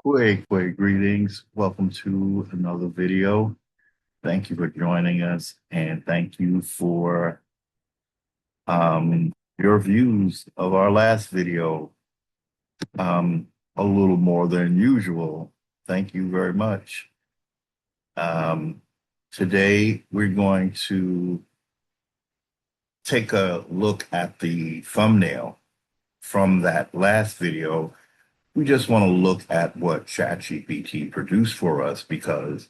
Quick greetings. Welcome to another video. Thank you for joining us and thank you for your views of our last video. Um, a little more than usual. Thank you very much. Um, Today we're going to take a look at the thumbnail from that last video. We just want to look at what ChatGPT produced for us because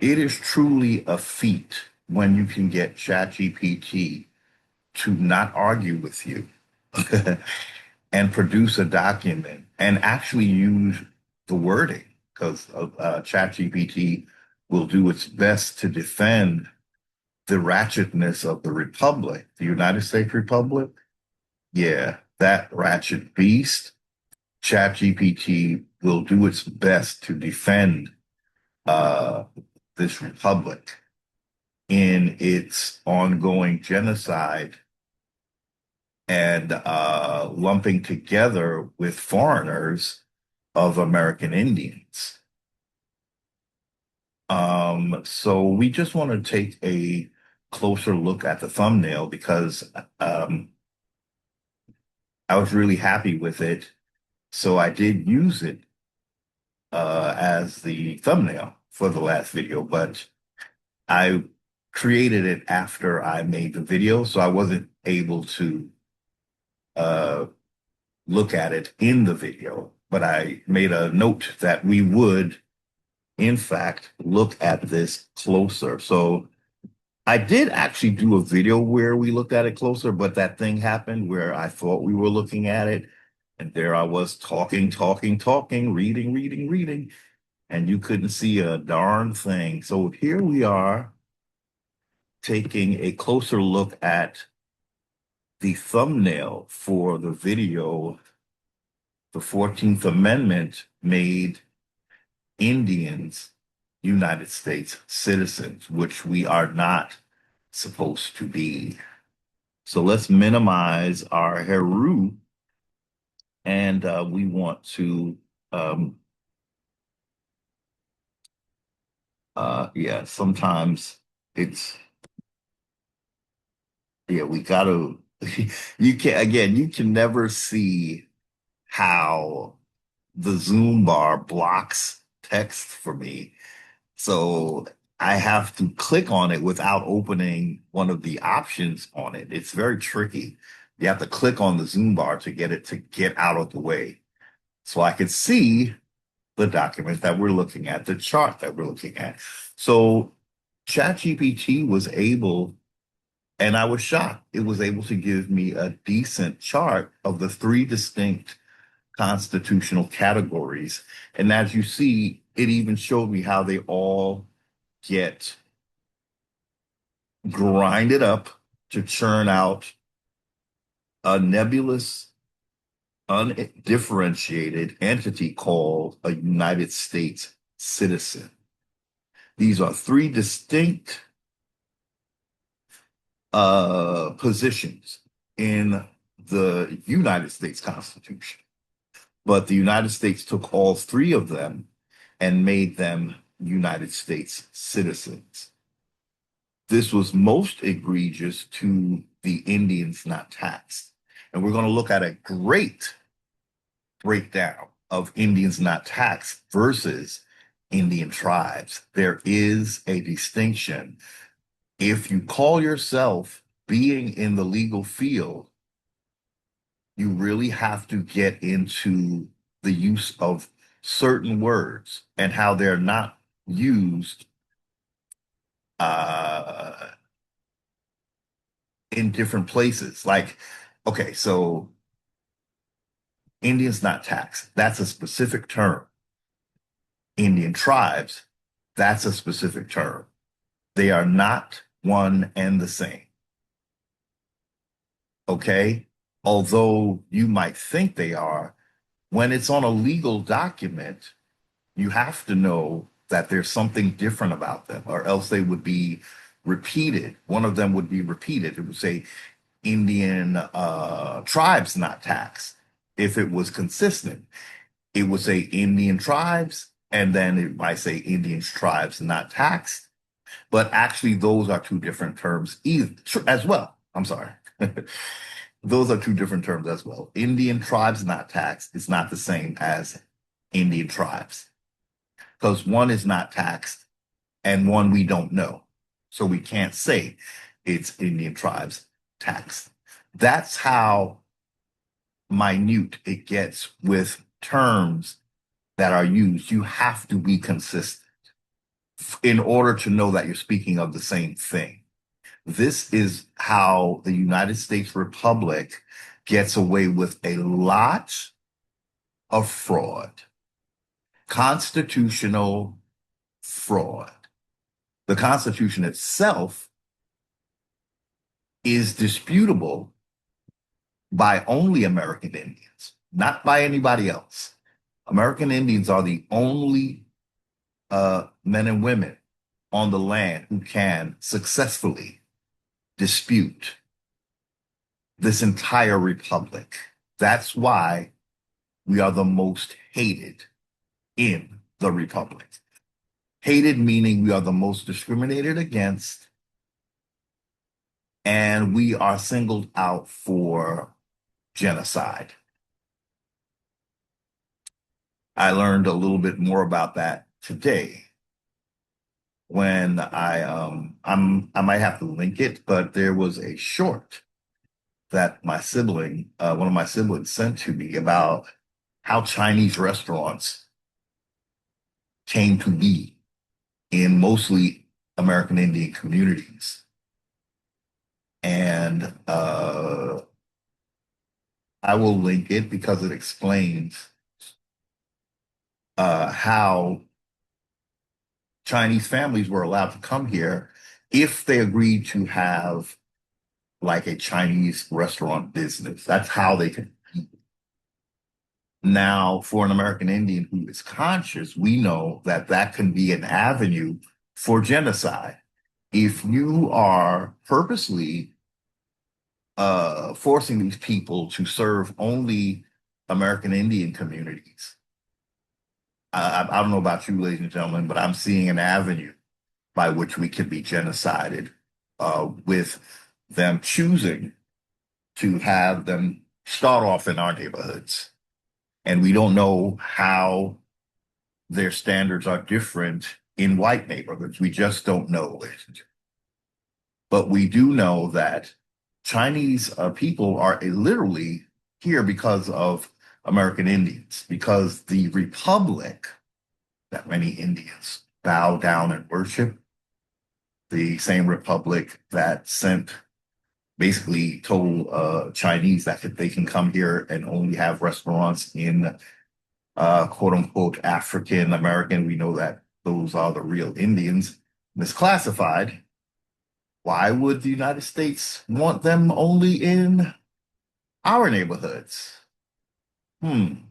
it is truly a feat when you can get ChatGPT to not argue with you and produce a document and actually use the wording because ChatGPT will do its best to defend the ratchetness of the Republic, the United States Republic. Yeah, that ratchet beast. ChatGPT will do its best to defend uh, this republic in its ongoing genocide and lumping together with foreigners of American Indians. So we just want to take a closer look at the thumbnail because I was really happy with it. So I did use it as the thumbnail for the last video, but I created it after I made the video, so I wasn't able to uh, look at it in the video. But I made a note that we would, in fact, look at this closer. So I did actually do a video where we looked at it closer, but that thing happened where I thought we were looking at it. And there I was talking, reading, and you couldn't see a darn thing. So here we are taking a closer look at the thumbnail for the video. The 14th Amendment made Indians United States citizens, which we are not supposed to be. So let's minimize our Heru, and we want to, yeah, sometimes it's, yeah, we gotta, you can, again, you can never see how the Zoom bar blocks text for me. So I have to click on it without opening one of the options on it. It's very tricky. You have to click on the Zoom bar to get it to get out of the way. So I can see the document that we're looking at, the chart that we're looking at. So ChatGPT was able, and I was shocked, it was able to give me a decent chart of the three distinct constitutional categories. And as you see, it even showed me how they all get grinded up to churn out a nebulous, undifferentiated entity called a United States citizen. These are three distinct positions in the United States Constitution. But the United States took all three of them and made them United States citizens. This was most egregious to the Indians not taxed. And we're going to look at a great breakdown of Indians not taxed versus Indian tribes. There is a distinction. If you call yourself being in the legal field, you really have to get into the use of certain words and how they're not used uh, in different places. Like, okay, so Indians not taxed, that's a specific term. Indian tribes, that's a specific term. They are not one and the same. Okay? Although you might think they are, when it's on a legal document, you have to know that there's something different about them, or else they would be repeated. One of them would be repeated. It would say Indian tribes not taxed if it was consistent. it would say Indian tribes, and then it might say Indian tribes not taxed. But actually, those are two different terms as well. I'm sorry. Those are two different terms as well. Indian tribes not taxed is not the same as Indian tribes because one is not taxed and one we don't know. So we can't say it's Indian tribes taxed. That's how minute it gets with terms that are used. You have to be consistent in order to know that you're speaking of the same thing. This is how the United States Republic gets away with a lot of fraud, constitutional fraud. The Constitution itself is disputable by only American Indians, not by anybody else. American Indians are the only men and women on the land who can successfully dispute this entire republic. That's why we are the most hated in the republic. Hated meaning we are the most discriminated against, and we are singled out for genocide. I learned a little bit more about that today when I might have to link it, but there was a short that my sibling, one of my siblings sent to me about how Chinese restaurants came to be in mostly American Indian communities. And I will link it because it explains how Chinese families were allowed to come here if they agreed to have like a Chinese restaurant business. That's how they could. Now, for an American Indian who is conscious, we know that that can be an avenue for genocide. If you are purposely forcing these people to serve only American Indian communities, I don't know about you, ladies and gentlemen, but I'm seeing an avenue by which we can be genocided with them choosing to have them start off in our neighborhoods. And we don't know how their standards are different in white neighborhoods. We just don't know, ladies and gentlemen. But we do know that Chinese people are literally here because of American Indians, because the republic that many Indians bow down and worship, the same republic that basically told Chinese that they can come here and only have restaurants in quote unquote African American. We know that those are the real Indians, misclassified. Why would the United States want them only in our neighborhoods? Wouldn't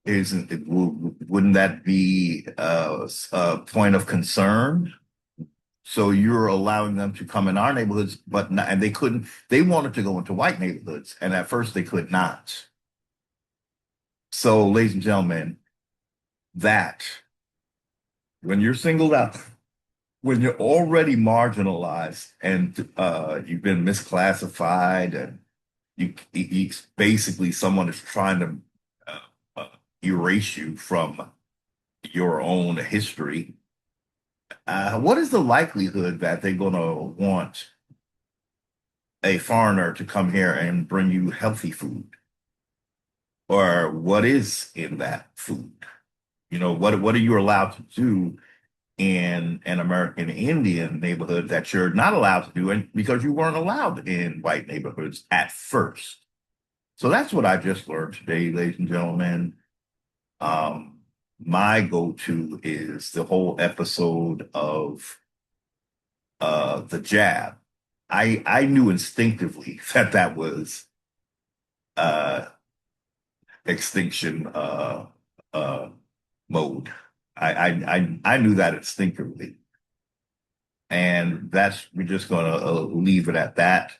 that be a point of concern? So you're allowing them to come in our neighborhoods, but not, and they wanted to go into white neighborhoods, and at first they could not. So, ladies and gentlemen, that when you're singled out, when you're already marginalized and you've been misclassified, and you basically someone is trying to erase you from your own history, what is the likelihood that they're going to want a foreigner to come here and bring you healthy food? Or what is in that food? You know, what are you allowed to do in an American Indian neighborhood that you're not allowed to do, and because you weren't allowed in white neighborhoods at first? So that's what I just learned today, ladies and gentlemen. My go-to is the whole episode of The Jab. I knew instinctively that that was uh, extinction mode. I knew that instinctively, and we're just gonna leave it at that.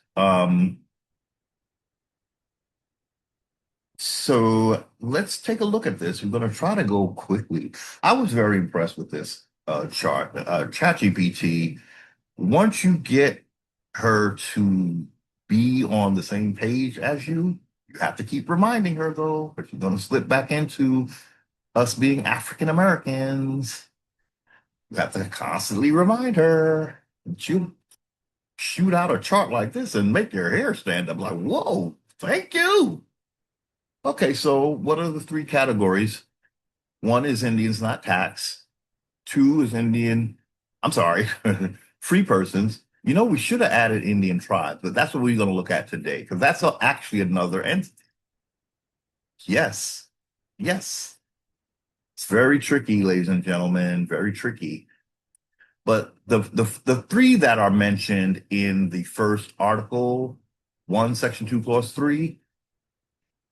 So so let's take a look at this. We're going to try to go quickly. I was very impressed with this chart. ChatGPT, once you get her to be on the same page as you have to keep reminding her though, but she's going to slip back into us being African Americans. You have to constantly remind her. She'll shoot out a chart like this and make your hair stand up like, whoa, thank you. Okay, so what are the three categories? One is Indians not taxed. Two is I'm sorry, free persons. You know, we should have added Indian tribes, but that's what we're going to look at today because that's actually another entity. Yes, yes. It's very tricky, ladies and gentlemen, very tricky. But the three that are mentioned in the first article, 1, Section 2, Clause 3,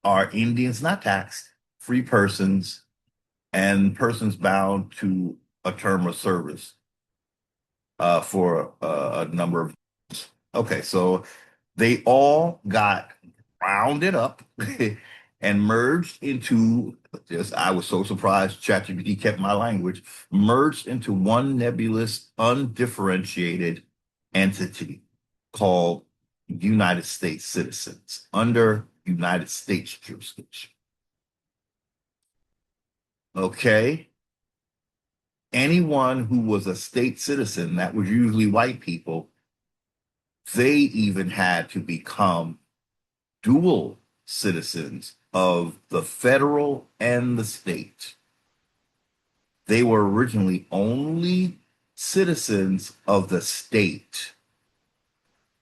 are Indians not taxed, free persons, and persons bound to a term of service for a number of. Okay, so they all got rounded up and merged into just, I was so surprised ChatGPT kept my language, merged into one nebulous, undifferentiated entity called United States citizens under United States jurisdiction. Okay. Anyone who was a state citizen, that was usually white people, they even had to become dual citizens of the federal and the state. They were originally only citizens of the state.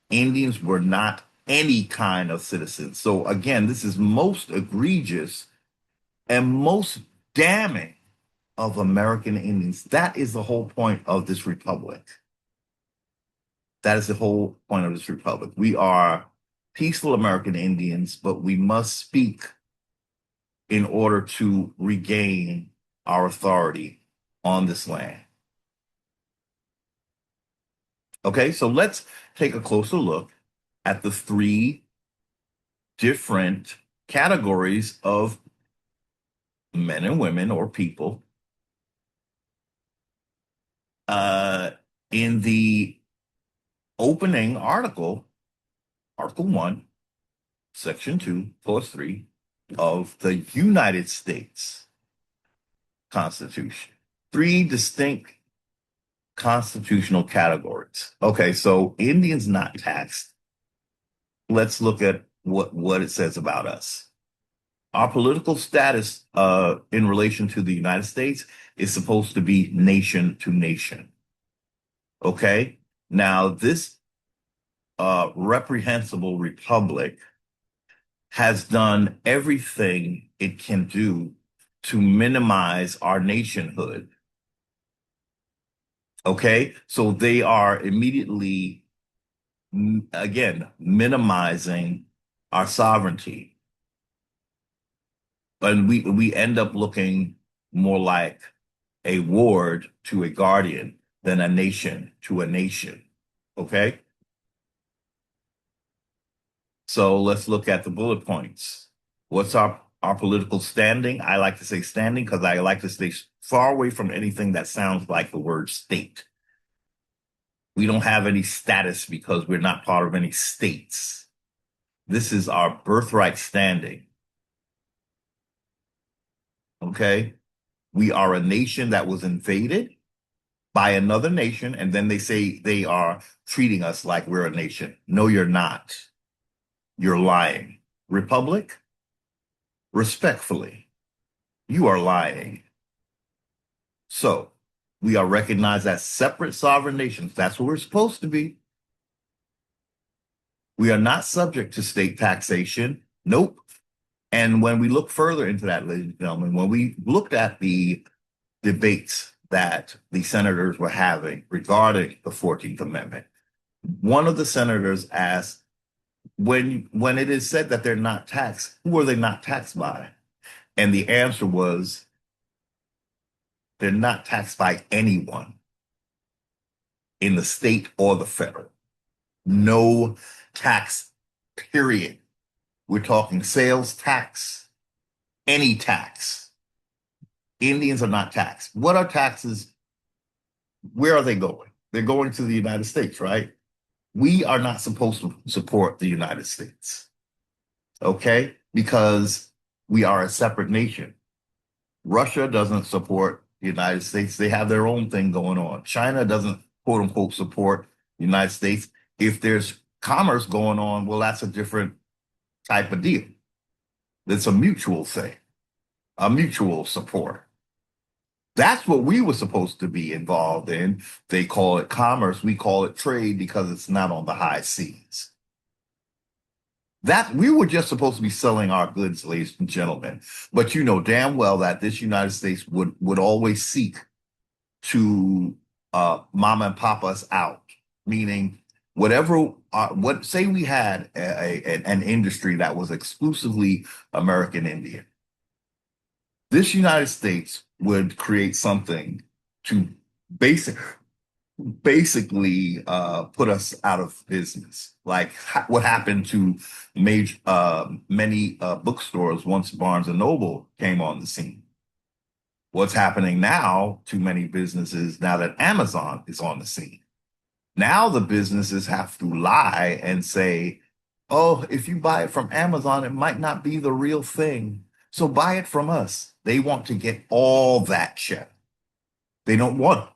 Indians were not any kind of citizens. So again, this is most egregious and most damning of American Indians. That is the whole point of this republic. That is the whole point of this republic. We are peaceful American Indians, but we must speak in order to regain our authority on this land. Okay, so let's take a closer look at the three different categories of men and women or people in the opening article, Article 1, Section 2, Clause 3 of the United States Constitution. Three distinct constitutional categories. Okay, so Indians not taxed. Let's look at what it says about us. Our political status in relation to the United States is supposed to be nation to nation. Okay, now this reprehensible republic has done everything it can do to minimize our nationhood. Okay, so they are immediately, again, minimizing our sovereignty. And we end up looking more like a ward to a guardian than a nation to a nation. Okay? So let's look at the bullet points. What's our political standing? I like to say standing because I like to stay far away from anything that sounds like the word state. We don't have any status because we're not part of any states. This is our birthright standing. Okay? We are a nation that was invaded by another nation, and then they say they are treating us like we're a nation. No, you're not. You're lying. Republic, respectfully, you are lying. So we are recognized as separate sovereign nations. That's what we're supposed to be. We are not subject to state taxation. Nope. And when we look further into that, ladies and gentlemen, when we looked at the debates that the senators were having regarding the 14th Amendment, one of the senators asked, when it is said that they're not taxed, who are they not taxed by? And the answer was, they're not taxed by anyone in the state or the federal. No tax, period. We're talking sales tax. any tax. Indians are not taxed. What are taxes? Where are they going? They're going to the United States, right? We are not supposed to support the United States, okay? Because we are a separate nation. Russia doesn't support the United States. They have their own thing going on. China doesn't, quote unquote, support the United States. If there's commerce going on, well, that's a different type of deal. It's a mutual thing, a mutual support. That's what we were supposed to be involved in. They call it commerce. We call it trade because it's not on the high seas. That we were just supposed to be selling our goods, ladies and gentlemen. But you know damn well that this United States would always seek to mama and pop us out, meaning whatever what say we had an industry that was exclusively American Indian. This United States would create something to basic, basically put us out of business. Like what happened to many bookstores once Barnes and Noble came on the scene. What's happening now to many businesses now that Amazon is on the scene. Now the businesses have to lie and say, oh, if you buy it from Amazon, it might not be the real thing. So buy it from us. They want to get all that check. They don't want,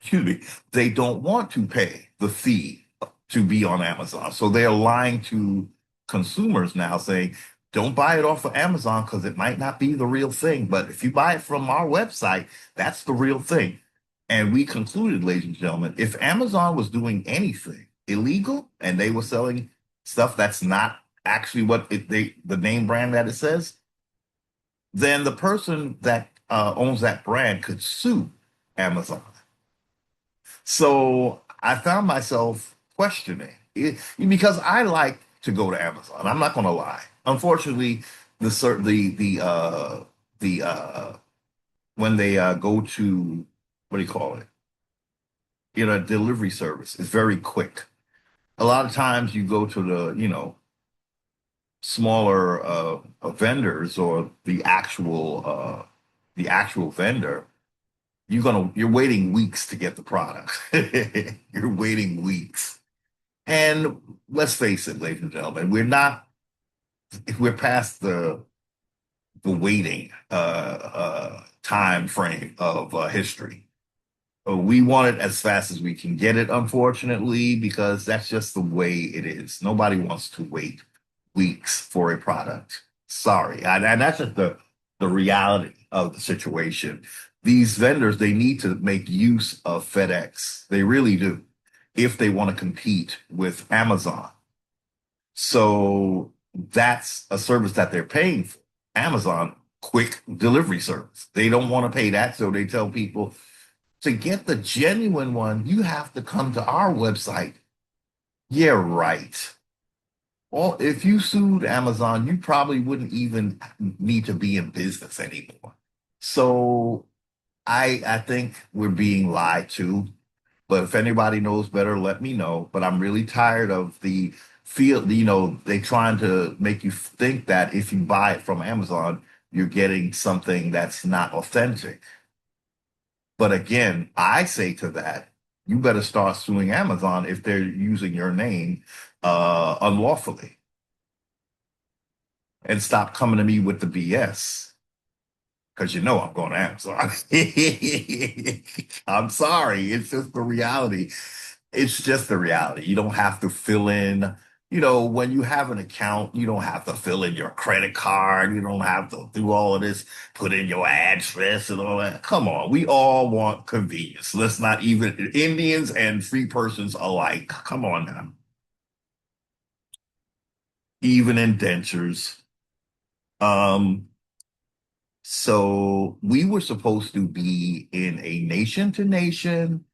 excuse me, they don't want to pay the fee to be on Amazon. So they're lying to consumers now saying, don't buy it off of Amazon because it might not be the real thing. But if you buy it from our website, that's the real thing. And we concluded, ladies and gentlemen, if Amazon was doing anything illegal and they were selling stuff that's not actually what the name brand that it says, then the person that owns that brand could sue Amazon. So I found myself questioning it because I like to go to Amazon. I'm not going to lie. Unfortunately, the when they go to what do you call it? Delivery service is very quick. A lot of times you go to smaller vendors or the actual vendor, you're waiting weeks to get the product. You're waiting weeks. And let's face it, ladies and gentlemen, we're past the waiting time frame of history. We want it as fast as we can get it, unfortunately, because that's just the way it is. Nobody wants to wait weeks for a product. Sorry. And that's just the reality of the situation. These vendors, they need to make use of FedEx. They really do, if they want to compete with Amazon. So that's a service that they're paying for. Amazon quick delivery service. They don't want to pay that, so they tell people to get the genuine one, you have to come to our website. Yeah, right. Well, if you sued Amazon, you probably wouldn't even need to be in business anymore. So I think we're being lied to. But if anybody knows better, let me know. But I'm really tired of the feel, they trying to make you think that if you buy it from Amazon, you're getting something that's not authentic. But again, I say to that, you better start suing Amazon if they're using your name unlawfully and stop coming to me with the BS. Because I'm going to Amazon. I'm sorry. It's just the reality. It's just the reality. You don't have to fill in, when you have an account, you don't have to fill in your credit card. You don't have to do all of this, put in your address and all that. Come on. We all want convenience. Let's not even Indians and free persons alike. Come on now. Even indentures. Um, so we were supposed to be in a nation to nation,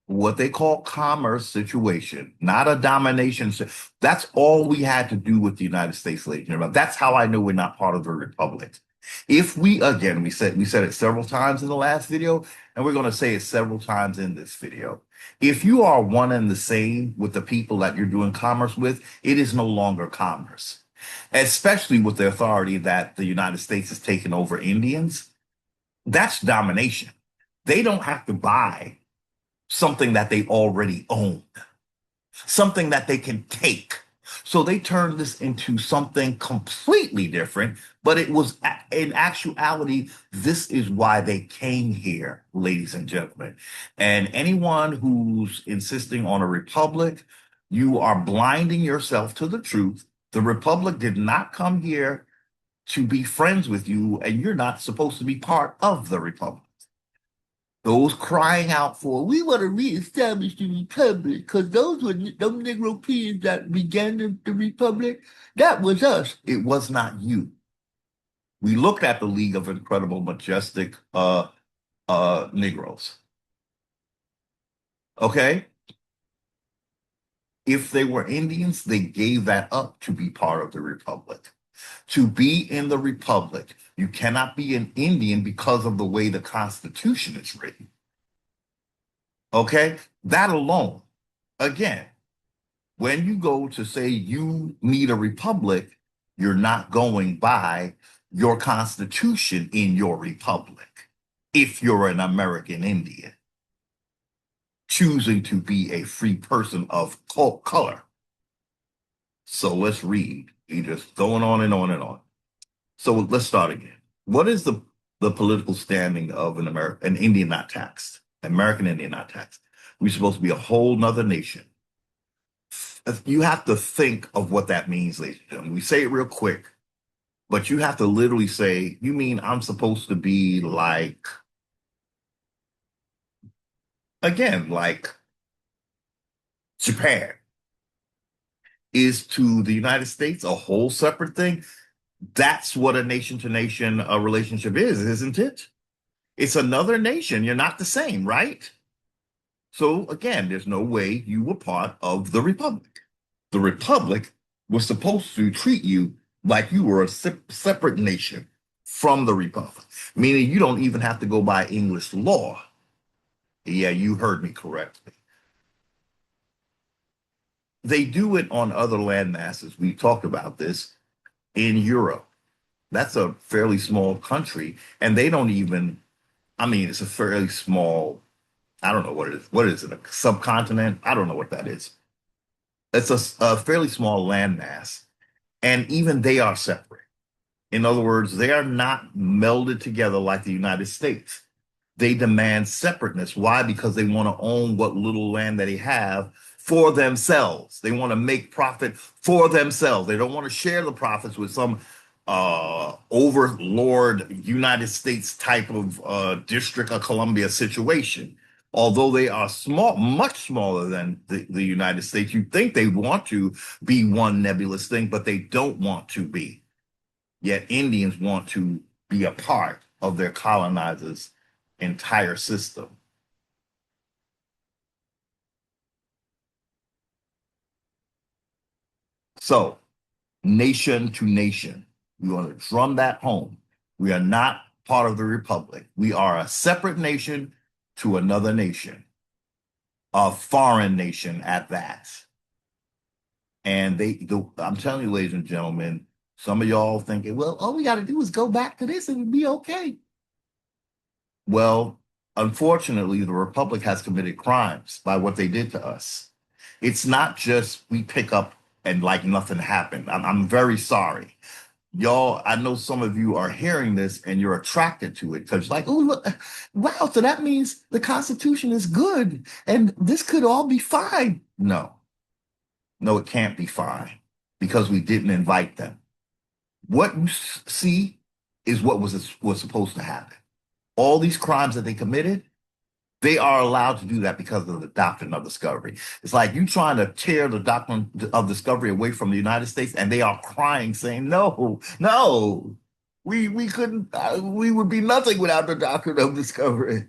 what they call commerce situation, not a domination. That's all we had to do with the United States, ladies and gentlemen. That's how I know we're not part of the republic. If we, again, we said it several times in the last video, and we're going to say it several times in this video. If you are one and the same with the people that you're doing commerce with, it is no longer commerce. especially with the authority that the United States has taken over Indians. That's domination. They don't have to buy something that they already own, something that they can take. So they turned this into something completely different, but it was in actuality, this is why they came here, ladies and gentlemen. And anyone who's insisting on a republic, you are blinding yourself to the truth. The republic did not come here to be friends with you, and you're not supposed to be part of the republic. Those crying out for, we want to reestablish the republic, because those were those Negropeans that began the republic. That was us. It was not you. We looked at the League of Incredible Majestic Negroes. Okay? If they were Indians, they gave that up to be part of the republic. To be in the republic, you cannot be an Indian because of the way the Constitution is written. Okay? That alone, again, when you go to say you need a republic, you're not going by your Constitution in your republic if you're an American Indian choosing to be a free person of color. So let's read. You're just going on and on and on. So let's start again. What is the political standing of an Indian not taxed? American Indian not taxed. We're supposed to be a whole nother nation. You have to think of what that means, ladies and gentlemen. We say it real quick, but you have to literally say, you mean I'm supposed to be like, again, like Japan is to the United States a whole separate thing? That's what a nation to nation relationship is, isn't it? It's another nation. You're not the same, right? So again, there's no way you were part of the Republic. The Republic was supposed to treat you like you were a separate nation from the Republic, meaning you don't even have to go by English law. Yeah, you heard me correctly. They do it on other land masses. We talked about this in Europe. That's a fairly small country, and they don't even, I mean, it's a fairly small, I don't know what it is. What is it? A subcontinent? I don't know what that is. It's a fairly small landmass, and even they are separate. In other words, they are not melded together like the United States. They demand separateness. Why? Because they want to own what little land that they have for themselves. They want to make profit for themselves. They don't want to share the profits with some overlord United States type of District of Columbia situation. Although they are small, much smaller than the United States, you'd think they want to be one nebulous thing, but they don't want to be. Yet Indians want to be a part of their colonizers' entire system. So, nation to nation, we want to drum that home. We are not part of the Republic. We are a separate nation to another nation, a foreign nation at that. And I'm telling you, ladies and gentlemen, some of y'all thinking, well, all we got to do is go back to this and it'll be okay. Well, unfortunately, the Republic has committed crimes by what they did to us. It's not just we pick up and like nothing happened. I'm very sorry. Y'all, I know some of you are hearing this and you're attracted to it because like, oh, look, wow, so that means the Constitution is good and this could all be fine. No, no, it can't be fine because we didn't invite them. What you see is what was supposed to happen. All these crimes that they committed, they are allowed to do that because of the doctrine of discovery. It's like you trying to tear the doctrine of discovery away from the United States, and they are crying, saying, "No, no, we couldn't. We would be nothing without the doctrine of discovery."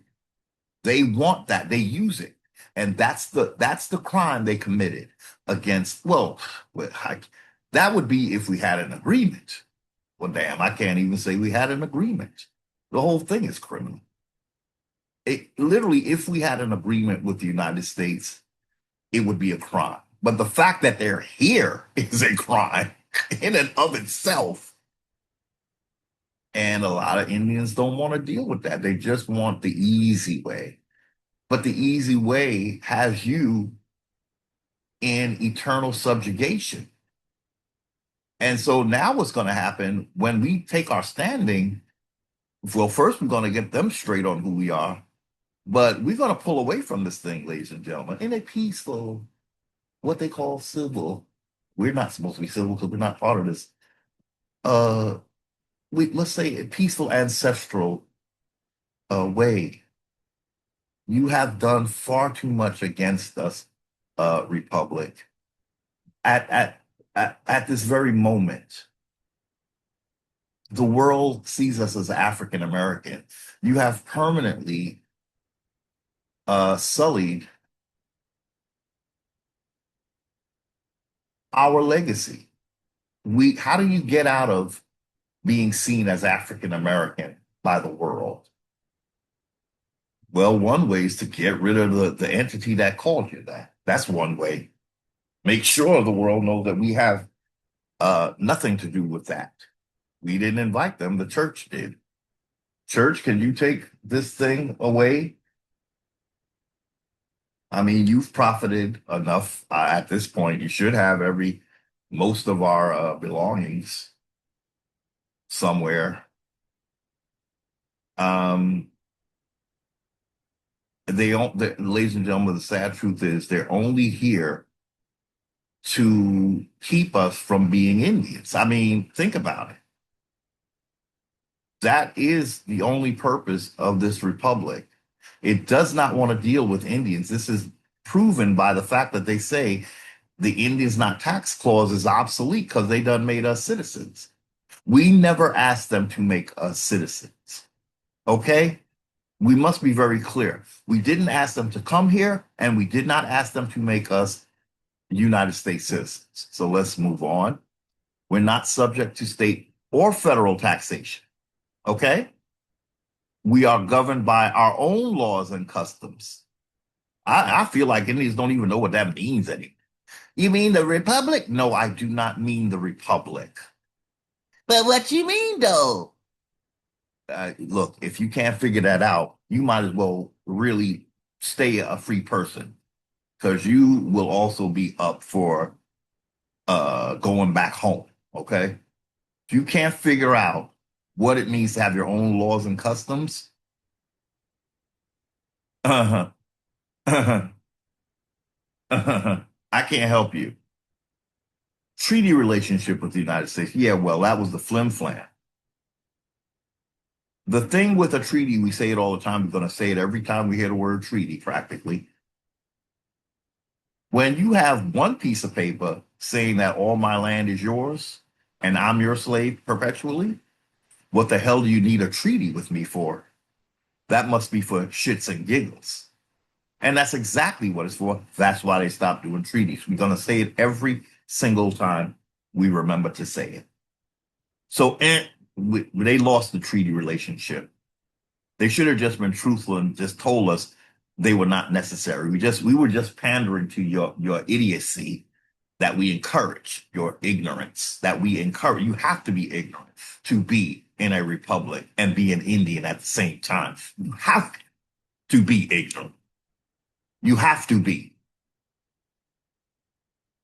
They want that. They use it, and that's the crime they committed against. Well, that would be if we had an agreement. Well, damn, I can't even say we had an agreement. The whole thing is criminal. Literally, if we had an agreement with the United States, it would be a crime. But the fact that they're here is a crime. in and of itself. And a lot of Indians don't want to deal with that. They just want the easy way. But the easy way has you in eternal subjugation. And so now what's going to happen when we take our standing? Well, first we're going to get them straight on who we are, but we're going to pull away from this thing, ladies and gentlemen, in a peaceful, what they call civil. We're not supposed to be civil because we're not part of this. Let's say a peaceful ancestral way. You have done far too much against us, Republic. At at at this very moment, the world sees us as African American. You have permanently sullied our legacy. How do you get out of being seen as African American by the world? Well, one way is to get rid of the entity that called you that. That's one way. Make sure the world knows that we have nothing to do with that. We didn't invite them, the church did. Church, can you take this thing away? I mean, you've profited enough at this point. You should have most of our belongings somewhere. Ladies and gentlemen, the sad truth is they're only here to keep us from being Indians. I mean, think about it. That is the only purpose of this republic. It does not want to deal with Indians. This is proven by the fact that they say the Indians not tax clause is obsolete because they done made us citizens. We never asked them to make us citizens. Okay? We must be very clear. We didn't ask them to come here, and we did not ask them to make us United States citizens. So let's move on. We're not subject to state or federal taxation. Okay? We are governed by our own laws and customs. I feel like Indians don't even know what that means anymore. You mean the Republic? No, I do not mean the Republic. But what you mean, though? Look, if you can't figure that out, you might as well really stay a free person because you will also be up for going back home. Okay? If you can't figure out what it means to have your own laws and customs, uh-huh, uh-huh, uh-huh, I can't help you. Treaty relationship with the United States. Yeah, well, that was the flim flam. The thing with a treaty, we say it all the time. We're going to say it every time we hear the word treaty, practically. When you have one piece of paper saying that all my land is yours and I'm your slave perpetually, what the hell do you need a treaty with me for? That must be for shits and giggles. And that's exactly what it's for. That's why they stopped doing treaties. We're going to say it every single time we remember to say it. So they lost the treaty relationship. They should have just been truthful and just told us they were not necessary. We were just pandering to your idiocy that we encourage, your ignorance that we encourage. You have to be ignorant to be in a republic and be an Indian at the same time. You have to be ignorant. You have to be.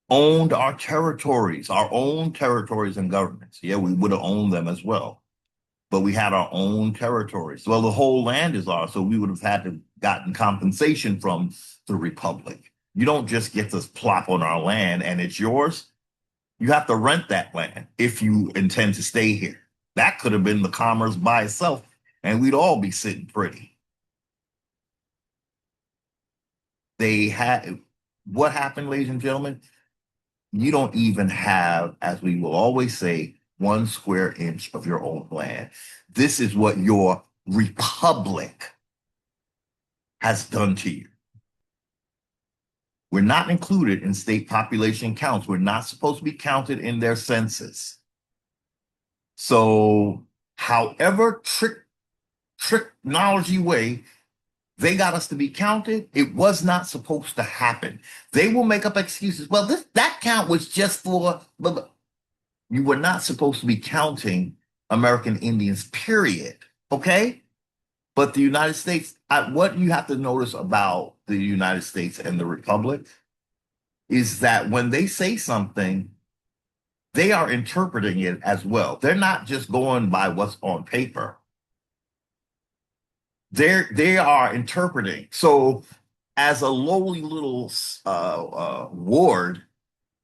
Owned our territories, our own territories and governments. Yeah, we would have owned them as well. But we had our own territories. Well, the whole land is ours, so we would have had to gotten compensation from the republic. You don't just get to plop on our land and it's yours. You have to rent that land if you intend to stay here. That could have been the commerce by itself, and we'd all be sitting pretty. What happened, ladies and gentlemen? You don't even have, as we will always say, 1 square inch of your own land. This is what your republic has done to you. We're not included in state population counts. We're not supposed to be counted in their census. So, however technology way they got us to be counted, it was not supposed to happen. They will make up excuses. Well, that count was just for. You were not supposed to be counting American Indians, period. Okay? But the United States, what you have to notice about the United States and the Republic is that when they say something, they are interpreting it as well. They're not just going by what's on paper. They are interpreting. So as a lowly little ward,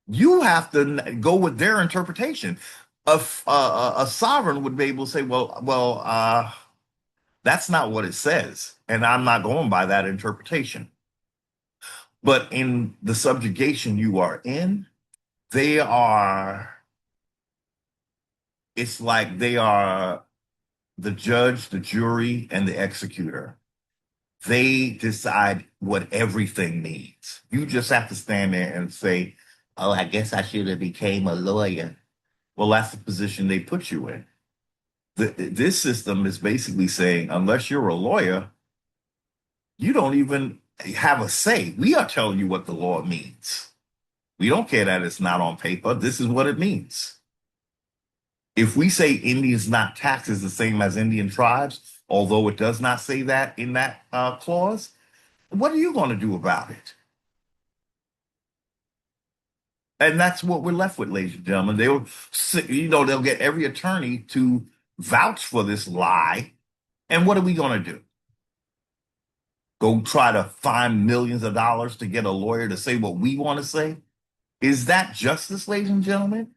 you have to go with their interpretation. A sovereign would be able to say, that's not what it says, and I'm not going by that interpretation. But in the subjugation you are in, they are, it's like they are the judge, the jury, and the executor. They decide what everything means. You just have to stand there and say, "Oh, I guess I should have became a lawyer." Well, that's the position they put you in. This system is basically saying, unless you're a lawyer, you don't even have a say. We are telling you what the law means. We don't care that it's not on paper. This is what it means. If we say Indians not taxed is the same as Indian tribes, although it does not say that in that clause, what are you going to do about it? And that's what we're left with, ladies and gentlemen. They'll get every attorney to vouch for this lie. And what are we going to do? Go try to find millions of dollars to get a lawyer to say what we want to say? Is that justice, ladies and gentlemen?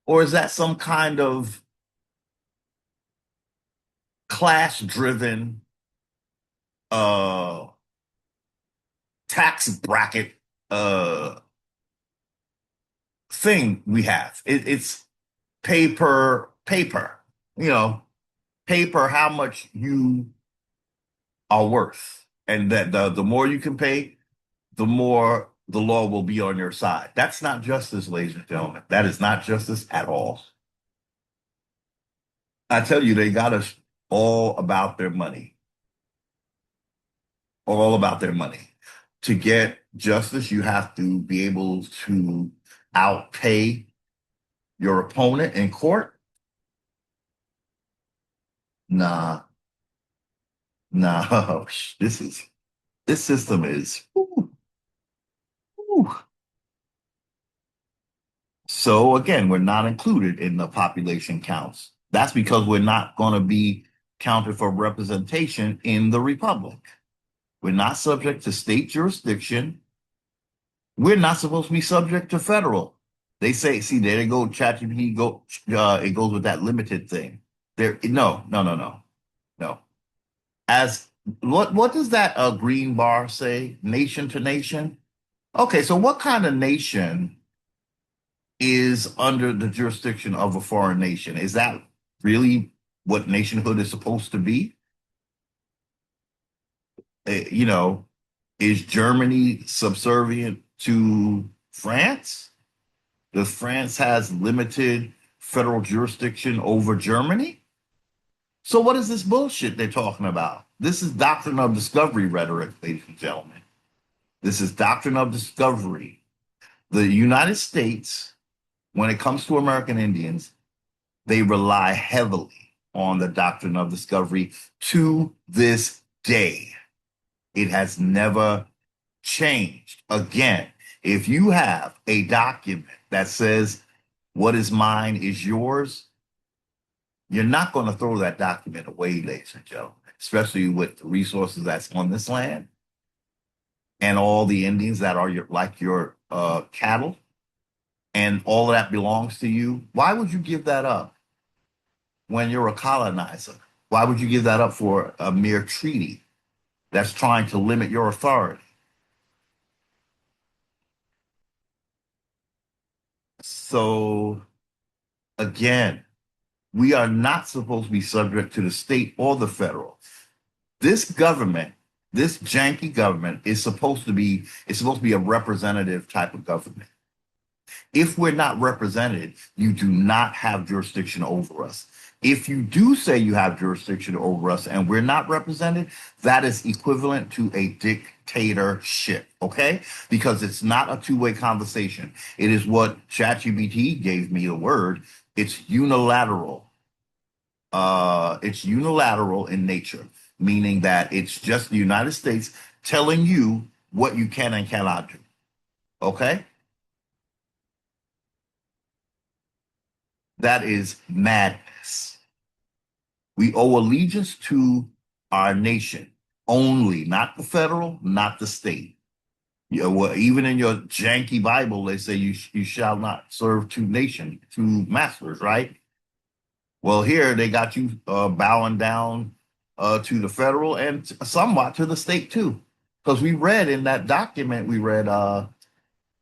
Or is that some kind of class-driven uh, tax bracket thing we have? It's paper, you know, paper how much you are worth. And that the more you can pay, the more the law will be on your side. That's not justice, ladies and gentlemen. That is not justice at all. I tell you, they got us all about their money, all about their money. To get justice, you have to be able to outpay your opponent in court. Nah, nah. This system is. Whew, whew. So again, we're not included in the population counts. That's because we're not going to be counted for representation in the republic. We're not subject to state jurisdiction. We're not supposed to be subject to federal. They say, see, there they go, ChatGPT it goes with that limited thing. No. As what does that green bar say? Nation to nation? Okay, so what kind of nation is under the jurisdiction of a foreign nation? Is that really what nationhood is supposed to be? You know, is Germany subservient to France? Does France has limited federal jurisdiction over Germany? So what is this bullshit they're talking about? This is doctrine of discovery rhetoric, ladies and gentlemen. This is doctrine of discovery. The United States, when it comes to American Indians, they rely heavily on the doctrine of discovery to this day. It has never changed. Again, if you have a document that says what is mine is yours, you're not going to throw that document away, ladies and gentlemen, especially with the resources that's on this land and all the Indians that are your cattle, and all of that belongs to you. Why would you give that up when you're a colonizer? Why would you give that up for a mere treaty that's trying to limit your authority? So again, we are not supposed to be subject to the state or the federal. This government, this janky government, is supposed to be a representative type of government. If we're not represented, you do not have jurisdiction over us. If you do say you have jurisdiction over us and we're not represented, that is equivalent to a dictatorship, okay? Because it's not a two-way conversation. It is what ChatGPT gave me the word, It's unilateral. It's unilateral in nature, meaning that it's just the United States telling you what you can and cannot do. Okay? That is madness. We owe allegiance to our nation only, not the federal, not the state. Well, even in your janky Bible, they say you shall not serve two masters, right? Well, here they got you bowing down to the federal and somewhat to the state too, because we read in that document we read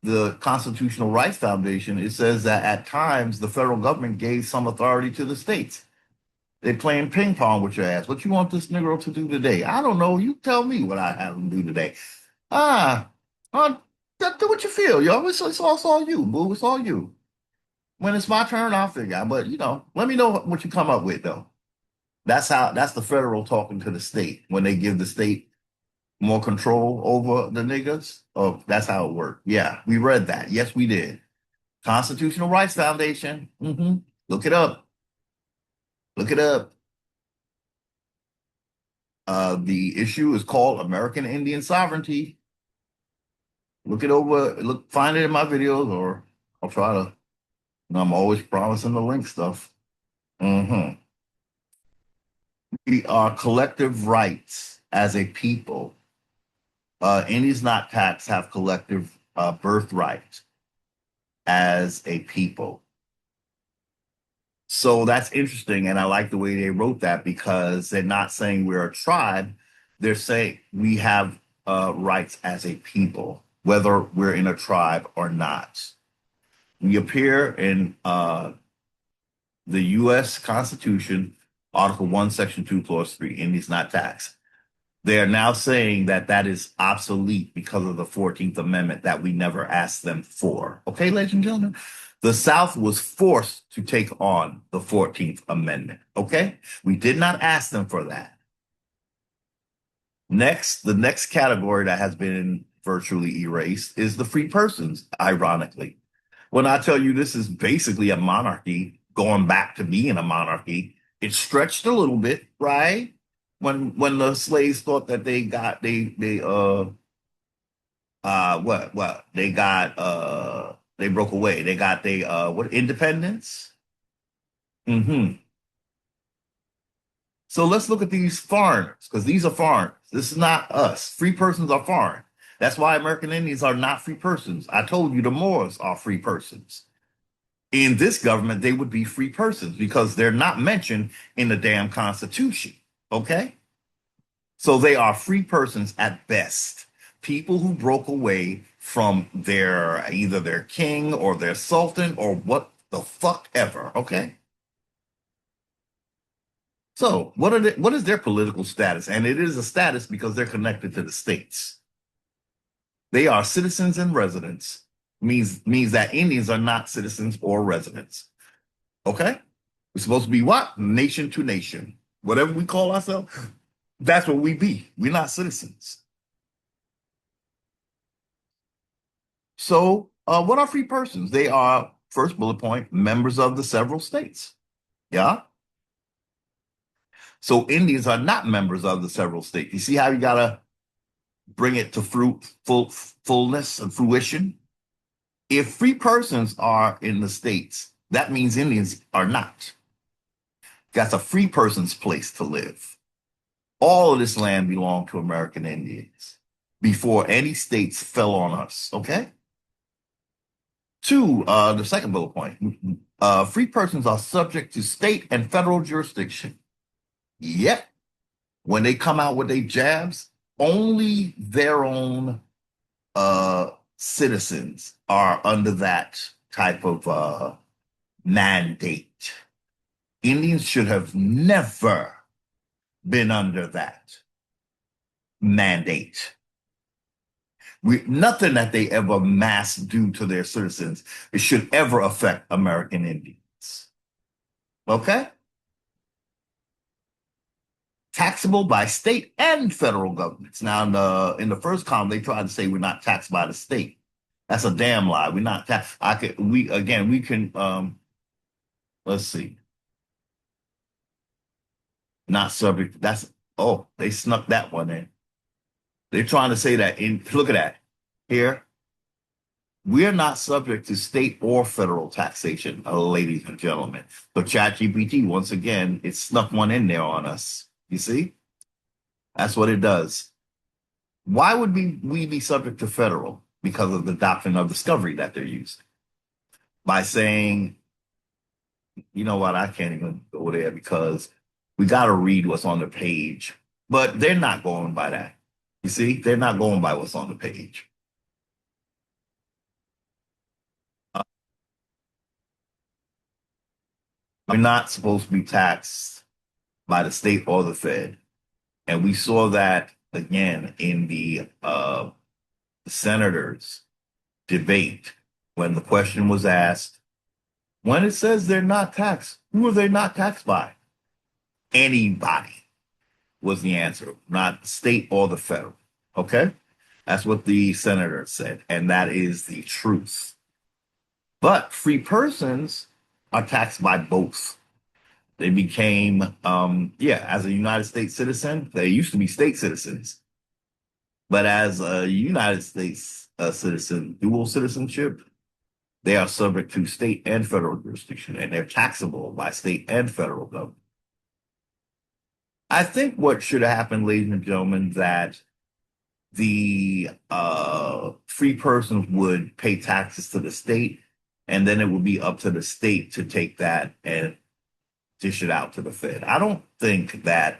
the Constitutional Rights Foundation. It says that at times the federal government gave some authority to the states. They playing ping pong with your ass. What you want this Negro to do today? I don't know. You tell me what I have him do today. Ah, uh, do what you feel, yo. It's all you, boo. It's all you. When it's my turn, I'll figure out. But let me know what you come up with, though. That's the federal talking to the state when they give the state more control over the niggas. Oh, that's how it worked. Yeah, we read that. Yes, we did. Constitutional Rights Foundation. Look it up. Look it up. The issue is called American Indian Sovereignty. Look it over. Find it in my videos, or I'll try to. I'm always promising the link stuff. We are collective rights as a people. Indians not taxed have collective birthright as a people. So that's interesting, and I like the way they wrote that because they're not saying we're a tribe. They're saying we have rights as a people, whether we're in a tribe or not. We appear in the U.S. Constitution, Article 1, Section 2, Clause 3, Indians not taxed. They are now saying that that is obsolete because of the 14th Amendment that we never asked them for. Okay, ladies and gentlemen? The South was forced to take on the 14th Amendment. Okay? We did not ask them for that. The next category that has been virtually erased is the free persons, ironically. When I tell you this is basically a monarchy, going back to being a monarchy, it stretched a little bit, right? When the slaves thought that they broke away. They got independence. So let's look at these foreigners, because these are foreigners. This is not us. Free persons are foreign. That's why American Indians are not free persons. I told you the Moors are free persons. In this government, they would be free persons because they're not mentioned in the damn Constitution. Okay? So they are free persons at best. People who broke away from either their king or their sultan or what the fuck ever. Okay? So what is their political status? And it is a status because they're connected to the states. They are citizens and residents. Means that Indians are not citizens or residents. Okay? We're supposed to be what? Nation to nation. Whatever we call ourselves, that's what we be. We're not citizens. So what are free persons? They are, first bullet point, members of the several states. Yeah? So Indians are not members of the several states. You see how you got to bring it to fullness and fruition? If free persons are in the states, that means Indians are not. That's a free person's place to live. All of this land belonged to American Indians before any states fell on us, okay? Two, the second bullet point, free persons are subject to state and federal jurisdiction. Yep. When they come out with their jabs, only their own citizens are under that type of mandate. Indians should have never been under that mandate. Nothing that they ever mass do to their citizens should ever affect American Indians. Okay? Taxable by state and federal governments. Now, in the first column, they tried to say we're not taxed by the state. That's a damn lie. We're not taxed. We can let's see, not subject. Oh, they snuck that one in. They're trying to say that look at that here. We are not subject to state or federal taxation, ladies and gentlemen. But ChatGPT, once again, it snuck one in there on us. You see? That's what it does. Why would we be subject to federal? Because of the doctrine of discovery that they're using. By saying, you know what, I can't even go there because we got to read what's on the page. But they're not going by that. You see? They're not going by what's on the page. We're not supposed to be taxed by the state or the Fed. And we saw that again in the senators' debate when the question was asked, when it says they're not taxed, who are they not taxed by? Anybody was the answer, not the state or the federal. Okay? That's what the senator said. And that is the truth. But free persons are taxed by both. They became, as a United States citizen, they used to be state citizens. But as a United States citizen, dual citizenship, they are subject to state and federal jurisdiction, and they're taxable by state and federal government. I think what should have happened, ladies and gentlemen, that the free persons would pay taxes to the state, and then it would be up to the state to take that and dish it out to the Fed. I don't think that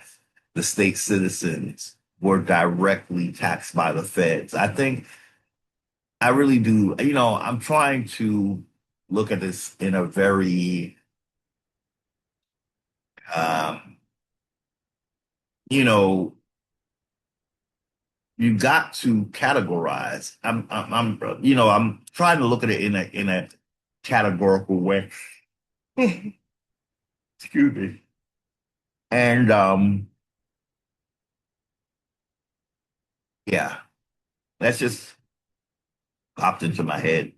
the state citizens were directly taxed by the feds. I really do. You know, I'm trying to look at this in a very, um, you know, you got to categorize. I'm trying to look at it in a categorical way. Excuse me. And yeah, that's just popped into my head.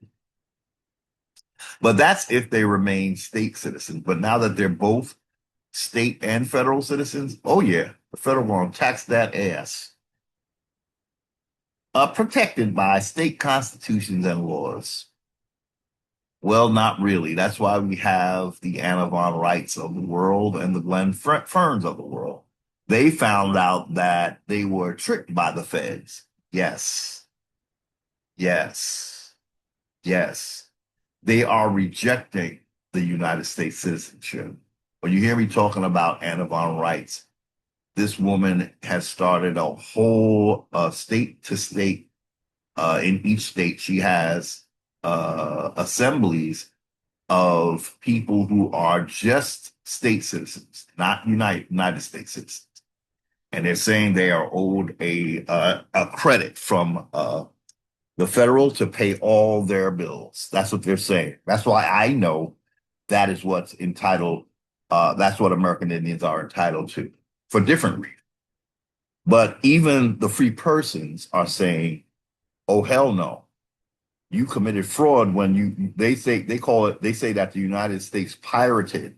But that's if they remain state citizens. But now that they're both state and federal citizens, oh yeah, the federal will tax that ass. Protected by state constitutions and laws. Well, not really. That's why we have the Anna von Wrights of the world and the Glenn Ferns of the world. They found out that they were tricked by the feds. Yes, yes, yes. They are rejecting the United States citizenship. When you hear me talking about Anna von Wrights, this woman has started a whole state to state. In each state, she has assemblies of people who are just state citizens, not United States citizens, and they're saying they are owed a credit from the federal to pay all their bills. That's what they're saying. That's why I know that is what's entitled. That's what American Indians are entitled to for different reasons. But even the free persons are saying, "Oh hell no! You committed fraud when they say that the United States pirated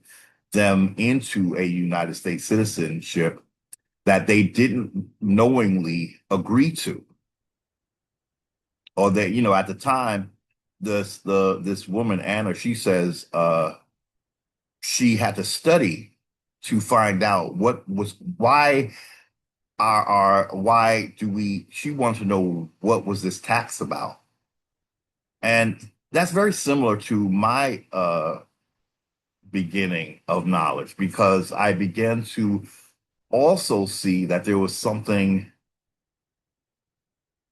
them into a United States citizenship that they didn't knowingly agree to, or that at the time this woman Anna, she says she had to study to find out why do we she wants to know what was this tax about. And that's very similar to my beginning of knowledge, because I began to also see that there was something.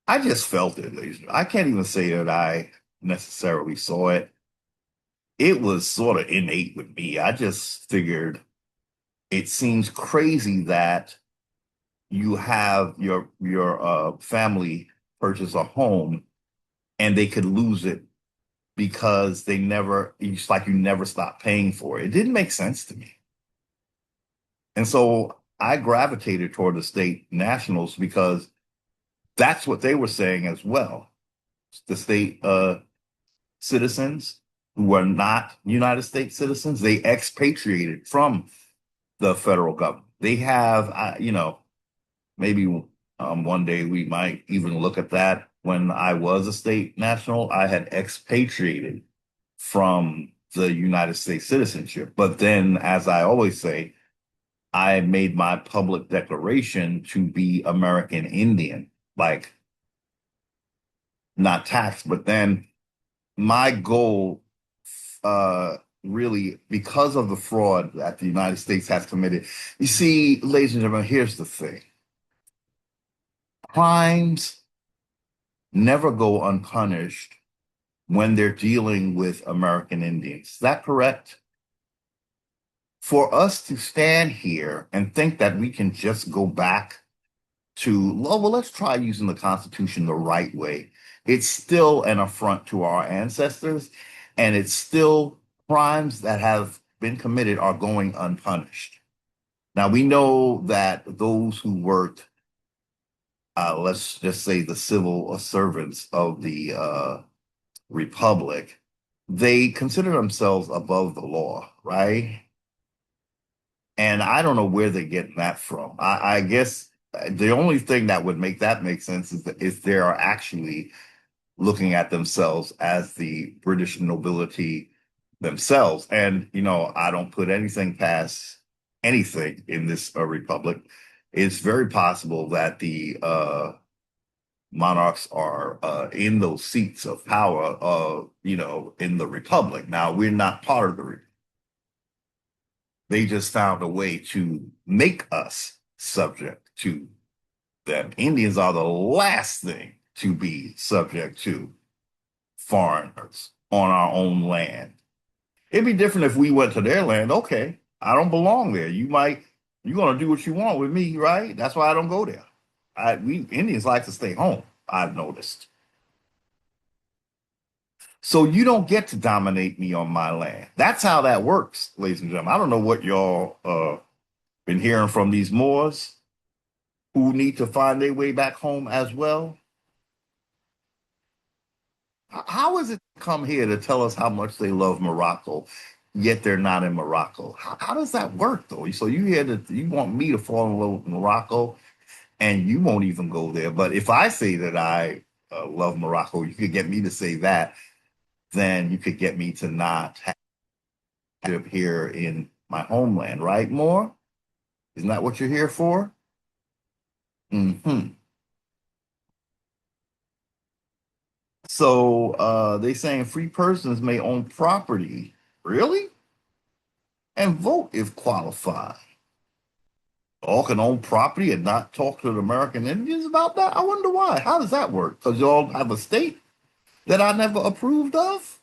I just felt it, ladies. I can't even say that I necessarily saw it. It was sort of innate with me. I just figured it seems crazy that you have your family purchase a home and they could lose it because it's like you never stop paying for it. It didn't make sense to me. And so I gravitated toward the state nationals because that's what they were saying as well. The state citizens, who are not United States citizens. They expatriated from the federal government. They have, maybe one day we might even look at that. When I was a state national, I had expatriated from the United States citizenship. But then, as I always say, I made my public declaration to be American Indian, like not taxed. But then my goal, really, because of the fraud that the United States has committed, you see, ladies and gentlemen, here's the thing: crimes never go unpunished when they're dealing with American Indians. Is that correct? For us to stand here and think that we can just go back to, well, let's try using the Constitution the right way. It's still an affront to our ancestors, and it's still crimes that have been committed are going unpunished. Now, we know that those who worked, let's just say the civil servants of the Republic, they consider themselves above the law, right? And I don't know where they're getting that from. I guess the only thing that would make that make sense is that if they are actually looking at themselves as the British nobility themselves. And, I don't put anything past anything in this republic. It's very possible that the monarchs are in those seats of power, in the republic. Now, we're not part of the republic. They just found a way to make us subject to them. Indians are the last thing to be subject to foreigners on our own land. It'd be different if we went to their land. Okay, I don't belong there. You're gonna do what you want with me, right? That's why I don't go there. We Indians like to stay home, I've noticed. So you don't get to dominate me on my land. That's how that works, ladies and gentlemen. I don't know what y'all been hearing from these Moors who need to find their way back home as well. How is it come here to tell us how much they love Morocco, yet they're not in Morocco? How does that work, though? So you hear that you want me to fall in love with Morocco, and you won't even go there. But if I say that I love Morocco, you could get me to say that. Then you could get me to not have here in my homeland, right? More? Isn't that what you're here for? Hmm. So they saying free persons may own property, really, and vote if qualified. All can own property and not talk to the American Indians about that. I wonder why. How does that work? Because y'all have a state that I never approved of,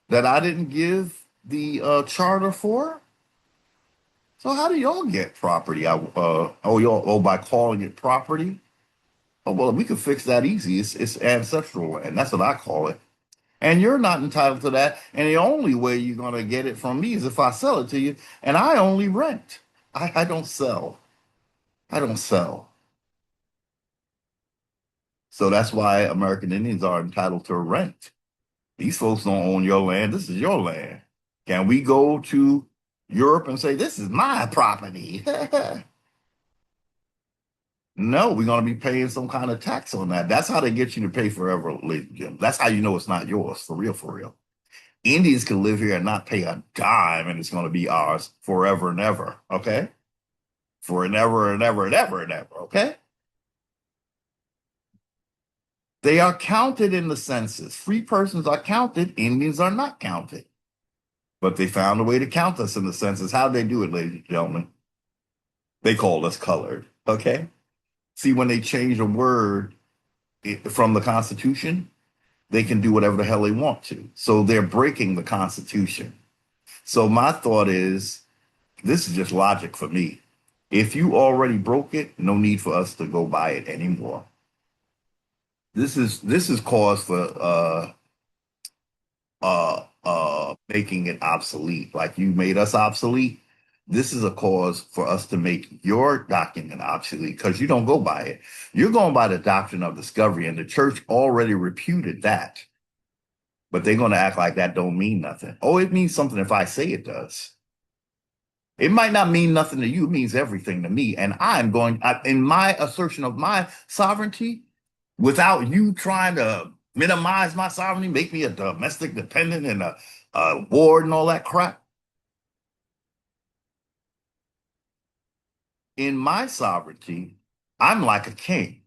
that I didn't give the charter for. So how do y'all get property? By calling it property. Oh well, we could fix that easy. It's ancestral land. That's what I call it. And you're not entitled to that. And the only way you're gonna get it from me is if I sell it to you. And I only rent. I don't sell. I don't sell. So that's why American Indians are entitled to rent. These folks don't own your land. This is your land. Can we go to Europe and say, this is my property? No, we're going to be paying some kind of tax on that. That's how they get you to pay forever, ladies and gentlemen. That's how you know it's not yours, for real, for real. Indians can live here and not pay a dime, and it's going to be ours forever and ever, okay? For and ever and ever and ever and ever, okay? They are counted in the census. Free persons are counted, Indians are not counted. But they found a way to count us in the census. How did they do it, ladies and gentlemen? They called us colored, okay? See, when they change a word from the Constitution, they can do whatever the hell they want to. So they're breaking the Constitution. So my thought is, this is just logic for me. If you already broke it, no need for us to go by it anymore. This is cause for making it obsolete. Like you made us obsolete. This is a cause for us to make your document obsolete because you don't go by it. You're going by the doctrine of discovery, and the church already reputed that. but they're going to act like that don't mean nothing. Oh, it means something if I say it does. It might not mean nothing to you. It means everything to me. And in my assertion of my sovereignty, without you trying to minimize my sovereignty, make me a domestic dependent and a ward and all that crap. In my sovereignty, I'm like a king,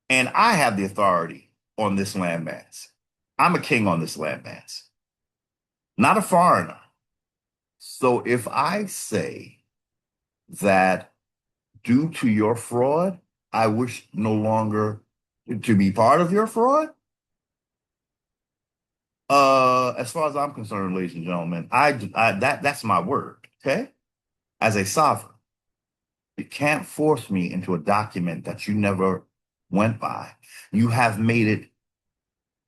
and I have the authority on this landmass. I'm a king on this landmass, not a foreigner. So if I say that due to your fraud, I wish no longer to be part of your fraud. As far as I'm concerned, ladies and gentlemen, that's my word. Okay, as a sovereign, you can't force me into a document that you never went by. You have made it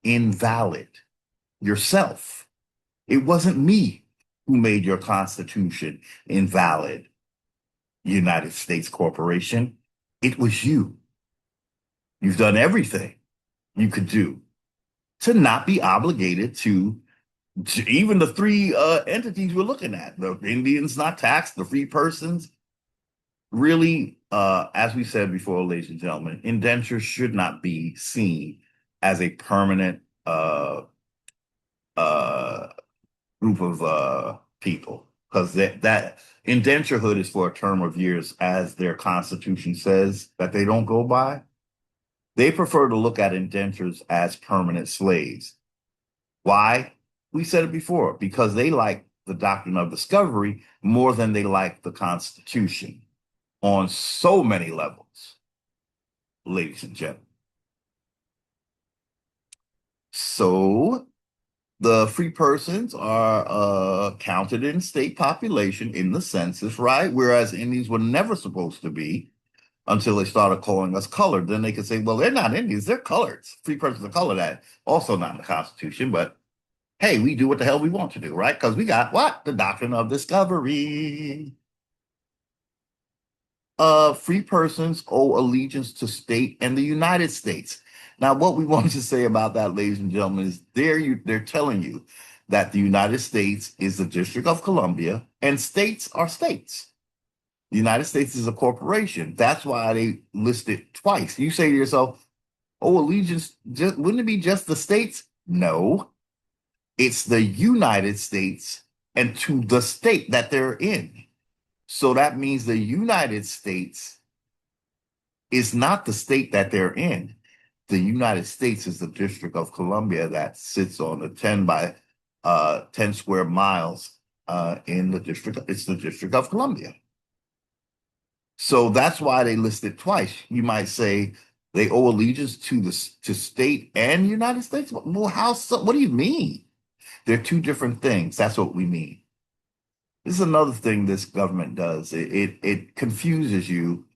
invalid yourself. It wasn't me who made your Constitution invalid, United States Corporation. It was you. You've done everything you could do to not be obligated to even the three entities we're looking at. The Indians not taxed, the free persons. Really, as we said before, ladies and gentlemen, indentures should not be seen as a permanent uh, group of people, because that indenturehood is for a term of years, as their constitution says that they don't go by. They prefer to look at indentures as permanent slaves. Why? We said it before, because they like the doctrine of discovery more than they like the Constitution on so many levels, ladies and gentlemen. So the free persons are counted in state population in the census, right? Whereas Indians were never supposed to be until they started calling us colored. Then they could say, well, they're not Indians, they're coloreds. Free persons are colored. That also not in the Constitution, but hey, we do what the hell we want to do, right? Because we got what? The doctrine of discovery. Free persons owe allegiance to state and the United States. Now, what we want to say about that, ladies and gentlemen, is they're telling you that the United States is the District of Columbia and states are states. The United States is a corporation. That's why they list it twice. You say to yourself, oh, allegiance, wouldn't it be just the states? No, it's the United States and to the state that they're in. So that means the United States is not the state that they're in. The United States is the District of Columbia that sits on the 10 square miles in the district. It's the District of Columbia. So that's why they list it twice. You might say they owe allegiance to state and United States. Well, how so? What do you mean? They're two different things. That's what we mean. This is another thing this government does. It confuses you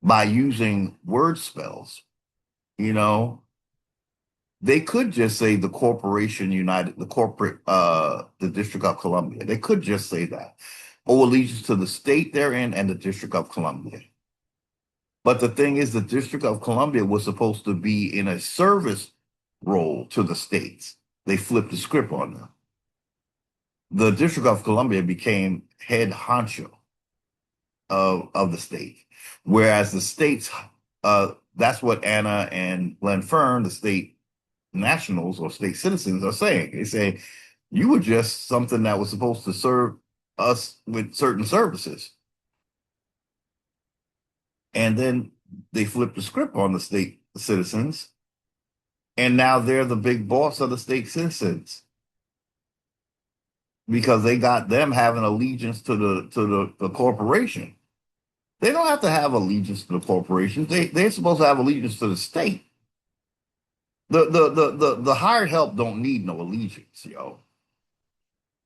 by using word spells. You know, they could just say the corporation united, the District of Columbia. They could just say that. Owe allegiance to the state they're in and the District of Columbia. But the thing is, the District of Columbia was supposed to be in a service role to the states. They flipped the script on them. The District of Columbia became head honcho of the state, whereas the states, that's what Anna and Glenn Fern, the state nationals or state citizens, are saying. They say, you were just something that was supposed to serve us with certain services. And then they flipped the script on the state citizens, and now they're the big boss of the state citizens because they got them having allegiance to the corporation. They don't have to have allegiance to the corporation. They're supposed to have allegiance to the state. The hired help don't need no allegiance, yo.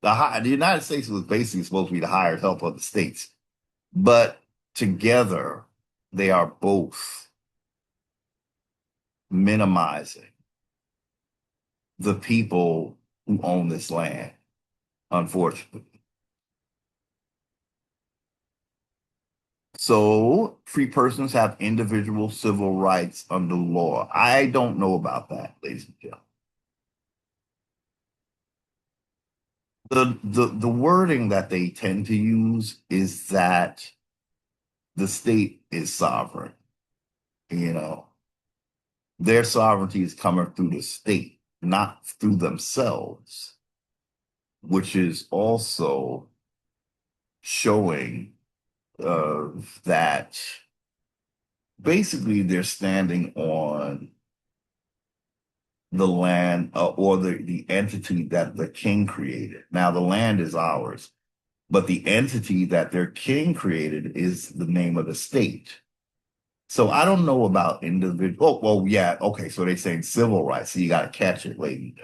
The United States was basically supposed to be the hired help of the states, but together they are both minimizing the people who own this land, unfortunately. So free persons have individual civil rights under law. I don't know about that, ladies and gentlemen. the wording that they tend to use is that the state is sovereign. You know, their sovereignty is coming through the state, not through themselves, which is also showing that basically they're standing on the land or the entity that the king created. Now, the land is ours, but the entity that their king created is the name of the state. So I don't know about individual. Oh, well, yeah. Okay. So they're saying civil rights. So you got to catch it, lady.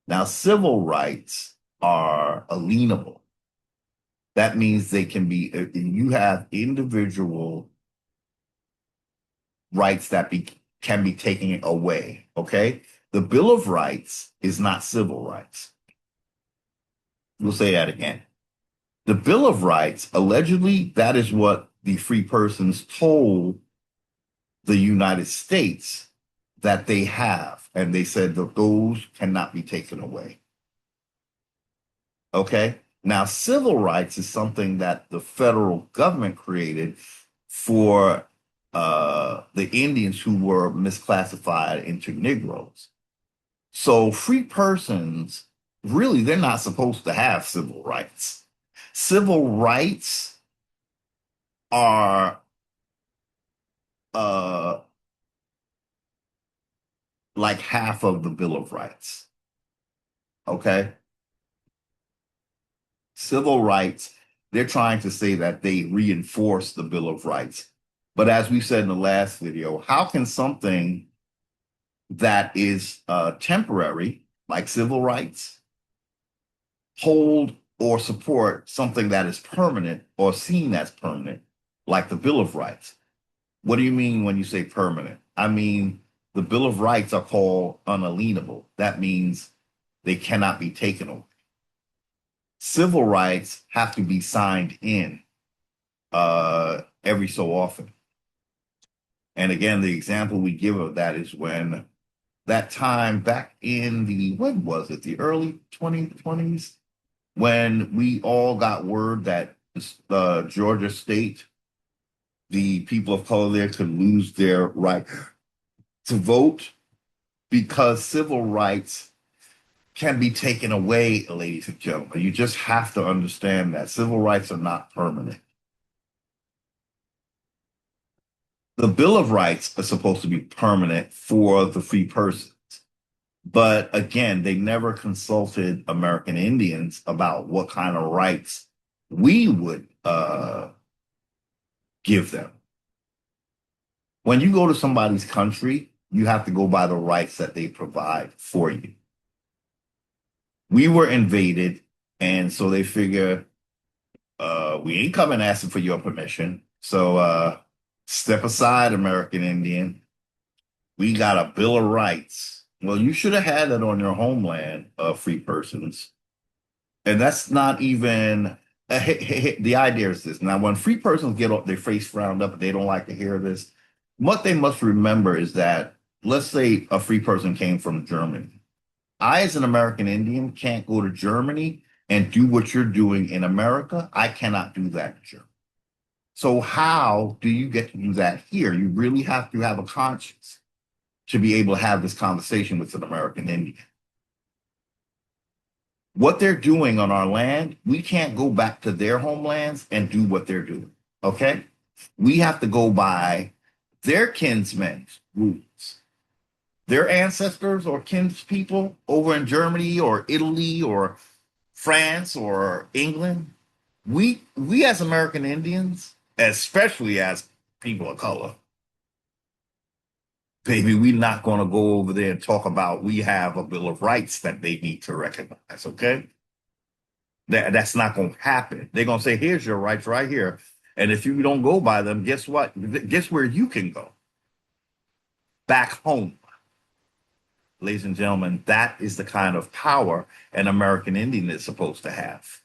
Now, civil rights are alienable. That means they can be, you have individual rights that can be taken away. Okay. The Bill of Rights is not civil rights. We'll say that again. The Bill of Rights, allegedly, that is what the free persons told the United States that they have. And they said that those cannot be taken away. Okay. Now, civil rights is something that the federal government created for the Indians who were misclassified into Negroes. So free persons, really, they're not supposed to have civil rights. Civil rights are uh, like half of the Bill of Rights. Okay. Civil rights, they're trying to say that they reinforce the Bill of Rights. But as we said in the last video, how can something that is temporary, like civil rights, hold or support something that is permanent or seen as permanent, like the Bill of Rights? What do you mean when you say permanent? I mean, the Bill of Rights are called unalienable. That means they cannot be taken away. Civil rights have to be signed in every so often. And again, the example we give of that is when that time back in when was it, the early 2020s, when we all got word that Georgia State, the people of color there could lose their right to vote because civil rights can be taken away, ladies and gentlemen. You just have to understand that civil rights are not permanent. The Bill of Rights are supposed to be permanent for the free persons. But again, they never consulted American Indians about what kind of rights we would give them. When you go to somebody's country, you have to go by the rights that they provide for you. We were invaded, and so they figure we ain't coming asking for your permission. So step aside, American Indian. We got a Bill of Rights. Well, you should have had that on your homeland, free persons. And that's not even the idea is this. Now, when free persons get their face frowned up, they don't like to hear this. What they must remember is that, let's say a free person came from Germany. I, as an American Indian, can't go to Germany and do what you're doing in America. I cannot do that in Germany. So how do you get to do that here? You really have to have a conscience to be able to have this conversation with an American Indian. What they're doing on our land, we can't go back to their homelands and do what they're doing. Okay? We have to go by their kinsmen's rules. Their ancestors or kinspeople over in Germany or Italy or France or England, we as American Indians, especially as people of color, baby, we're not going to go over there and talk about we have a Bill of Rights that they need to recognize, okay? That's not going to happen. They're going to say, here's your rights right here. And if you don't go by them, guess what? Guess where you can go? Back home. Ladies and gentlemen, that is the kind of power an American Indian is supposed to have.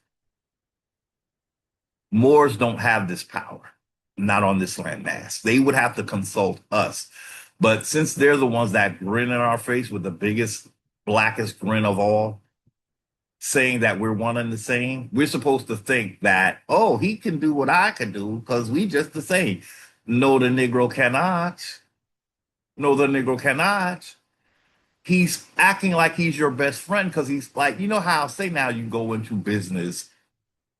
Moors don't have this power, not on this landmass. They would have to consult us. But since they're the ones that grin in our face with the biggest, blackest grin of all, saying that we're one and the same. We're supposed to think that, oh, he can do what I can do because we just the same. No, the Negro cannot. No, the Negro cannot. He's acting like he's your best friend because he's like, you know how, say now you go into business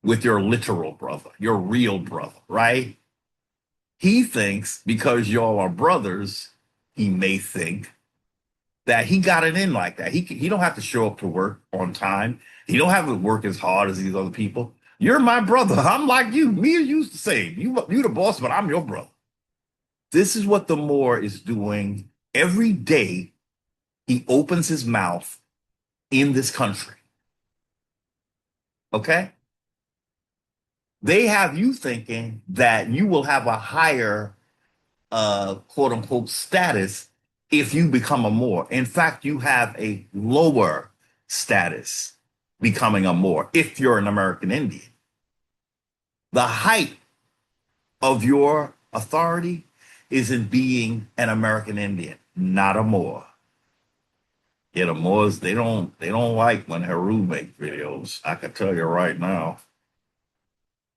with your literal brother, your real brother, right? He thinks because y'all are brothers, he may think that he got it in like that. He don't have to show up to work on time. He don't have to work as hard as these other people. You're my brother. I'm like you. Me and you's the same. You the boss, but I'm your brother. This is what the Moor is doing every day. He opens his mouth in this country. Okay? They have you thinking that you will have a higher quote unquote status if you become a Moor. In fact, you have a lower status becoming a Moor if you're an American Indian. The height of your authority is in being an American Indian, not a Moor. Yeah, the Moors, they don't like when Heru make videos. I can tell you right now.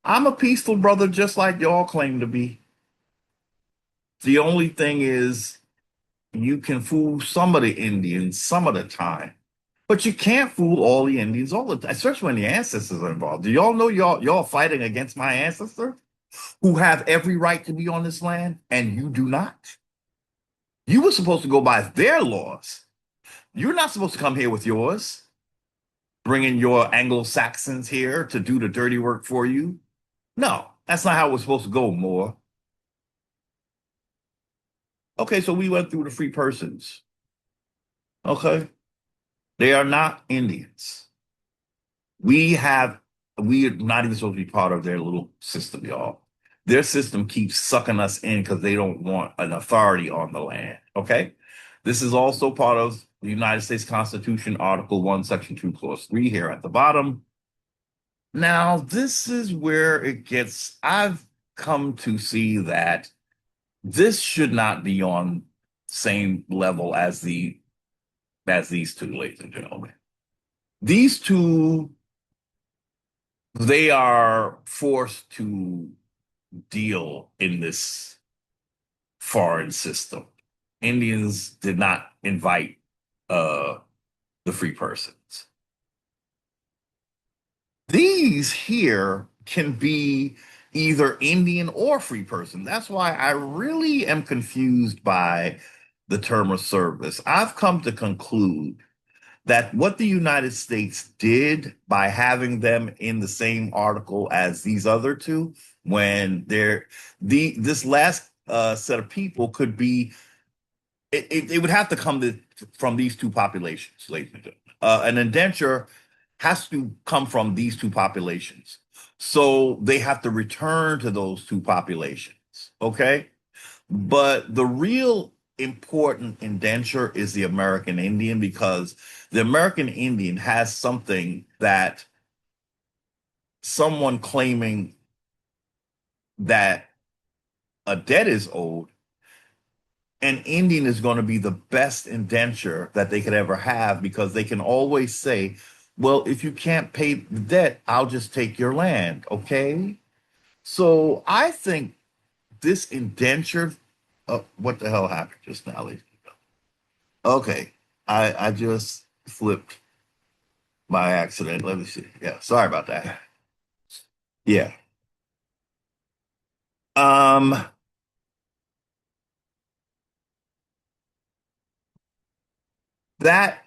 I'm a peaceful brother just like y'all claim to be. The only thing is you can fool some of the Indians some of the time, but you can't fool all the Indians all the time, especially when the ancestors are involved. Do y'all know y'all fighting against my ancestor who have every right to be on this land and you do not? You were supposed to go by their laws. You're not supposed to come here with yours, bringing your Anglo-Saxons here to do the dirty work for you. No, that's not how we're supposed to go, Moore. Okay, so we went through the free persons. Okay. They are not Indians. We have, we are not even supposed to be part of their little system, y'all. Their system keeps sucking us in because they don't want an authority on the land. Okay. This is also part of the United States Constitution, Article 1, Section 2, Clause 3 here at the bottom. Now, this is where it gets, I've come to see that this should not be on same level as these two, ladies and gentlemen. These two, they are forced to deal in this foreign system. Indians did not invite the free persons. These here can be either Indian or free person. That's why I really am confused by the term of service. I've come to conclude that what the United States did by having them in the same article as these other two, when they're this last set of people could be, it would have to come from these two populations, ladies and gentlemen. An indenture has to come from these two populations. So they have to return to those two populations. Okay. But the real important indenture is the American Indian because the American Indian has something that someone claiming that a debt is owed, an Indian is going to be the best indenture that they could ever have because they can always say, well, if you can't pay the debt, I'll just take your land. Okay. So I think this indenture, what the hell happened just now, ladies? Okay. I just flipped by accident. Let me see. Yeah, sorry about that. Yeah. Um, that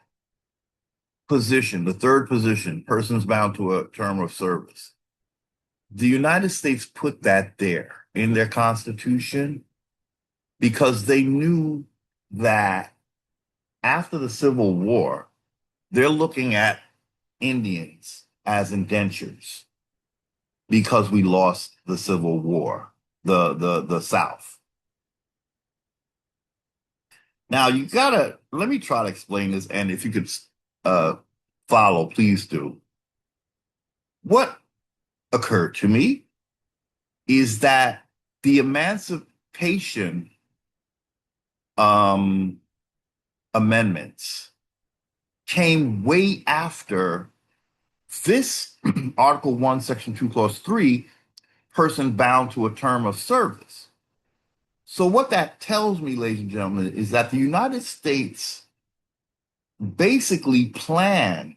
position, the third position, persons bound to a term of service. The United States put that there in their constitution because they knew that after the Civil War, they're looking at Indians as indentures because we lost the Civil War, the South. Now you gotta let me try to explain this, and if you could uh, follow, please do. What occurred to me is that the Emancipation um, amendments came way after This Article 1, Section 2, Clause 3, person bound to a term of service. So, what that tells me, ladies and gentlemen, is that the United States basically planned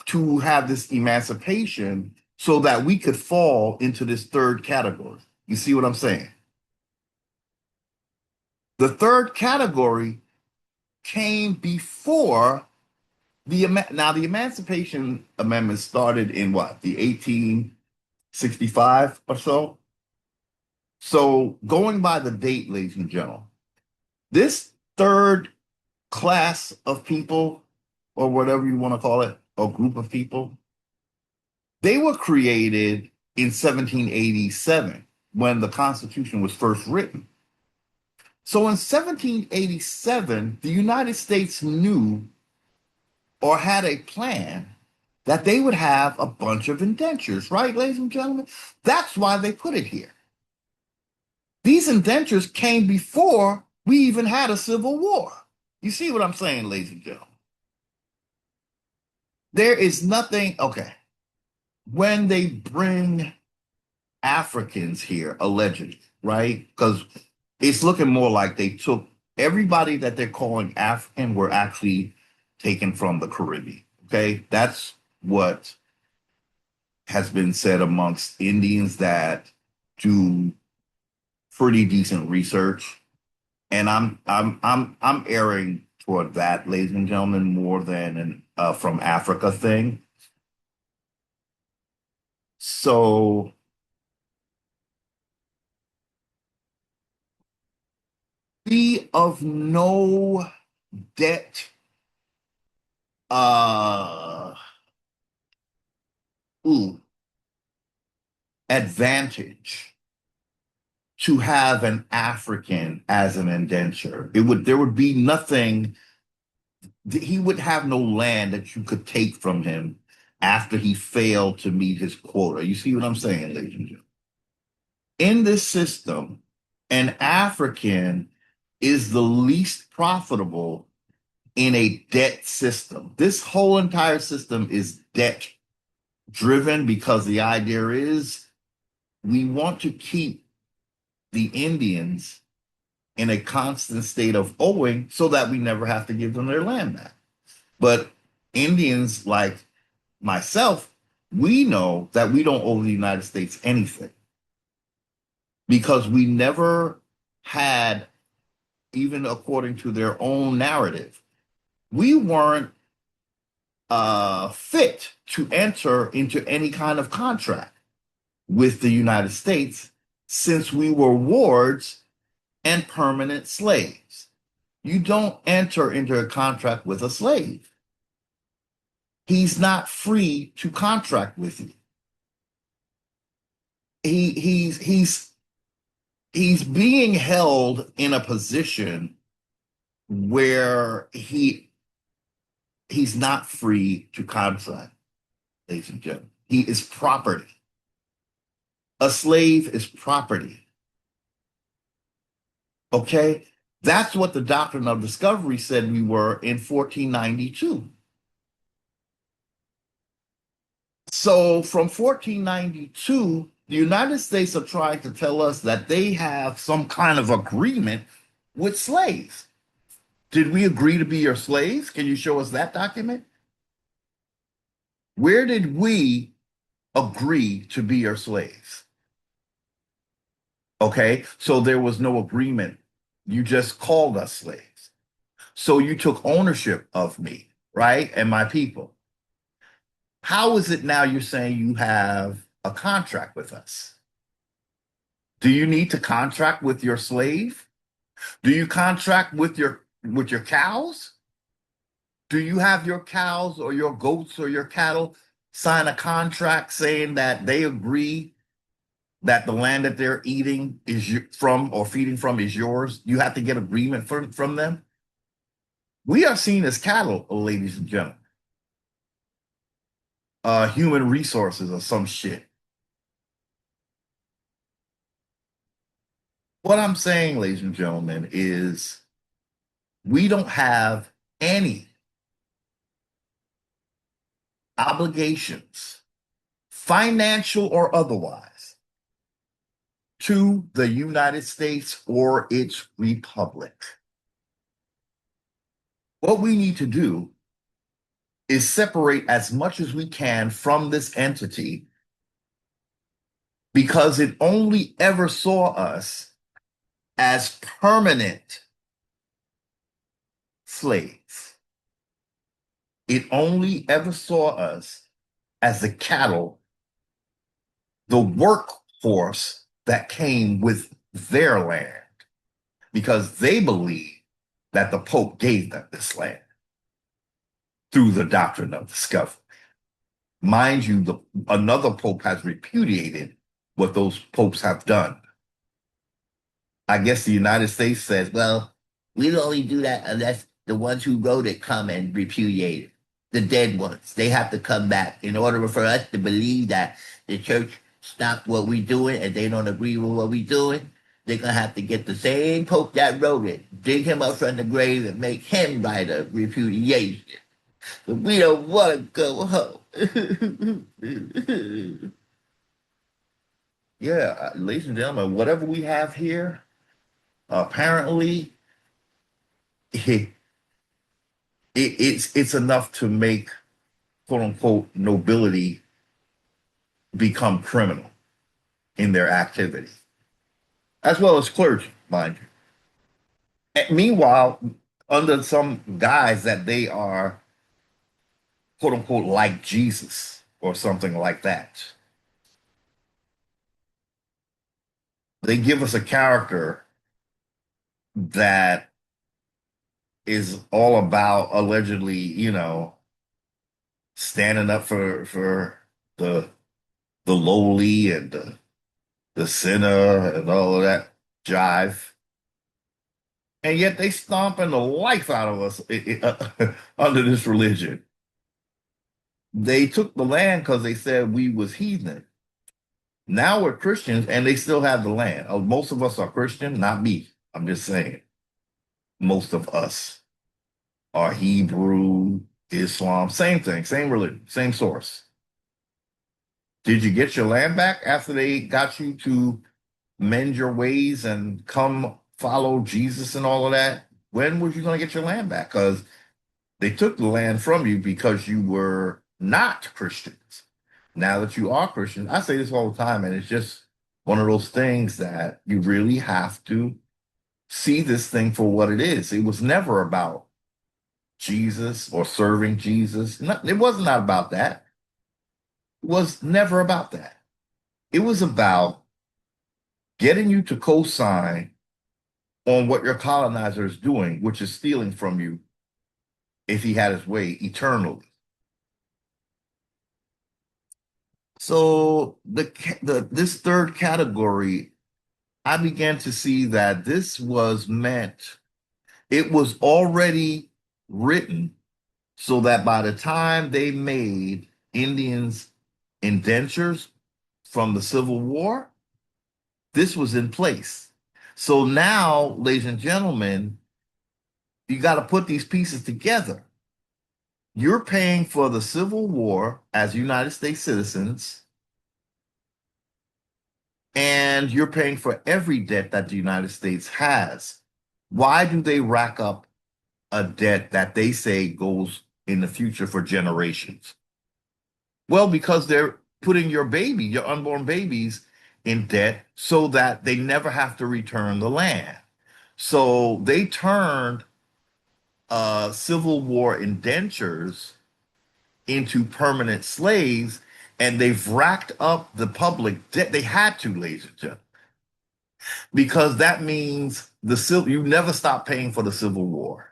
to have this emancipation so that we could fall into this third category. You see what I'm saying? The third category came before now the Emancipation Amendment started in what, the 1865 or so. So going by the date, ladies and gentlemen, this third class of people, or whatever you want to call it, or group of people, they were created in 1787 when the Constitution was first written. So in 1787, the United States knew or had a plan that they would have a bunch of indentures, right, ladies and gentlemen? That's why they put it here. These indentures came before we even had a civil war. You see what I'm saying, ladies and gentlemen? There is nothing, okay, when they bring Africans here, allegedly, right? Because it's looking more like they took everybody that they're calling African were actually taken from the Caribbean. Okay, that's what has been said amongst Indians that do pretty decent research, and I'm erring toward that, ladies and gentlemen, more than an from Africa thing. So be of no debt uh ooh, advantage to have an African as an indenture. There would be nothing, he would have no land that you could take from him after he failed to meet his quota. You see what I'm saying, ladies and gentlemen? In this system, an African is the least profitable in a debt system. This whole entire system is debt driven because the idea is we want to keep the Indians in a constant state of owing so that we never have to give them their land back. But Indians like myself, we know that we don't owe the United States anything because we never had, even according to their own narrative, we weren't fit to enter into any kind of contract with the United States since we were wards and permanent slaves. You don't enter into a contract with a slave. He's not free to contract with you. He's being held in a position where he's not free to contract, ladies and gentlemen. He is property. A slave is property. Okay? That's what the doctrine of discovery said we were in 1492. So from 1492, the United States are trying to tell us that they have some kind of agreement with slaves. Did we agree to be your slaves? Can you show us that document? Where did we agree to be your slaves? Okay, so there was no agreement. You just called us slaves. So you took ownership of me, right? And my people. How is it now you're saying you have a contract with us? Do you need to contract with your slave? Do you contract with your cows? Do you have your cows or your goats or your cattle sign a contract saying that they agree that the land that they're eating is from or feeding from is yours? You have to get agreement from them. We are seen as cattle, ladies and gentlemen. Human resources or some shit. What I'm saying, ladies and gentlemen, is we don't have any obligations, financial or otherwise, to the United States or its republic. What we need to do is separate as much as we can from this entity because it only ever saw us as permanent slaves. It only ever saw us as the cattle, the workforce that came with their land, because they believed that the Pope gave them this land through the doctrine of discovery. Mind you, another Pope has repudiated what those popes have done. I guess the United States says, well, we'll only do that unless the ones who wrote it come and repudiate it. The dead ones, they have to come back in order for us to believe that the church stopped what we're doing and they don't agree with what we're doing. They're going to have to get the same Pope that wrote it, dig him up from the grave and make him write a repudiation. But we don't want to go home. Yeah, ladies and gentlemen, whatever we have here, apparently it's enough to make quote unquote nobility become criminal in their activity, as well as clergy, mind you. And meanwhile, under some guise that they are quote unquote like Jesus or something like that. They give us a character that is all about allegedly, standing up for the lowly and the sinner and all of that jive. And yet they stomping the life out of us under this religion. They took the land because they said we was heathen. Now we're Christians and they still have the land. Most of us are Christian, not me. I'm just saying. Most of us are Hebrew, Islam, same thing, same religion, same source. Did you get your land back after they got you to mend your ways and come follow Jesus and all of that? When was you going to get your land back? Because they took the land from you because you were not Christians. Now that you are Christians, I say this all the time, and it's just one of those things that you really have to see this thing for what it is. It was never about Jesus or serving Jesus. It was not about that. It was never about that. It was about getting you to co-sign on what your colonizer is doing, which is stealing from you, if he had his way, eternally. So this third category, I began to see that this was meant, it was already written so that by the time they made Indians indentures from the Civil War, this was in place. So now, ladies and gentlemen, you got to put these pieces together. You're paying for the Civil War as United States citizens, and you're paying for every debt that the United States has. Why do they rack up a debt that they say goes in the future for generations? Well, because they're putting your unborn babies in debt so that they never have to return the land. So they turned Civil War indentures into permanent slaves, and they've racked up the public debt. They had to, ladies and gentlemen, because that means you never stop paying for the Civil War.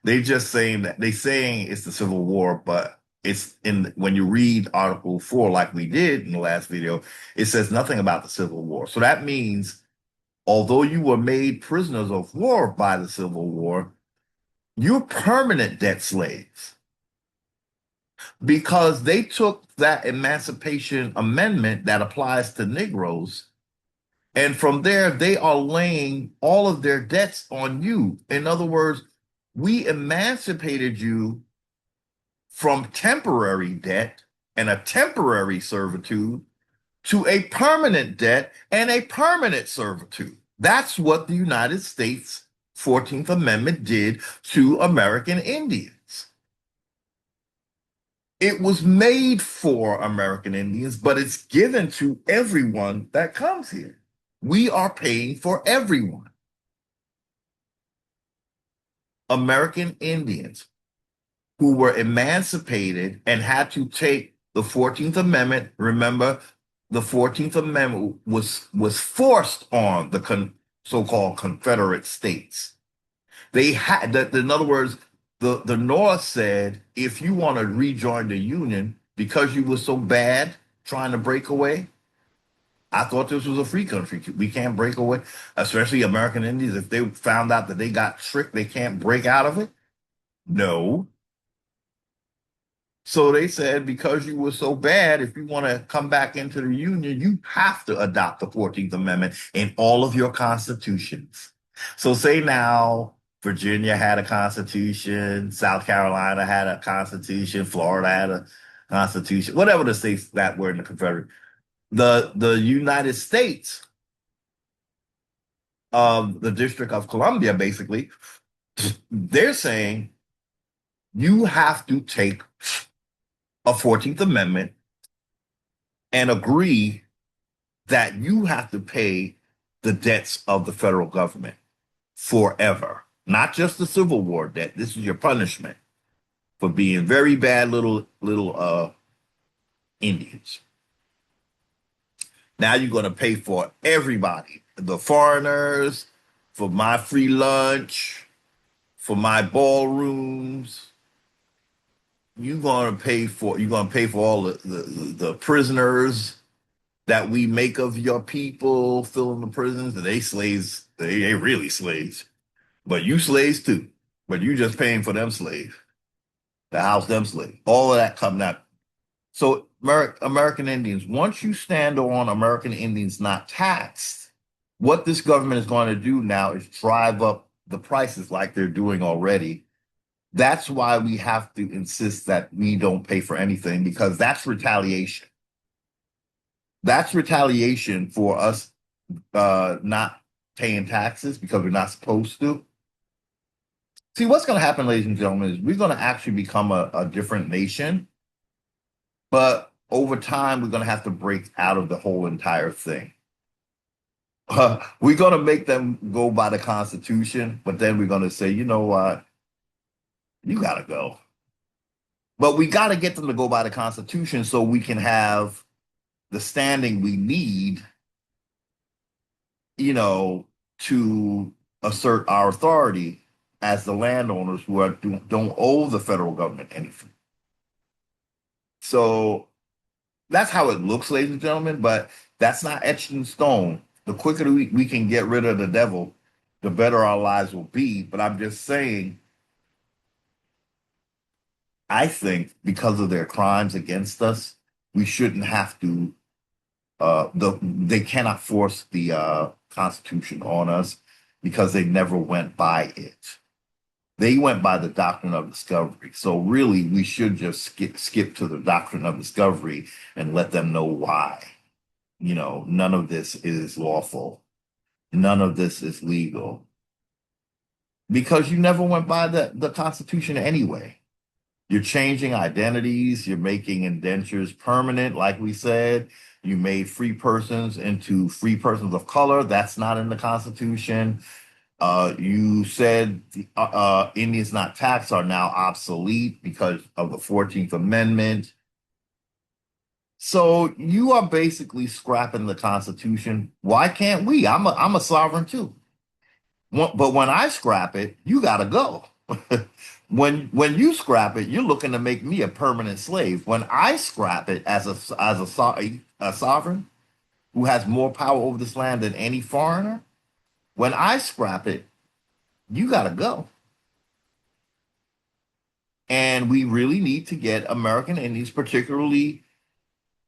They just saying it's the Civil War, but it's when you read Article 4, like we did in the last video, it says nothing about the Civil War. So that means, although you were made prisoners of war by the Civil War, you're permanent debt slaves, because they took that Emancipation Amendment that applies to Negroes, and from there, they are laying all of their debts on you. In other words, we emancipated you from temporary debt and a temporary servitude to a permanent debt and a permanent servitude. That's what the United States 14th Amendment did to American Indians. It was made for American Indians, but it's given to everyone that comes here. We are paying for everyone. American Indians who were emancipated and had to take the 14th Amendment. Remember, the 14th Amendment was forced on the so-called Confederate States. They had that, in other words, the North said, if you want to rejoin the Union because you were so bad trying to break away, I thought this was a free country. We can't break away, especially American Indians. If they found out that they got tricked, they can't break out of it. No. So they said, because you were so bad, if you want to come back into the Union, you have to adopt the 14th Amendment in all of your constitutions. So say now Virginia had a constitution, South Carolina had a constitution, Florida had a constitution, whatever the states that were in the Confederate. The United States of the District of Columbia, basically, they're saying you have to take a 14th Amendment and agree that you have to pay the debts of the federal government forever, not just the Civil War debt. This is your punishment for being very bad little Indians. Now you're going to pay for everybody, the foreigners, for my free lunch, for my ballrooms. You're going to pay for all the prisoners that we make of your people, filling the prisons. They slaves, they ain't really slaves, but you slaves too. But you just paying for them slaves, the house them slaves. All of that coming out. So American Indians, once you stand on American Indians not taxed, what this government is going to do now is drive up the prices like they're doing already. That's why we have to insist that we don't pay for anything, because that's retaliation. That's retaliation for us not paying taxes because we're not supposed to. See, what's going to happen, ladies and gentlemen, is we're going to actually become a different nation, but over time, we're going to have to break out of the whole entire thing. We're going to make them go by the Constitution, but then we're going to say, you know what? You got to go. But we got to get them to go by the Constitution so we can have the standing we need, to assert our authority as the landowners who don't owe the federal government anything. So that's how it looks, ladies and gentlemen, but that's not etched in stone. The quicker we can get rid of the devil, the better our lives will be. But I'm just saying, I think because of their crimes against us, we shouldn't have to, they cannot force the Constitution on us because they never went by it. They went by the doctrine of discovery. So really, we should just skip to the doctrine of discovery and let them know why. None of this is lawful. None of this is legal. Because you never went by the Constitution anyway. You're changing identities. You're making indentures permanent, like we said. You made free persons into free persons of color. That's not in the Constitution. You said Indians not taxed are now obsolete because of the 14th Amendment. So you are basically scrapping the Constitution. Why can't we? I'm a sovereign too. But when I scrap it, you got to go. When you scrap it, you're looking to make me a permanent slave. When I scrap it as a sovereign who has more power over this land than any foreigner, when I scrap it, you got to go. And we really need to get American Indians, particularly,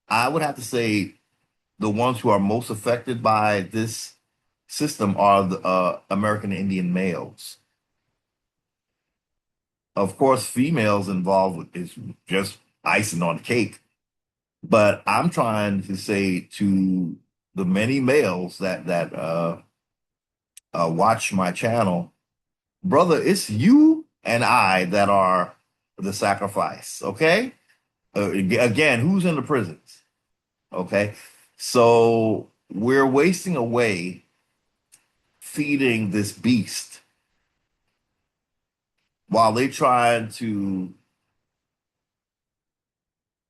I would have to say, the ones who are most affected by this system are the American Indian males. of course, females involved is just icing on the cake. But I'm trying to say to the many males that watch my channel, brother, it's you and I that are the sacrifice. Okay. Again, who's in the prisons? Okay. So we're wasting away feeding this beast while they try to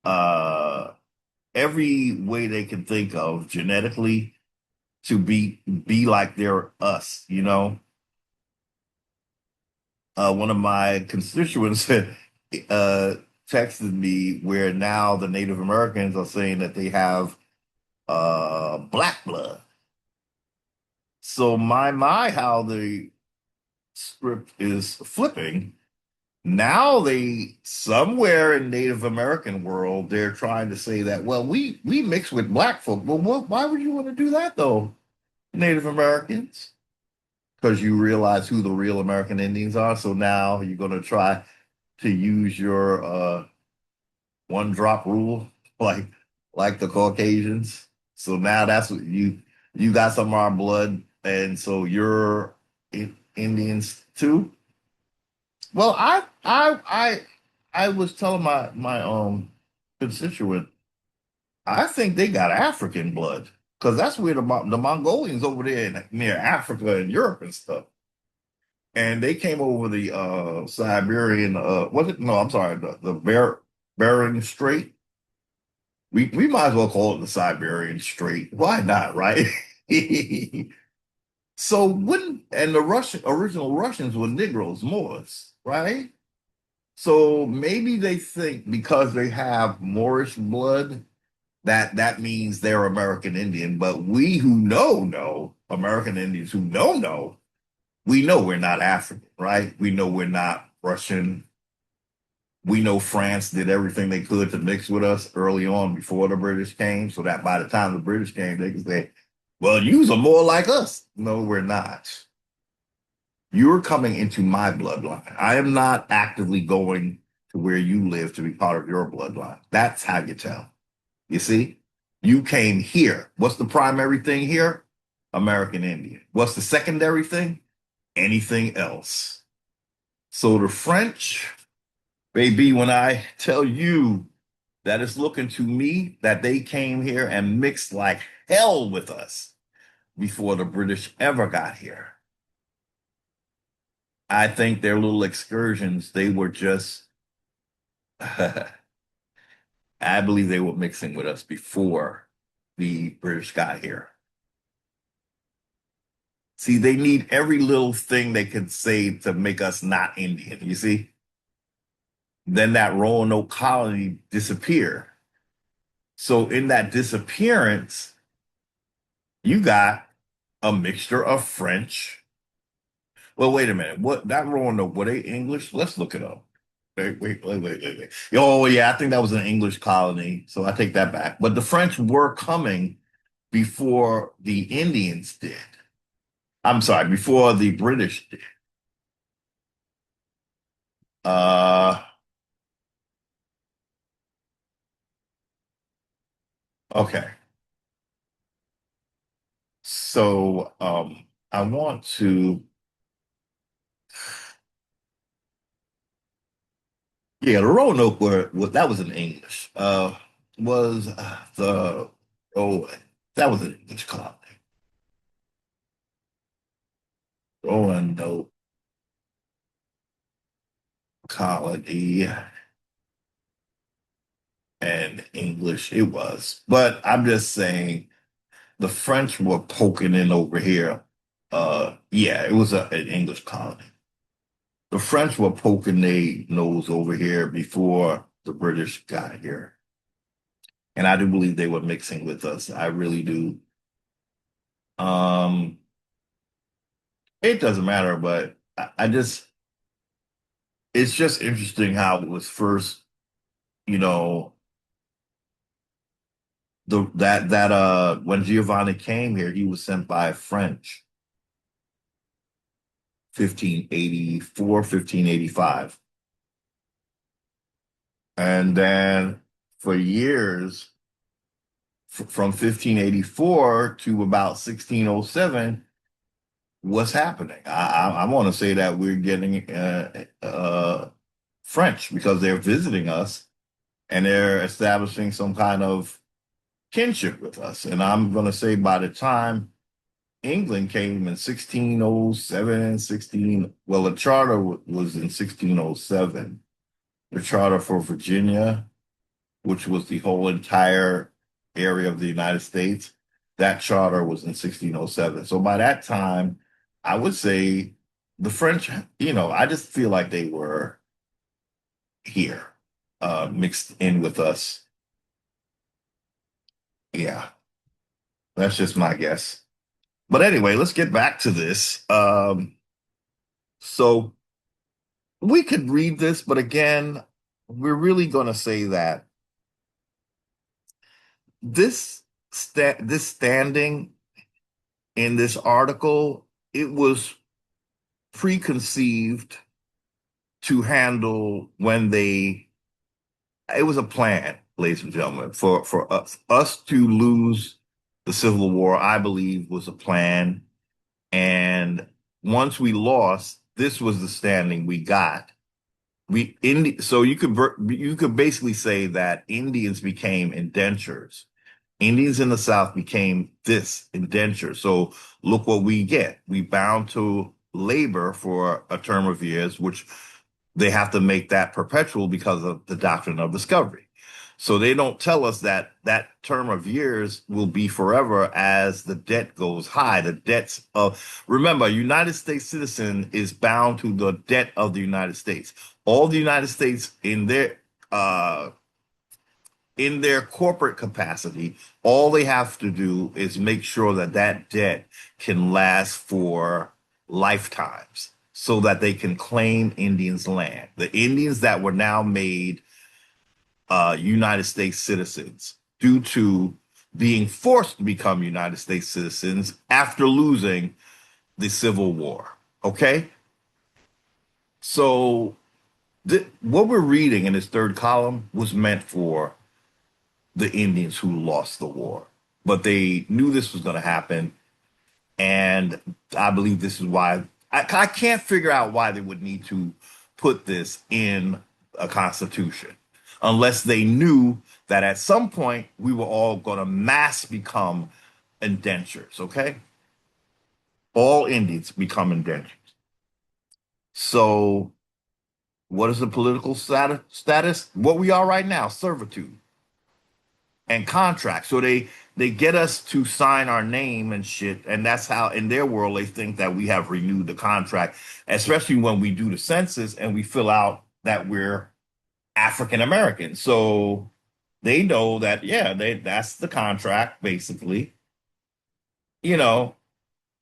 uh every way they can think of genetically to be like they're us, you know. One of my constituents uh texted me where now the Native Americans are saying that they have black blood. So my how the script is flipping. Now they somewhere in Native American world they're trying to say that well we mix with black folk. Well, why would you want to do that though, Native Americans? Because you realize who the real American Indians are. So now you're going to try to use your one drop rule like like the Caucasians. So now that's what you got some of our blood, and so you're Indians too. Well, I was telling my constituent, I think they got African blood because that's where the Mongolians over there near Africa and Europe and stuff. And they came over the Siberian was it no I'm sorry the Bering Strait. We might as well call it the Siberian Strait. Why not, right? So when and the Russian original Russians were Negroes, Moors, right? So maybe they think because they have Moorish blood that that means they're American Indian, but we who know American Indians who know we know we're not African, right? We know we're not Russian. We know France did everything they could to mix with us early on before the British came, so that by the time the British came, they could say, well, yous are more like us. No, we're not. You're coming into my bloodline. I am not actively going to where you live to be part of your bloodline. That's how you tell. You see? You came here. What's the primary thing here? American Indian. What's the secondary thing? Anything else. So the French, baby, when I tell you that it's looking to me that they came here and mixed like hell with us before the British ever got here. I think their little excursions, they were just, I believe they were mixing with us before the British got here. See, they need every little thing they could say to make us not Indian, you see? Then that Roanoke colony disappeared. So in that disappearance, you got a mixture of French. Well, wait a minute. What that Roanoke, were they English? Let's look it up. Wait. Oh, yeah, I think that was an English colony. So I take that back. But the French were coming before the Indians did. I'm sorry, before the British did. Uh, okay. So I want to, yeah, the Roanoke were well, that was in English. Was the oh that was an English colony. Roanoke colony and English it was. But I'm just saying the French were poking in over here. Yeah, it was an English colony. The French were poking their nose over here before the British got here. And I do believe they were mixing with us. I really do. Um, it doesn't matter, but I just it's just interesting how it was first, you know, the that when Giovanni came here, he was sent by French, 1584, 1585. And then for years, from 1584 to about 1607, what's happening? I want to say that we're getting French because they're visiting us and they're establishing some kind of kinship with us. And I'm going to say by the time England came in 1607 and 16, well, the charter was in 1607. The charter for Virginia, which was the whole entire area of the United States, that charter was in 1607. So by that time, I would say the French, I just feel like they were here, mixed in with us. Yeah, that's just my guess. But anyway, let's get back to this. So we could read this, but again, we're really going to say that this standing in this article, it was preconceived to handle when it was a plan, ladies and gentlemen, for us to lose the Civil War, I believe was a plan. And once we lost, this was the standing we got. So you could basically say that Indians became indentures. Indians in the South became this indenture. So look what we get. We bound to labor for a term of years, which they have to make that perpetual because of the doctrine of discovery. So they don't tell us that that term of years will be forever as the debt goes high. The debts of, remember, a United States citizen is bound to the debt of the United States. All the United States in their corporate capacity, all they have to do is make sure that that debt can last for lifetimes so that they can claim Indians' land. The Indians that were now made United States citizens due to being forced to become United States citizens after losing the Civil War. Okay? So what we're reading in this third column was meant for the Indians who lost the war. But they knew this was going to happen. And I believe this is why I can't figure out why they would need to put this in a constitution unless they knew that at some point we were all going to mass become indentures, okay? All Indians become indentures. So, what is the political status? What we are right now, servitude and contract. So they get us to sign our name and shit, and that's how in their world they think that we have renewed the contract, especially when we do the census and we fill out that we're African American. So they know that yeah, that's the contract basically. You know,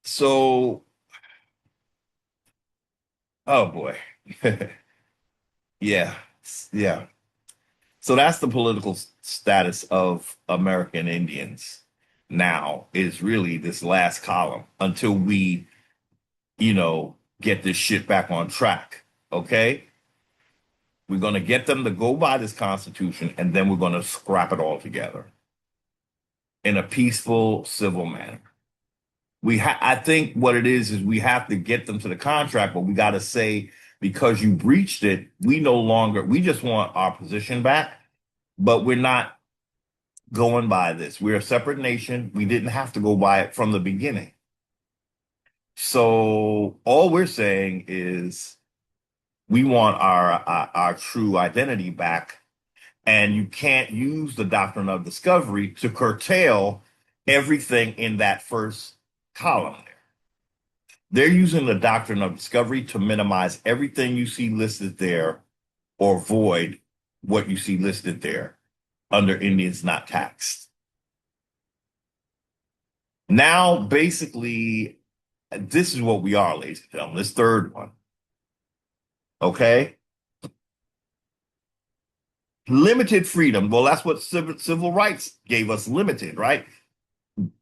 so oh boy. Yeah. Yeah. So that's the political status of American Indians now is really this last column until we, get this shit back on track. Okay? We're going to get them to go by this Constitution and then we're going to scrap it all together in a peaceful, civil manner. I think what it is we have to get them to the contract, but we got to say, because you breached it, we just want our position back, but we're not going by this. We're a separate nation. We didn't have to go by it from the beginning. So all we're saying is we want our true identity back, and you can't use the doctrine of discovery to curtail everything in that first column there. They're using the doctrine of discovery to minimize everything you see listed there or void what you see listed there under Indians not taxed. Now, basically, this is what we are, ladies and gentlemen, this third one. Okay? Limited freedom. Well, that's what civil rights gave us, limited, right?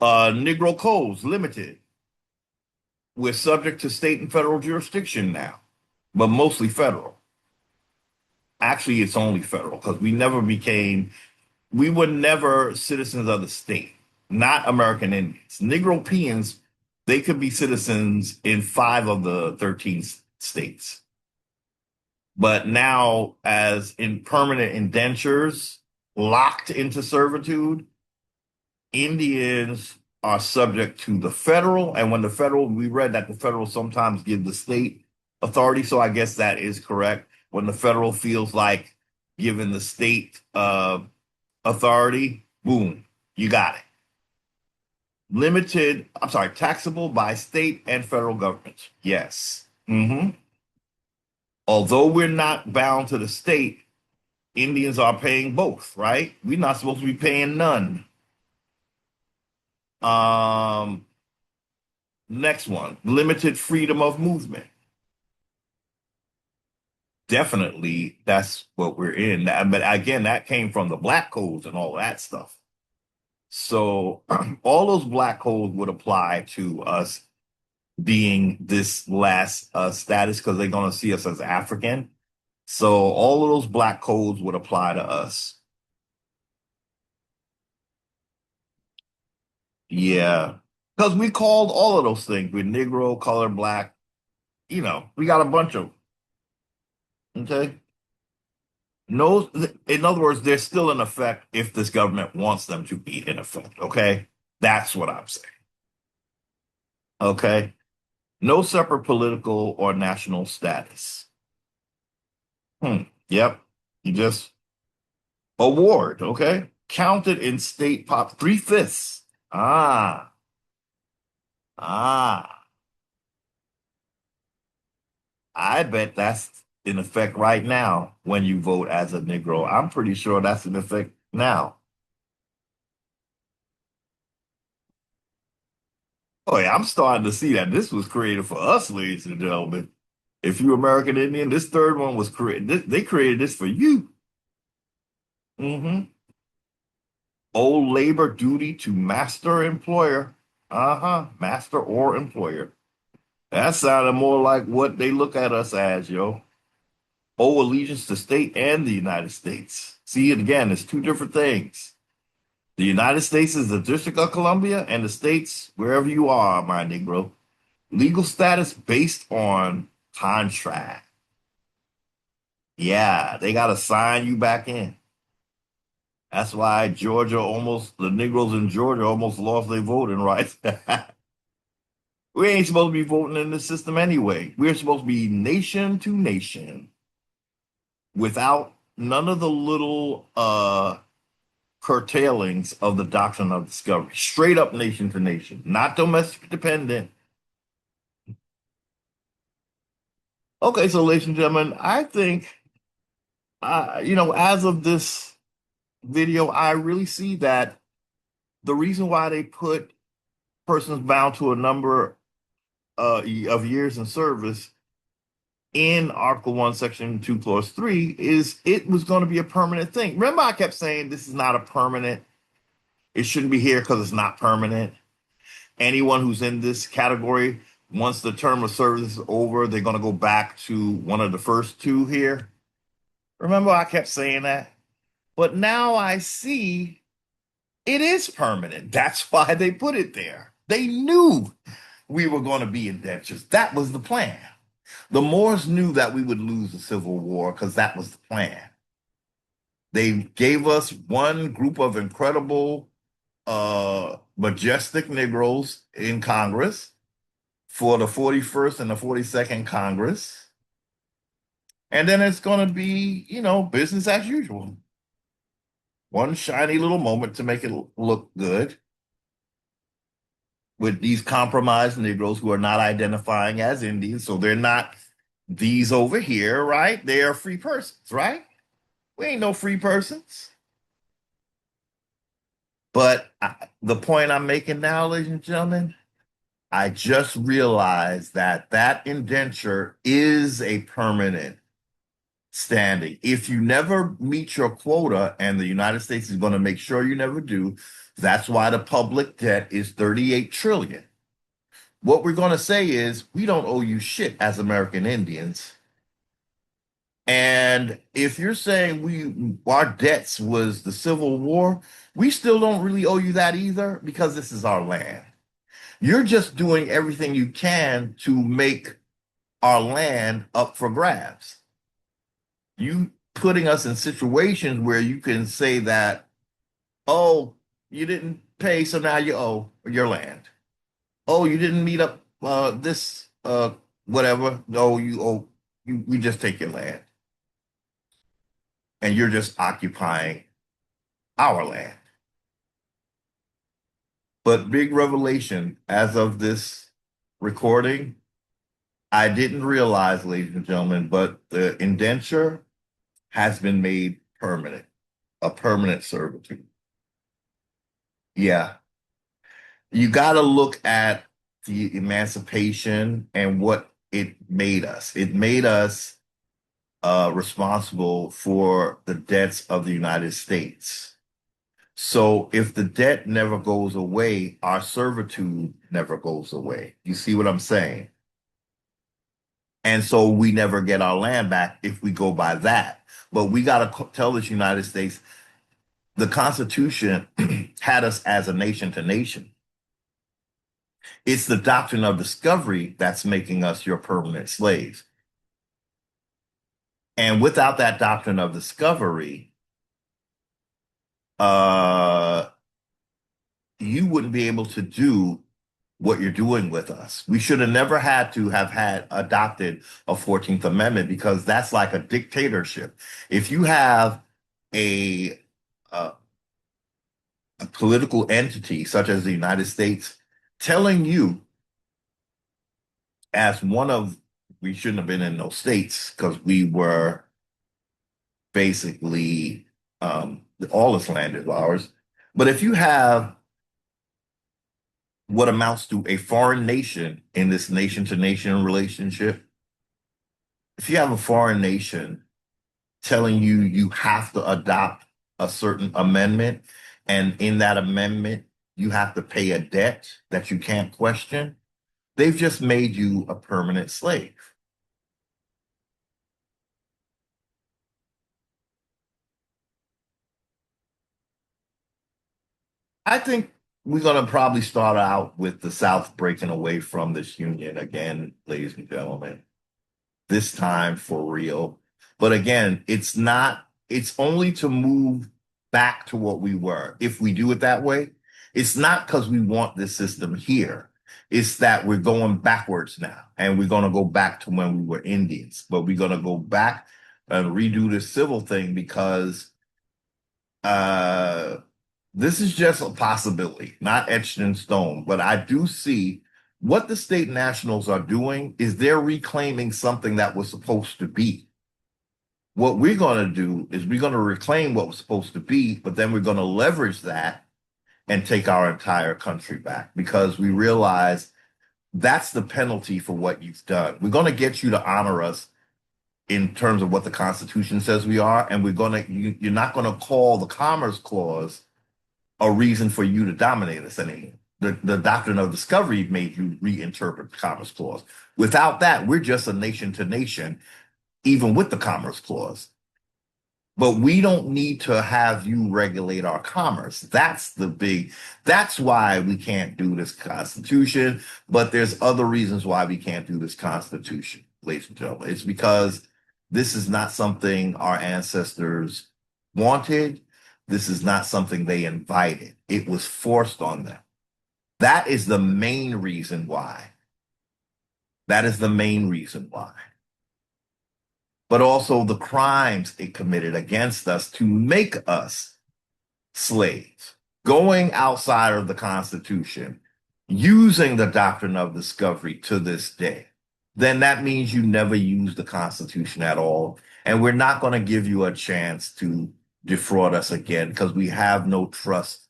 Negro codes, limited. We're subject to state and federal jurisdiction now, but mostly federal. Actually, it's only federal because we were never citizens of the state, not American Indians. Negropeans, they could be citizens in 5 of the 13 states. But now, as in permanent indentures, locked into servitude, Indians are subject to the federal. And when the federal, we read that the federal sometimes give the state authority. So I guess that is correct. When the federal feels like giving the state authority, boom, you got it. I'm sorry, taxable by state and federal governments. Yes. Although we're not bound to the state, Indians are paying both, right? We're not supposed to be paying none. Um, Next one, limited freedom of movement. Definitely, that's what we're in. But again, that came from the black codes and all that stuff. So all those black codes would apply to us being this last status because they're going to see us as African. So all of those black codes would apply to us. Yeah. Because we called all of those things. We're Negro, color, black. We got a bunch of them. Okay. No, in other words, they're still in effect if this government wants them to be in effect. Okay. That's what I'm saying. Okay. No separate political or national status. Yep. You just award. Okay. Counted in state pop 3/5. Ah, ah. I bet that's in effect right now when you vote as a Negro. I'm pretty sure that's in effect now. Oh yeah, I'm starting to see that this was created for us, ladies and gentlemen. If you American Indian, this third one was created. They created this for you. Old labor duty to master employer. Uh-huh. Master or employer. That sounded more like what they look at us as, yo. Owe allegiance to state and the United States. See it again, it's two different things. The United States is the District of Columbia, and the states, wherever you are, my Negro. Legal status based on contract. Yeah, they got to sign you back in. That's why the Negroes in Georgia almost lost their voting rights. We ain't supposed to be voting in this system anyway. We're supposed to be nation to nation without none of the little curtailings of the doctrine of discovery. Straight up nation to nation, not domestic dependent. Okay, so ladies and gentlemen, I think as of this video, I really see that the reason why they put persons bound to a number of years in service in Article 1, Section 2, Clause 3 is it was going to be a permanent thing. Remember, I kept saying this is not a permanent, it shouldn't be here because it's not permanent. Anyone who's in this category, once the term of service is over, they're going to go back to one of the first two here. Remember, I kept saying that? But now I see it is permanent. That's why they put it there. They knew we were going to be indentures. That was the plan. The Moors knew that we would lose the Civil War because that was the plan. They gave us one group of incredible, majestic Negroes in Congress for the 41st and the 42nd Congress. And then it's going to be, business as usual. One shiny little moment to make it look good with these compromised Negroes who are not identifying as Indians. So they're not these over here, right? They are free persons, right? We ain't no free persons. But the point I'm making now, ladies and gentlemen, I just realized that that indenture is a permanent standing. If you never meet your quota, and the United States is going to make sure you never do, that's why the public debt is 38 trillion. What we're going to say is we don't owe you shit as American Indians. And if you're saying our debts was the Civil War, we still don't really owe you that either because this is our land. You're just doing everything you can to make our land up for grabs. You putting us in situations where you can say that, oh, you didn't pay, so now you owe your land. Oh, you didn't meet up this whatever. No, you owe we just take your land. And you're just occupying our land. But big revelation as of this recording, I didn't realize, ladies and gentlemen, but the indenture has been made permanent, a permanent servitude. Yeah. You got to look at the emancipation and what it made us. It made us responsible for the debts of the United States. So if the debt never goes away, our servitude never goes away. You see what I'm saying? And so we never get our land back if we go by that. But we got to tell this United States, the Constitution had us as a nation to nation. It's the doctrine of discovery that's making us your permanent slaves. And without that doctrine of discovery, you wouldn't be able to do what you're doing with us. We should have never had to have had adopted a 14th Amendment because that's like a dictatorship. If you have a, a, a political entity such as the United States telling you as one of, we shouldn't have been in those states because we were basically, all this land is ours. But if you have what amounts to a foreign nation in this nation to nation relationship, if you have a foreign nation telling you you have to adopt a certain amendment, and in that amendment, you have to pay a debt that you can't question, they've just made you a permanent slave. I think we're going to probably start out with the South breaking away from this union again, ladies and gentlemen, this time for real. But again, it's only to move back to what we were. If we do it that way, it's not because we want this system here. It's that we're going backwards now and we're going to go back to when we were Indians, but we're going to go back and redo the civil thing because uh, this is just a possibility, not etched in stone. But I do see what the state nationals are doing is they're reclaiming something that was supposed to be. What we're going to do is we're going to reclaim what was supposed to be, but then we're going to leverage that and take our entire country back because we realize that's the penalty for what you've done. We're going to get you to honor us in terms of what the Constitution says we are, and you're not going to call the Commerce Clause a reason for you to dominate us anymore. The doctrine of discovery made you reinterpret the Commerce Clause. Without that, we're just a nation to nation, even with the Commerce Clause. But we don't need to have you regulate our commerce. That's why we can't do this Constitution. But there's other reasons why we can't do this Constitution, ladies and gentlemen. It's because this is not something our ancestors wanted. This is not something they invited. It was forced on them. That is the main reason why. That is the main reason why. But also the crimes it committed against us to make us slaves, going outside of the Constitution, using the doctrine of discovery to this day, then that means you never use the Constitution at all. And we're not going to give you a chance to defraud us again because we have no trust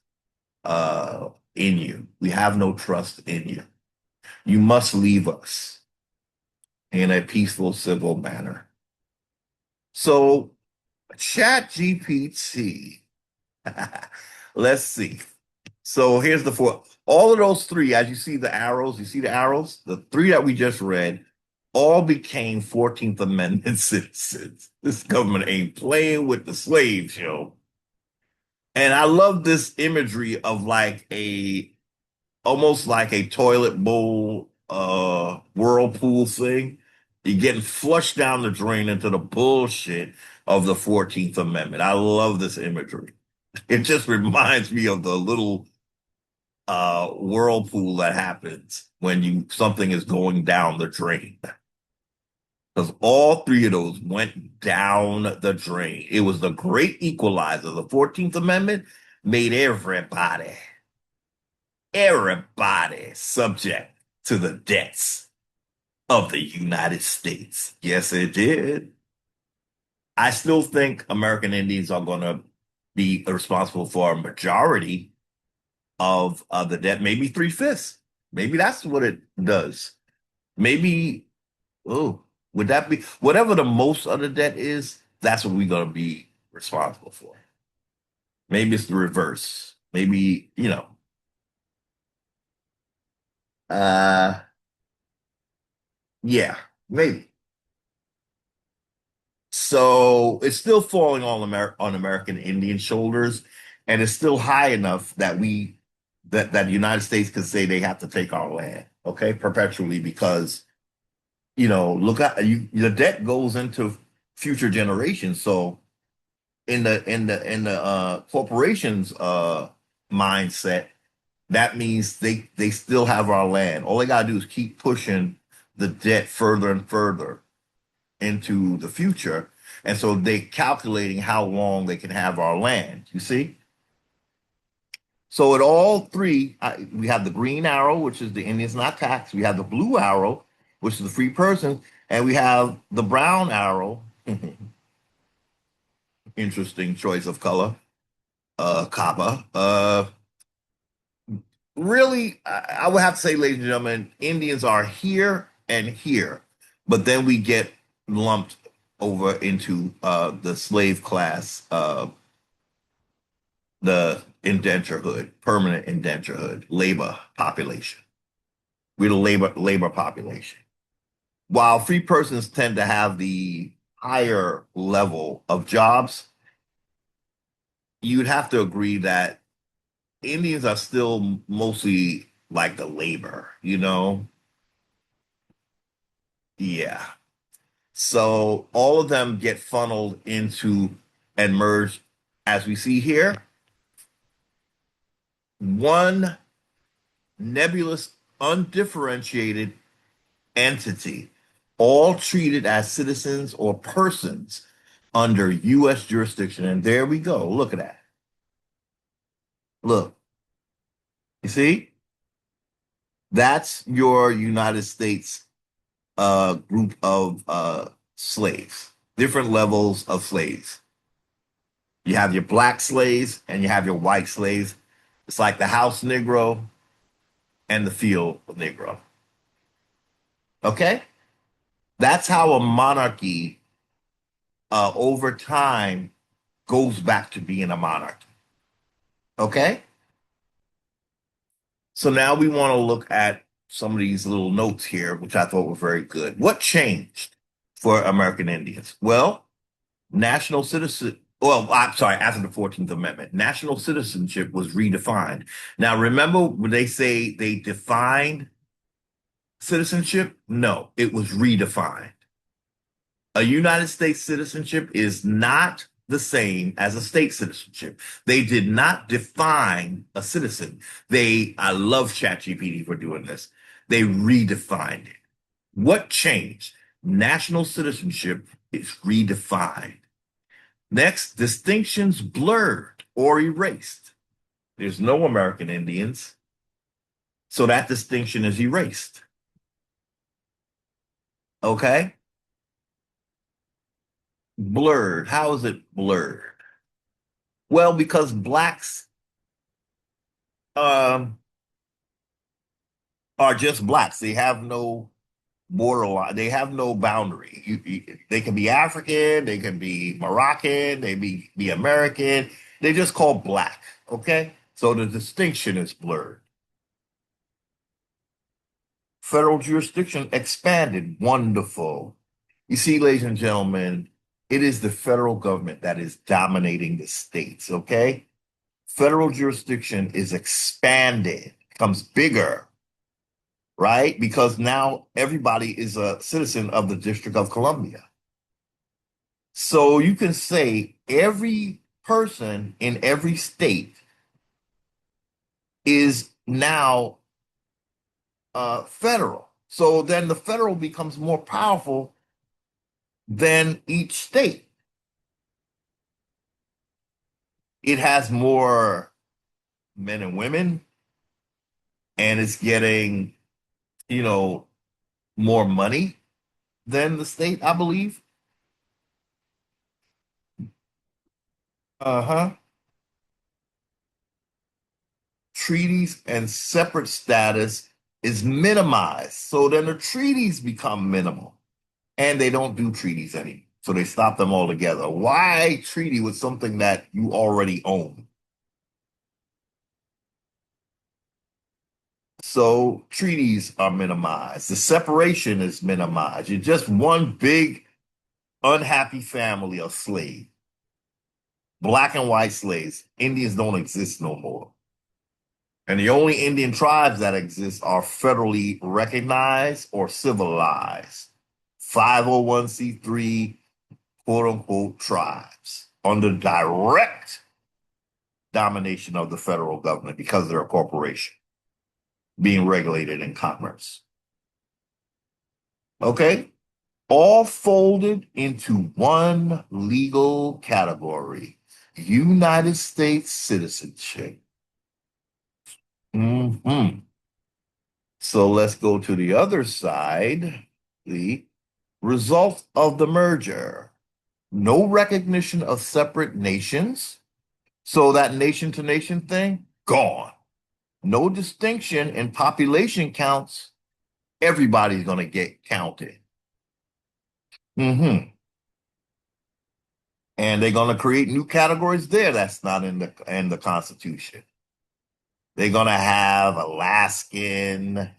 in you. We have no trust in you. You must leave us in a peaceful, civil manner. So, Chat GPT. Let's see. So here's all of those three, as you see the arrows, the three that we just read, all became 14th Amendment citizens. This government ain't playing with the slaves, yo. And I love this imagery of like a almost like a toilet bowl whirlpool thing. You're getting flushed down the drain into the bullshit of the 14th Amendment. I love this imagery. It just reminds me of the little whirlpool that happens when you something is going down the drain. Because all three of those went down the drain. It was the great equalizer. The 14th Amendment made everybody subject to the debts of the United States. Yes, it did. I still think American Indians are going to be responsible for a majority of the debt, maybe three-fifths. Maybe that's what it does. Maybe, oh, would that be whatever the most of the debt is? That's what we're going to be responsible for. Maybe it's the reverse. Maybe, uh, yeah, maybe. So it's still falling on American Indian shoulders, and it's still high enough that that the United States could say they have to take our land, okay, perpetually because look at the debt goes into future generations. So in the corporations mindset, that means they still have our land. All they gotta do is keep pushing the debt further and further into the future. And so they calculating how long they can have our land. You see? So at all three, we have the green arrow, which is the Indians not taxed. We have the blue arrow, which is the free person, and we have the brown arrow. Interesting choice of color, copper. Really, I would have to say, ladies and gentlemen, Indians are here and here, but then we get lumped over into the slave class, the indenturehood, permanent indenturehood, labor population. We're the labor population. While free persons tend to have the higher level of jobs, you'd have to agree that Indians are still mostly like the labor, you know? Yeah. So all of them get funneled into and merged, as we see here, one nebulous, undifferentiated entity, all treated as citizens or persons under U.S. jurisdiction. And there we go. Look at that. Look, you see? That's your United States group of slaves, different levels of slaves. You have your black slaves and you have your white slaves. It's like the house Negro and the field Negro. Okay? That's how a monarchy over time goes back to being a monarchy. Okay? So now we want to look at some of these little notes here, which I thought were very good. What changed for American Indians? Well, national citizen. Well, I'm sorry, after the 14th Amendment, national citizenship was redefined. Now, remember when they say they defined citizenship? No, it was redefined. A United States citizenship is not the same as a state citizenship. They did not define a citizen. I love ChatGPT for doing this. They redefined it. What changed? National citizenship is redefined. Next, distinctions blurred or erased. There's no American Indians, so that distinction is erased. Okay? Blurred. How is it blurred? Well, because blacks um, are just blacks. They have no borderline. They have no boundary. They can be African, they can be Moroccan, be American. They just call black. Okay, so the distinction is blurred. Federal jurisdiction expanded. Wonderful. You see, ladies and gentlemen, it is the federal government that is dominating the states, okay? Federal jurisdiction is expanded, becomes bigger, right? Because now everybody is a citizen of the District of Columbia. So you can say every person in every state is now federal. So then the federal becomes more powerful than each state. It has more men and women, and it's getting, you know, more money than the state, I believe. Uh-huh. Treaties and separate status is minimized. So then the treaties become minimal and they don't do treaties anymore. So they stop them altogether. Why treaty with something that you already own? So treaties are minimized. The separation is minimized. You're just one big unhappy family of slaves, black and white slaves. Indians don't exist no more. And the only Indian tribes that exist are federally recognized or civilized 501c3 quote unquote tribes under direct domination of the federal government because they're a corporation being regulated in commerce. Okay? All folded into one legal category, United States citizenship. Mhm. So let's go to the other side. The result of the merger. No recognition of separate nations. So that nation to nation thing, gone. No distinction in population counts. Everybody's going to get counted. And they're going to create new categories there that's not in the Constitution. They're going to have Alaskan.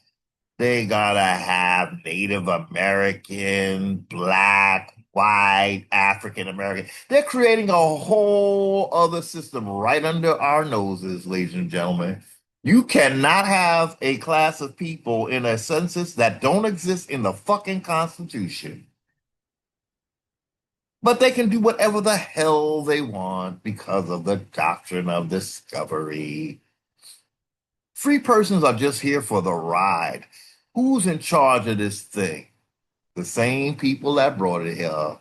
They gotta have Native American, Black, white, African American. They're creating a whole other system right under our noses, ladies and gentlemen. You cannot have a class of people in a census that don't exist in the fucking Constitution. But they can do whatever the hell they want because of the doctrine of discovery. Free persons are just here for the ride. Who's in charge of this thing? The same people that brought it here.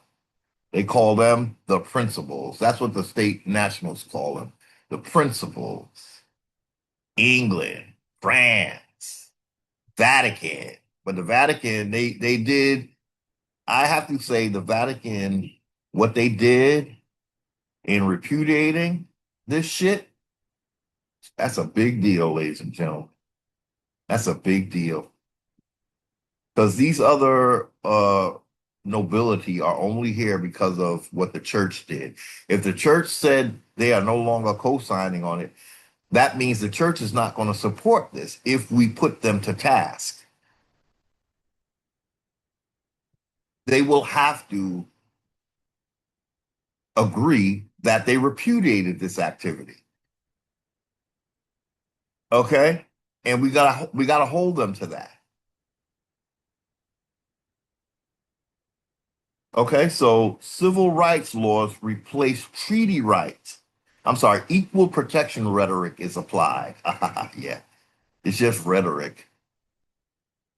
They call them the principals. That's what the state nationals call them. The principals. England, France, Vatican. But the Vatican, they did, I have to say, the Vatican, what they did in repudiating this shit, that's a big deal, ladies and gentlemen. That's a big deal. Because these other nobility are only here because of what the church did. If the church said they are no longer co-signing on it, that means the church is not going to support this if we put them to task. They will have to agree that they repudiated this activity. Okay? And we gotta hold them to that. Okay, so civil rights laws replace treaty rights. I'm sorry, equal protection rhetoric is applied. Yeah, it's just rhetoric.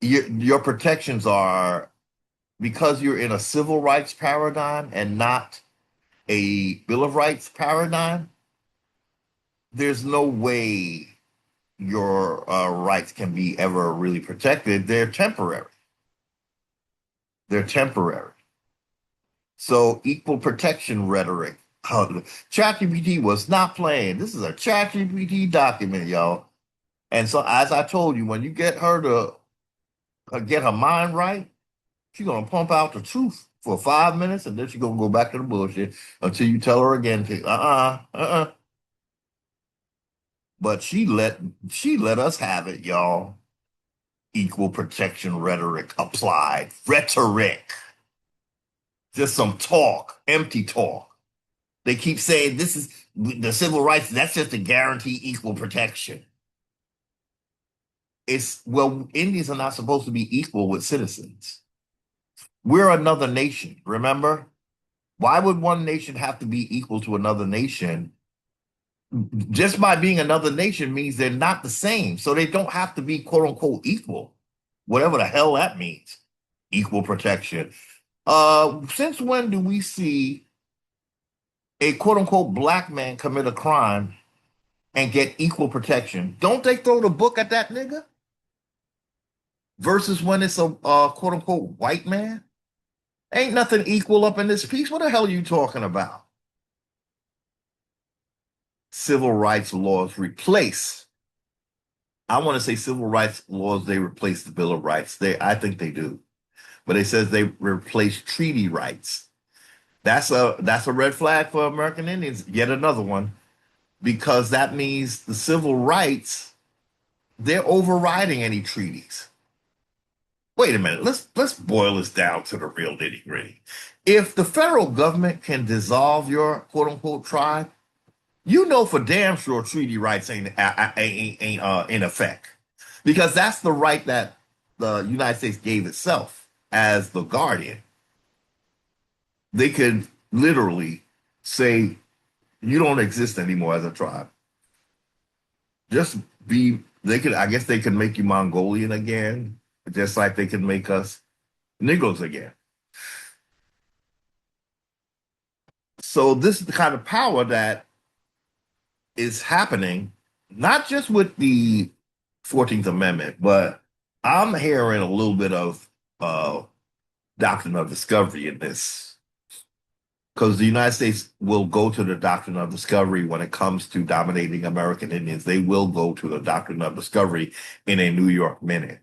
Your protections are because you're in a civil rights paradigm and not a Bill of Rights paradigm, there's no way your rights can be ever really protected. They're temporary. They're temporary. So equal protection rhetoric. ChatGPT was not playing. This is a ChatGPT document, y'all. And so, as I told you, when you get her to get her mind right, she's gonna pump out the truth for 5 minutes, and then she's gonna go back to the bullshit until you tell her again to But she let us have it, y'all. equal protection rhetoric applied. Rhetoric. Just some talk, empty talk. They keep saying this is the civil rights, that's just to guarantee equal protection. It's, well, Indians are not supposed to be equal with citizens. We're another nation, remember? Why would one nation have to be equal to another nation? Just by being another nation means they're not the same. So they don't have to be quote unquote equal, whatever the hell that means. Equal protection. Since when do we see a quote unquote black man commit a crime and get equal protection? Don't they throw the book at that nigga? Versus when it's a quote unquote white man? Ain't nothing equal up in this piece. What the hell are you talking about? Civil rights laws replace. I want to say civil rights laws, they replace the Bill of Rights. I think they do. But it says they replace treaty rights. That's a red flag for American Indians. Yet another one, because that means the civil rights, they're overriding any treaties. Wait a minute. Let's boil this down to the real nitty gritty. If the federal government can dissolve your quote unquote tribe, you know for damn sure treaty rights ain't in effect, because that's the right that the United States gave itself as the guardian. They could literally say you don't exist anymore as a tribe. Just be. They could. I guess they could make you Mongolian again, just like they could make us Negroes again. So this is the kind of power that is happening, not just with the 14th Amendment, but I'm hearing a little bit of doctrine of discovery in this, because the United States will go to the doctrine of discovery when it comes to dominating American Indians. They will go to the doctrine of discovery in a New York minute.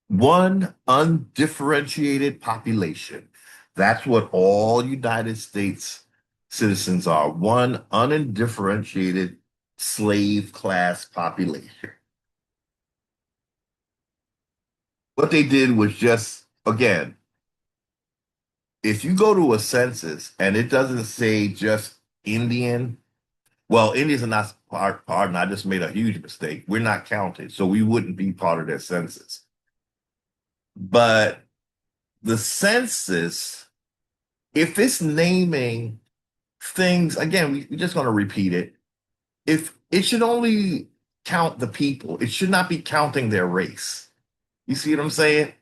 One undifferentiated population. That's what all United States citizens are. One undifferentiated slave class population. What they did was just, again, if you go to a census and it doesn't say just Indian, well, Indians are not part, and I just made a huge mistake. We're not counted, so we wouldn't be part of their census. But the census, if it's naming things, again, we're just going to repeat it. If it should only count the people, it should not be counting their race. You see what I'm saying?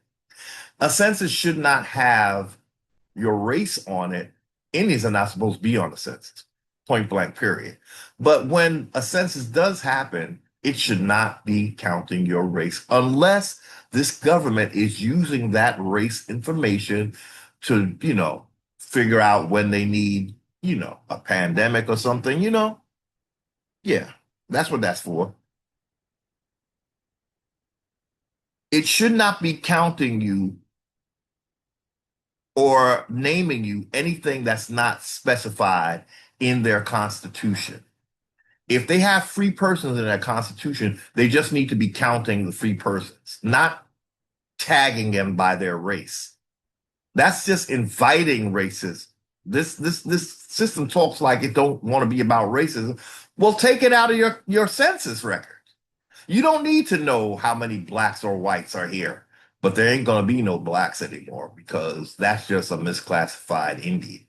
A census should not have your race on it. Indians are not supposed to be on the census, point blank, period. But when a census does happen, it should not be counting your race unless this government is using that race information to, figure out when they need, a pandemic or something, Yeah, that's what that's for. It should not be counting you or naming you anything that's not specified in their constitution. If they have free persons in their constitution, they just need to be counting the free persons, not tagging them by their race. That's just inviting racism. This system talks like it don't want to be about racism. Well, take it out of your census record. You don't need to know how many blacks or whites are here, but there ain't going to be no blacks anymore because that's just a misclassified Indian.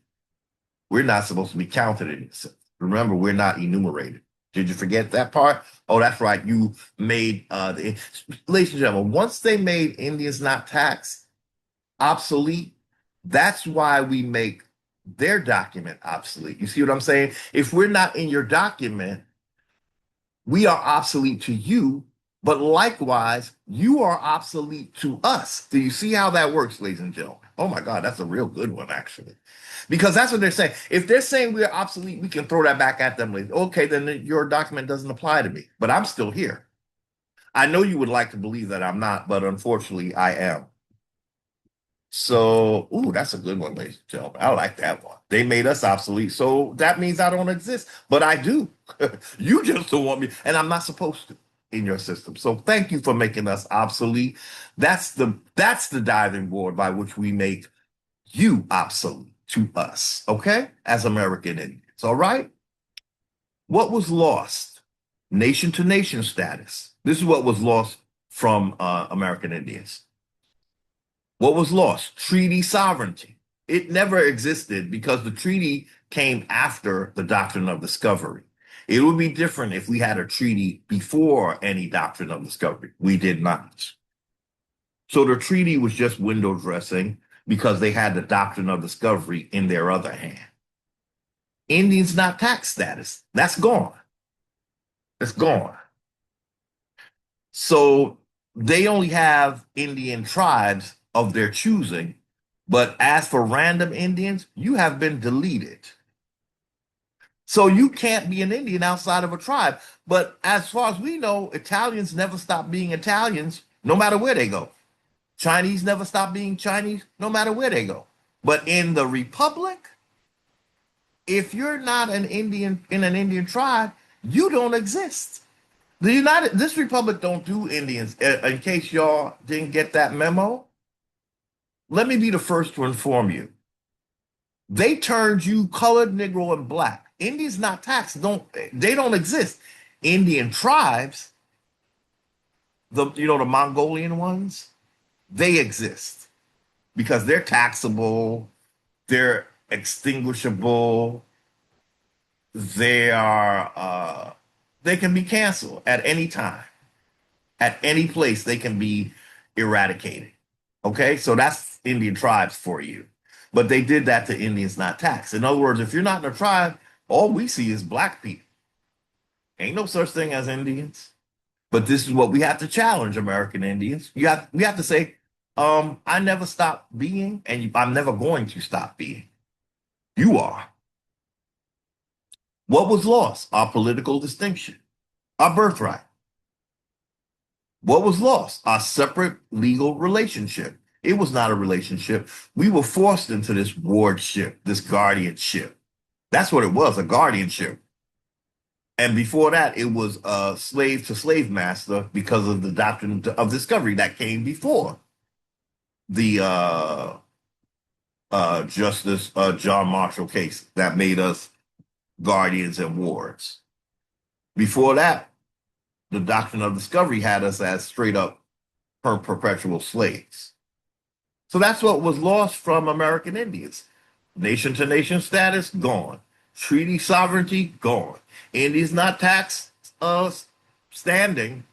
We're not supposed to be counted in this. Remember, we're not enumerated. Did you forget that part? Oh, that's right. You made ladies and gentlemen, once they made Indians not taxed obsolete, that's why we make their document obsolete. You see what I'm saying? If we're not in your document, we are obsolete to you, but likewise, you are obsolete to us. Do you see how that works, ladies and gentlemen? Oh my God, that's a real good one, actually. Because that's what they're saying. If they're saying we are obsolete, we can throw that back at them. Like, okay, then your document doesn't apply to me, but I'm still here. I know you would like to believe that I'm not, but unfortunately, I am. So, ooh, that's a good one, ladies and gentlemen. I like that one. They made us obsolete, so that means I don't exist, but I do. You just don't want me, and I'm not supposed to. in your system. So thank you for making us obsolete. That's the diving board by which we make you obsolete to us, okay? As American Indians, all right? What was lost? Nation to nation status. This is what was lost from American Indians. What was lost? Treaty sovereignty. It never existed because the treaty came after the doctrine of discovery. It would be different if we had a treaty before any doctrine of discovery. We did not. So the treaty was just window dressing because they had the doctrine of discovery in their other hand. Indians not tax status. That's gone. It's gone. So they only have Indian tribes of their choosing. But as for random Indians, you have been deleted. So you can't be an Indian outside of a tribe. But as far as we know, Italians never stop being Italians, no matter where they go. Chinese never stop being Chinese, no matter where they go. But in the Republic, if you're not an Indian in an Indian tribe, you don't exist. This Republic don't do Indians. In case y'all didn't get that memo, let me be the first to inform you. They turned you colored, Negro, and black. Indians not taxed. They don't exist. Indian tribes, the Mongolian ones, they exist because they're taxable, they're extinguishable, they can be canceled at any time, at any place. They can be eradicated. Okay, so that's Indian tribes for you. But they did that to Indians not taxed. In other words, if you're not in a tribe, all we see is black people. Ain't no such thing as Indians. But this is what we have to challenge American Indians. We have to say, I never stopped being, and I'm never going to stop being. You are. What was lost? Our political distinction, our birthright. What was lost? Our separate legal relationship. It was not a relationship. We were forced into this wardship, this guardianship. That's what it was, a guardianship. And before that, it was a slave to slave master because of the doctrine of discovery that came before the Justice John Marshall case that made us guardians and wards. Before that, the doctrine of discovery had us as straight up perpetual slaves. So that's what was lost from American Indians. Nation to nation status, gone. Treaty sovereignty, gone. Indians not tax standing,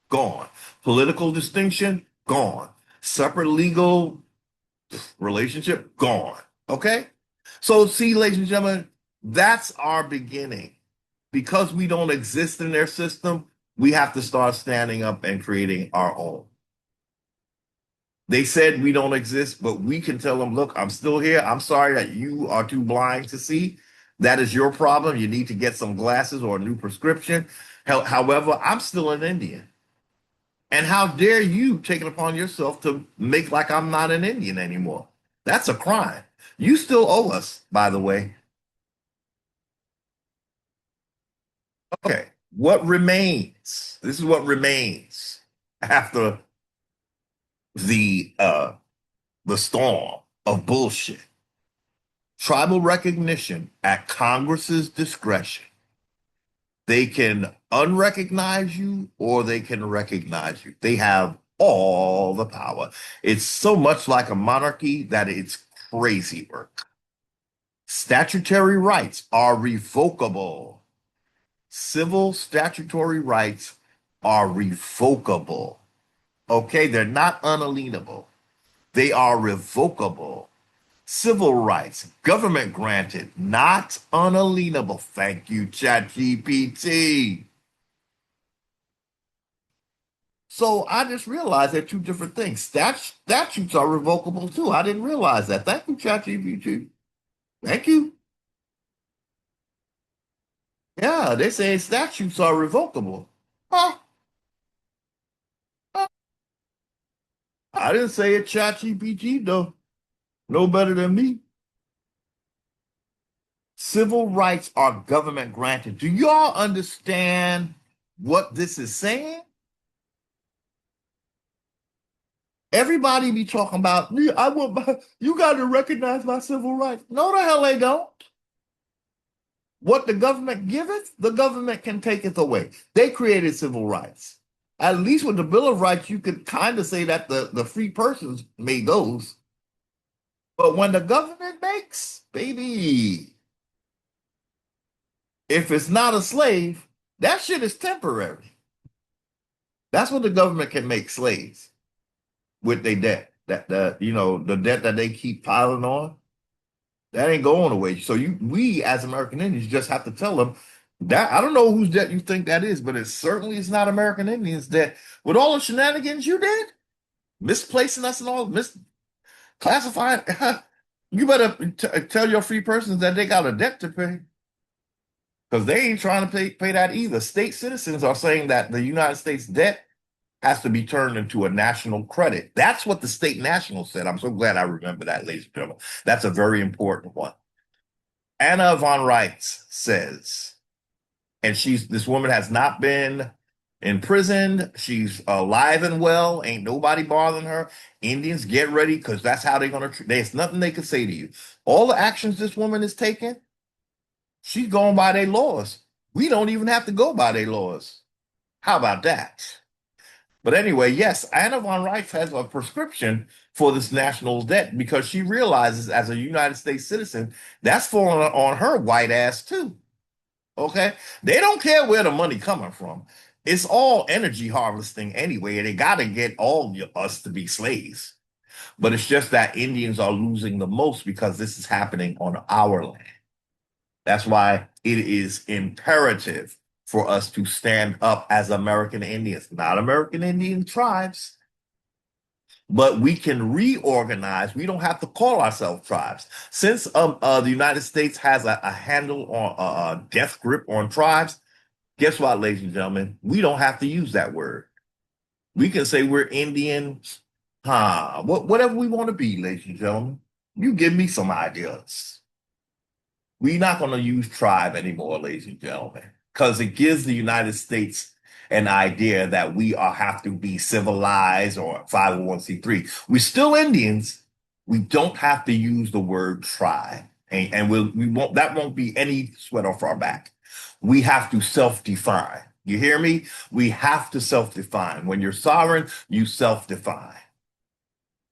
gone. Political distinction, gone. Separate legal relationship, gone. Okay? So see, ladies and gentlemen, that's our beginning. Because we don't exist in their system, we have to start standing up and creating our own. They said we don't exist, but we can tell them, look, I'm still here. I'm sorry that you are too blind to see. That is your problem. You need to get some glasses or a new prescription. However, I'm still an Indian. And how dare you take it upon yourself to make like I'm not an Indian anymore? That's a crime. You still owe us, by the way. Okay, what remains? This is what remains after the storm of bullshit. Tribal recognition at Congress's discretion. They can unrecognize you or they can recognize you. They have all the power. It's so much like a monarchy that it's crazy work. Statutory rights are revocable. Civil statutory rights are revocable. Okay, they're not unalienable. They are revocable. Civil rights, government granted, not unalienable. Thank you, ChatGPT. So I just realized they're two different things. Statutes are revocable too. I didn't realize that. Thank you, ChatGPT. Thank you. Yeah, they say statutes are revocable. Huh? Huh? I didn't say it, ChatGPT, though. No better than me. Civil rights are government granted. Do y'all understand what this is saying, everybody be talking about, "Yeah, you got to recognize my civil rights." No, the hell they don't. What the government giveth, the government can taketh away. They created civil rights. At least with the Bill of Rights, you could kind of say that the free persons made those. But when the government makes, baby, if it's not a slave, that shit is temporary. That's what the government can make slaves with their debt. That the debt that they keep piling on, that ain't going away. So we as American Indians just have to tell them that I don't know whose debt you think that is, but it certainly is not American Indians debt. With all the shenanigans you did, misplacing us and all, misclassifying, you better tell your free persons that they got a debt to pay because they ain't trying to pay that either. State citizens are saying that the United States debt has to be turned into a national credit. That's what the state national said. I'm so glad I remember that, ladies and gentlemen. That's a very important one. Anna von Reitz says, and this woman has not been imprisoned. She's alive and well. Ain't nobody bothering her. Indians, get ready because that's how they're going to treat. There's nothing they can say to you. All the actions this woman is taking, she's going by their laws. We don't even have to go by their laws. How about that? But anyway, yes, Anna von Reitz has a prescription for this national debt because she realizes as a United States citizen, that's falling on her white ass too. Okay? They don't care where the money coming from. It's all energy harvesting anyway, and they got to get all of us to be slaves. But it's just that Indians are losing the most because this is happening on our land. That's why it is imperative for us to stand up as American Indians, not American Indian tribes, but we can reorganize. We don't have to call ourselves tribes. Since the United States has a handle on a death grip on tribes, guess what, ladies and gentlemen? We don't have to use that word. We can say we're Indian, whatever we want to be, ladies and gentlemen. You give me some ideas. We're not going to use tribe anymore, ladies and gentlemen, because it gives the United States an idea that we have to be civilized or 501c3. We're still Indians. We don't have to use the word tribe, and we won't. That won't be any sweat off our back. We have to self-define. You hear me? We have to self-define. When you're sovereign, you self-define.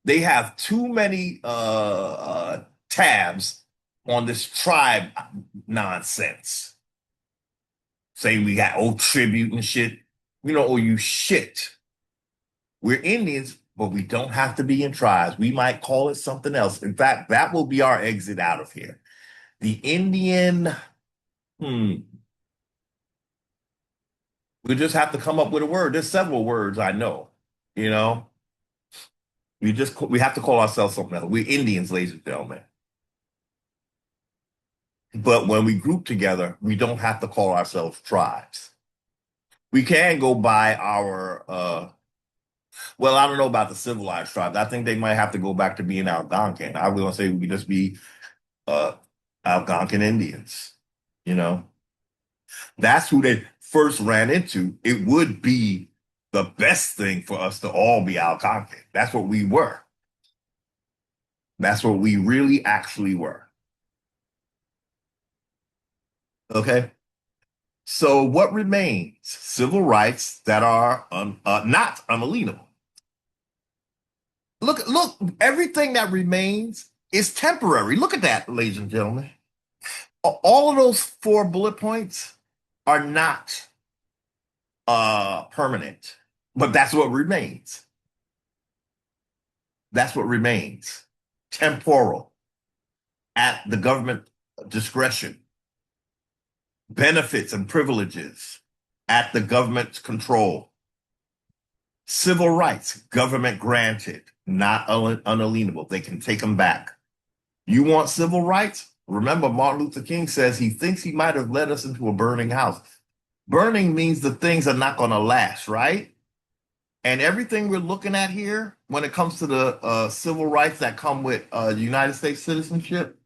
They have too many tabs on this tribe nonsense. Saying we got old tribute and shit. We don't owe you shit. We're Indians, but we don't have to be in tribes. We might call it something else. In fact, that will be our exit out of here. The Indian, we just have to come up with a word. There's several words I know, you know. We have to call ourselves something else. We're Indians, ladies and gentlemen. But when we group together, we don't have to call ourselves tribes. We can go by our well, I don't know about the civilized tribes. I think they might have to go back to being Algonquin. I was gonna say we could just be uh Algonquin Indians, you know. That's who they first ran into. It would be the best thing for us to all be Algonquin. That's what we were. That's what we really actually were. Okay. So what remains? Civil rights that are not unalienable. Look, everything that remains is temporary. Look at that, ladies and gentlemen. All of those four bullet points are not permanent, but that's what remains. That's what remains. Temporal, at the government discretion. Benefits and privileges at the government's control. Civil rights, government granted, not unalienable. They can take them back. You want civil rights? Remember, Martin Luther King says he thinks he might have led us into a burning house. Burning means the things are not going to last, right? And everything we're looking at here, when it comes to the civil rights that come with United States citizenship,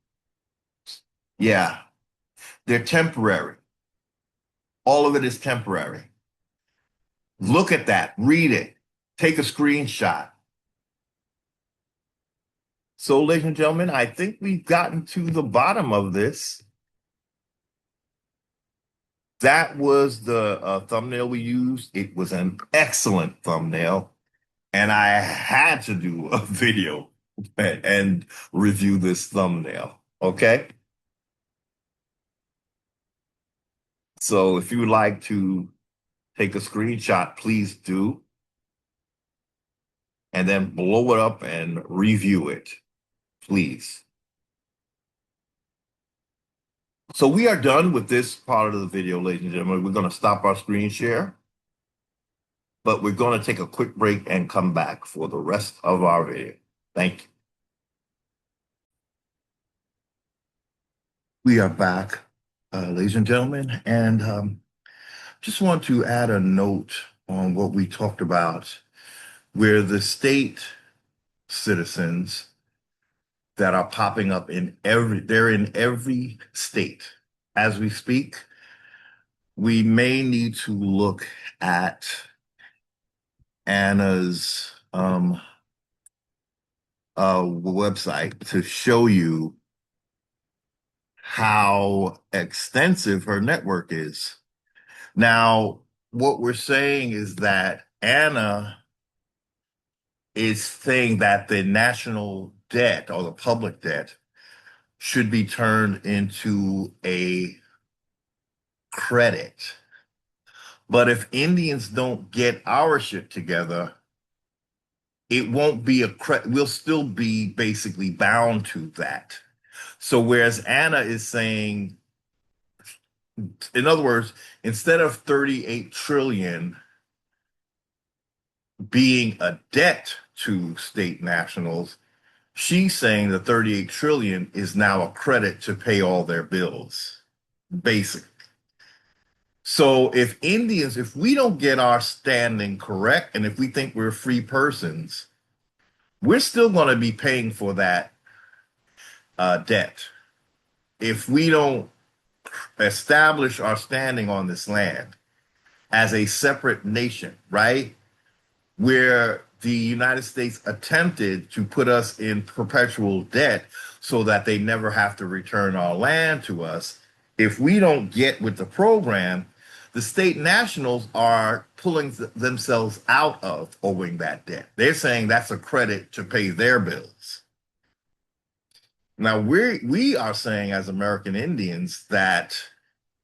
yeah, they're temporary. All of it is temporary. Look at that, read it, take a screenshot. So, ladies and gentlemen, I think we've gotten to the bottom of this. That was the thumbnail we used. It was an excellent thumbnail, and I had to do a video and review this thumbnail. Okay. So if you would like to take a screenshot, please do, and then blow it up and review it, please. So we are done with this part of the video, ladies and gentlemen. We're going to stop our screen share, but we're going to take a quick break and come back for the rest of our video. Thank you. We are back, ladies and gentlemen, and just want to add a note on what we talked about, where the state citizens that are popping up they're in every state. As we speak, we may need to look at Anna's website to show you how extensive her network is. Now, what we're saying is that Anna is saying that the national debt or the public debt should be turned into a credit. But if Indians don't get our shit together, it won't be a credit. We'll still be basically bound to that. So whereas Anna is saying, in other words, instead of 38 trillion being a debt to state nationals, she's saying the 38 trillion is now a credit to pay all their bills, basically. So if we don't get our standing correct, and if we think we're free persons, we're still going to be paying for that debt. If we don't establish our standing on this land as a separate nation, right? Where the United States attempted to put us in perpetual debt so that they never have to return our land to us. If we don't get with the program, the state nationals are pulling themselves out of owing that debt. They're saying that's a credit to pay their bills. Now we are saying as American Indians that,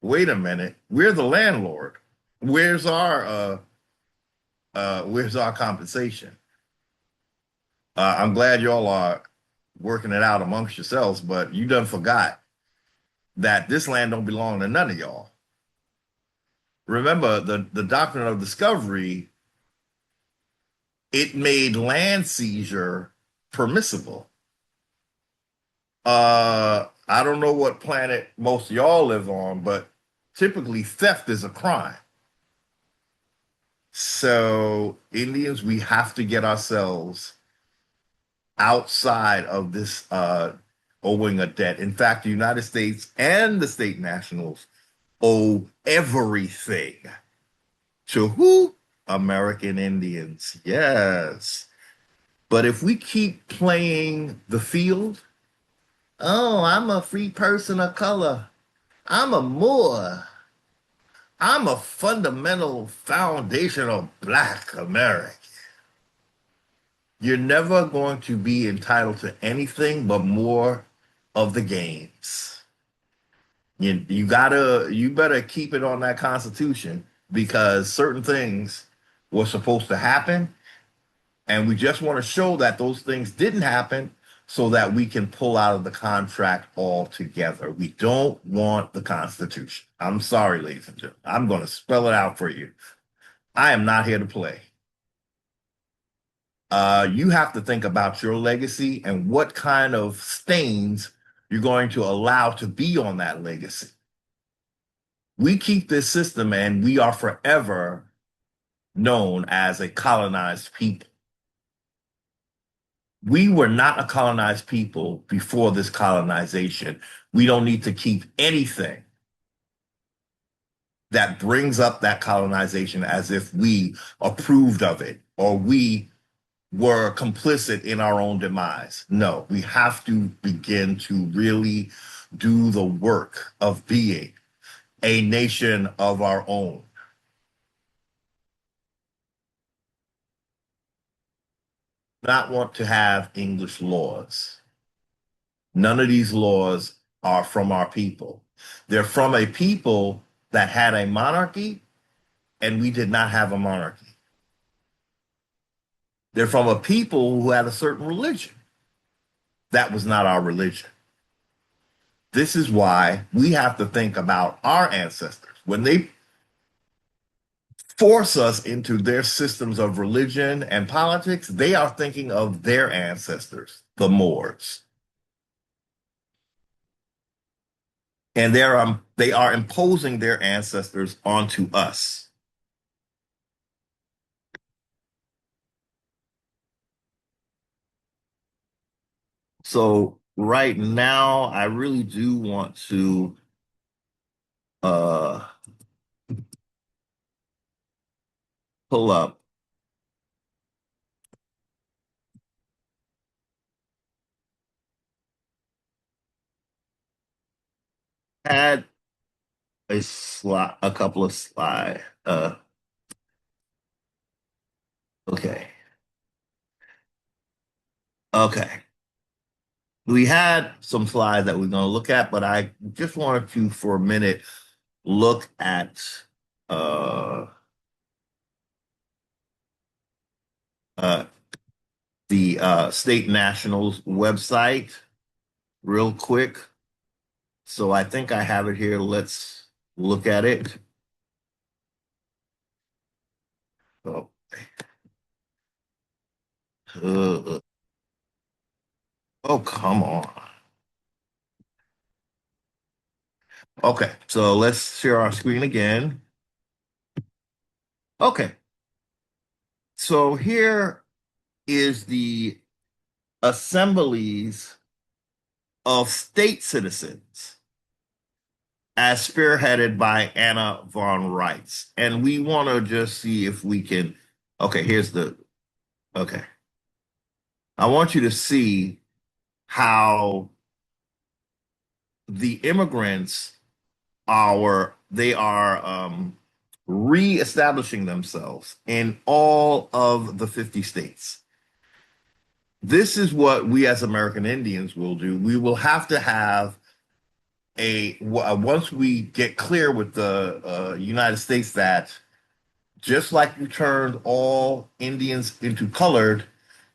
wait a minute, we're the landlord. Where's our compensation? I'm glad y'all are working it out amongst yourselves, but you done forgot that this land don't belong to none of y'all. Remember, the doctrine of discovery, it made land seizure permissible. I don't know what planet most of y'all live on, but typically theft is a crime. So Indians, we have to get ourselves outside of this owing a debt. In fact, the United States and the state nationals owe everything to who? American Indians. Yes. But if we keep playing the field, oh, I'm a free person of color. I'm a Moor. I'm a fundamental foundational Black American. You're never going to be entitled to anything but more of the gains. You better keep it on that Constitution, because certain things were supposed to happen, and we just want to show that those things didn't happen so that we can pull out of the contract altogether. We don't want the Constitution. I'm sorry, ladies and gentlemen. I'm going to spell it out for you. I am not here to play. You have to think about your legacy and what kind of stains you're going to allow to be on that legacy. We keep this system and we are forever known as a colonized people. We were not a colonized people before this colonization. We don't need to keep anything that brings up that colonization as if we approved of it or we were complicit in our own demise. No, we have to begin to really do the work of being a nation of our own. Not want to have English laws. None of these laws are from our people. They're from a people that had a monarchy, and we did not have a monarchy. They're from a people who had a certain religion. That was not our religion. This is why we have to think about our ancestors. When they force us into their systems of religion and politics, they are thinking of their ancestors, the Moors. And they are imposing their ancestors onto us. So right now, I really do want to uh, pull up add a couple of slide. Okay, okay. We had some slides that we're going to look at, but I just wanted to, for a minute, look at uh, uh, the State Nationals website real quick. So I think I have it here. Let's look at it. Oh, uh, oh, come on. Okay, so let's share our screen again. Okay, so here is the assemblies of state citizens as spearheaded by Anna von Reitz. And we want to just see if we can. Okay, okay. I want you to see how the immigrants they are reestablishing themselves in all of the 50 states. This is what we as American Indians will do. We will have to have once we get clear with the United States that just like you turned all Indians into colored,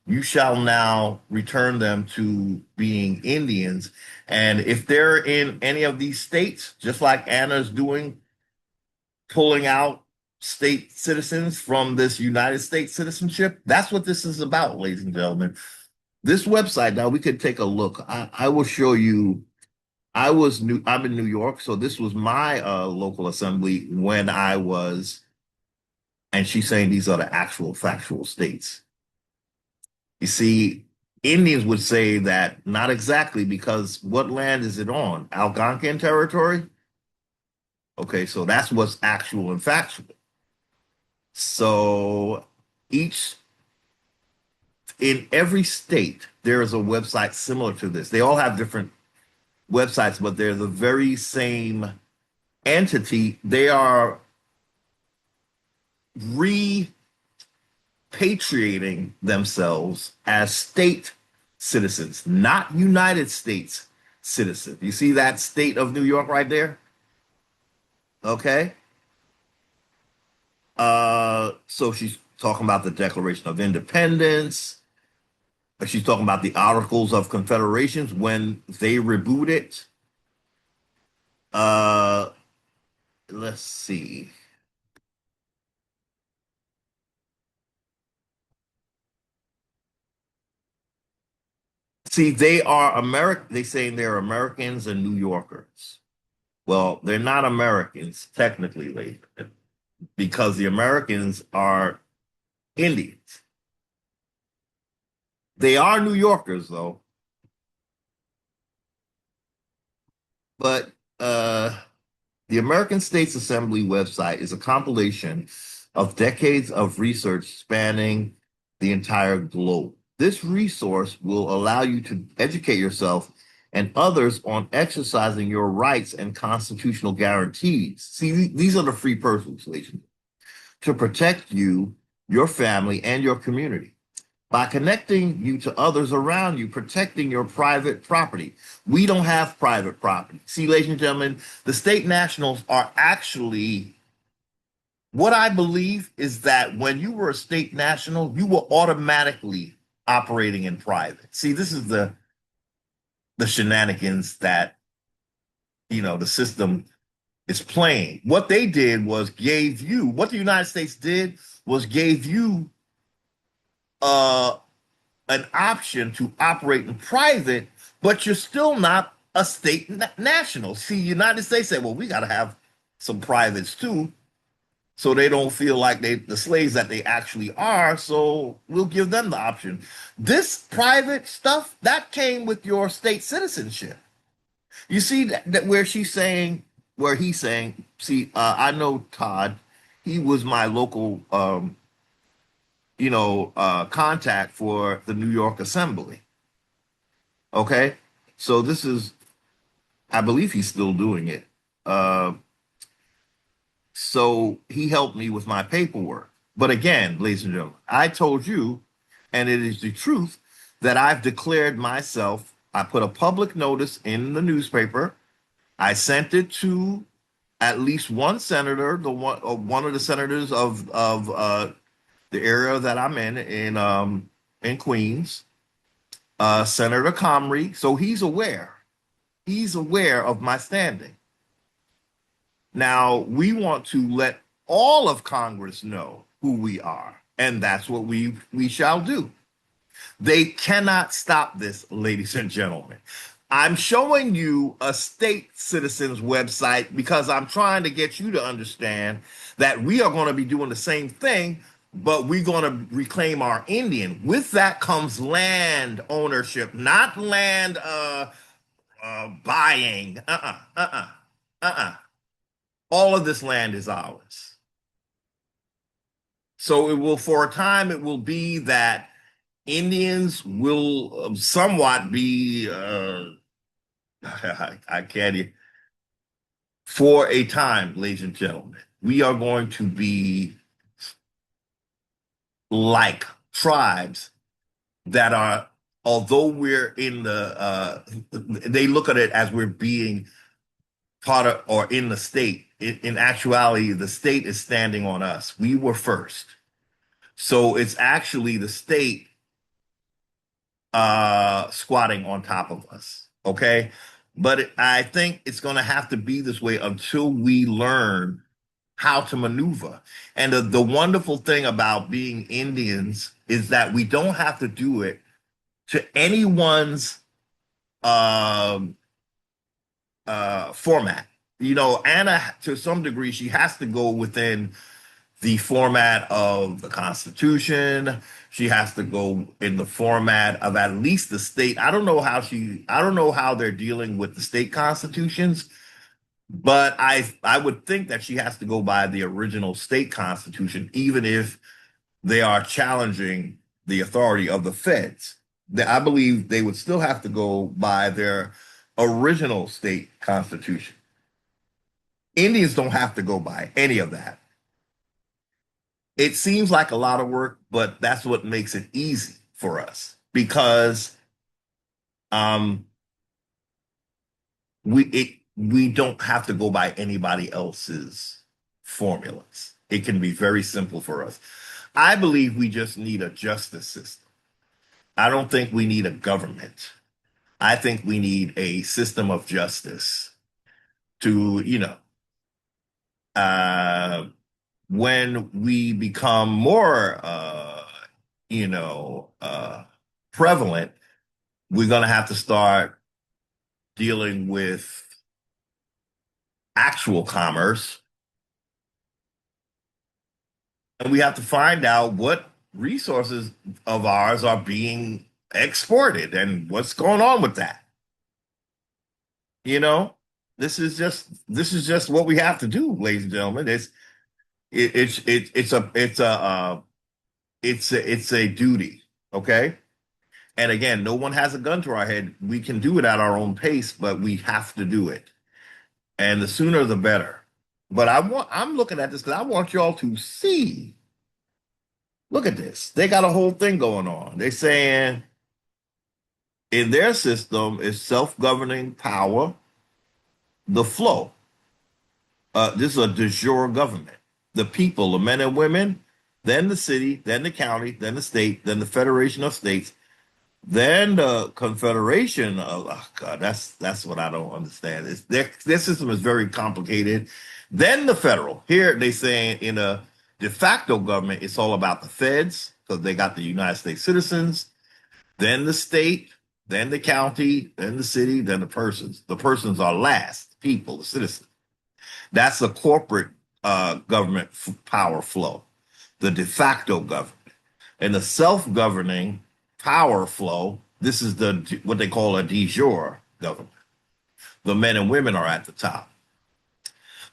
you shall now return them to being Indians. And if they're in any of these states, just like Anna's doing, pulling out state citizens from this United States citizenship, that's what this is about, ladies and gentlemen. This website, now we could take a look. I will show you. I'm in New York, so this was my local assembly when I was, and she's saying these are the actual factual states. You see, Indians would say that not exactly because what land is it on? Algonquin territory? Okay, so that's what's actual and factual. So each in every state, there is a website similar to this. They all have different websites, but they're the very same entity. They are repatriating themselves as state citizens, not United States citizens. You see that state of New York right there? Okay. So she's talking about the Declaration of Independence. She's talking about the Articles of Confederations when they reboot it. Uh, let's see. See, they are American. They say they're Americans and New Yorkers. Well, they're not Americans technically, because the Americans are Indians. They are New Yorkers though, but The American States Assembly website is a compilation of decades of research spanning the entire globe. This resource will allow you to educate yourself and others on exercising your rights and constitutional guarantees. See, these are the free persons, ladies, to protect you, your family, and your community by connecting you to others around you, protecting your private property. We don't have private property. See, ladies and gentlemen, the state nationals are actually, what I believe is that when you were a state national, you were automatically operating in private. See, this is the shenanigans that, the system is playing. What they did was what the United States did was gave you uh an option to operate in private, but you're still not a state national. See, United States said, well, we got to have some privates too, so they don't feel like the slaves that they actually are. So we'll give them the option. This private stuff that came with your state citizenship. You see that where he's saying, see, I know Todd. He was my local, contact for the New York Assembly. Okay, so this is, I believe he's still doing it. Uh, so he helped me with my paperwork. But again, ladies and gentlemen, I told you, and it is the truth, that I've declared myself. I put a public notice in the newspaper. I sent it to at least one senator, one of the senators of the area that I'm in Queens, Senator Comrie. So he's aware. He's aware of my standing. Now we want to let all of Congress know who we are, and that's what we shall do. They cannot stop this, ladies and gentlemen. I'm showing you a state citizens website because I'm trying to get you to understand that we are going to be doing the same thing, but we're going to reclaim our Indian. With that comes land ownership, not land buying. All of this land is ours. So it will, for a time, it will be that Indians will somewhat be, I can't, for a time, ladies and gentlemen, we are going to be like tribes that are, although we're in they look at it as we're being part of or in the state. In actuality, the state is standing on us. We were first. So it's actually the state squatting on top of us. Okay. But I think it's going to have to be this way until we learn how to maneuver. And the wonderful thing about being Indians is that we don't have to do it to anyone's um, format. Anna, to some degree, she has to go within the format of the Constitution. She has to go in the format of at least the state. I don't know how they're dealing with the state constitutions, but I would think that she has to go by the original state constitution, even if they are challenging the authority of the feds. I believe they would still have to go by their original state constitution. Indians don't have to go by any of that. It seems like a lot of work, but that's what makes it easy for us because um, we don't have to go by anybody else's formulas. It can be very simple for us. I believe we just need a justice system. I don't think we need a government. I think we need a system of justice to, uh, when we become more, you know, uh, prevalent, we're going to have to start dealing with actual commerce. And we have to find out what resources of ours are being exported and what's going on with that. You know, this is just what we have to do, ladies and gentlemen. It's a duty, okay? And again, no one has a gun to our head. We can do it at our own pace, but we have to do it. And the sooner the better. But I'm looking at this because I want y'all to see. Look at this. They got a whole thing going on. They're saying in their system is self-governing power, the flow. This is a de jure government. The people, the men and women, then the city, then the county, then the state, then the federation of states, then the confederation of, oh God, that's what I don't understand. Their system is very complicated. Then the federal. Here they saying in a de facto government, it's all about the feds because they got the United States citizens, then the state, then the county, then the city, then the persons. The persons are last, people, the citizens. That's the corporate government power flow, the de facto government. And the self-governing power flow, this is what they call a de jure government. The men and women are at the top.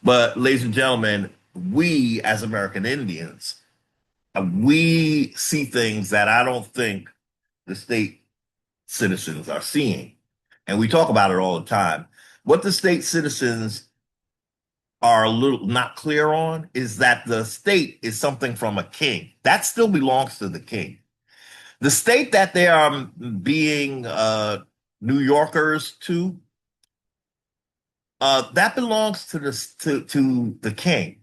But ladies and gentlemen, we as American Indians, we see things that I don't think the state citizens are seeing. And we talk about it all the time. What the state citizens are a little not clear on is that the state is something from a king. That still belongs to the king. The state that they are being New Yorkers to, that belongs to the king.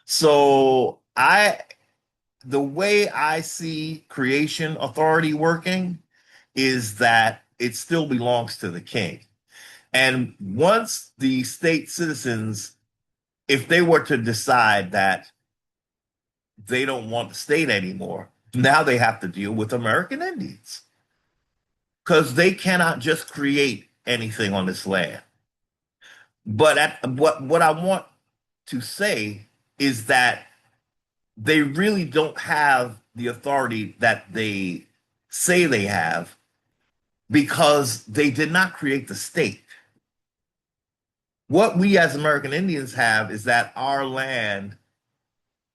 So the way I see creation authority working is that it still belongs to the king. And once the state citizens, if they were to decide that they don't want the state anymore, now they have to deal with American Indians because they cannot just create anything on this land. But what I want to say is that they really don't have the authority that they say they have because they did not create the state. What we as American Indians have is that our land,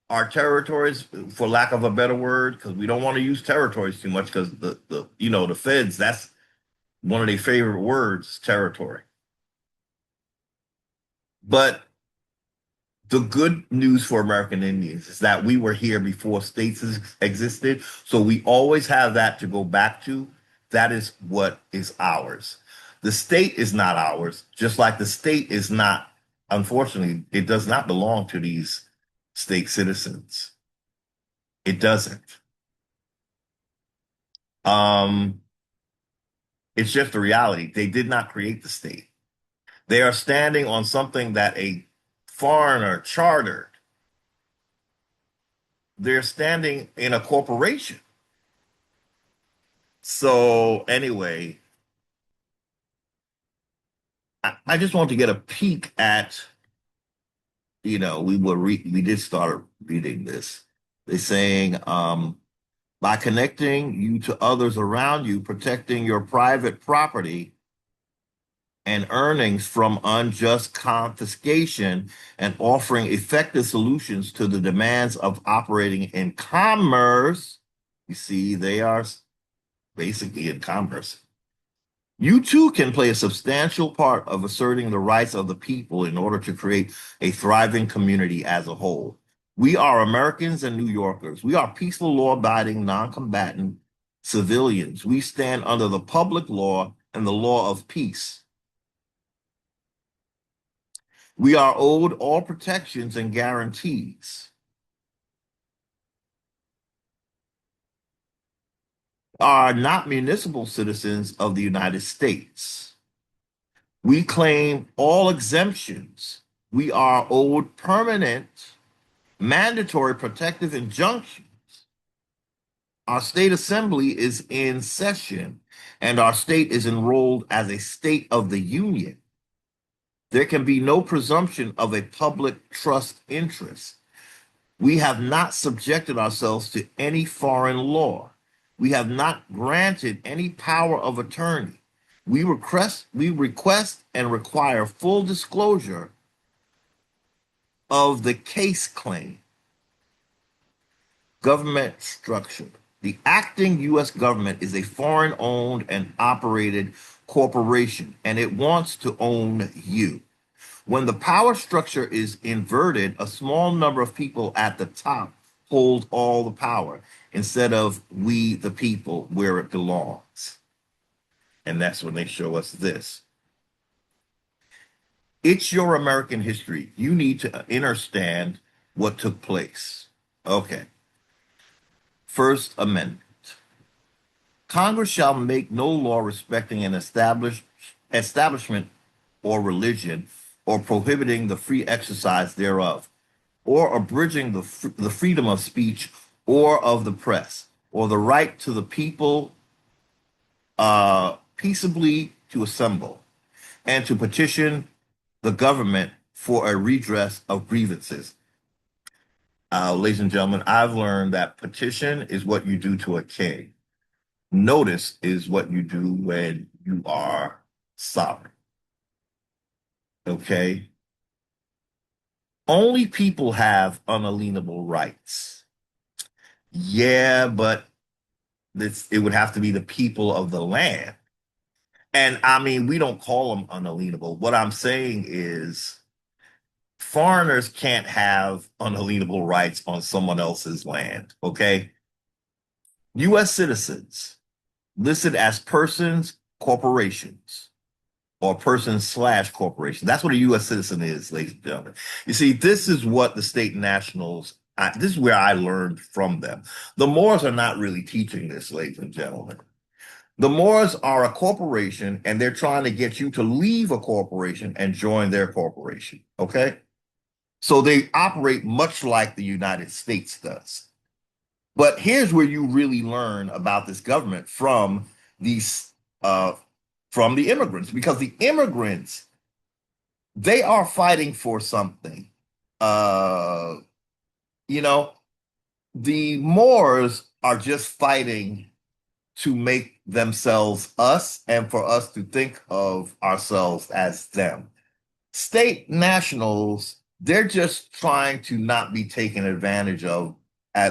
our territories, for lack of a better word, because we don't want to use territories too much, because the feds, that's one of their favorite words, territory. But the good news for American Indians is that we were here before states existed, so we always have that to go back to. That is what is ours. The state is not ours, just like the state is not, unfortunately, it does not belong to these state citizens. It doesn't. It's just a reality. They did not create the state. They are standing on something that a foreigner chartered. They're standing in a corporation. So anyway, I just want to get a peek at, we did start reading this. They're saying, by connecting you to others around you, protecting your private property and earnings from unjust confiscation, and offering effective solutions to the demands of operating in commerce. You see, they are basically in commerce. You too can play a substantial part of asserting the rights of the people in order to create a thriving community as a whole. We are Americans and New Yorkers. We are peaceful, law-abiding, non-combatant civilians. We stand under the public law and the law of peace. We are owed all protections and guarantees. Are not municipal citizens of the United States. We claim all exemptions. We are owed permanent, mandatory protective injunctions. Our state assembly is in session, and our state is enrolled as a state of the union. There can be no presumption of a public trust interest. We have not subjected ourselves to any foreign law. We have not granted any power of attorney. We request and require full disclosure of the case claim. Government structure. The acting U.S. government is a foreign owned and operated corporation, and it wants to own you. When the power structure is inverted, a small number of people at the top hold all the power instead of we, the people, where it belongs. And that's when they show us this. It's your American history. You need to understand what took place. Okay. First Amendment. Congress shall make no law respecting an establishment or religion, or prohibiting the free exercise thereof, or abridging the freedom of speech or of the press, or the right to the people peaceably to assemble and to petition the government for a redress of grievances. Ladies and gentlemen, I've learned that petition is what you do to a king. Notice is what you do when you are sovereign. Okay? Only people have unalienable rights. Yeah, but it would have to be the people of the land. And I mean, we don't call them unalienable. What I'm saying is foreigners can't have unalienable rights on someone else's land. Okay? U.S. citizens listed as persons, corporations, or person slash corporation. That's what a U.S. citizen is, ladies and gentlemen. You see, this is what the state nationals, this is where I learned from them. The Moors are not really teaching this, ladies and gentlemen. The Moors are a corporation, and they're trying to get you to leave a corporation and join their corporation. Okay? So they operate much like the United States does. But here's where you really learn about this government these uh, from the immigrants, because the immigrants, they are fighting for something. Uh, you know, the Moors are just fighting to make themselves us and for us to think of ourselves as them. State nationals, they're just trying to not be taken advantage of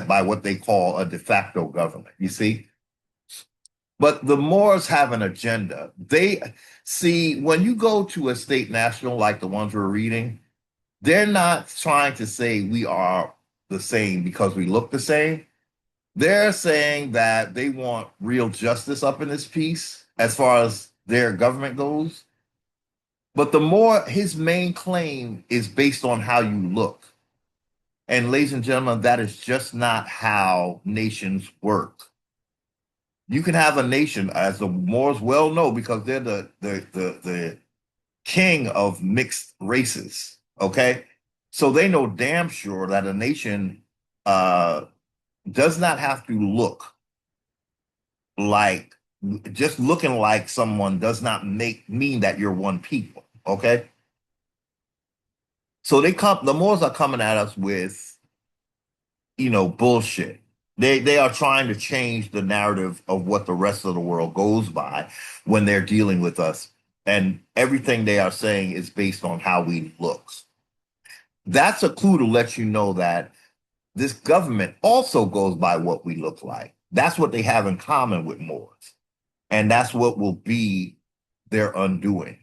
by what they call a de facto government, you see? But the Moors have an agenda. They see when you go to a state national like the ones we're reading, they're not trying to say we are the same because we look the same. They're saying that they want real justice up in this piece as far as their government goes. But the more his main claim is based on how you look. And ladies and gentlemen, that is just not how nations work. You can have a nation, as the Moors well know, because they're the king of mixed races. Okay, so they know damn sure that a nation does not have to look like just looking like someone does not mean that you're one people. Okay, so the Moors are coming at us with bullshit. They are trying to change the narrative of what the rest of the world goes by when they're dealing with us. And everything they are saying is based on how we look. That's a clue to let you know that this government also goes by what we look like. That's what they have in common with Moors. And that's what will be their undoing.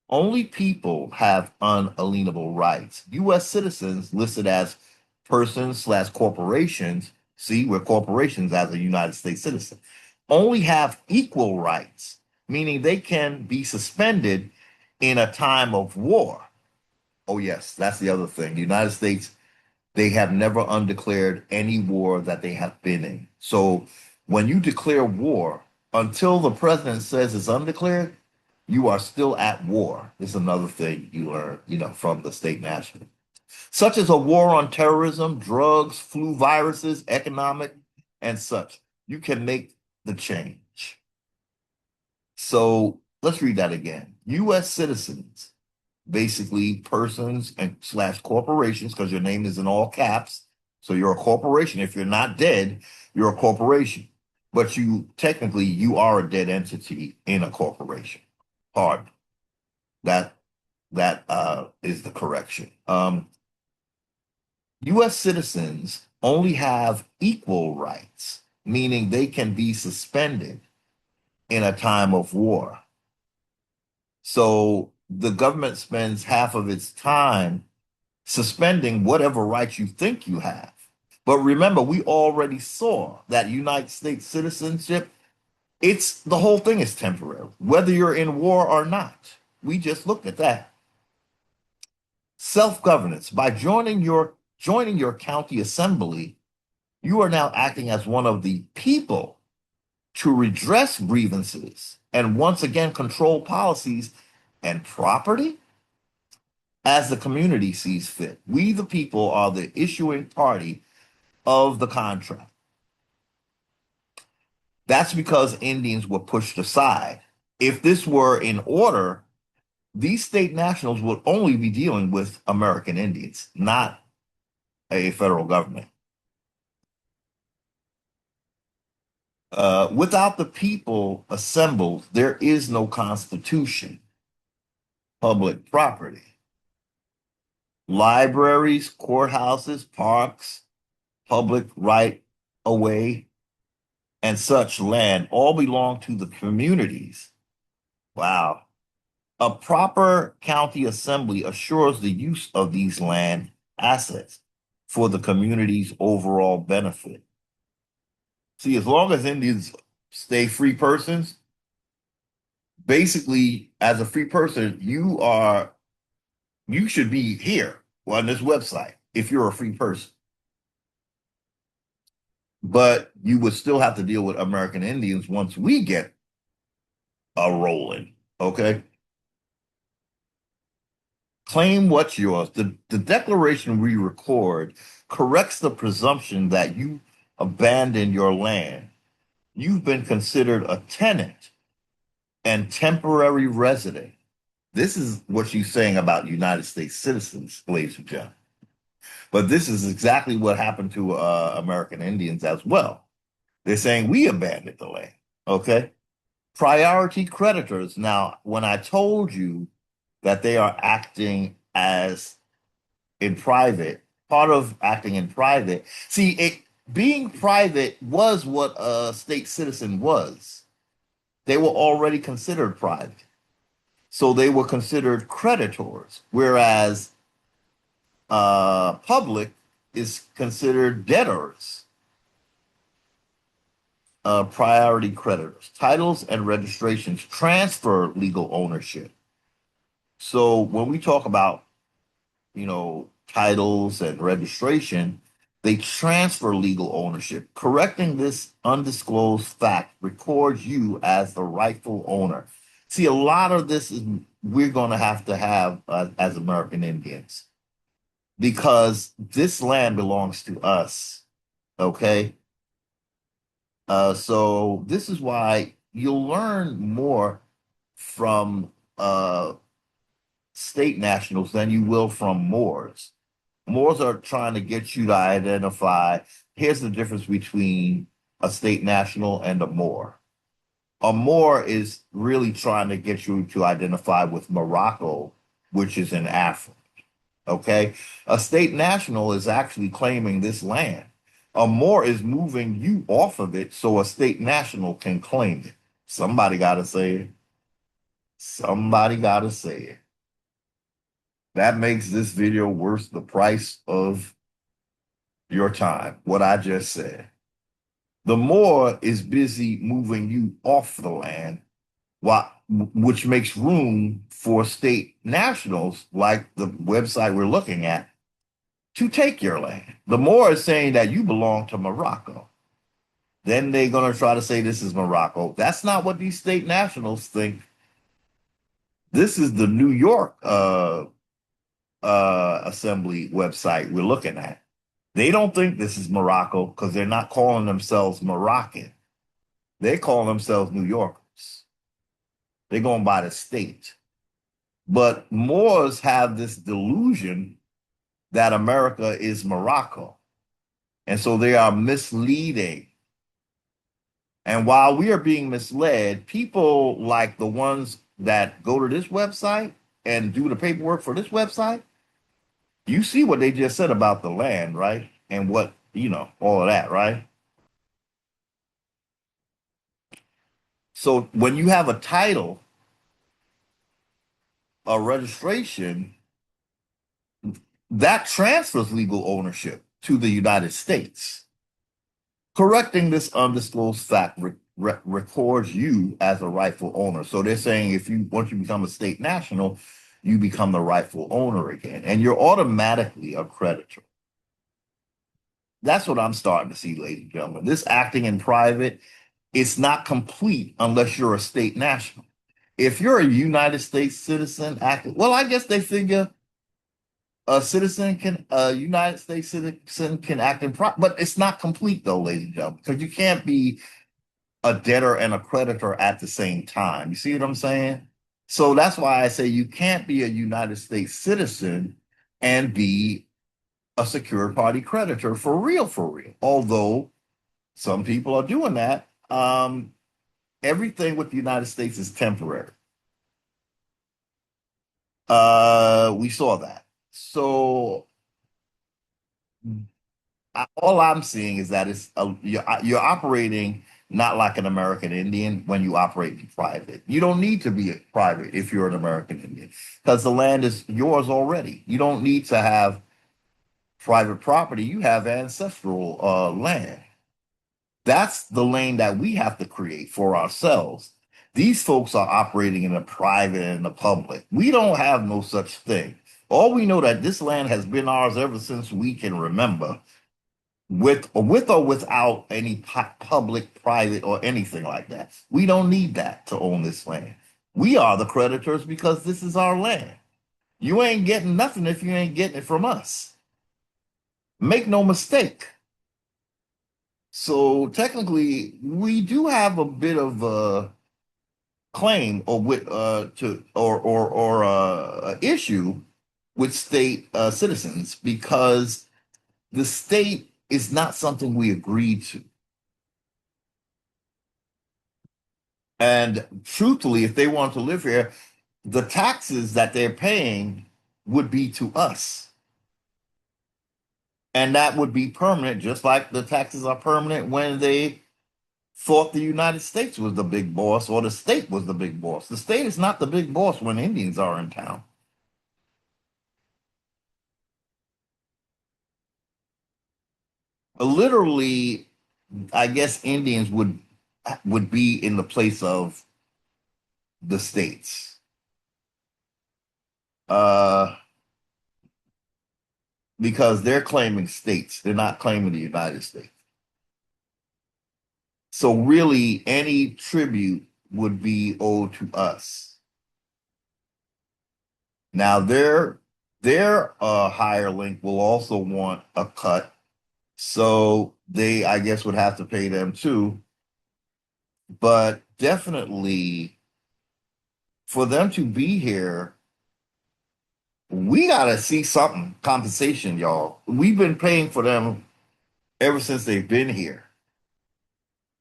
Only people have unalienable rights. U.S. citizens listed as persons/corporations, see, we're corporations as a United States citizen, only have equal rights, meaning they can be suspended in a time of war. Oh, yes, that's the other thing. The United States, they have never undeclared any war that they have been in. So when you declare war, until the president says it's undeclared, you are still at war. This is another thing you learn, from the state national. Such as a war on terrorism, drugs, flu viruses, economic, and such. You can make the change. So let's read that again. U.S. citizens, basically persons and slash corporations, because your name is in all caps. So you're a corporation. If you're not dead, you're a corporation. but technically you are a dead entity in a corporation. Pardon. That is the correction. U.S. citizens only have equal rights, meaning they can be suspended in a time of war. So the government spends half of its time suspending whatever rights you think you have. But remember, we already saw that United States citizenship, it's the whole thing is temporary, whether you're in war or not. We just looked at that. Self-governance. By joining your county assembly, you are now acting as one of the people to redress grievances and once again control policies and property as the community sees fit. We, the people, are the issuing party of the contract. That's because Indians were pushed aside. If this were in order, these state nationals would only be dealing with American Indians, not a federal government. Without the people assembled, there is no constitution. Public property. Libraries, courthouses, parks, public right of way, and such land all belong to the communities. Wow. A proper county assembly assures the use of these land assets for the community's overall benefit. See, as long as Indians stay free persons, basically, as a free person, you should be here on this website if you're a free person. But you would still have to deal with American Indians once we get a rolling, okay? Claim what's yours. The declaration we record corrects the presumption that you abandoned your land. You've been considered a tenant and temporary resident. This is what she's saying about United States citizens, ladies and gentlemen. But this is exactly what happened to American Indians as well. They're saying we abandoned the land, okay? Priority creditors. Now, when I told you that they are acting as in private, part of acting in private, see, being private was what a state citizen was. They were already considered private. So they were considered creditors, whereas public is considered debtors. Priority creditors. Titles and registrations transfer legal ownership. So when we talk about, titles and registration, they transfer legal ownership. Correcting this undisclosed fact records you as the rightful owner. See, a lot of this is we're going to have as American Indians because this land belongs to us. Okay. So this is why you'll learn more from state nationals than you will from Moors. Moors are trying to get you to identify. Here's the difference between a state national and a Moor. A Moor is really trying to get you to identify with Morocco, which is in Africa. Okay? A state national is actually claiming this land. A Moor is moving you off of it so a state national can claim it. Somebody got to say it. Somebody got to say it. That makes this video worth the price of your time, what I just said. The Moor is busy moving you off the land, which makes room for state nationals, like the website we're looking at, to take your land. The Moor is saying that you belong to Morocco. Then they're going to try to say this is Morocco. That's not what these state nationals think. This is the New York assembly website we're looking at. They don't think this is Morocco because they're not calling themselves Moroccan. They call themselves New Yorkers. They're going by the state. But Moors have this delusion that America is Morocco. And so they are misleading And while we are being misled, people like the ones that go to this website and do the paperwork for this website, you see what they just said about the land, right? And what, all of that, right? So when you have a title, a registration, that transfers legal ownership to the United States. Correcting this undisclosed fact records you as a rightful owner. So they're saying if you once you become a state national, you become the rightful owner again, and you're automatically a creditor. That's what I'm starting to see, ladies and gentlemen. This acting in private, it's not complete unless you're a state national. If you're a United States citizen, acting well, I guess they figure a United States citizen can act in private, but it's not complete though, ladies and gentlemen, because you can't be a debtor and a creditor at the same time. You see what I'm saying? So that's why I say you can't be a United States citizen and be a secured party creditor for real, for real. Although some people are doing that. Everything with the United States is temporary. We saw that. So all I'm seeing is that you're operating not like an American Indian when you operate in private. You don't need to be private if you're an American Indian because the land is yours already. You don't need to have private property. You have ancestral land. That's the lane that we have to create for ourselves. These folks are operating in the private and the public. We don't have no such thing. All we know that this land has been ours ever since we can remember, with or without any public, private, or anything like that. We don't need that to own this land. We are the creditors because this is our land. You ain't getting nothing if you ain't getting it from us. Make no mistake. So technically, we do have a bit of a claim or with to or issue with state citizens because the state is not something we agreed to. And truthfully, if they want to live here, the taxes that they're paying would be to us. And that would be permanent, just like the taxes are permanent when they thought the United States was the big boss or the state was the big boss. The state is not the big boss when Indians are in town. Literally, I guess Indians would be in the place of the states. Uh, because they're claiming states. They're not claiming the United States. So really, any tribute would be owed to us. Now, their higher link will also want a cut, so they, I guess, would have to pay them too. But definitely, for them to be here, we gotta see something compensation, y'all. We've been paying for them ever since they've been here.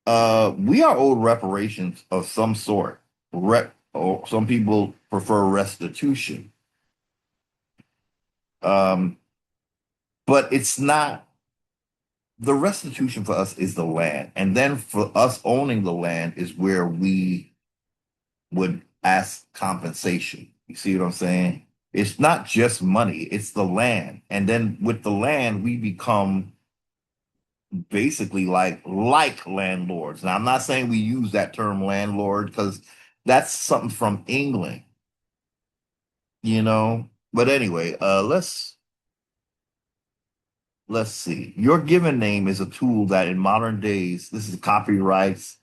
We are owed reparations of some sort. Or some people prefer restitution. Um, but it's not the restitution for us is the land. And then for us owning the land is where we would ask compensation. You see what I'm saying? It's not just money, it's the land. And then with the land, we become basically like landlords. Now I'm not saying we use that term landlord because that's something from England, you know. But anyway, let's see. Your given name is a tool that in modern days, this is copyrights,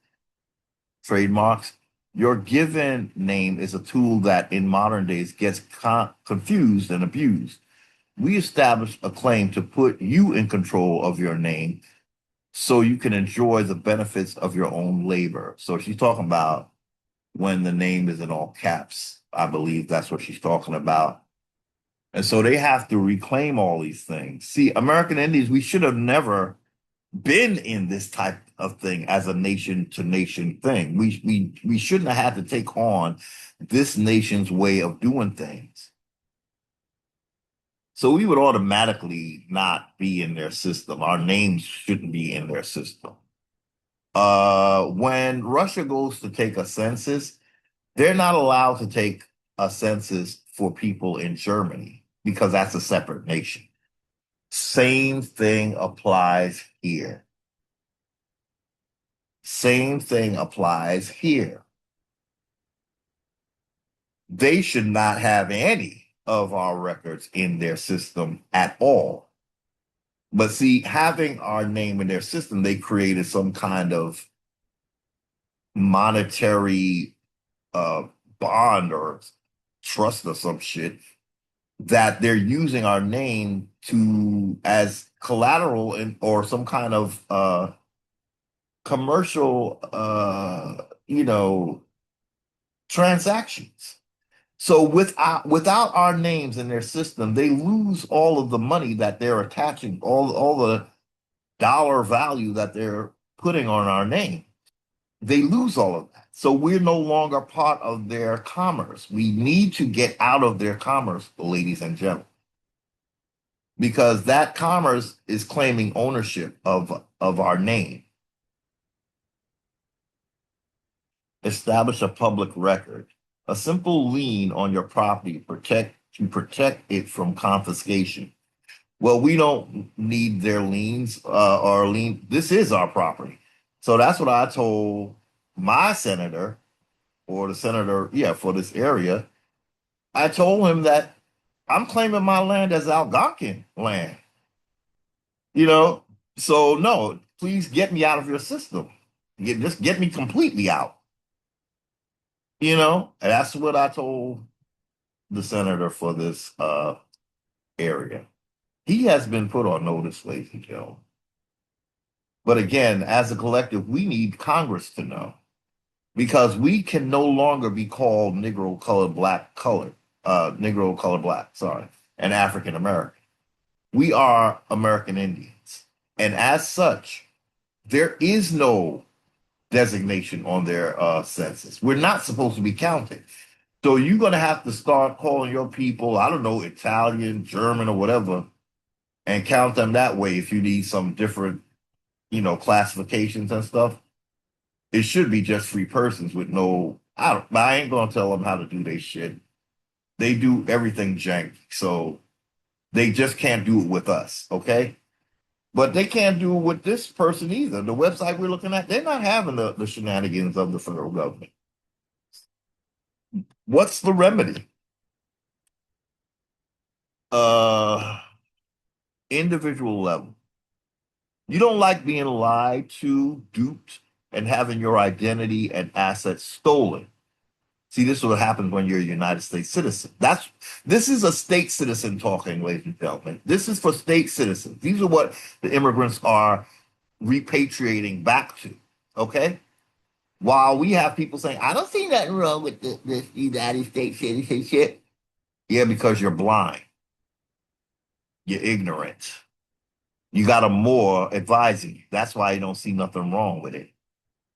trademarks. Your given name is a tool that in modern days gets confused and abused. We established a claim to put you in control of your name so you can enjoy the benefits of your own labor. So she's talking about when the name is in all caps. I believe that's what she's talking about. And so they have to reclaim all these things. See, American Indians, we should have never been in this type of thing as a nation to nation thing. We shouldn't have had to take on this nation's way of doing things. So we would automatically not be in their system. Our names shouldn't be in their system. When Russia goes to take a census, they're not allowed to take a census for people in Germany because that's a separate nation. Same thing applies here. Same thing applies here. They should not have any of our records in their system at all. But see, having our name in their system, they created some kind of monetary uh, bond or trust or some shit that they're using our name to as collateral or some kind of commercial transactions. So without our names in their system, they lose all of the money that they're attaching, all the dollar value that they're putting on our name. They lose all of that. So we're no longer part of their commerce. We need to get out of their commerce, ladies and gentlemen, because that commerce is claiming ownership of our name. Establish a public record, a simple lien on your property to protect it from confiscation. Well, we don't need their liens or lien. This is our property. So that's what I told my senator or the senator, yeah, for this area. I told him that I'm claiming my land as Algonquin land, you know? So no, please get me out of your system. Just get me completely out. And that's what I told the senator for this area. He has been put on notice, ladies and gentlemen. But again, as a collective, we need Congress to know because we can no longer be called Negro, colored, black, colored, Negro, colored, black, sorry, and African American. We are American Indians. And as such, there is no designation on their census. We're not supposed to be counted. So you're going to have to start calling your people, I don't know, Italian, German, or whatever, and count them that way if you need some different, classifications and stuff. It should be just free persons with no, I ain't going to tell them how to do their shit. They do everything janky. So they just can't do it with us, okay? But they can't do it with this person either. The website we're looking at, they're not having the shenanigans of the federal government. What's the remedy? Uh, Individual level. You don't like being lied to, duped, and having your identity and assets stolen. See, this is what happens when you're a United States citizen. This is a state citizen talking, ladies and gentlemen. This is for state citizens. These are what the immigrants are repatriating back to. Okay? While we have people saying, I don't see nothing wrong with this United States citizenship. Yeah, because you're blind. You're ignorant. You got a more advising you. That's why you don't see nothing wrong with it.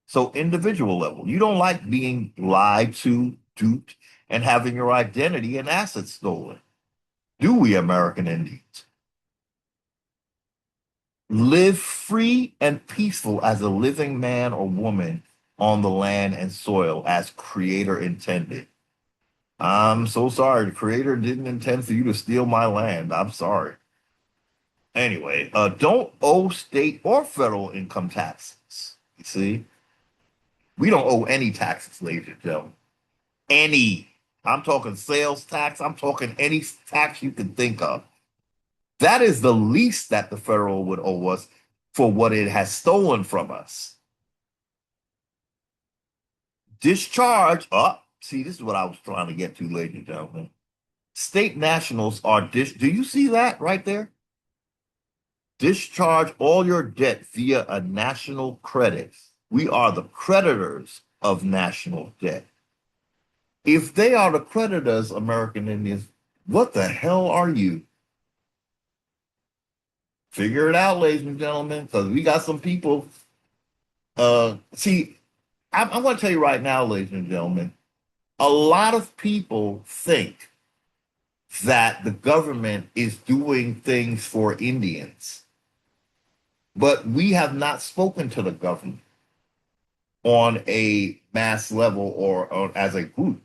So individual level, you don't like being lied to, duped, and having your identity and assets stolen. Do we, American Indians? Live free and peaceful as a living man or woman on the land and soil as Creator intended. I'm so sorry. The Creator didn't intend for you to steal my land. I'm sorry. Anyway, don't owe state or federal income taxes. You see, we don't owe any taxes, ladies and gentlemen. Any. I'm talking sales tax. I'm talking any tax you can think of. That is the least that the federal would owe us for what it has stolen from us. Discharge. See, this is what I was trying to get to, ladies and gentlemen. State nationals are Do you see that right there? Discharge all your debt via a national credit. We are the creditors of national debt. If they are the creditors, American Indians, what the hell are you? Figure it out, ladies and gentlemen, because we got some people. See, I'm going to tell you right now, ladies and gentlemen, a lot of people think that the government is doing things for Indians, but we have not spoken to the government on a mass level or as a group.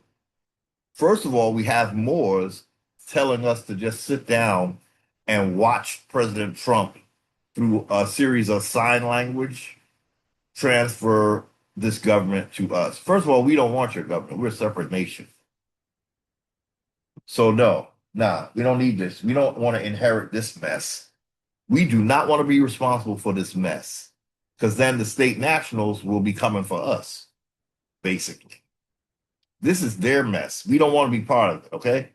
First of all, we have Moors telling us to just sit down and watch President Trump through a series of sign language transfer this government to us. First of all, we don't want your government. We're a separate nation. So no, nah, we don't need this. We don't want to inherit this mess. We do not want to be responsible for this mess because then the state nationals will be coming for us, basically. This is their mess. We don't want to be part of it, okay?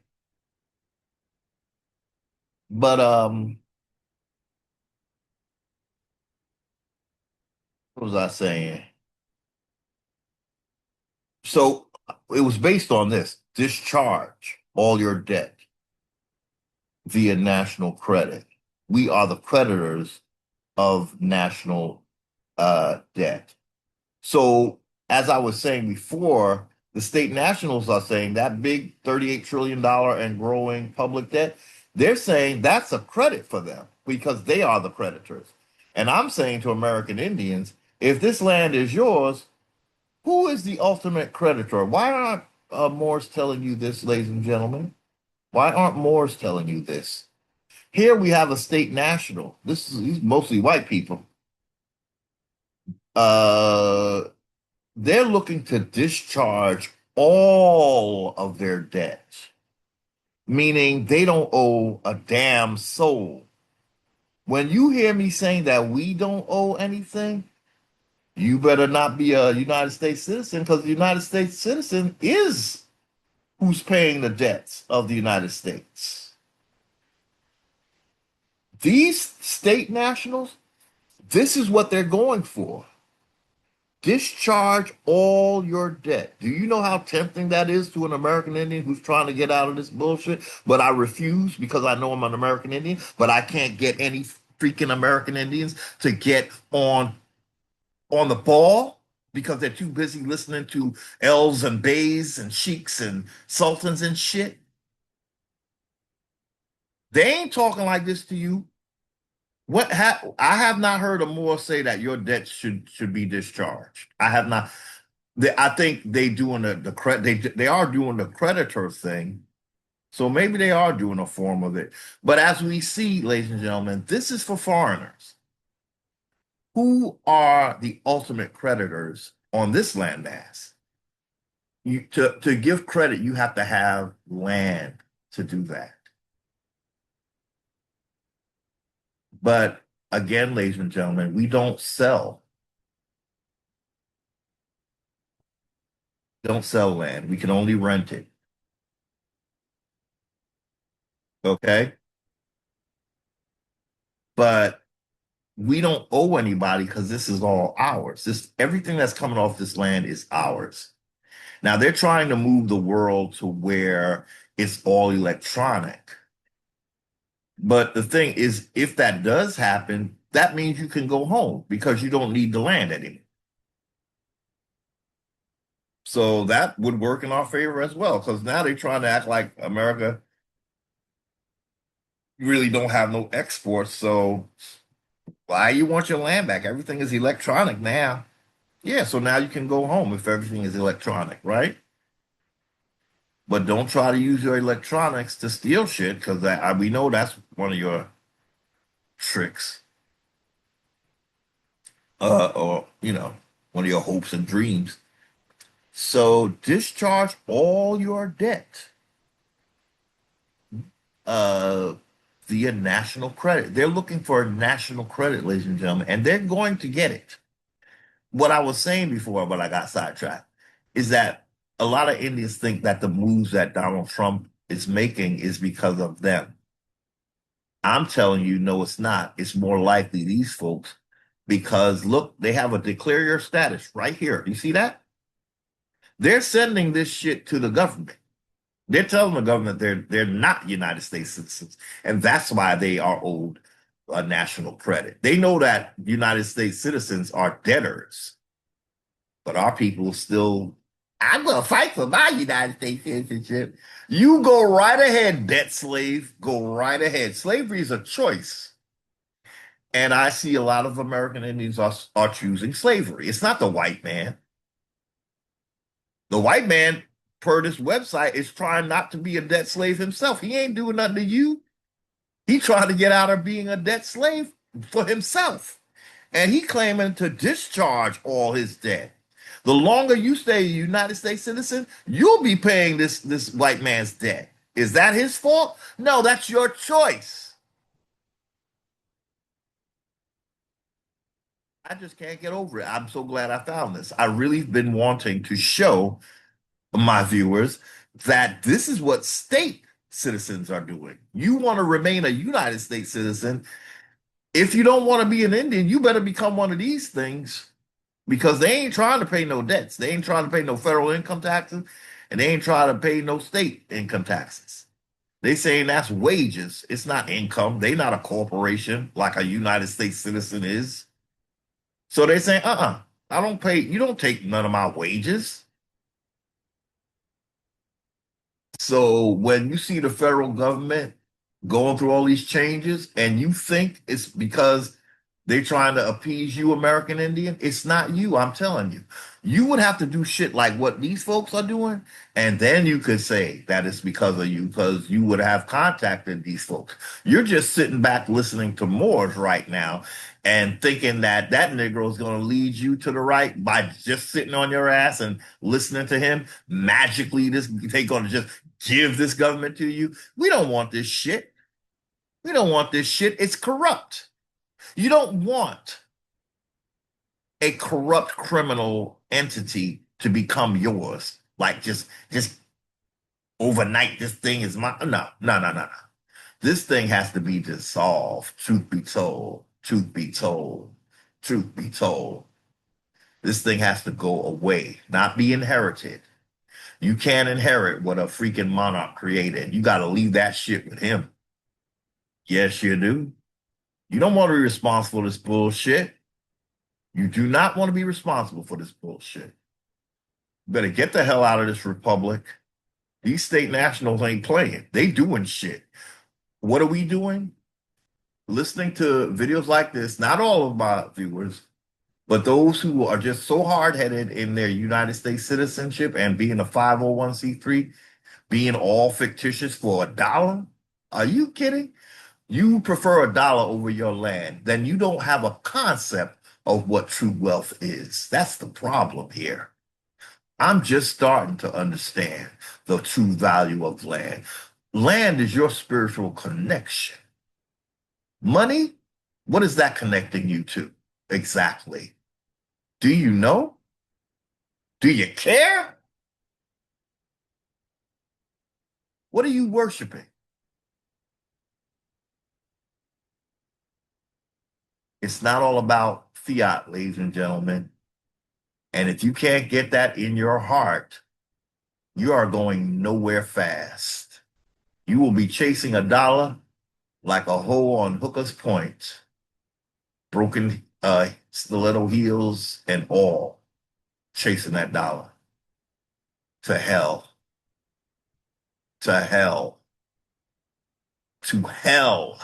But what was I saying? So it was based on this: discharge all your debt via national credit. We are the creditors of national debt. So, as I was saying before, the state nationals are saying that big $38 trillion and growing public debt, they're saying that's a credit for them because they are the creditors. And I'm saying to American Indians, if this land is yours, who is the ultimate creditor? Why aren't Moors telling you this, ladies and gentlemen? Why aren't Moors telling you this? Here we have a state national. This is mostly white people. Uh, they're looking to discharge all of their debts, meaning they don't owe a damn soul. When you hear me saying that we don't owe anything, you better not be a United States citizen because the United States citizen is who's paying the debts of the United States. These state nationals, this is what they're going for. Discharge all your debt. Do you know how tempting that is to an American Indian who's trying to get out of this bullshit? But I refuse because I know I'm an American Indian, but I can't get any freaking American Indians to get on the ball because they're too busy listening to elves and beys and sheiks and sultans and shit. They ain't talking like this to you. I have not heard a Moor say that your debt should be discharged. I have not. I think they doing the credit. They are doing the creditor thing, so maybe they are doing a form of it. But as we see, ladies and gentlemen, this is for foreigners. Who are the ultimate creditors on this landmass? To give credit, you have to have land to do that. But again, ladies and gentlemen, we don't sell. Don't sell land. We can only rent it. Okay. But we don't owe anybody because this is all ours. Everything that's coming off this land is ours. Now they're trying to move the world to where it's all electronic. But the thing is, if that does happen, that means you can go home because you don't need the land anymore. So that would work in our favor as well, because now they're trying to act like America really don't have no exports. So why you want your land back? Everything is electronic now. Yeah, so now you can go home if everything is electronic, right? But don't try to use your electronics to steal shit, because we know that's one of your tricks, or one of your hopes and dreams. So discharge all your debt uh, via national credit. They're looking for national credit, ladies and gentlemen, and they're going to get it. What I was saying before, but I got sidetracked, is that a lot of Indians think that the moves that Donald Trump is making is because of them. I'm telling you, no, it's not. It's more likely these folks, because look, they have a declare your status right here. You see that? They're sending this shit to the government. They're telling the government they're not United States citizens, and that's why they are owed a national credit. They know that United States citizens are debtors, but our people still, I'm going to fight for my United States citizenship. You go right ahead, debt slave. Go right ahead. Slavery is a choice. And I see a lot of American Indians are choosing slavery. It's not the white man. The white man, per this website, is trying not to be a debt slave himself. He ain't doing nothing to you. He trying to get out of being a debt slave for himself. And he claiming to discharge all his debt. The longer you stay a United States citizen, you'll be paying this white man's debt. Is that his fault? No, that's your choice. I just can't get over it. I'm so glad I found this. I really been wanting to show my viewers that this is what state citizens are doing. You want to remain a United States citizen. If you don't want to be an Indian, you better become one of these things because they ain't trying to pay no debts. They ain't trying to pay no federal income taxes, and they ain't trying to pay no state income taxes. They saying that's wages. It's not income. They not a corporation like a United States citizen is. So they saying, I don't pay, you don't take none of my wages. So when you see the federal government going through all these changes and you think it's because they're trying to appease you, American Indian, it's not you, I'm telling you. You would have to do shit like what these folks are doing, and then you could say that it's because of you, because you would have contacted these folks. You're just sitting back listening to Moors right now and thinking that that Negro is going to lead you to the right by just sitting on your ass and listening to him. Magically, they're going to just give this government to you. We don't want this shit. We don't want this shit. It's corrupt. You don't want a corrupt criminal entity to become yours. Like just overnight, this thing is mine. No. This thing has to be dissolved. Truth be told. Truth be told. Truth be told. This thing has to go away, not be inherited. You can't inherit what a freaking monarch created. You got to leave that shit with him. Yes, you do. You don't want to be responsible for this bullshit. You do not want to be responsible for this bullshit. You better get the hell out of this republic. These state nationals ain't playing. They doing shit. What are we doing? Listening to videos like this, not all of my viewers, but those who are just so hard-headed in their United States citizenship and being a 501c3, being all fictitious for $1. Are you kidding? You prefer $1 over your land, then you don't have a concept of what true wealth is. That's the problem here. I'm just starting to understand the true value of land. Land is your spiritual connection. Money, what is that connecting you to exactly? Do you know? Do you care? What are you worshiping? It's not all about fiat, ladies and gentlemen. And if you can't get that in your heart, you are going nowhere fast. You will be chasing $1 like a hoe on Hooker's Point, broken stiletto heels and all, chasing that $1 to hell, to hell, to hell.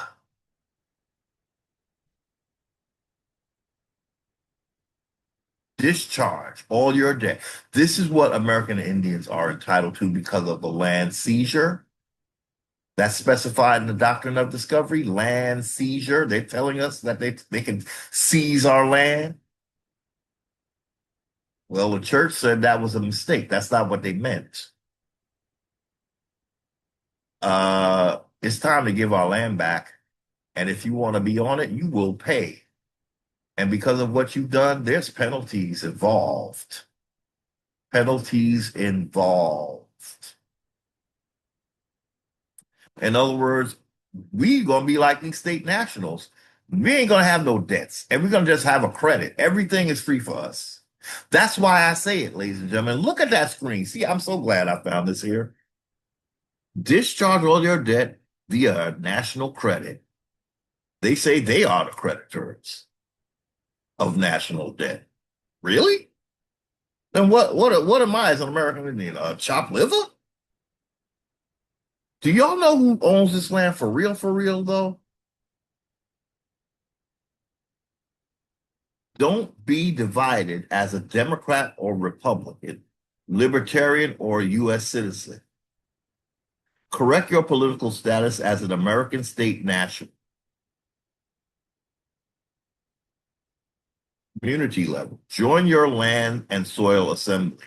Discharge all your debt. This is what American Indians are entitled to because of the land seizure. That's specified in the Doctrine of Discovery, land seizure. They're telling us that they can seize our land. Well, the church said that was a mistake. That's not what they meant. It's time to give our land back. And if you want to be on it, you will pay. And because of what you've done, there's penalties involved. Penalties involved. In other words, we gonna be like these state nationals. We ain't gonna have no debts, and we're gonna just have a credit. Everything is free for us. That's why I say it, ladies and gentlemen. Look at that screen. See, I'm so glad I found this here. Discharge all your debt via national credit. They say they are the creditors of national debt. Really? Then what am I as an American Indian? Chopped liver? Do y'all know who owns this land for real though? Don't be divided as a Democrat or Republican, libertarian or U.S. citizen. Correct your political status as an American state national. Community level. Join your land and soil assembly.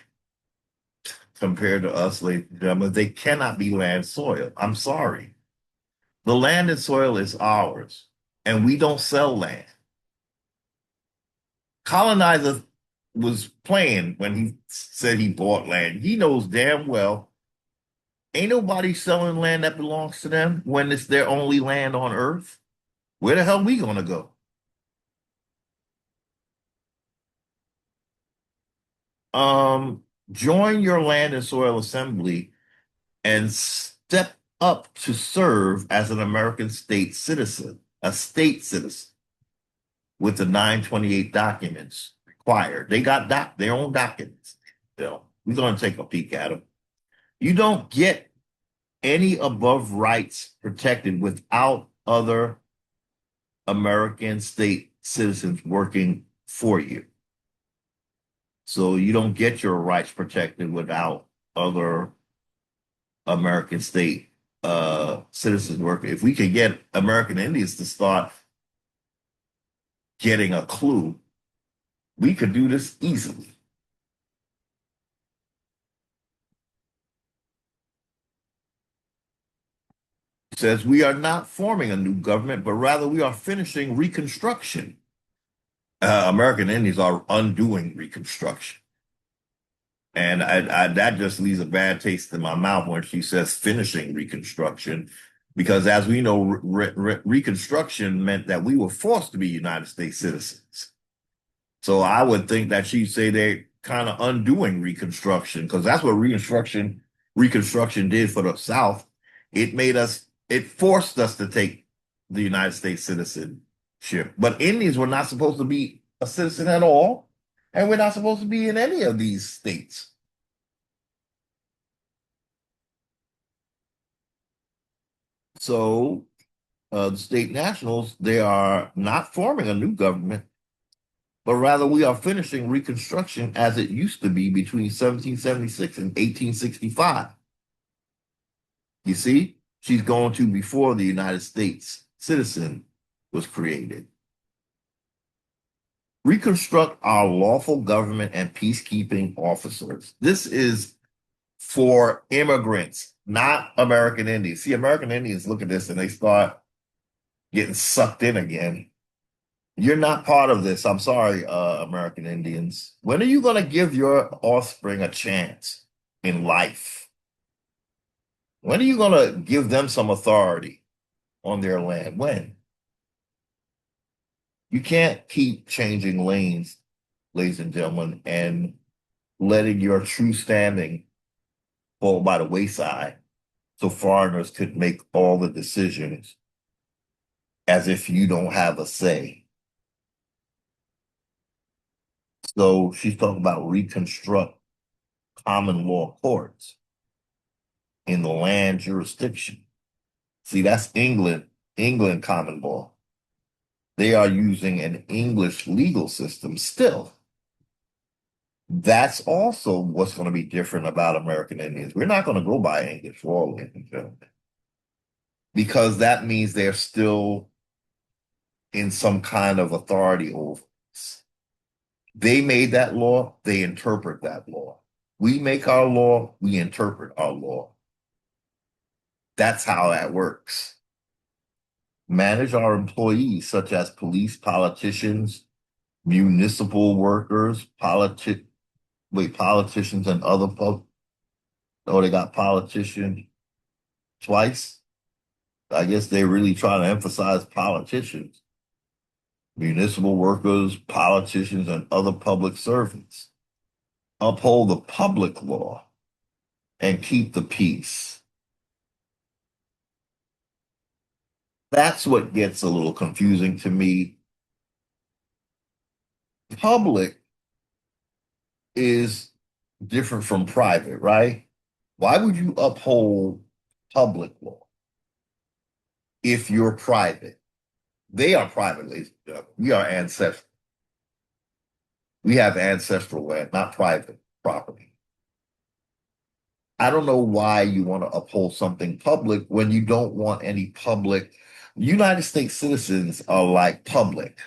Compared to us, ladies and gentlemen, they cannot be land soil. I'm sorry. The land and soil is ours, and we don't sell land. Colonizer was playing when he said he bought land. He knows damn well ain't nobody selling land that belongs to them when it's their only land on earth. Where the hell we gonna go? Join your land and soil assembly and step up to serve as an American a state citizen with the 928 documents required. They got their own documents. We're going to take a peek at them. You don't get any above rights protected without other American state citizens working for you. So you don't get your rights protected without other American state citizens working. If we could get American Indians to start getting a clue, we could do this easily. It says we are not forming a new government, but rather we are finishing Reconstruction. American Indians are undoing Reconstruction. And that just leaves a bad taste in my mouth when she says finishing Reconstruction, because as we know, Reconstruction meant that we were forced to be United States citizens. So I would think that she'd say they're kind of undoing Reconstruction, because that's what Reconstruction did for the South. It forced us to take the United States citizenship. But Indians were not supposed to be a citizen at all. And we're not supposed to be in any of these states. So the state nationals, they are not forming a new government, but rather we are finishing Reconstruction as it used to be between 1776 and 1865. You see, she's going to before the United States citizen was created. Reconstruct our lawful government and peacekeeping officers. This is for immigrants, not American Indians. See, American Indians look at this and they start getting sucked in again. You're not part of this. I'm sorry, American Indians. When are you going to give your offspring a chance in life? When are you going to give them some authority on their land? When? You can't keep changing lanes, ladies and gentlemen, and letting your true standing fall by the wayside so foreigners could make all the decisions as if you don't have a say. So she's talking about reconstruct common law courts in the land jurisdiction. See, that's England common law. They are using an English legal system still. That's also what's going to be different about American Indians. We're not going to go by English law, ladies and gentlemen, because that means they're still in some kind of authority over us. They made that law, they interpret that law. We make our law, we interpret our law. That's how that works. Manage our employees, such as police, politicians, municipal workers, politicians, and other folks. Oh, they got politician twice. I guess they're really trying to emphasize politicians, municipal workers, politicians, and other public servants. Uphold the public law and keep the peace. That's what gets a little confusing to me. Public is different from private, right? Why would you uphold public law if you're private? They are private, ladies and gentlemen. We are ancestral. We have ancestral land, not private property. I don't know why you want to uphold something public when you don't want any public. United States citizens are like public.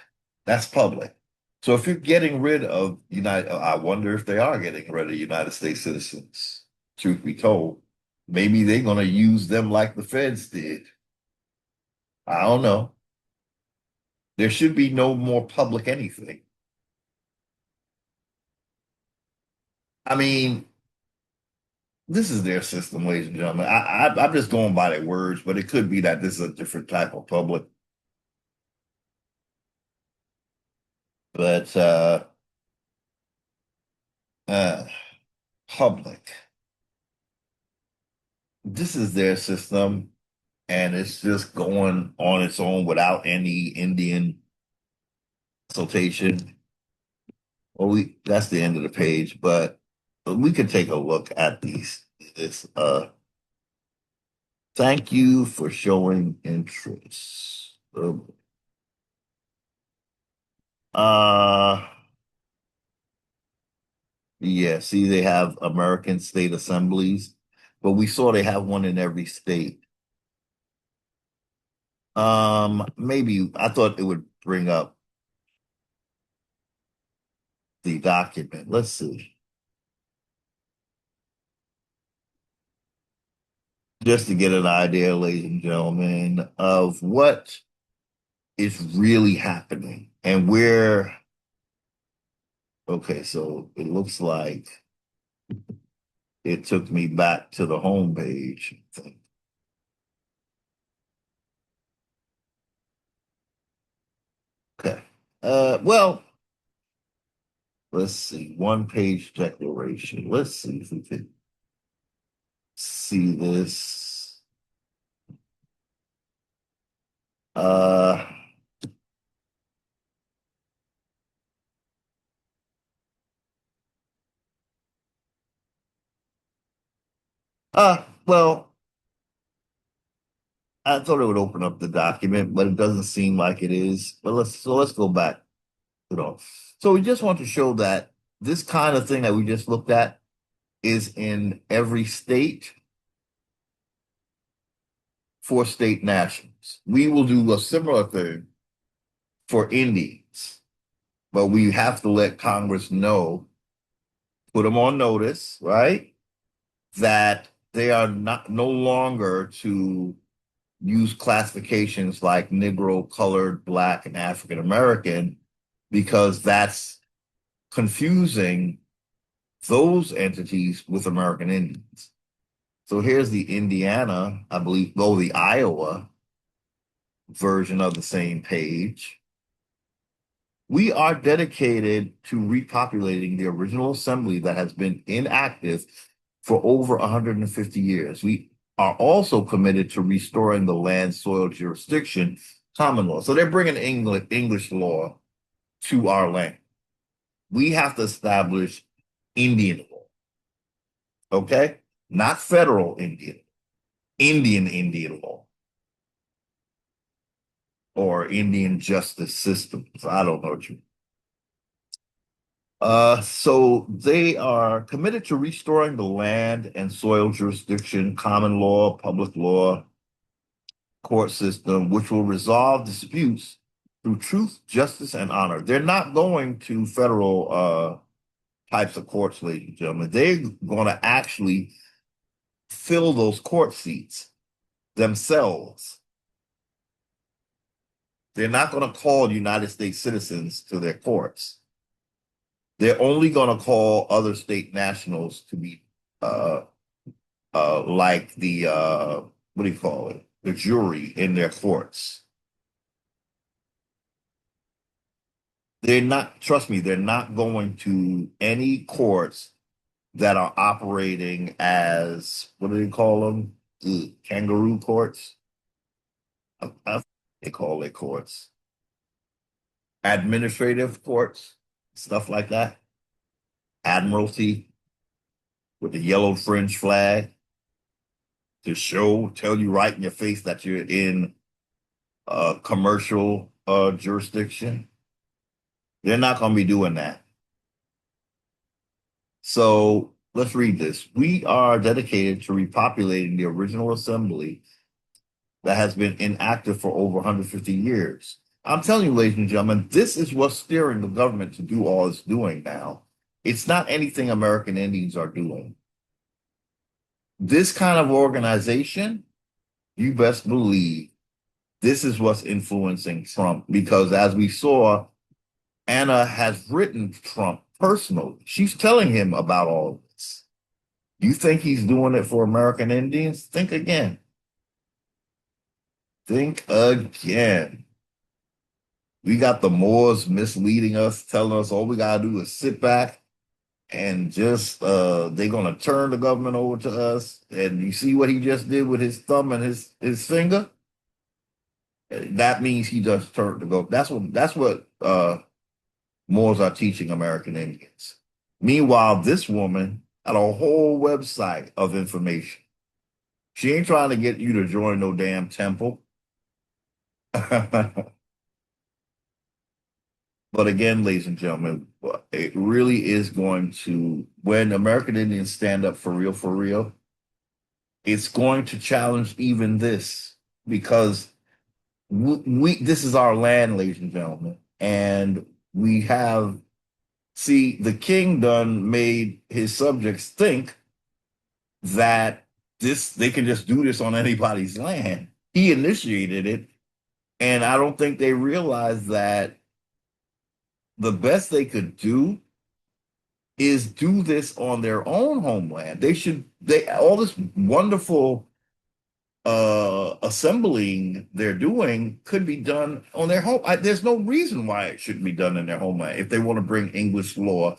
That's public. So if you're getting rid of I wonder if they are getting rid of United States citizens. Truth be told, maybe they're going to use them like the feds did. I don't know. There should be no more public anything. I mean, this is their system, ladies and gentlemen. I'm just going by their words, but it could be that this is a different type of public. But uh, public, this is their system, and it's just going on its own without any Indian consultation. Well, that's the end of the page, but we could take a look at these. This thank you for showing interest. Uh yeah, see they have American state assemblies, but we saw they have one in every state. Maybe I thought it would bring up the document. Let's see. Just to get an idea, ladies and gentlemen, of what is really happening and where. Okay, so it looks like it took me back to the home page. Okay. Well, let's see. One page declaration. Let's see if we can see this. Uh, well, I thought it would open up the document, but it doesn't seem like it is. But let's go back. You know, so we just want to show that this kind of thing that we just looked at is in every state for state nationals. We will do a similar thing for Indians, but we have to let Congress know, put them on notice, right? That they are not no longer to use classifications like Negro, colored, Black, and African American because that's confusing those entities with American Indians. So here's the Indiana, I believe, the Iowa version of the same page. We are dedicated to repopulating the original assembly that has been inactive for over 150 years. We are also committed to restoring the land soil jurisdiction common law. So they're bringing English law to our land. We have to establish Indian law, okay? Not federal Indian, Indian law or Indian justice systems. I don't know what you. So they are committed to restoring the land and soil jurisdiction, common law, public law, court system, which will resolve disputes through truth, justice, and honor. They're not going to federal types of courts, ladies and gentlemen. They're going to actually fill those court seats themselves. They're not going to call United States citizens to their courts. They're only going to call other state nationals to be uh, like the what do you call it? The jury in their courts. They're not, trust me, they're not going to any courts that are operating as what do they call them? Kangaroo courts. they call their courts. Administrative courts, stuff like that. Admiralty with the yellow fringe flag to tell you right in your face that you're in a commercial jurisdiction. They're not going to be doing that. So let's read this. We are dedicated to repopulating the original assembly that has been inactive for over 150 years. I'm telling you, ladies and gentlemen, this is what's steering the government to do all it's doing now. It's not anything American Indians are doing. This kind of organization, you best believe this is what's influencing Trump, because as we saw, Anna has written Trump personally. She's telling him about all of this. You think he's doing it for American Indians? Think again. Think again. We got the Moors misleading us, telling us all we got to do is sit back and just, they're going to turn the government over to us. And you see what he just did with his thumb and his finger? That means he just turned to go. That's what Moors are teaching American Indians. Meanwhile, this woman had a whole website of information. She ain't trying to get you to join no damn temple. But again, ladies and gentlemen, it really is going to, when American Indians stand up for real, it's going to challenge even this, because this is our land, ladies and gentlemen, and we have, see, the king done made his subjects think that they can just do this on anybody's land. He initiated it, and I don't think they realized that the best they could do is do this on their own homeland. All this wonderful assembling they're doing could be done on their home. There's no reason why it shouldn't be done in their homeland if they want to bring English law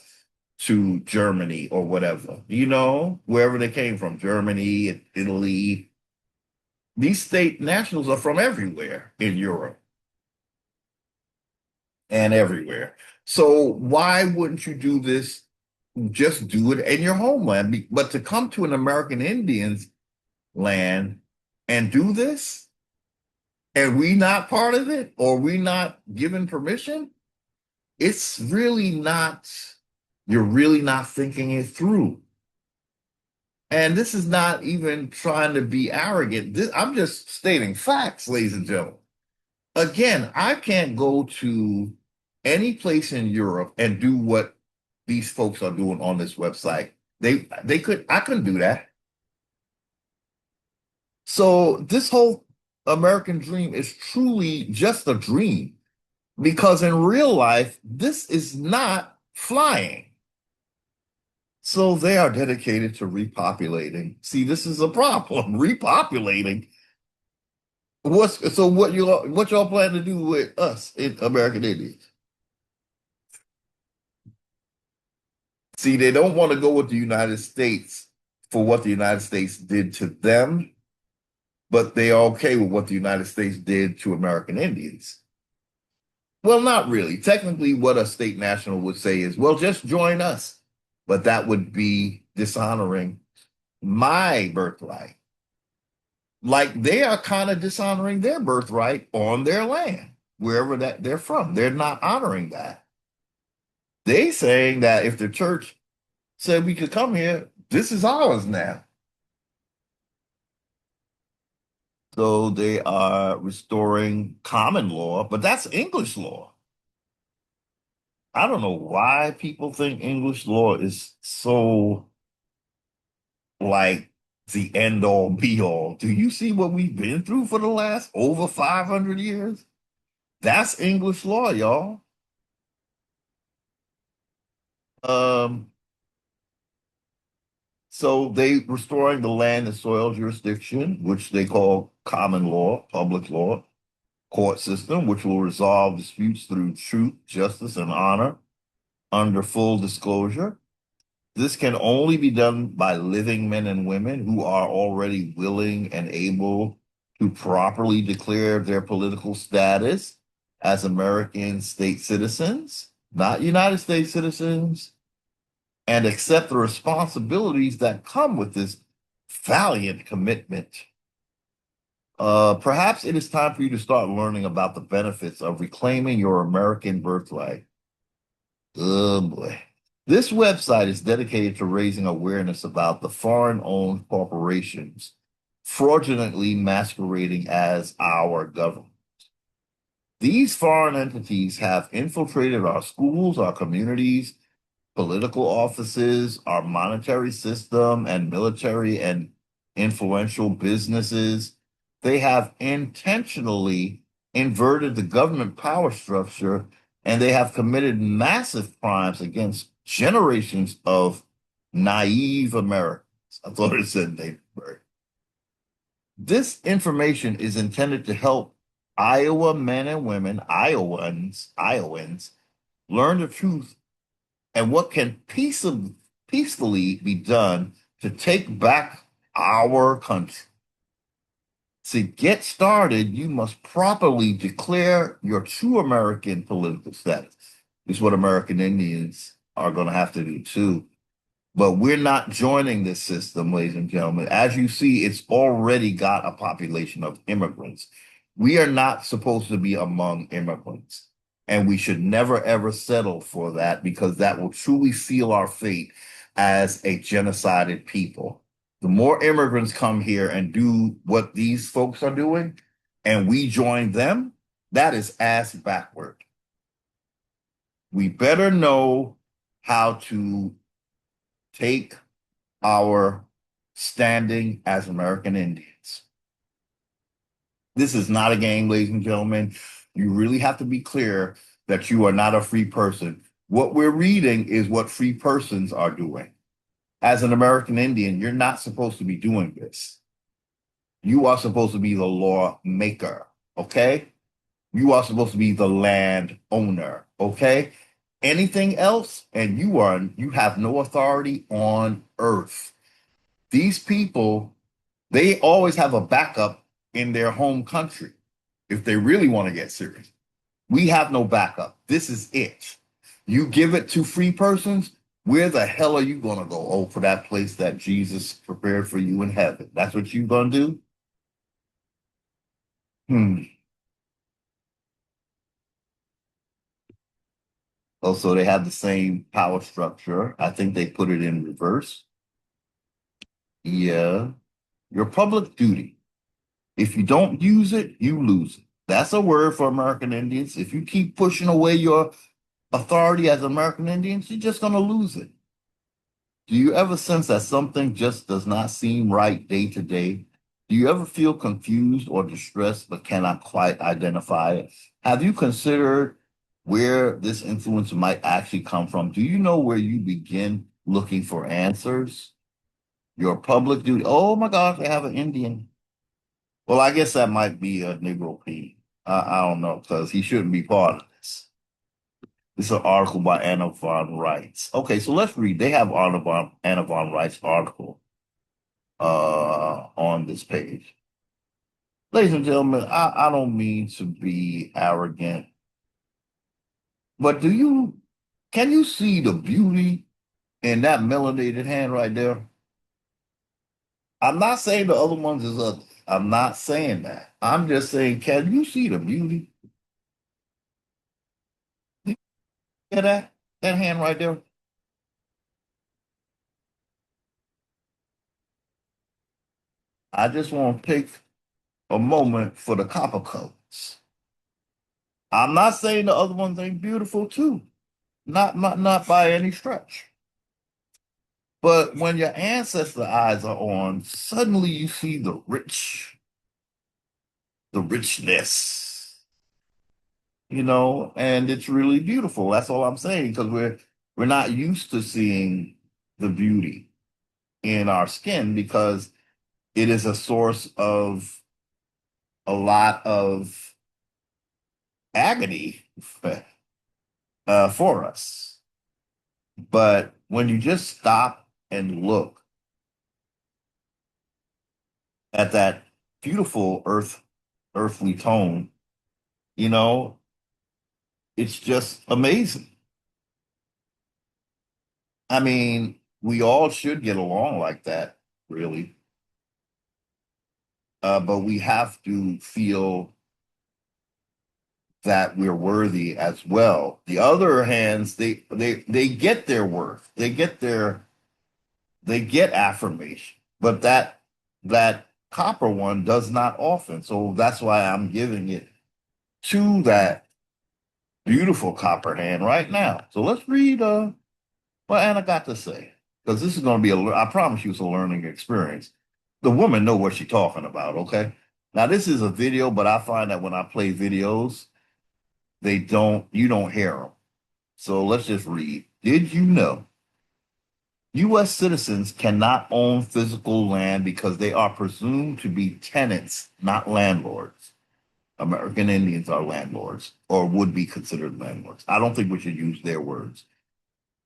to Germany or whatever, wherever they came from, Germany, Italy. These state nationals are from everywhere in Europe and everywhere. So why wouldn't you do this? Just do it in your homeland. But to come to an American Indian's land and do this, and we not part of it, or we not given permission, it's really not, you're really not thinking it through. And this is not even trying to be arrogant. I'm just stating facts, ladies and gentlemen. Again, I can't go to any place in Europe and do what these folks are doing on this website. I couldn't do that. So this whole American dream is truly just a dream, because in real life, this is not flying. So they are dedicated to repopulating. See, this is a problem. Repopulating. What y'all plan to do with us in American Indians? See, they don't want to go with the United States for what the United States did to them, but they are okay with what the United States did to American Indians. Well, not really. Technically, what a state national would say is, well, just join us. But that would be dishonoring my birthright. Like they are kind of dishonoring their birthright on their land, wherever that they're from. They're not honoring that. They saying that if the church said we could come here, this is ours now. So they are restoring common law, but that's English law. I don't know why people think English law is so like the end all be all. Do you see what we've been through for the last over 500 years? That's English law, y'all. So they restoring the land and soil jurisdiction, which they call common law, public law, court system, which will resolve disputes through truth, justice, and honor under full disclosure. This can only be done by living men and women who are already willing and able to properly declare their political status as American state citizens, not United States citizens, and accept the responsibilities that come with this valiant commitment. Perhaps it is time for you to start learning about the benefits of reclaiming your American birthright. Oh boy. This website is dedicated to raising awareness about the foreign-owned corporations fraudulently masquerading as our government. These foreign entities have infiltrated our schools, our communities, political offices, our monetary system, and military and influential businesses. They have intentionally inverted the government power structure, and they have committed massive crimes against generations of naive Americans. I thought it said native Americans. This information is intended to help Iowa men and women, Iowans, learn the truth and what can peacefully be done to take back our country. To get started, you must properly declare your true American political status. This is what American Indians are going to have to do too. But we're not joining this system, ladies and gentlemen. As you see, it's already got a population of immigrants. We are not supposed to be among immigrants. And we should never, ever settle for that because that will truly seal our fate as a genocided people. The more immigrants come here and do what these folks are doing, and we join them, that is ass backward. We better know how to take our standing as American Indians. This is not a game, ladies and gentlemen. You really have to be clear that you are not a free person. What we're reading is what free persons are doing. As an American Indian, you're not supposed to be doing this. You are supposed to be the lawmaker, okay? You are supposed to be the land owner, okay? Anything else, and you have no authority on earth. These people, they always have a backup in their home country if they really want to get serious. We have no backup. This is it. You give it to free persons, where the hell are you going to go? Oh, for that place that Jesus prepared for you in heaven. That's what you're going to do? Also, they have the same power structure. I think they put it in reverse. Yeah. Your public duty. If you don't use it, you lose it. That's a word for American Indians. If you keep pushing away your authority as American Indians, you're just going to lose it. Do you ever sense that something just does not seem right day to day? Do you ever feel confused or distressed but cannot quite identify it? Have you considered where this influence might actually come from? Do you know where you begin looking for answers? Your public duty. Oh my gosh, they have an Indian. Well, I guess that might be a Negro P. I don't know because he shouldn't be part of this. This is an article by Anna von Reitz. Okay, so let's read. They have Anna von Reitz article on this page. Ladies and gentlemen, I don't mean to be arrogant, but can you see the beauty in that melanated hand right there? I'm not saying the other ones is ugly. I'm not saying that. I'm just saying, can you see the beauty? Yeah, that hand right there. I just want to take a moment for the copper coats. I'm not saying the other ones ain't beautiful too. Not by any stretch. But when your ancestor eyes are on, suddenly you see the richness, and it's really beautiful. That's all I'm saying, because we're not used to seeing the beauty in our skin because it is a source of a lot of agony for us. But when you just stop and look at that beautiful earthly tone, you know, it's just amazing. I mean, we all should get along like that, really. But we have to feel that we're worthy as well. The other hands, they get their worth, they get affirmation, but that copper one does not often. So that's why I'm giving it to that beautiful copper hand right now. So let's read what Anna got to say, because this is going to be I promise you, it's a learning experience. The woman know what she's talking about. Okay. Now this is a video, but I find that when I play videos, you don't hear them. So let's just read. Did you know U.S. citizens cannot own physical land because they are presumed to be tenants, not landlords? American Indians are landlords or would be considered landlords. I don't think we should use their words.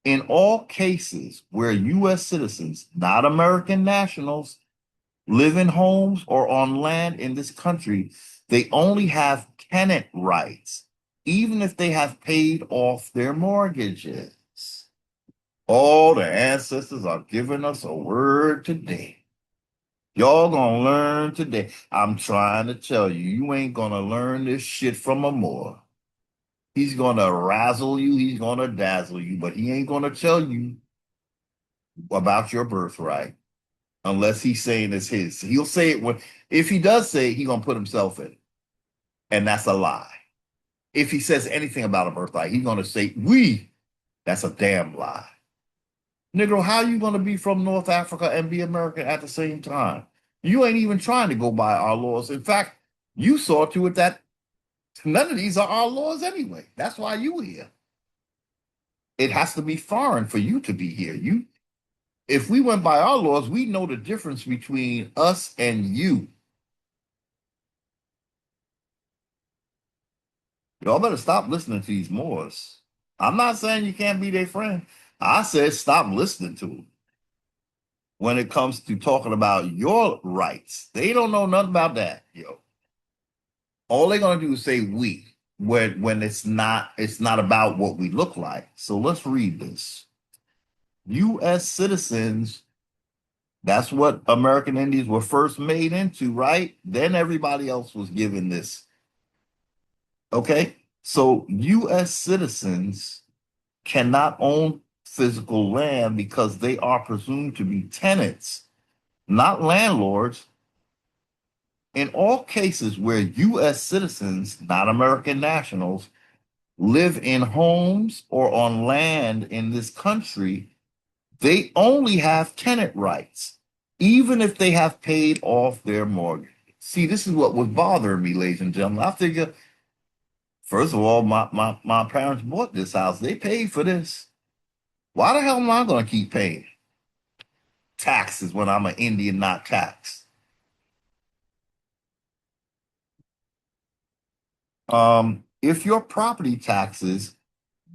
In all cases where U.S. citizens, not American nationals, live in homes or on land in this country, they only have tenant rights, even if they have paid off their mortgages. All the ancestors are giving us a word today. Y'all gonna learn today. I'm trying to tell you, you ain't gonna learn this shit from a Moor. He's gonna razzle you, he's gonna dazzle you, but he ain't gonna tell you about your birthright unless he's saying it's his. He'll say it when, if he does say it, he's gonna put himself in it. And that's a lie. If he says anything about a birthright, he's gonna say we. That's a damn lie. Negro, how you gonna be from North Africa and be American at the same time? You ain't even trying to go by our laws. In fact, you saw to it that none of these are our laws anyway. That's why you here. It has to be foreign for you to be here. If we went by our laws, we know the difference between us and you. Y'all better stop listening to these Moors. I'm not saying you can't be their friend. I said stop listening to them when it comes to talking about your rights. They don't know nothing about that, yo. All they're gonna do is say we when it's not about what we look like. So let's read this. US citizens, that's what American Indians were first made into, right? Then everybody else was given this. Okay? So US citizens cannot own physical land because they are presumed to be tenants, not landlords. In all cases where US citizens, not American nationals, live in homes or on land in this country, they only have tenant rights, even if they have paid off their mortgage. See, this is what was bothering me, ladies and gentlemen. I figure, first of all, my parents bought this house. They paid for this. Why the hell am I going to keep paying taxes when I'm an Indian, not taxed? If your property taxes,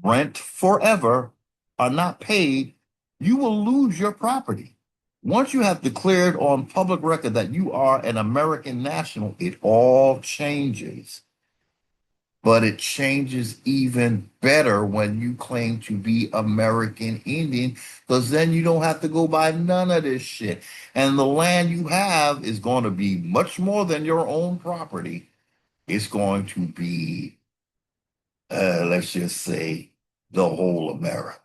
rent forever, are not paid, you will lose your property. Once you have declared on public record that you are an American national, it all changes. But it changes even better when you claim to be American Indian, because then you don't have to go by none of this shit. And the land you have is going to be much more than your own property. It's going to be, let's just say, the whole America.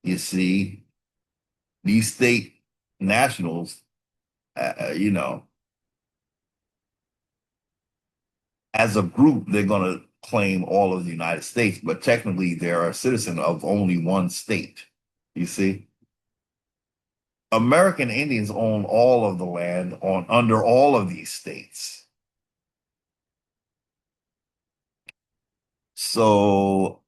You see, these state nationals, you know, as a group, they're going to claim all of the United States, but technically they're a citizen of only one state. You see, American Indians own all of the land on under all of these states. So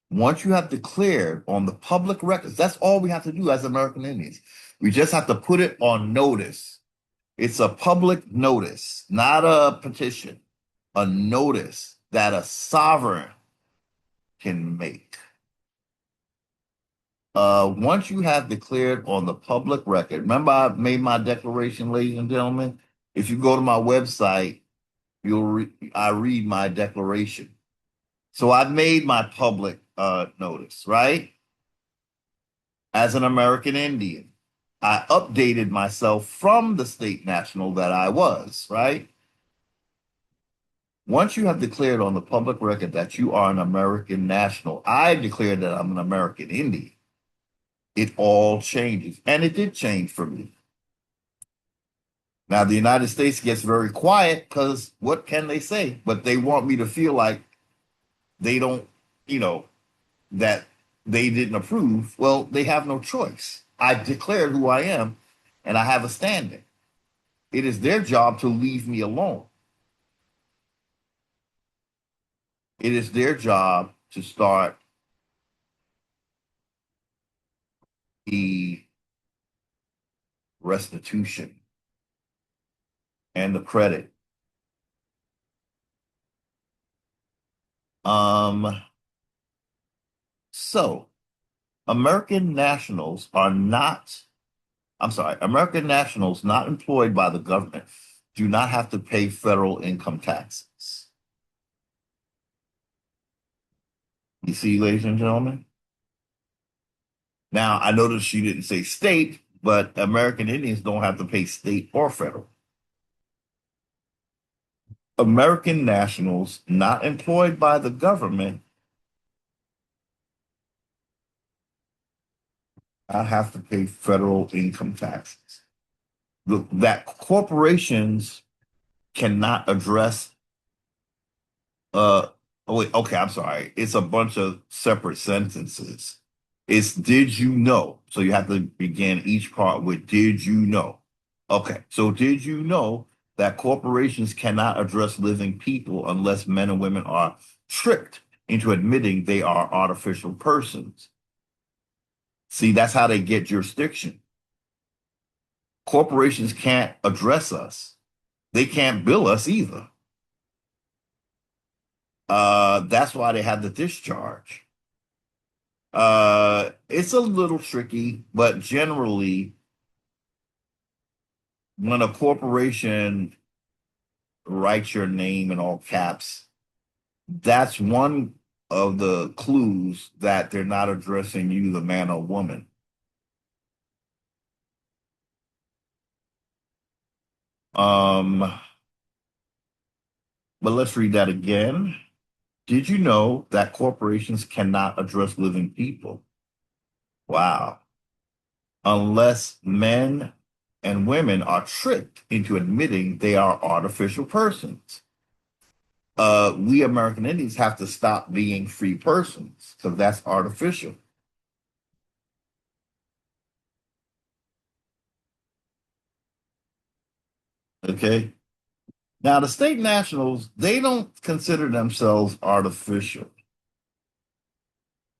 once you have declared on the public records, that's all we have to do as American Indians. We just have to put it on notice. It's a public notice, not a petition, a notice that a sovereign can make. Once you have declared on the public record, remember I made my declaration, ladies and gentlemen. If you go to my website, I read my declaration. So I've made my public notice, right? As an American Indian, I updated myself from the state national that I was, right? Once you have declared on the public record that you are an American national, I declared that I'm an American Indian. It all changes. And it did change for me. Now, the United States gets very quiet because what can they say? But they want me to feel like they don't, you know, that they didn't approve. Well, they have no choice. I declared who I am and I have a standing. It is their job to leave me alone. It is their job to start the restitution and the credit. Um, so American nationals are not, I'm sorry, American nationals not employed by the government do not have to pay federal income taxes. You see, ladies and gentlemen? Now, I noticed she didn't say state, but American Indians don't have to pay state or federal. American nationals not employed by the government not have to pay federal income taxes. That corporations cannot address oh wait, okay, I'm sorry. It's a bunch of separate sentences. It's did you know? So you have to begin each part with did you know? Okay, so did you know that corporations cannot address living people unless men and women are tricked into admitting they are artificial persons? See, that's how they get jurisdiction. Corporations can't address us. They can't bill us either. That's why they have the discharge. It's a little tricky, but generally, when a corporation writes your name in all caps, that's one of the clues that they're not addressing you, the man or woman. Um, but let's read that again. Did you know that corporations cannot address living people? Wow. Unless men and women are tricked into admitting they are artificial persons. We American Indians have to stop being free persons because that's artificial. Okay. Now, the state nationals, they don't consider themselves artificial.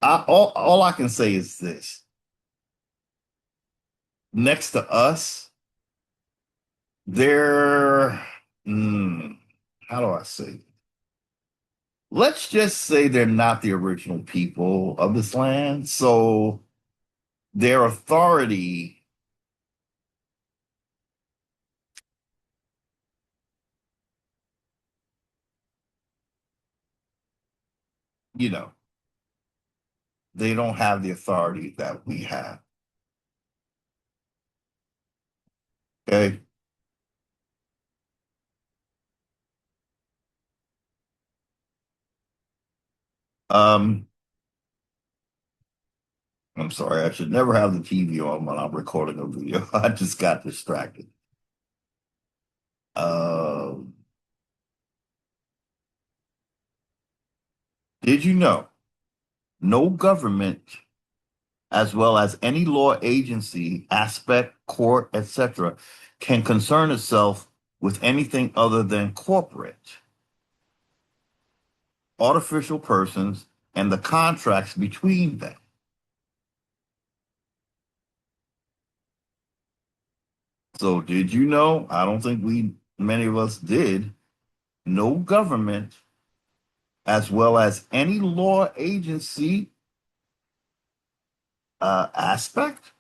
All I can say is this. Next to us, they're, how do I say? Let's just say they're not the original people of this land. So their authority, you know, they don't have the authority that we have. Okay. Um, I'm sorry, I should never have the TV on when I'm recording a video. I just got distracted. Um, did you know no government, as well as any law agency, aspect, court, etc., can concern itself with anything other than corporate, artificial persons, and the contracts between them? So, did you know? I don't think many of us did. No government, as well as any law agency, aspect,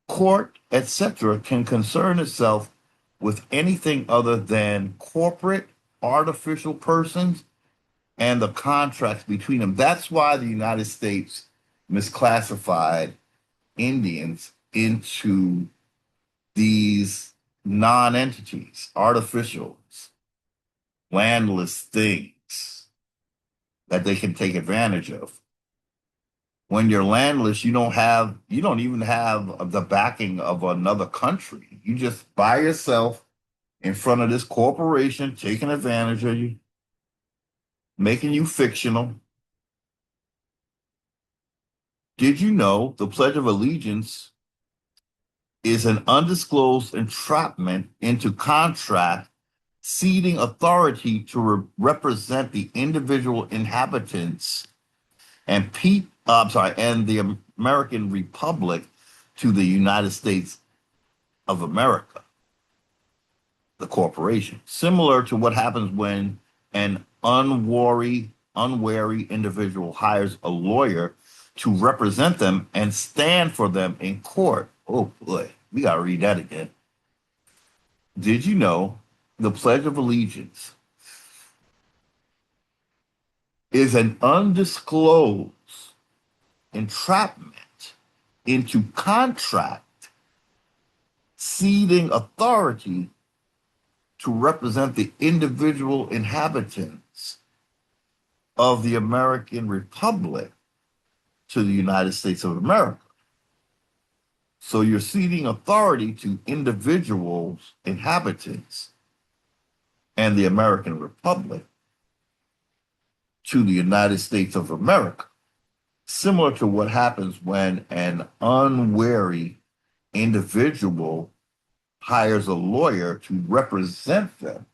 court, etc., can concern itself with anything other than corporate artificial persons and the contracts between them. That's why the United States misclassified Indians into these non-entities, artificials, landless things that they can take advantage of. When you're landless, you don't even have the backing of another country. You just by yourself in front of this corporation taking advantage of you, making you fictional. Did you know the Pledge of Allegiance is an undisclosed entrapment into contract, ceding authority to represent the individual inhabitants and and the American Republic to the United States of America, the corporation, similar to what happens when an unwary individual hires a lawyer to represent them and stand for them in court. Oh boy, we got to read that again. Did you know the Pledge of Allegiance is an undisclosed entrapment into contract, ceding authority to represent the individual inhabitants of the American Republic to the United States of America? So you're ceding authority to individuals, inhabitants, and the American Republic to the United States of America, similar to what happens when an unwary individual hires a lawyer to represent them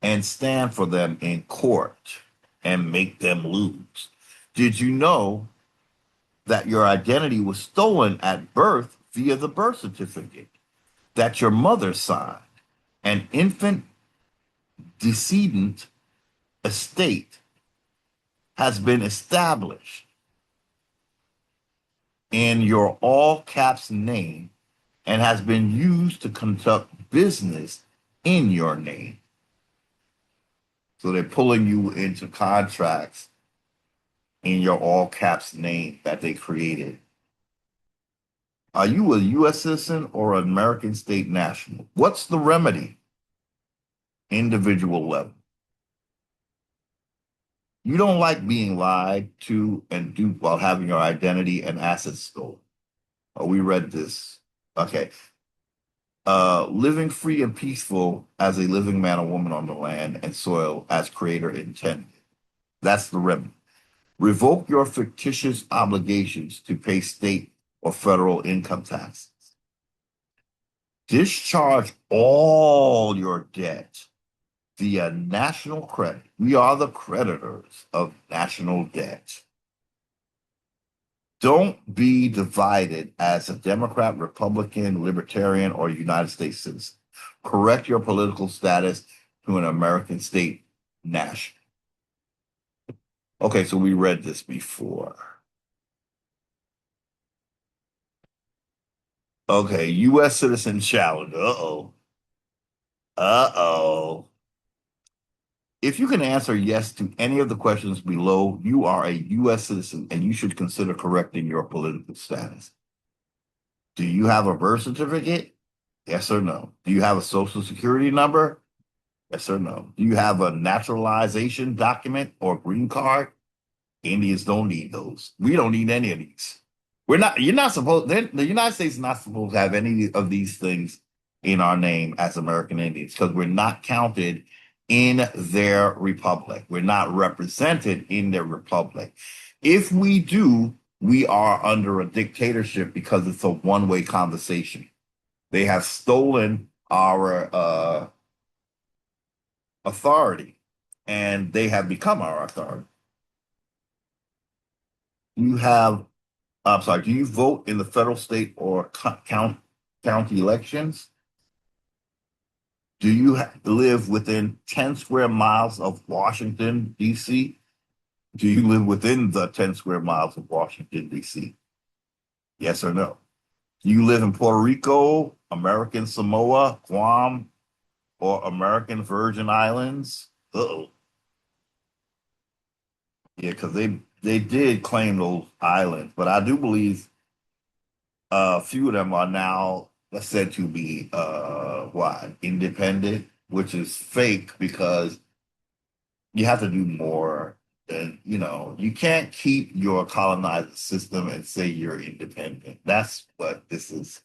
and stand for them in court and make them lose. Did you know that your identity was stolen at birth via the birth certificate that your mother signed? An infant decedent estate has been established in your all caps name and has been used to conduct business in your name. So they're pulling you into contracts in your all caps name that they created. Are you a U.S. citizen or an American state national? What's the remedy? Individual level. You don't like being lied to and duped while having your identity and assets stolen. Oh, we read this. Okay. Living free and peaceful as a living man or woman on the land and soil as creator intended. That's the remedy. Revoke your fictitious obligations to pay state or federal income taxes. Discharge all your debt via national credit. We are the creditors of national debt. Don't be divided as a Democrat, Republican, Libertarian, or United States citizen. Correct your political status to an American state national. Okay, so we read this before. Okay, U.S. citizen challenge. Uh-oh. Uh-oh. If you can answer yes to any of the questions below, you are a U.S. citizen and you should consider correcting your political status. Do you have a birth certificate? Yes or no? Do you have a social security number? Yes or no? Do you have a naturalization document or green card? Indians don't need those. We don't need any of these. You're not supposed, the United States is not supposed to have any of these things in our name as American Indians because we're not counted in their republic. We're not represented in their republic. If we do, we are under a dictatorship because it's a one-way conversation. They have stolen our authority and they have become our authority. Do you vote in the federal, state, or county elections? Do you live within 10 square miles of Washington, D.C.? Do you live within the 10 square miles of Washington, D.C.? Yes or no? Do you live in Puerto Rico, American Samoa, Guam, or American Virgin Islands? Uh-oh. Yeah, because they did claim those islands, but I do believe a few of them are now said to be what independent, which is fake because you have to do more. And you can't keep your colonizer system and say you're independent. That's what this is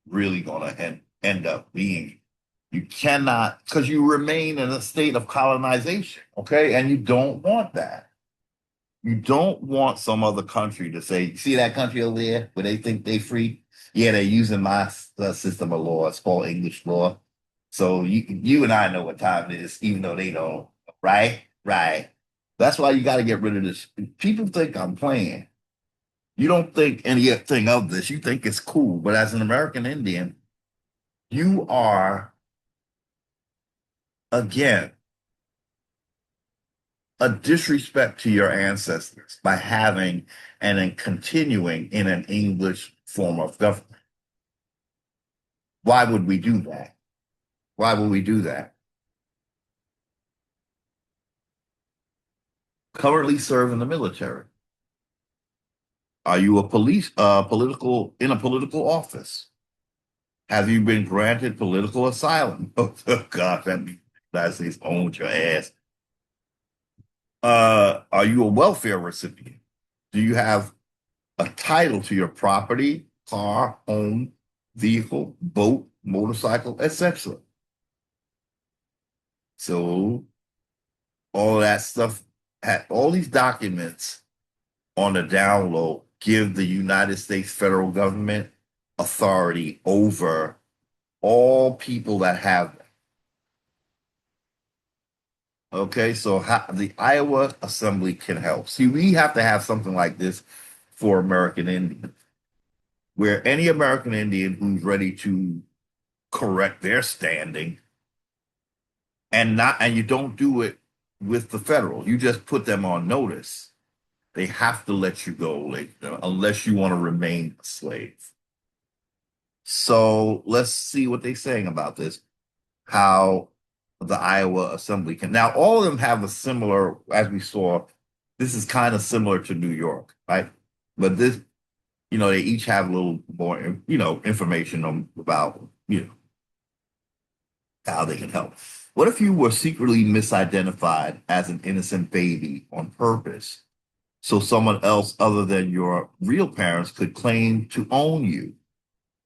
really going to end up being. You cannot, because you remain in a state of colonization, okay? And you don't want that. You don't want some other country to say, see that country over there where they think they free? Yeah, they're using my system of law. It's called English law. So you and I know what time it is, even though they don't. Right? Right. That's why you got to get rid of this. People think I'm playing. You don't think anything of this. You think it's cool. But as an American Indian, you are, again, a disrespect to your ancestors by having and then continuing in an English form of government. Why would we do that? Why would we do that? Currently serve in the military. Are you a in a political office? Have you been granted political asylum? Oh, God, that means the United States owns your ass. Are you a welfare recipient? Do you have a title to your property, car, home, vehicle, boat, motorcycle, etc.? So all of that stuff, all these documents on the down low give the United States federal government authority over all people that have them. Okay, so the Iowa Assembly can help. See, we have to have something like this for American Indians, where any American Indian who's ready to correct their standing and you don't do it with the federal, you just put them on notice. They have to let you go, like, unless you want to remain a slave. So let's see what they're saying about this. How the Iowa Assembly can now all of them have a similar, as we saw, this is kind of similar to New York, right? But this, they each have a little more, information about, how they can help. What if you were secretly misidentified as an innocent baby on purpose? So someone else other than your real parents could claim to own you.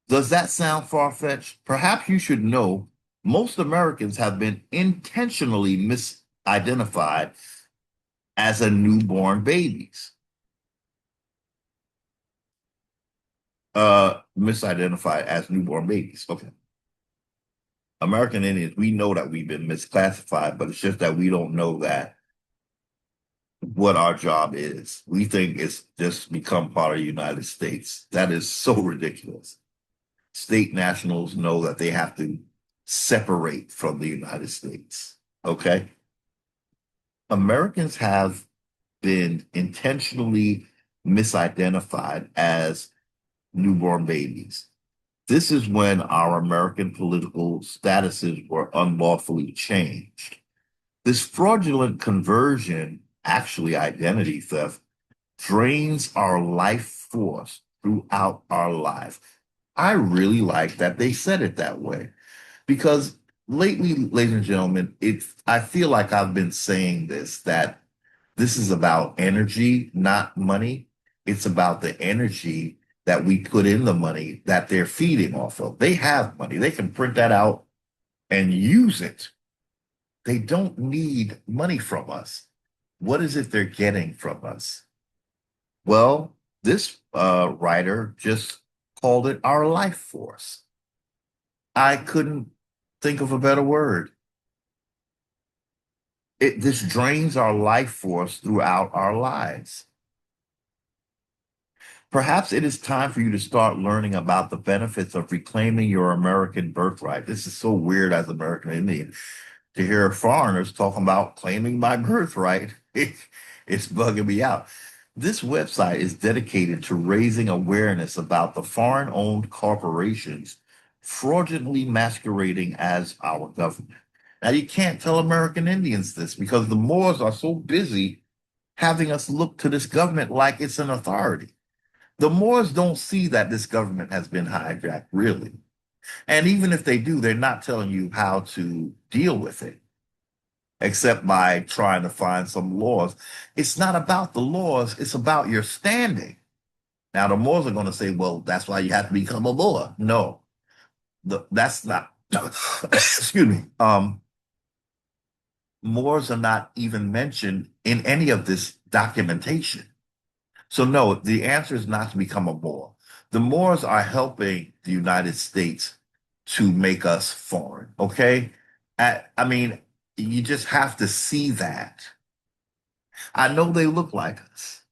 Does that sound far-fetched? Perhaps you should know most Americans have been intentionally misidentified as a newborn babies. Misidentified as newborn babies. Okay. American Indians, we know that we've been misclassified, but it's just that we don't know that what our job is. We think it's just become part of the United States. That is so ridiculous. State nationals know that they have to separate from the United States. Okay? Americans have been intentionally misidentified as newborn babies. This is when our American political statuses were unlawfully changed. This fraudulent conversion, actually identity theft, drains our life force throughout our lives. I really like that they said it that way because lately, ladies and gentlemen, I feel like I've been saying this, that this is about energy, not money. It's about the energy that we put in the money that they're feeding off of. They have money. They can print that out and use it. They don't need money from us. What is it they're getting from us? Well, this writer just called it our life force. I couldn't think of a better word. This drains our life force throughout our lives. Perhaps it is time for you to start learning about the benefits of reclaiming your American birthright. This is so weird as American Indian to hear foreigners talking about claiming my birthright. It's bugging me out. This website is dedicated to raising awareness about the foreign-owned corporations fraudulently masquerading as our government. Now, you can't tell American Indians this because the Moors are so busy having us look to this government like it's an authority. The Moors don't see that this government has been hijacked, really. And even if they do, they're not telling you how to deal with it, except by trying to find some laws. It's not about the laws, it's about your standing. Now, the Moors are going to say, well, that's why you have to become a Moor. No, that's not, excuse me. Moors are not even mentioned in any of this documentation. So, no, the answer is not to become a Moor. The Moors are helping the United States to make us foreign, okay? I mean, you just have to see that. I know they look like us,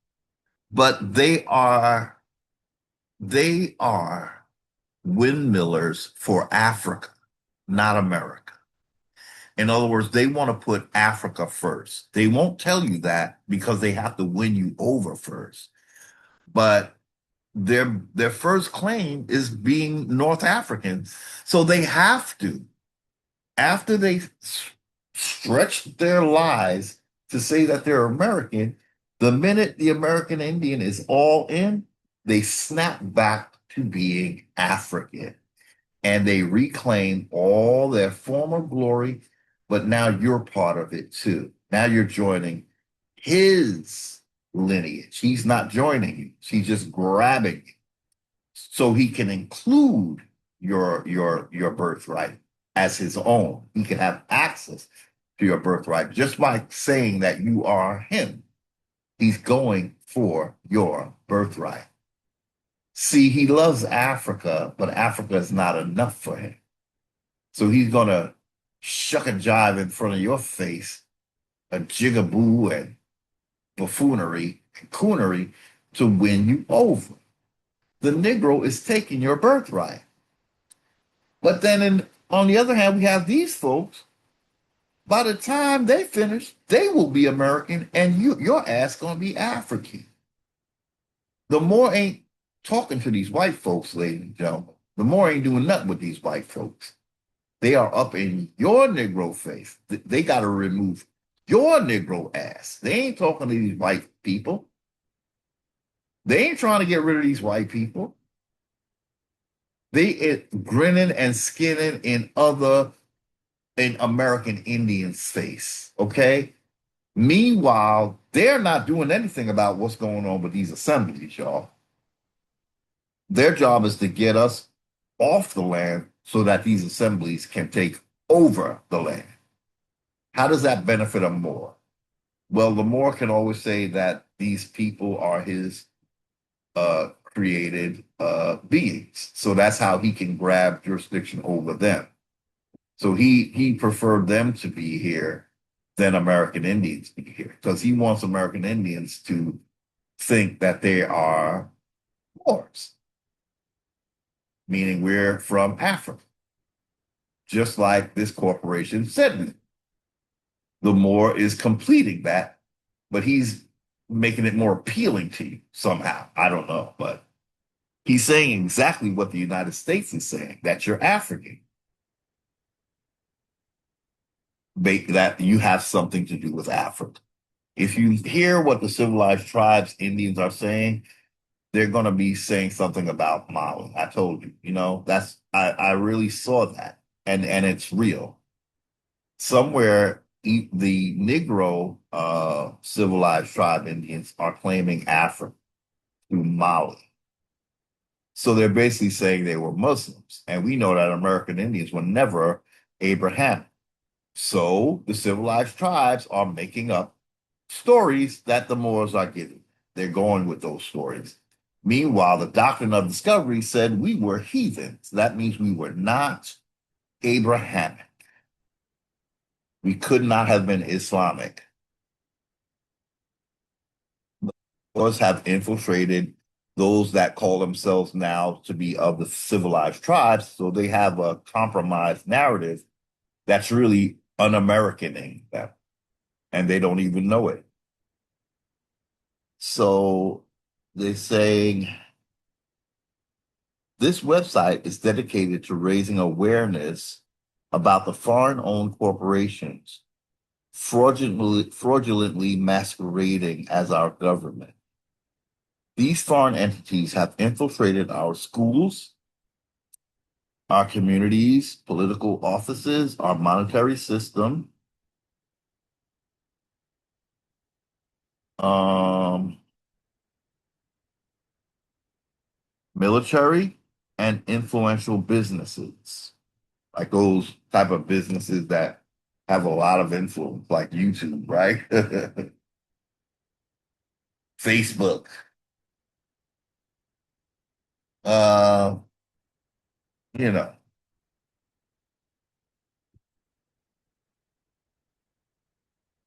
but they are windmillers for Africa, not America. In other words, they want to put Africa first. They won't tell you that because they have to win you over first. But their first claim is being North African. So they have to, after they stretch their lies to say that they're American, the minute the American Indian is all in, they snap back to being African and they reclaim all their former glory, but now you're part of it too. Now you're joining his lineage. He's not joining you. He's just grabbing you so he can include your birthright as his own. He can have access to your birthright just by saying that you are him. He's going for your birthright. See, he loves Africa, but Africa is not enough for him. So he's going to shuck and jive in front of your face, a jigaboo and buffoonery and coonery to win you over. The Negro is taking your birthright. But then on the other hand, we have these folks. By the time they finish, they will be American and your ass gonna be African. The Moor ain't talking to these white folks, ladies and gentlemen. The Moor ain't doing nothing with these white folks. They are up in your Negro face. They got to remove your Negro ass. They ain't talking to these white people. They ain't trying to get rid of these white people. They grinning and skinning in American Indians' face. Okay. Meanwhile, they're not doing anything about what's going on with these assemblies, y'all. Their job is to get us off the land so that these assemblies can take over the land. How does that benefit them more? Well, the Moor can always say that these people are his created beings. So that's how he can grab jurisdiction over them. So he preferred them to be here than American Indians be here because he wants American Indians to think that they are Moors, meaning we're from Africa, just like this corporation said. The Moor is completing that, but he's making it more appealing to you somehow. I don't know, but he's saying exactly what the United States is saying, that you're African, that you have something to do with Africa. If you hear what the civilized tribes, Indians are saying, they're going to be saying something about Mali. I told you, I really saw that, and it's real. Somewhere, the Negro civilized tribe Indians are claiming Africa through Mali. So they're basically saying they were Muslims. And we know that American Indians were never Abrahamic. So the civilized tribes are making up stories that the Moors are giving. They're going with those stories. Meanwhile, the doctrine of discovery said we were heathens. That means we were not Abrahamic. We could not have been Islamic. The Moors have infiltrated those that call themselves now to be of the civilized tribes. So they have a compromised narrative that's really un-Americaning them, and they don't even know it. So they're saying this website is dedicated to raising awareness about the foreign-owned corporations fraudulently masquerading as our government. These foreign entities have infiltrated our schools, our communities, political offices, our monetary system, um, military, and influential businesses, like those type of businesses that have a lot of influence, like YouTube, right? Facebook. Uh, you know,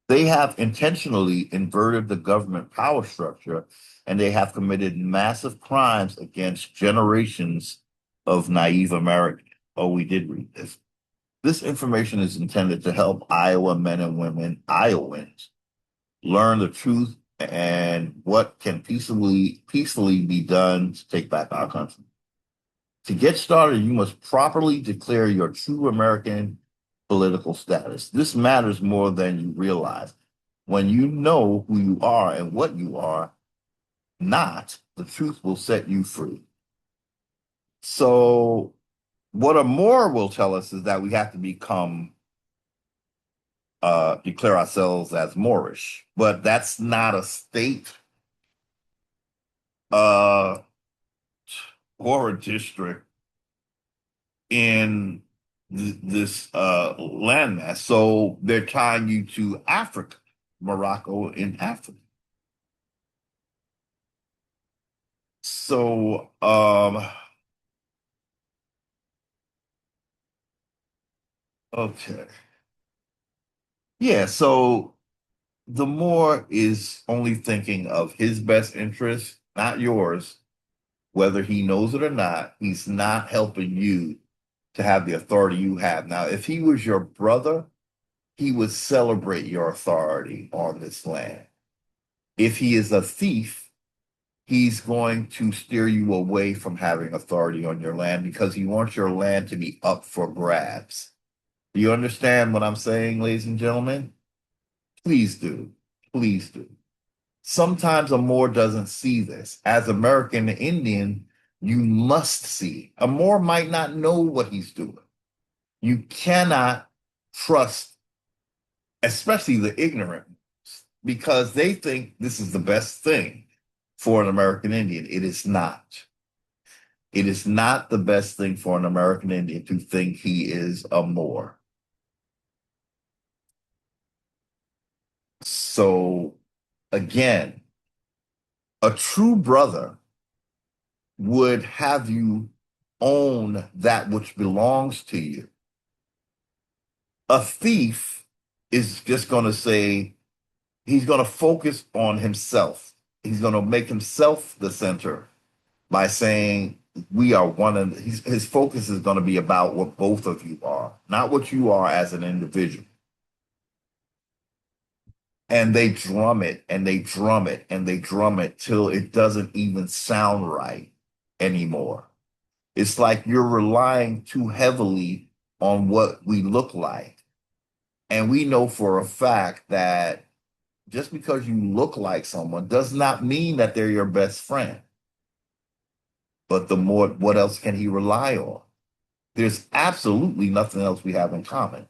they have intentionally inverted the government power structure and they have committed massive crimes against generations of naive Americans. Oh, we did read this. This information is intended to help Iowa men and women, Iowans, learn the truth and what can peacefully be done to take back our country. To get started, you must properly declare your true American political status. This matters more than you realize. When you know who you are and what you are not, the truth will set you free. So, what a Moor will tell us is that we have to declare ourselves as Moorish, but that's not a state uh, or a district in this landmass. So they're tying you to Africa, Morocco in Africa. So okay. Yeah, so the Moor is only thinking of his best interest, not yours, whether he knows it or not. He's not helping you to have the authority you have. Now, if he was your brother, he would celebrate your authority on this land. If he is a thief, he's going to steer you away from having authority on your land because he wants your land to be up for grabs. Do you understand what I'm saying, ladies and gentlemen? Please do. Please do. Sometimes a Moor doesn't see this. As American Indian, you must see. A Moor might not know what he's doing. You cannot trust, especially the ignorant, because they think this is the best thing for an American Indian. It is not. It is not the best thing for an American Indian to think he is a Moor. So, again, a true brother would have you own that which belongs to you. A thief is just going to say, he's going to focus on himself. He's going to make himself the center by saying, we are one, and his focus is going to be about what both of you are, not what you are as an individual. And they drum it and they drum it and they drum it till it doesn't even sound right anymore. It's like you're relying too heavily on what we look like. And we know for a fact that just because you look like someone does not mean that they're your best friend. But the more, what else can he rely on? There's absolutely nothing else we have in common.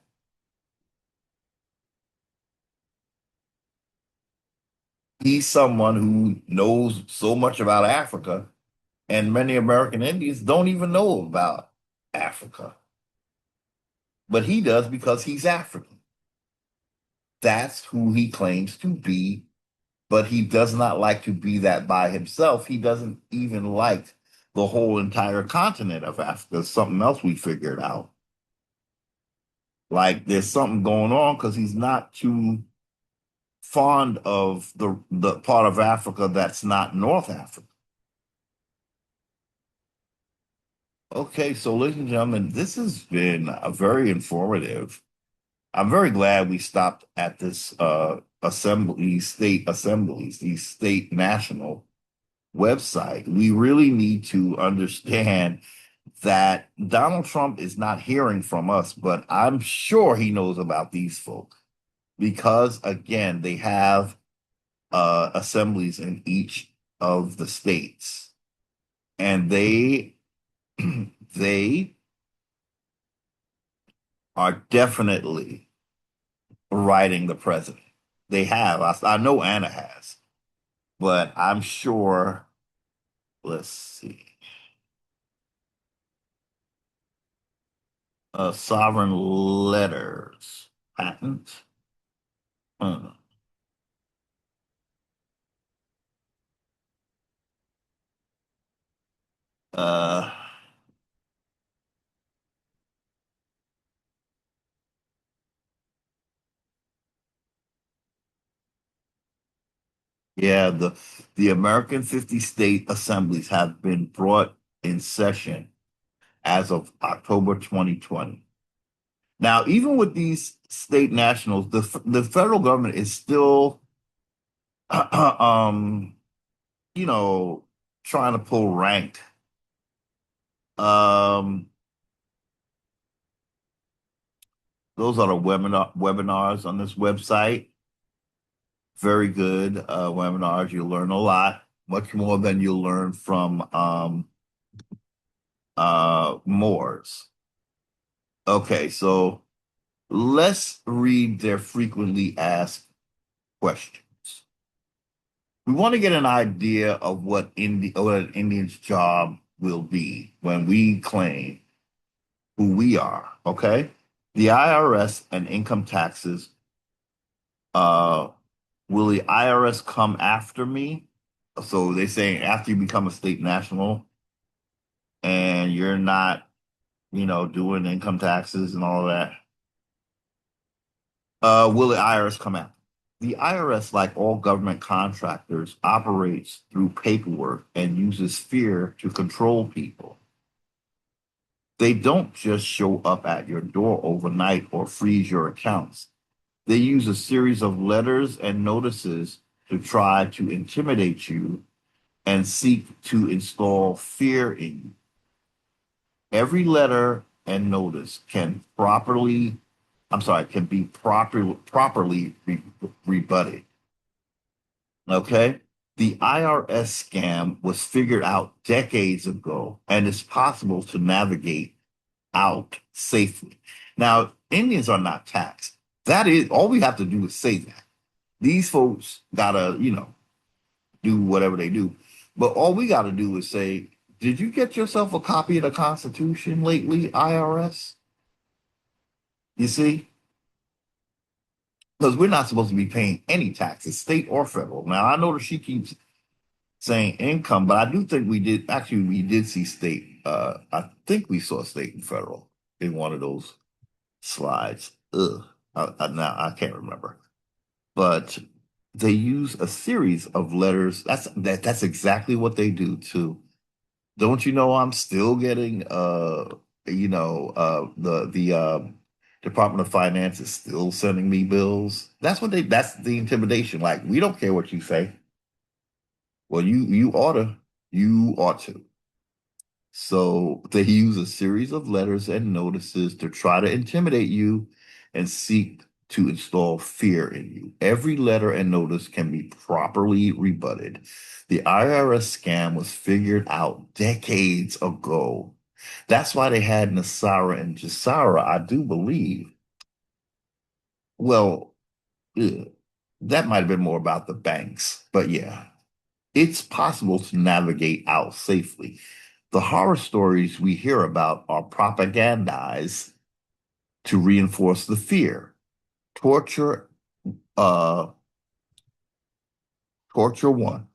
He's someone who knows so much about Africa, and many American Indians don't even know about Africa. But he does because he's African. That's who he claims to be, but he does not like to be that by himself. He doesn't even like the whole entire continent of Africa. Something else we figured out. Like there's something going on because he's not too fond of the part of Africa that's not North Africa. Okay, so ladies and gentlemen, this has been a very informative. I'm very glad we stopped at this state assemblies, these state national website. We really need to understand that Donald Trump is not hearing from us, but I'm sure he knows about these folks because again, they have assemblies in each of the states, and they are definitely writing the president. They have. I know Anna has, but I'm sure. Let's see. Sovereign letters patent. Hmm. Uh, yeah, the American 50 state assemblies have been brought in session as of October 2020. Now, even with these state nationals, the federal government is still, um, you know, trying to pull rank. Um, those are the webinars on this website. Very good webinars. You'll learn a lot, much more than you'll learn from Moore's. Okay, so let's read their frequently asked questions. We want to get an idea of what an Indian's job will be when we claim who we are. Okay, the IRS and income taxes. Uh, will the IRS come after me? So they saying after you become a state national and you're not, doing income taxes and all of that, will the IRS come after? The IRS, like all government contractors, operates through paperwork and uses fear to control people. They don't just show up at your door overnight or freeze your accounts. They use a series of letters and notices to try to intimidate you and seek to install fear in you. Every letter and notice can be properly rebutted. Okay? The IRS scam was figured out decades ago and is possible to navigate out safely. Now, Indians are not taxed. That is all we have to do is say that. These folks gotta, do whatever they do. But all we gotta do is say, did you get yourself a copy of the Constitution lately, IRS? You see? Because we're not supposed to be paying any taxes, state or federal. Now I know that she keeps saying income, but I do think we did see state. I think we saw state and federal in one of those slides. Ugh. Now I can't remember. But they use a series of letters. That's exactly what they do too. Don't you know I'm still getting the Department of Finance is still sending me bills. That's the intimidation. Like, we don't care what you say. Well, you ought to. So they use a series of letters and notices to try to intimidate you and seek to install fear in you. Every letter and notice can be properly rebutted. The IRS scam was figured out decades ago. That's why they had Nasara and Jasara, I do believe. Well, that might have been more about the banks, but yeah, it's possible to navigate out safely. The horror stories we hear about are propagandized to reinforce the fear. Torture, uh, torture one.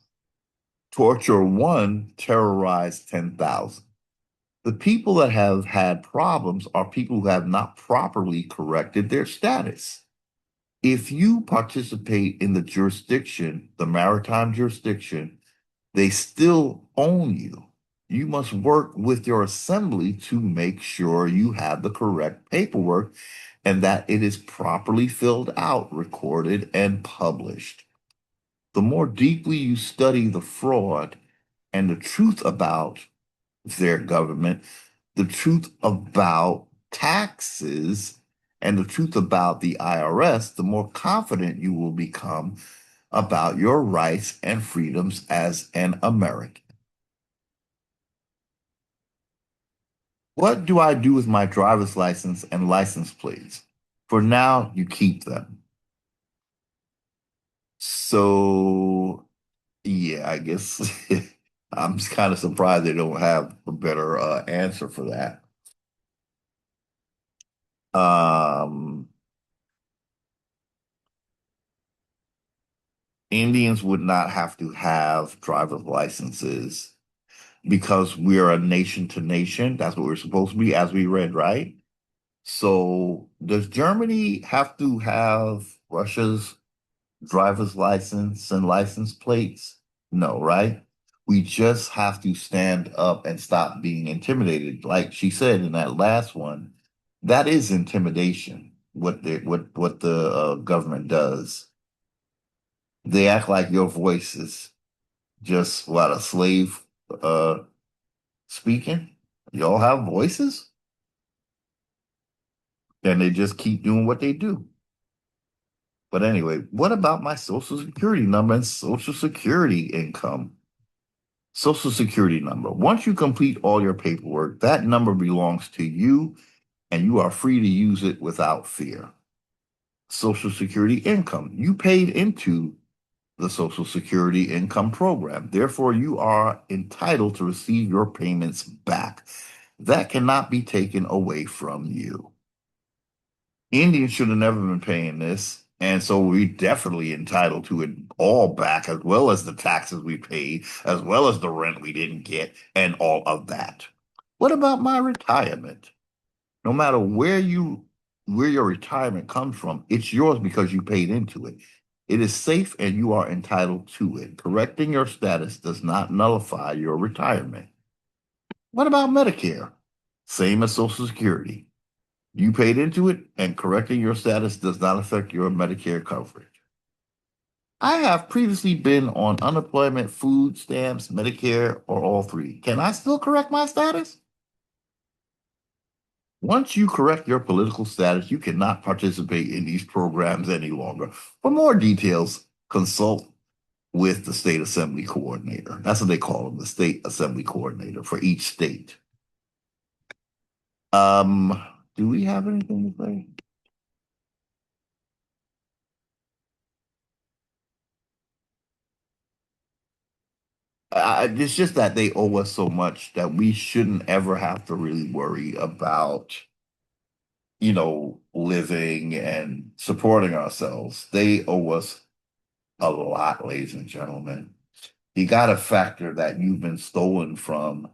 Torture one terrorized 10,000. The people that have had problems are people who have not properly corrected their status. If you participate in the jurisdiction, the maritime jurisdiction, they still own you. You must work with your assembly to make sure you have the correct paperwork and that it is properly filled out, recorded, and published. The more deeply you study the fraud and the truth about their government, the truth about taxes, and the truth about the IRS, the more confident you will become about your rights and freedoms as an American. What do I do with my driver's license and license plates? For now, you keep them. So, yeah, I guess I'm just kind of surprised they don't have a better answer for that. Um, Indians would not have to have driver's licenses because we're a nation to nation. That's what we're supposed to be, as we read, right? So, does Germany have to have Russia's driver's license and license plates? No, right? We just have to stand up and stop being intimidated. Like she said in that last one, that is intimidation. What the government does. They act like your voice is just what a slave uh speaking. Y'all have voices, and they just keep doing what they do. But anyway, what about my social security number and social security income? Social security number. Once you complete all your paperwork, that number belongs to you and you are free to use it without fear. Social security income. You paid into the Social Security income program. Therefore, you are entitled to receive your payments back. That cannot be taken away from you. Indians should have never been paying this. And so we definitely entitled to it all back, as well as the taxes we paid, as well as the rent we didn't get, and all of that. What about my retirement? No matter where your retirement comes from, it's yours because you paid into it. It is safe and you are entitled to it. Correcting your status does not nullify your retirement. What about Medicare? Same as Social Security. You paid into it, and correcting your status does not affect your Medicare coverage. I have previously been on unemployment, food stamps, Medicare, or all three. Can I still correct my status? Once you correct your political status, you cannot participate in these programs any longer. For more details, consult with the state assembly coordinator. That's what they call them, the state assembly coordinator for each state. Um, do we have anything to say? It's just that they owe us so much that we shouldn't ever have to really worry about, living and supporting ourselves. They owe us a lot, ladies and gentlemen. You got to factor that you've been stolen from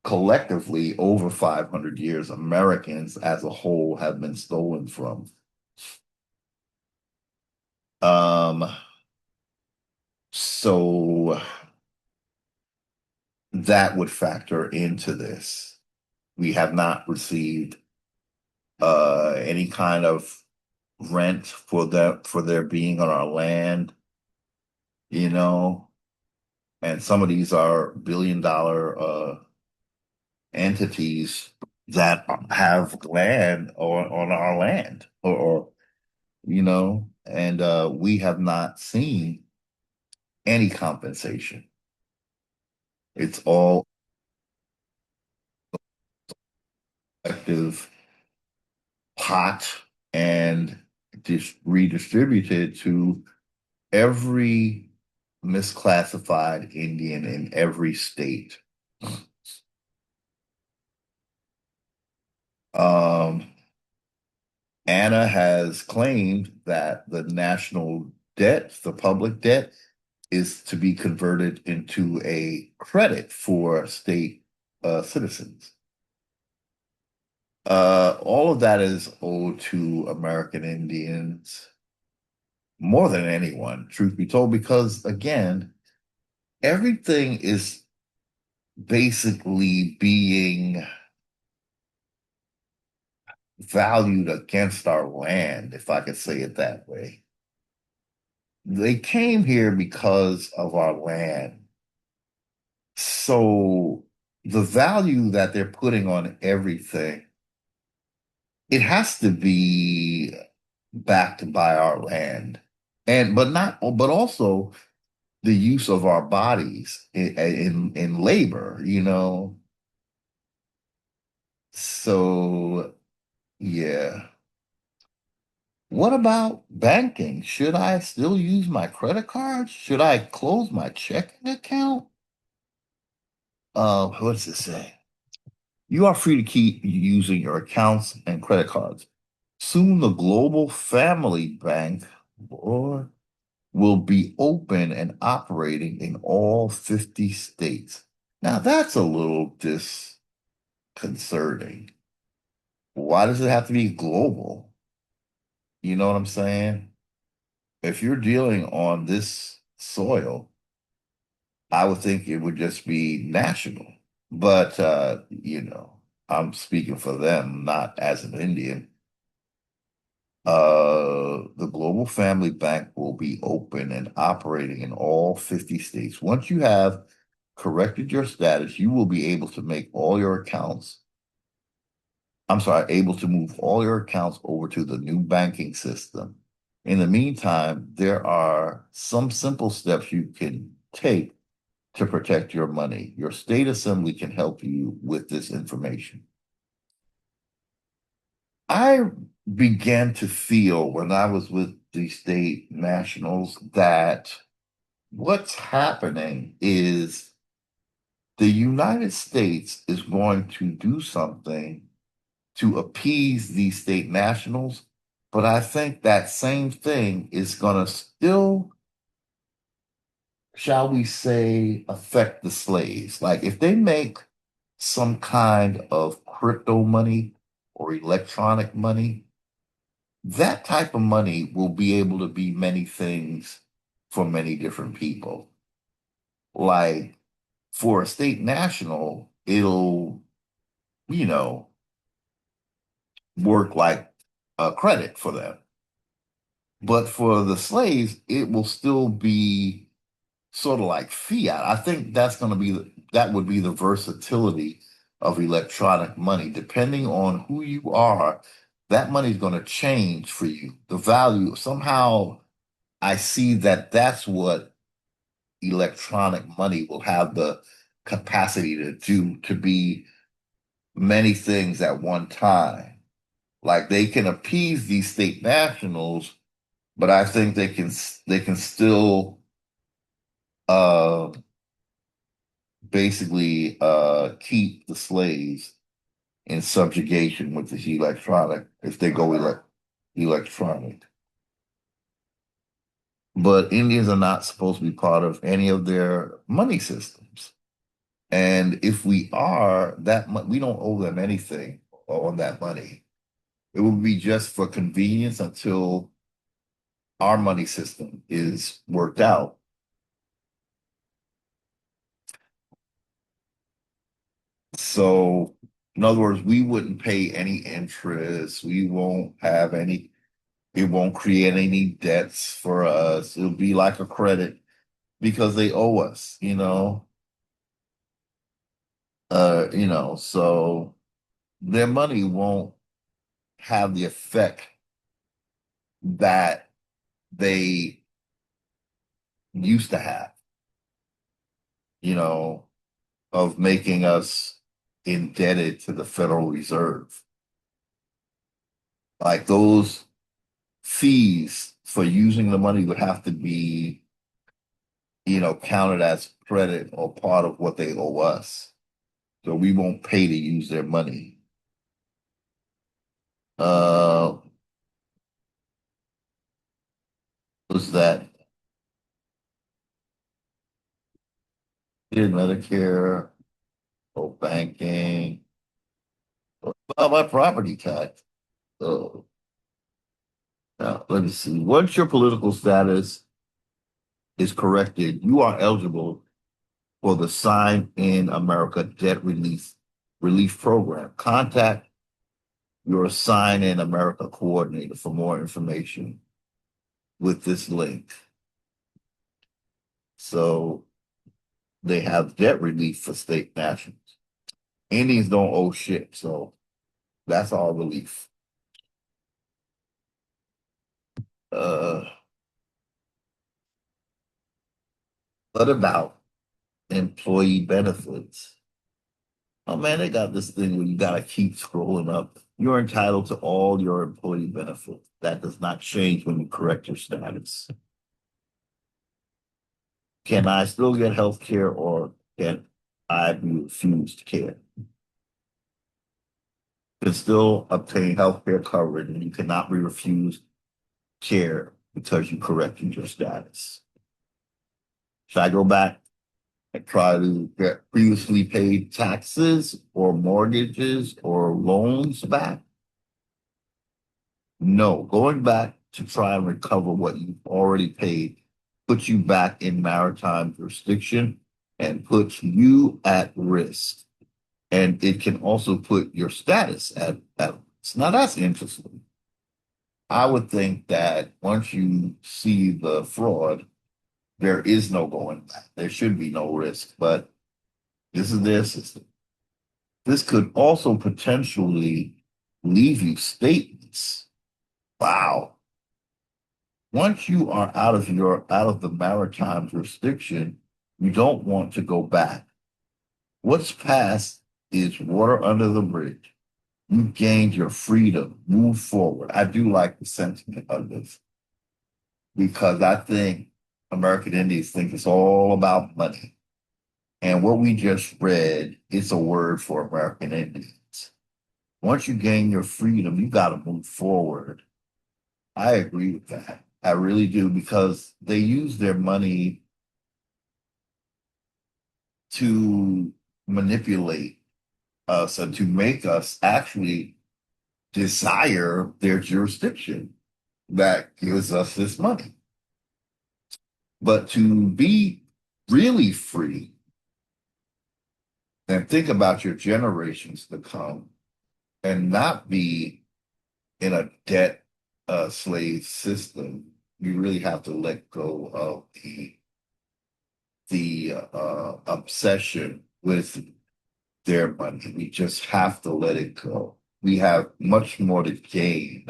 collectively over 500 years. Americans as a whole have been stolen from. Um, so that would factor into this. We have not received any kind of rent for their being on our land, you know, and some of these are billion-dollar entities that have land or on our land or and we have not seen any compensation. It's all collective pot and redistributed to every misclassified Indian in every state. Um, Anna has claimed that the national debt, the public debt, is to be converted into a credit for state citizens. All of that is owed to American Indians more than anyone, truth be told, because again, everything is basically being valued against our land, if I could say it that way. They came here because of our land. So the value that they're putting on everything, it has to be backed by our land. And but also the use of our bodies in labor, you know. So yeah. What about banking? Should I still use my credit cards? Should I close my checking account? What does it say? You are free to keep using your accounts and credit cards. Soon the Global Family Bank, boy, will be open and operating in all 50 states. Now that's a little disconcerting. Why does it have to be global? You know what I'm saying? If you're dealing on this soil, I would think it would just be national. But I'm speaking for them, not as an Indian. The Global Family Bank will be open and operating in all 50 states. Once you have corrected your status, you will be able to make all your accounts, I'm sorry, able to move all your accounts over to the new banking system. In the meantime, there are some simple steps you can take to protect your money. Your state assembly can help you with this information. I began to feel when I was with the state nationals that what's happening is the United States is going to do something to appease these state nationals, but I think that same thing is going to still, shall we say, affect the slaves. Like if they make some kind of crypto money or electronic money, that type of money will be able to be many things for many different people. Like for a state national, it'll, you know, work like a credit for them. But for the slaves, it will still be sort of like fiat. I think that's going to be that would be the versatility of electronic money. Depending on who you are, that money is going to change for you. The value somehow I see that that's what electronic money will have the capacity to do, to be many things at one time. Like they can appease these state nationals, but I think they can still uh basically keep the slaves in subjugation with this electronic if they go electronic. But Indians are not supposed to be part of any of their money systems. And if we are, we don't owe them anything on that money. It will be just for convenience until our money system is worked out. So, in other words, we wouldn't pay any interest. We won't have any, it won't create any debts for us. It'll be like a credit because they owe us, so their money won't have the effect that they used to have, you know, of making us indebted to the Federal Reserve. Like those fees for using the money would have to be, counted as credit or part of what they owe us. So we won't pay to use their money. Uh, was that Medicare or banking or my property tax? So now let me see. Once your political status is corrected, you are eligible for the Sign in America Debt Relief Program. Contact your Sign in America coordinator for more information with this link. So they have debt relief for state nationals. Indians don't owe shit, so that's all relief. Uh, what about employee benefits? Oh man, they got this thing where you gotta keep scrolling up. You're entitled to all your employee benefits. That does not change when you correct your status. Can I still get health care or can I be refused care? You can still obtain health care coverage and you cannot be refused care because you corrected your status. Should I go back and try to get previously paid taxes or mortgages or loans back? No, going back to try and recover what you've already paid puts you back in maritime jurisdiction and puts you at risk. And it can also put your status at risk. Now that's interesting. I would think that once you see the fraud, there is no going back. There should be no risk, but this is their system. This could also potentially leave you stateless. Wow. Once you are out of the maritime jurisdiction, you don't want to go back. What's past is water under the bridge. You've gained your freedom. Move forward. I do like the sentiment of this because I think American Indians think it's all about money. And what we just read is a word for American Indians. Once you gain your freedom, you got to move forward. I agree with that. I really do because they use their money to manipulate us and to make us actually desire their jurisdiction that gives us this money. But to be really free and think about your generations to come and not be in a debt slave system, you really have to let go of the obsession with their money. We just have to let it go. We have much more to gain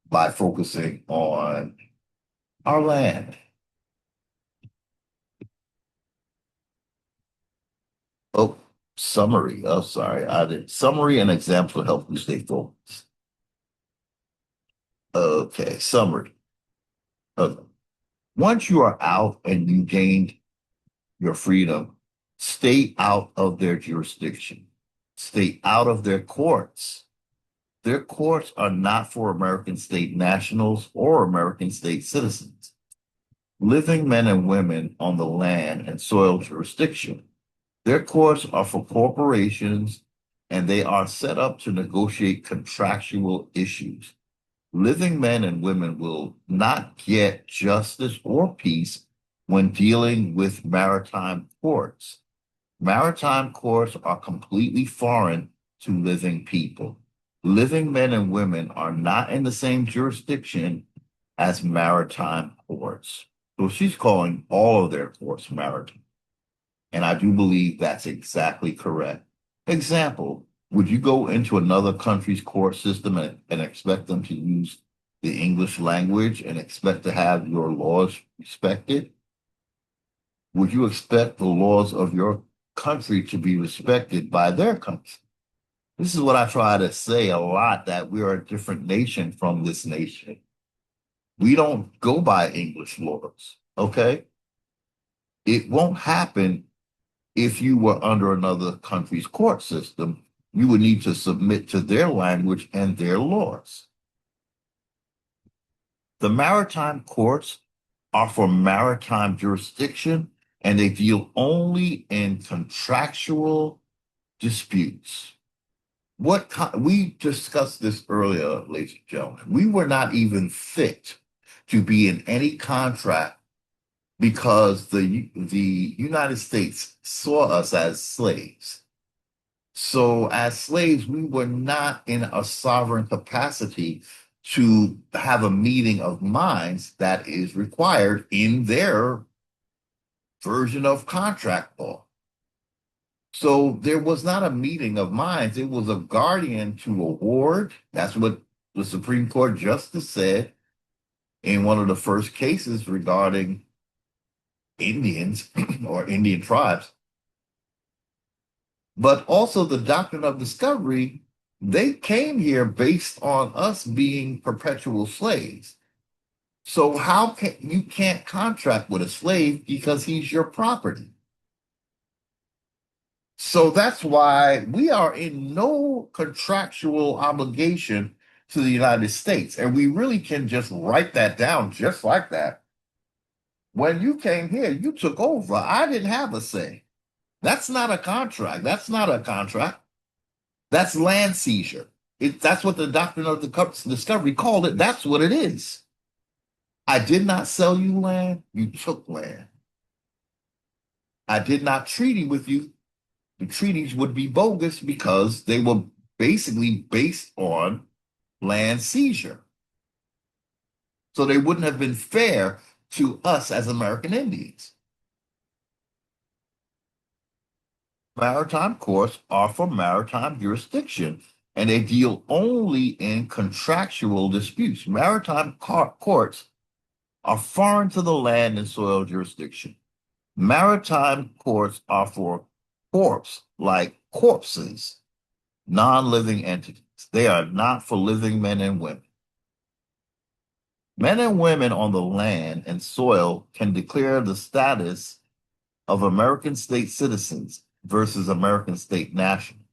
by focusing on our land. Oh, summary. Oh, sorry. I did summary and example to help you stay focused. Okay, summary. Okay. Once you are out and you gained your freedom, stay out of their jurisdiction. Stay out of their courts. Their courts are not for American state nationals or American state citizens. Living men and women on the land and soil jurisdiction. Their courts are for corporations and they are set up to negotiate contractual issues. Living men and women will not get justice or peace when dealing with maritime courts. Maritime courts are completely foreign to living people. Living men and women are not in the same jurisdiction as maritime courts. So she's calling all of their courts maritime. And I do believe that's exactly correct. Example, would you go into another country's court system and expect them to use the English language and expect to have your laws respected? Would you expect the laws of your country to be respected by their country? This is what I try to say a lot, that we are a different nation from this nation. We don't go by English laws, okay? It won't happen if you were under another country's court system. You would need to submit to their language and their laws. The maritime courts are for maritime jurisdiction, and they deal only in contractual disputes. We discussed this earlier, ladies and gentlemen. We were not even fit to be in any contract because the United States saw us as slaves. So as slaves, we were not in a sovereign capacity to have a meeting of minds that is required in their version of contract law. So there was not a meeting of minds. It was a guardian to award. That's what the Supreme Court justice said in one of the first cases regarding Indians or Indian tribes. But also the doctrine of discovery, they came here based on us being perpetual slaves. So how can you can't contract with a slave because he's your property? So that's why we are in no contractual obligation to the United States. And we really can just write that down just like that. When you came here, you took over. I didn't have a say. That's not a contract. That's not a contract. That's land seizure. That's what the doctrine of the discovery called it. That's what it is. I did not sell you land. You took land. I did not treaty with you. The treaties would be bogus because they were basically based on land seizure. So they wouldn't have been fair to us as American Indians. Maritime courts are for maritime jurisdiction, and they deal only in contractual disputes. Maritime courts are foreign to the land and soil jurisdiction. Maritime courts are for corpse, like corpses, non-living entities. They are not for living men and women. Men and women on the land and soil can declare the status of American state citizens versus American state nationals.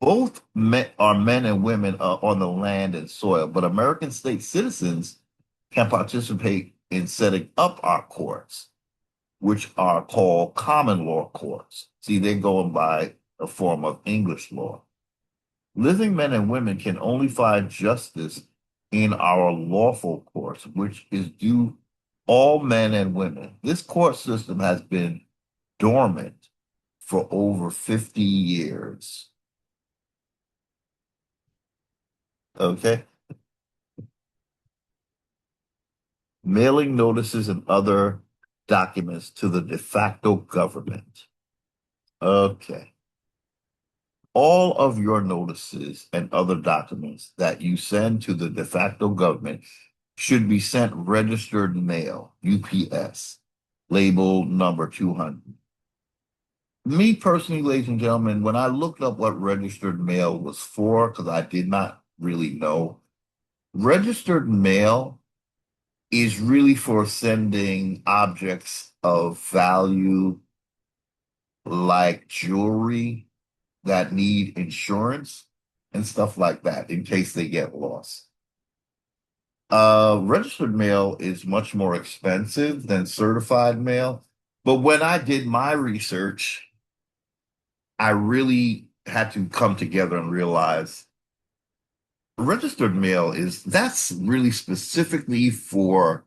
Both are men and women on the land and soil, but American state citizens can participate in setting up our courts, which are called common law courts. See, they're going by a form of English law. Living men and women can only find justice in our lawful courts, which is due all men and women. This court system has been dormant for over 50 years. Okay. Mailing notices and other documents to the de facto government. Okay. All of your notices and other documents that you send to the de facto government should be sent registered mail, UPS, labeled number 200. Me personally, ladies and gentlemen, when I looked up what registered mail was for, because I did not really know, registered mail is really for sending objects of value like jewelry that need insurance and stuff like that in case they get lost. Registered mail is much more expensive than certified mail. But when I did my research, I really had to come together and realize registered mail that's really specifically for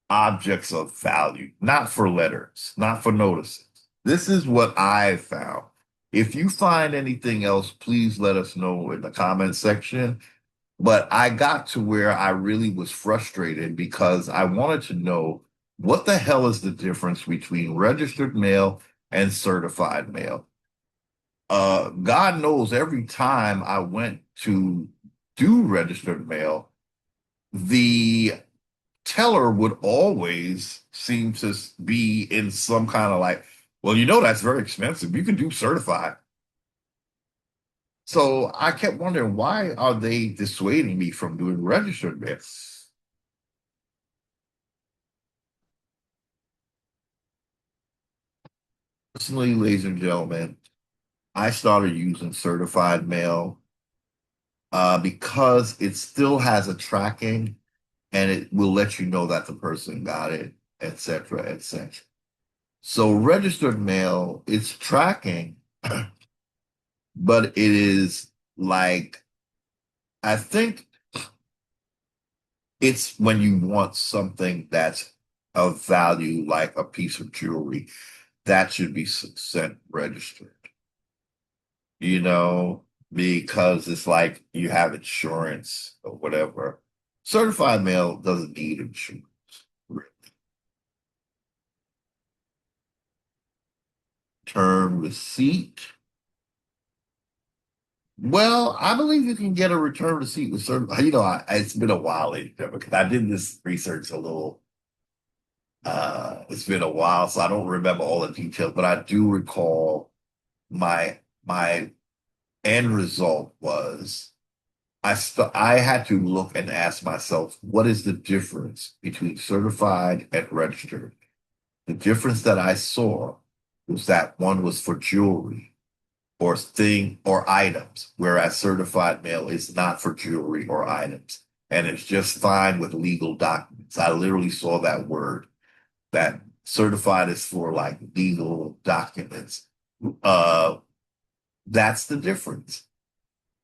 objects of value, not for letters, not for notices. This is what I found. If you find anything else, please let us know in the comment section. But I got to where I really was frustrated because I wanted to know what the hell is the difference between registered mail and certified mail. God knows every time I went to do registered mail, the teller would always seem to be in some kind of like, well, that's very expensive. You can do certified. So I kept wondering, why are they dissuading me from doing registered mail? Personally, ladies and gentlemen, I started using certified mail because it still has a tracking and it will let you know that the person got it, etc., etc. So registered mail, it's tracking, but it is like, I think it's when you want something that's of value, like a piece of jewelry. that should be sent registered, you know, because it's like you have insurance or whatever. Certified mail doesn't need insurance. Return receipt. Well, I believe you can get a return receipt with certain, it's been a while because I did this research a little, it's been a while, so I don't remember all the details, but I do recall my end result was I had to look and ask myself, what is the difference between certified and registered? The difference that I saw was that one was for jewelry or thing or items, whereas certified mail is not for jewelry or items. And it's just fine with legal documents. I literally saw that word that certified is for like legal documents. Uh, that's the difference.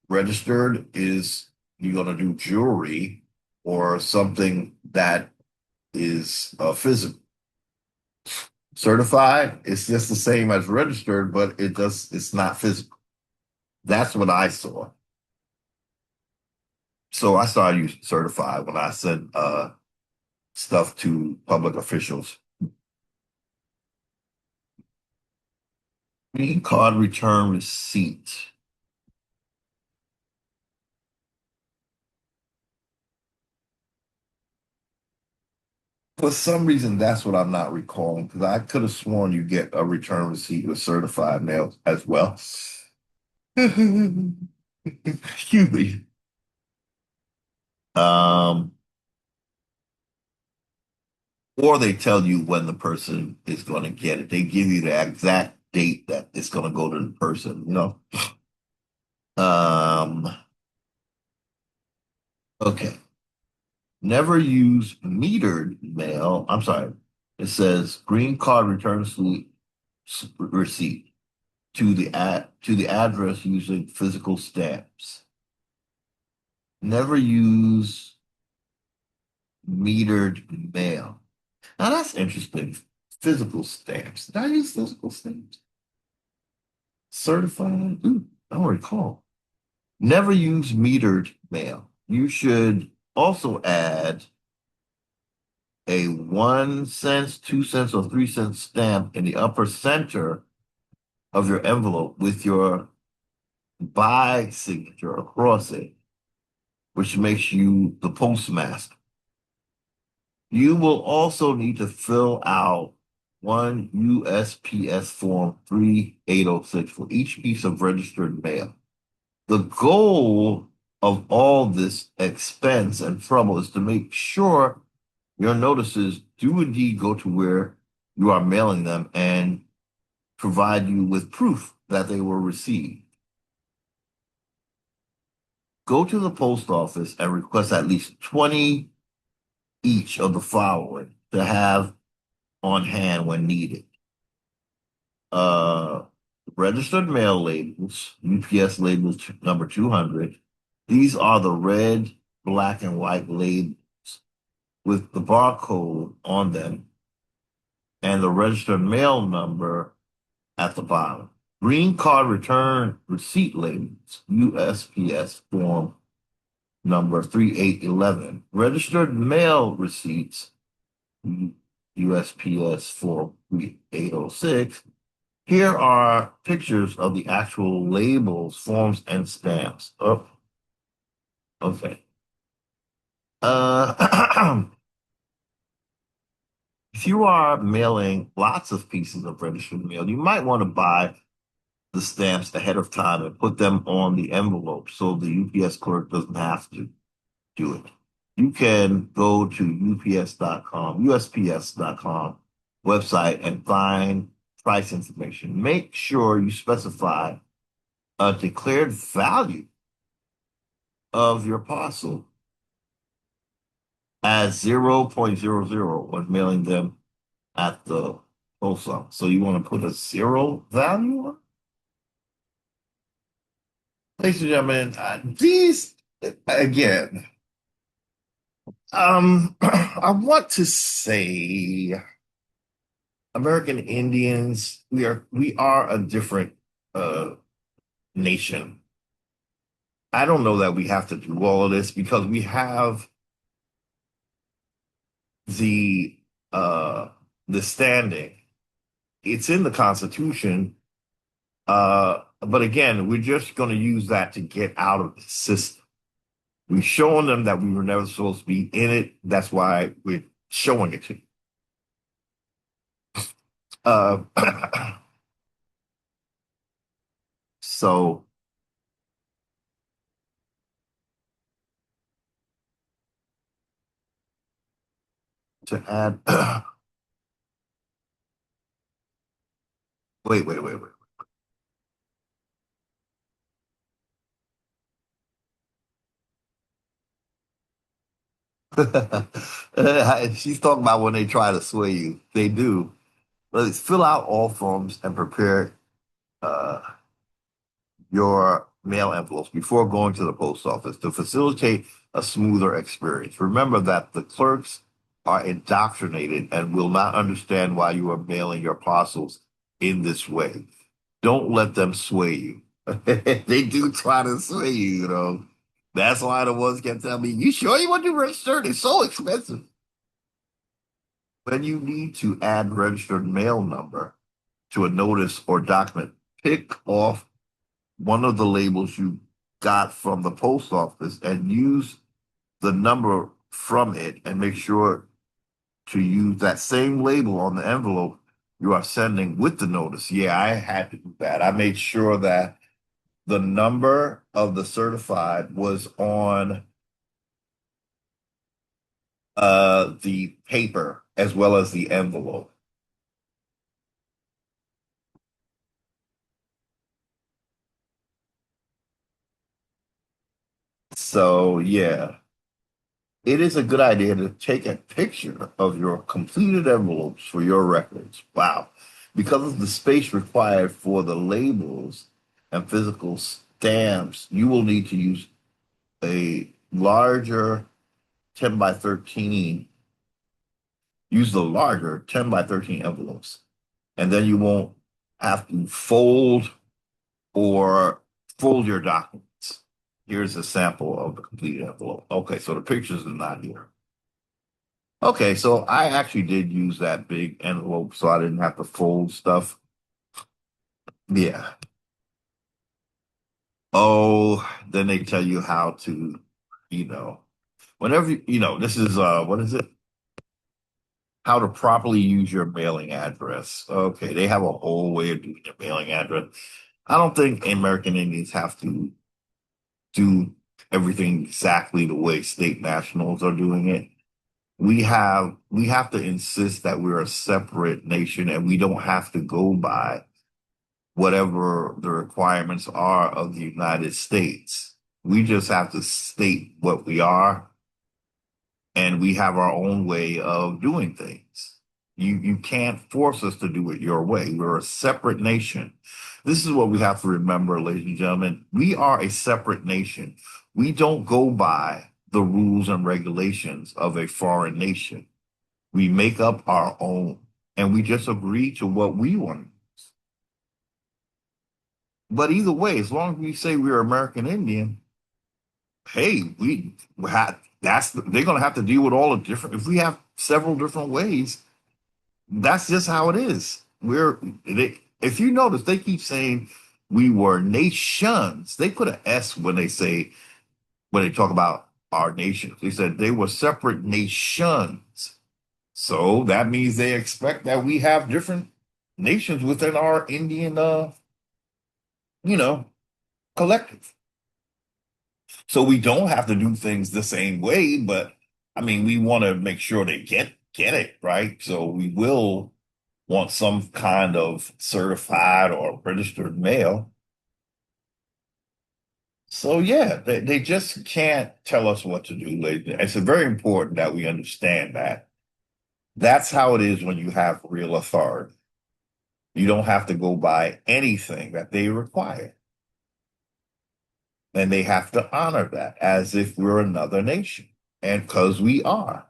Registered is you're going to do jewelry or something that is physical. Certified, it's just the same as registered, but it's not physical. That's what I saw. So I started using certified when I sent stuff to public officials. Green card return receipt. For some reason, that's what I'm not recalling because I could have sworn you get a return receipt with certified mail as well. Excuse me. Um, or they tell you when the person is going to get it. They give you the exact date that it's going to go to the person. Um, okay. Never use metered mail. I'm sorry. It says green card return receipt to the address using physical stamps. Never use metered mail. Now that's interesting. Physical stamps. Did I use physical stamps? Certified? Ooh, I don't recall. Never use metered mail. You should also add a 1 cent, 2 cents, or 3 cent stamp in the upper center of your envelope with your by signature across it, which makes you the postmaster. You will also need to fill out one USPS Form 3806 for each piece of registered mail. The goal of all this expense and trouble is to make sure your notices do indeed go to where you are mailing them and provide you with proof that they were received. Go to the post office and request at least 20 each of the following to have on hand when needed. Uh, Registered mail labels, UPS labels number 200. These are the red, black, and white labels with the barcode on them and the registered mail number at the bottom. Green card return receipt labels, USPS form number 3811. Registered mail receipts, USPS form 3806. Here are pictures of the actual labels, forms, and stamps. Oh, okay. Uh, if you are mailing lots of pieces of registered mail, you might want to buy the stamps ahead of time and put them on the envelope so the UPS clerk doesn't have to do it. You can go to UPS.com, USPS.com website and find price information. Make sure you specify a declared value of your parcel as 0.00 when mailing them at the post office. So you want to put a zero value on? Ladies and gentlemen, these again, I want to say American Indians, we are a different uh nation. I don't know that we have to do all of this because we have the uh the standing. It's in the Constitution. But again, we're just going to use that to get out of the system. We've shown them that we were never supposed to be in it. That's why we're showing it to you. Uh, so to add, wait. She's talking about when they try to sway you. They do. Let's fill out all forms and prepare uh, your mail envelopes before going to the post office to facilitate a smoother experience. Remember that the clerks are indoctrinated and will not understand why you are mailing your parcels in this way. Don't let them sway you. They do try to sway you, you know. That's why the ones kept telling me, "You sure you want to register? It's so expensive." When you need to add registered mail number to a notice or document, pick off one of the labels you got from the post office and use the number from it and make sure to use that same label on the envelope you are sending with the notice. Yeah, I had to do that. I made sure that the number of the certified was on the paper as well as the envelope. So yeah, it is a good idea to take a picture of your completed envelopes for your records. Wow. Because of the space required for the labels and physical stamps, you will need to use a larger 10 by 13, use the larger 10 by 13 envelopes. And then you won't have to or fold your documents. Here's a sample of the completed envelope. Okay, so the pictures are not here. Okay, so I actually did use that big envelope so I didn't have to fold stuff. Yeah. Oh, then they tell you how to, you know, whenever this is what is it? How to properly use your mailing address. Okay, they have a whole way of doing your mailing address. I don't think American Indians have to do everything exactly the way state nationals are doing it. We have to insist that we're a separate nation and we don't have to go by whatever the requirements are of the United States. We just have to state what we are, and we have our own way of doing things. You can't force us to do it your way. We're a separate nation. This is what we have to remember, ladies and gentlemen. We are a separate nation. We don't go by the rules and regulations of a foreign nation. We make up our own, and we just agree to what we want. But either way, as long as we say we're American Indian, hey, we have they're going to have to deal with all the different. If we have several different ways, that's just how it is. If you notice, they keep saying we were nations. They put an S when they talk about our nation. They said they were separate nations. So that means they expect that we have different nations within our Indian, you know, collective. So we don't have to do things the same way, but I mean, we want to make sure they get it right. So we will want some kind of certified or registered mail. So yeah, they just can't tell us what to do. It's very important that we understand that. That's how it is when you have real authority. You don't have to go by anything that they require. And they have to honor that as if we're another nation. And because we are.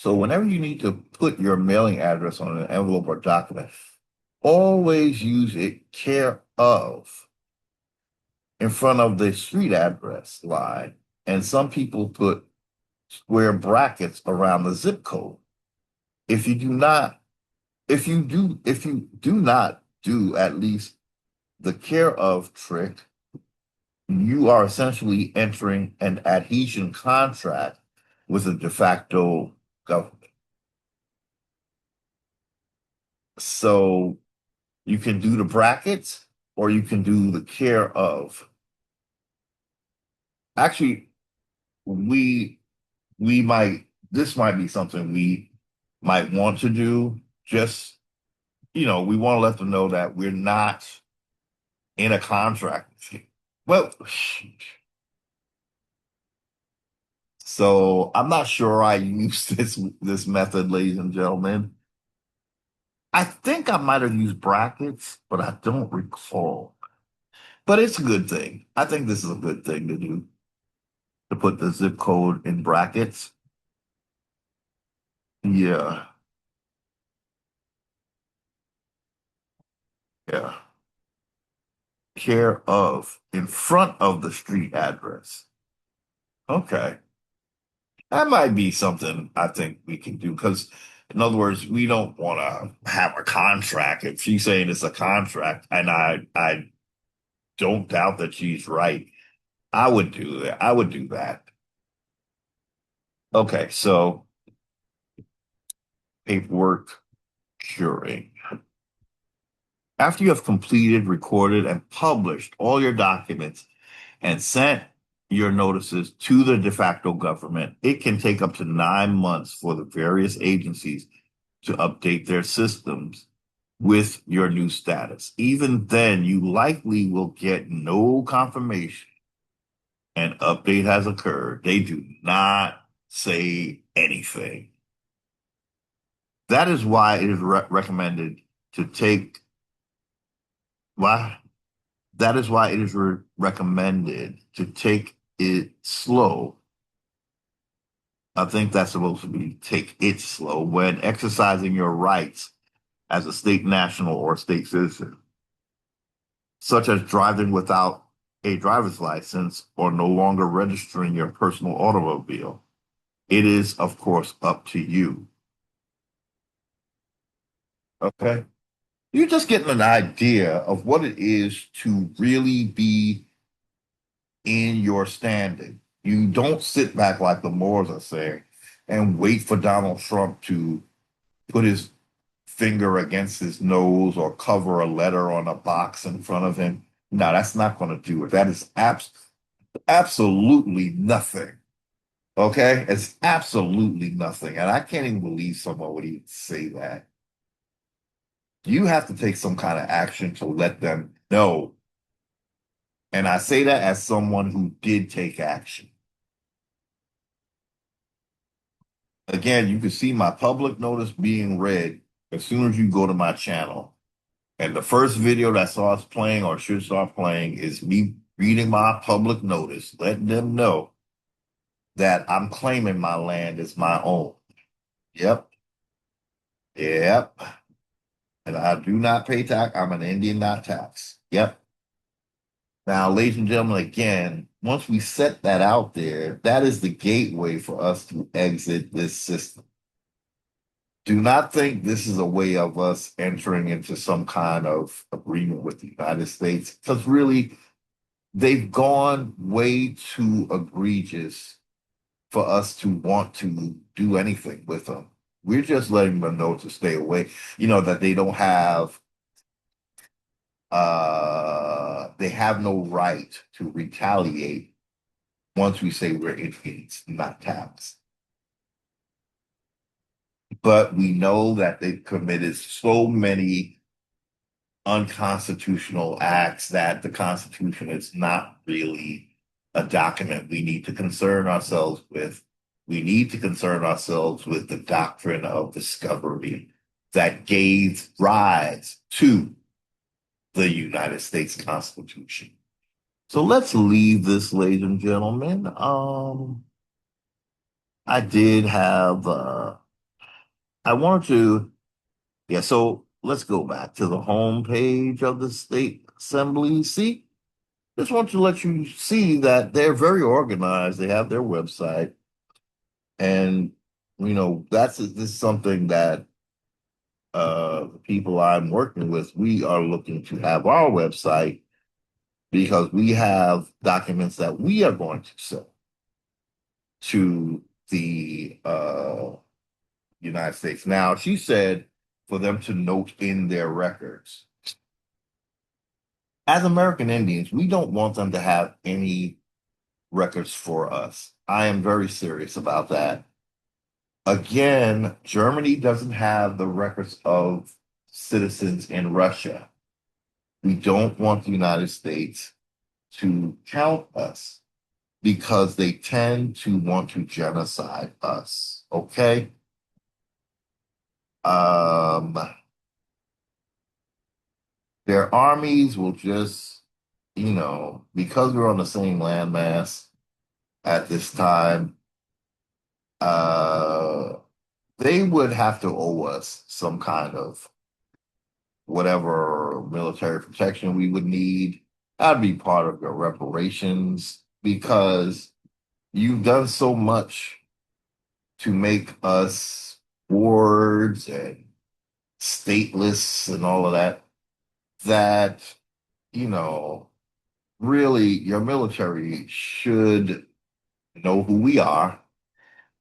So whenever you need to put your mailing address on an envelope or document, always use it care of in front of the street address line. And some people put square brackets around the zip code. If you do not, if you do not do at least the care of trick, you are essentially entering an adhesion contract with a de facto government. So you can do the brackets or you can do the care of. Actually, we we might this might be something we might want to do. Just, we want to let them know that we're not in a contract with you. Well, so I'm not sure I used this method, ladies and gentlemen. I think I might have used brackets, but I don't recall. But it's a good thing. I think this is a good thing to do, to put the zip code in brackets. Yeah, yeah. Care of in front of the street address. Okay. That might be something I think we can do because, in other words, we don't want to have a contract. If she's saying it's a contract, and I don't doubt that she's right, I would do that. I would do that. Okay, so paperwork curing. After you have completed, recorded, and published all your documents and sent your notices to the de facto government, it can take up to 9 months for the various agencies to update their systems with your new status. Even then, you likely will get no confirmation an update has occurred. They do not say anything. That is why it is recommended to take why that is why it is recommended to take it slow. I think that's supposed to be take it slow when exercising your rights as a state national or state citizen, such as driving without a driver's license or no longer registering your personal automobile. It is, of course, up to you. Okay. You're just getting an idea of what it is to really be in your standing. You don't sit back like the Moors are saying and wait for Donald Trump to put his finger against his nose or cover a letter on a box in front of him. No, that's not going to do it. That is absolutely nothing. Okay? It's absolutely nothing. And I can't even believe someone would even say that. You have to take some kind of action to let them know. And I say that as someone who did take action. Again, you can see my public notice being read as soon as you go to my channel. And the first video that starts playing or should start playing is me reading my public notice, letting them know that I'm claiming my land as my own. Yep. Yep. And I do not pay tax. I'm an Indian, not tax. Yep. Now, ladies and gentlemen, again, once we set that out there, that is the gateway for us to exit this system. Do not think this is a way of us entering into some kind of agreement with the United States, because really, they've gone way too egregious for us to want to do anything with them. We're just letting them know to stay away, that they have no right to retaliate once we say we're Indians, not tax. But we know that they've committed so many unconstitutional acts that the Constitution is not really a document we need to concern ourselves with. We need to concern ourselves with the doctrine of discovery that gave rise to the United States Constitution. So let's leave this, ladies and gentlemen. I did have I want to, yeah, so let's go back to the home page of the State Assembly. See, just want to let you see that they're very organized. They have their website. And, this is something that the people I'm working with, we are looking to have our website because we have documents that we are going to send to the United States. Now, she said for them to note in their records. As American Indians, we don't want them to have any records for us. I am very serious about that. Again, Germany doesn't have the records of citizens in Russia. We don't want the United States to count us because they tend to want to genocide us. Okay? Um, their armies will just, because we're on the same landmass at this time, uh, they would have to owe us some kind of whatever military protection we would need. That'd be part of your reparations because you've done so much to make us wards and stateless and all of that, that, you know, really your military should know who we are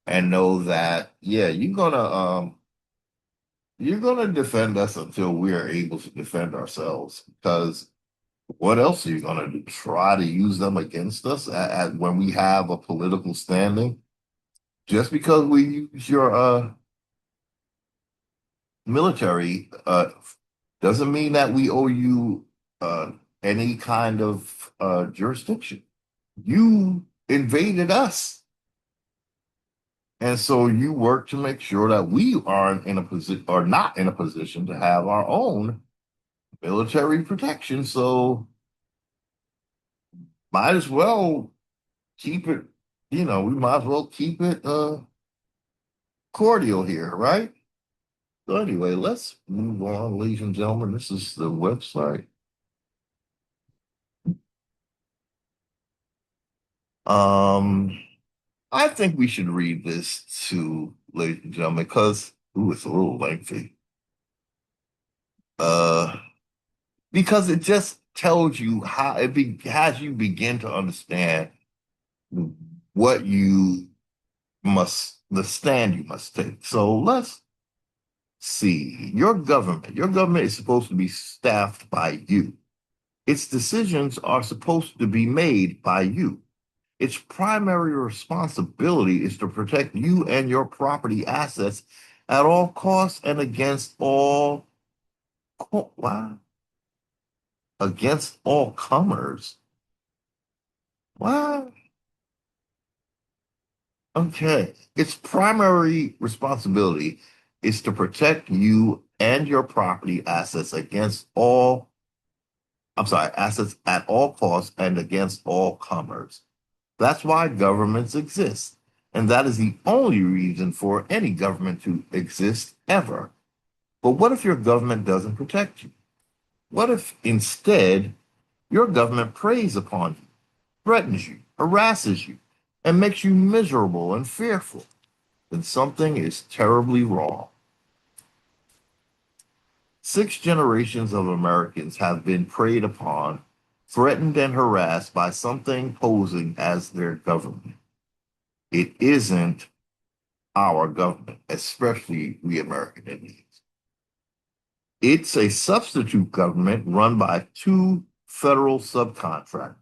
and know that, yeah, you're gonna defend us until we are able to defend ourselves. Because what else are you gonna do? Try to use them against us when we have a political standing? Just because we use your military doesn't mean that we owe you any kind of jurisdiction. You invaded us. And so you work to make sure that we aren't in a position or not in a position to have our own military protection. So might as well keep it, we might as well keep it cordial here, right? So anyway, let's move on, ladies and gentlemen. This is the website. Um, I think we should read this too, ladies and gentlemen, because it's a little lengthy. Uh, because it just tells you how has you begin to understand what the stand you must take. So let's see. Your government is supposed to be staffed by you. Its decisions are supposed to be made by you. Its primary responsibility is to protect you and your property assets at all costs and wow, against all comers. Wow. Okay. Its primary responsibility is to protect you and your property assets assets at all costs and against all comers. That's why governments exist. And that is the only reason for any government to exist ever. But what if your government doesn't protect you? What if instead your government preys upon you, threatens you, harasses you, and makes you miserable and fearful? Then something is terribly wrong. 6 generations of Americans have been preyed upon, threatened, and harassed by something posing as their government. It isn't our government, especially we American Indians. It's a substitute government run by 2 federal subcontractors.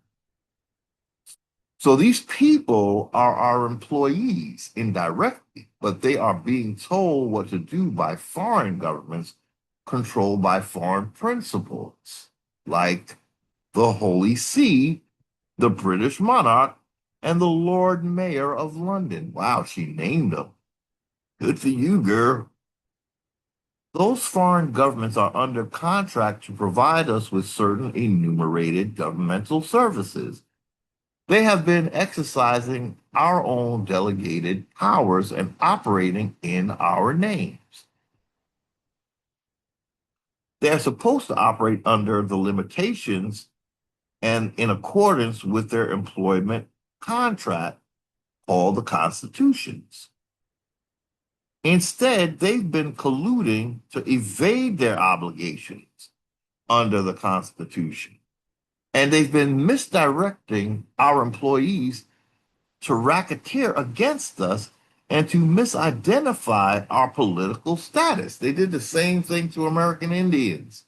So these people are our employees indirectly, but they are being told what to do by foreign governments controlled by foreign principles, like the Holy See, the British monarch, and the Lord Mayor of London. Wow, she named them. Good for you, girl. Those foreign governments are under contract to provide us with certain enumerated governmental services. They have been exercising our own delegated powers and operating in our names. They're supposed to operate under the limitations and in accordance with their employment contract called the constitutions. Instead, they've been colluding to evade their obligations under the Constitution. And they've been misdirecting our employees to racketeer against us and to misidentify our political status. They did the same thing to American Indians.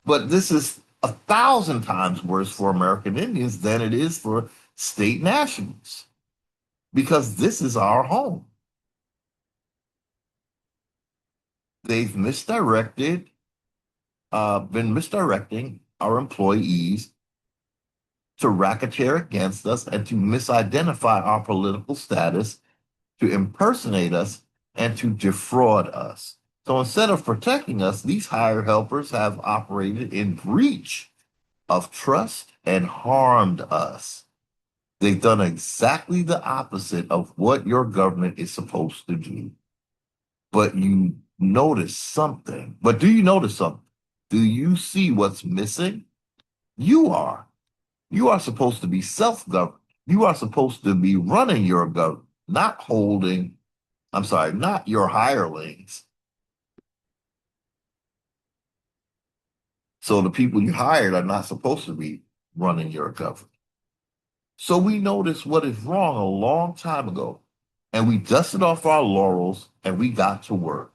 But this is 1,000 times worse for American Indians than it is for state nationals, because this is our home. They've been misdirecting our employees to racketeer against us and to misidentify our political status, to impersonate us, and to defraud us. So instead of protecting us, these hired helpers have operated in breach of trust and harmed us. They've done exactly the opposite of what your government is supposed to do. But you notice something. But do you notice something? Do you see what's missing? You are. You are supposed to be self-governed. You are supposed to be running your government, not your hirelings. So the people you hired are not supposed to be running your government. So we noticed what is wrong a long time ago, and we dusted off our laurels and we got to work.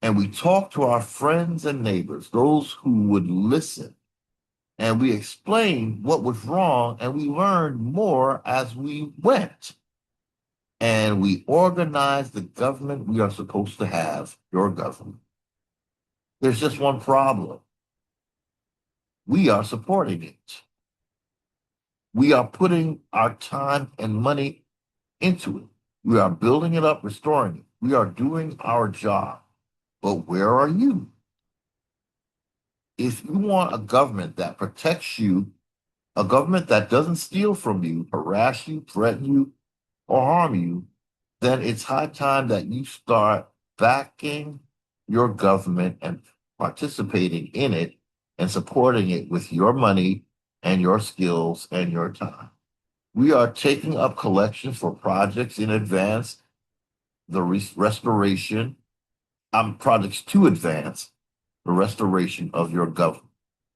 And we talked to our friends and neighbors, those who would listen. And we explained what was wrong, and we learned more as we went. And we organized the government we are supposed to have, your government. There's just one problem. We are supporting it. We are putting our time and money into it. We are building it up, restoring it. We are doing our job. But where are you? If you want a government that protects you, a government that doesn't steal from you, harass you, threaten you, or harm you, then it's high time that you start backing your government and participating in it and supporting it with your money and your skills and your time. We are taking up collections for projects in advance, the restoration, projects to advance the restoration of your government,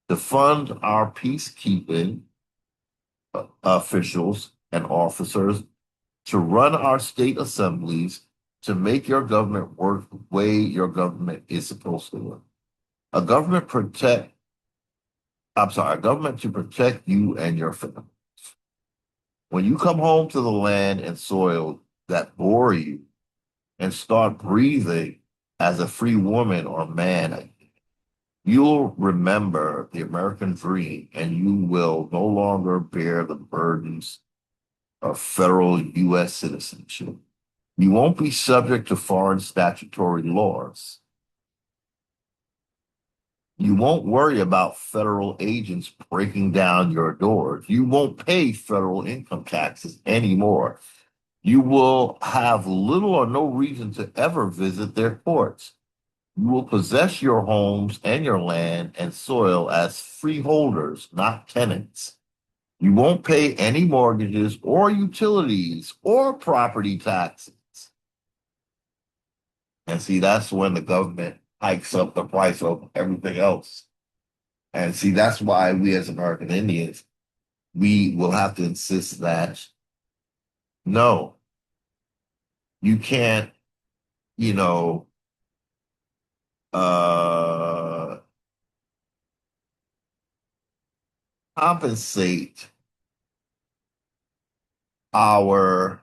to fund our peacekeeping officials and officers, to run our state assemblies, to make your government work the way your government is supposed to work. A government to protect you and your family. When you come home to the land and soil that bore you and start breathing as a free woman or man, you'll remember the American dream, and you will no longer bear the burdens of federal U.S. citizenship. You won't be subject to foreign statutory laws. You won't worry about federal agents breaking down your doors. You won't pay federal income taxes anymore. You will have little or no reason to ever visit their courts. You will possess your homes and your land and soil as freeholders, not tenants. You won't pay any mortgages or utilities or property taxes. And see, that's when the government hikes up the price of everything else. And see, that's why we as American Indians, we will have to insist that no, you can't, you know, uh, compensate our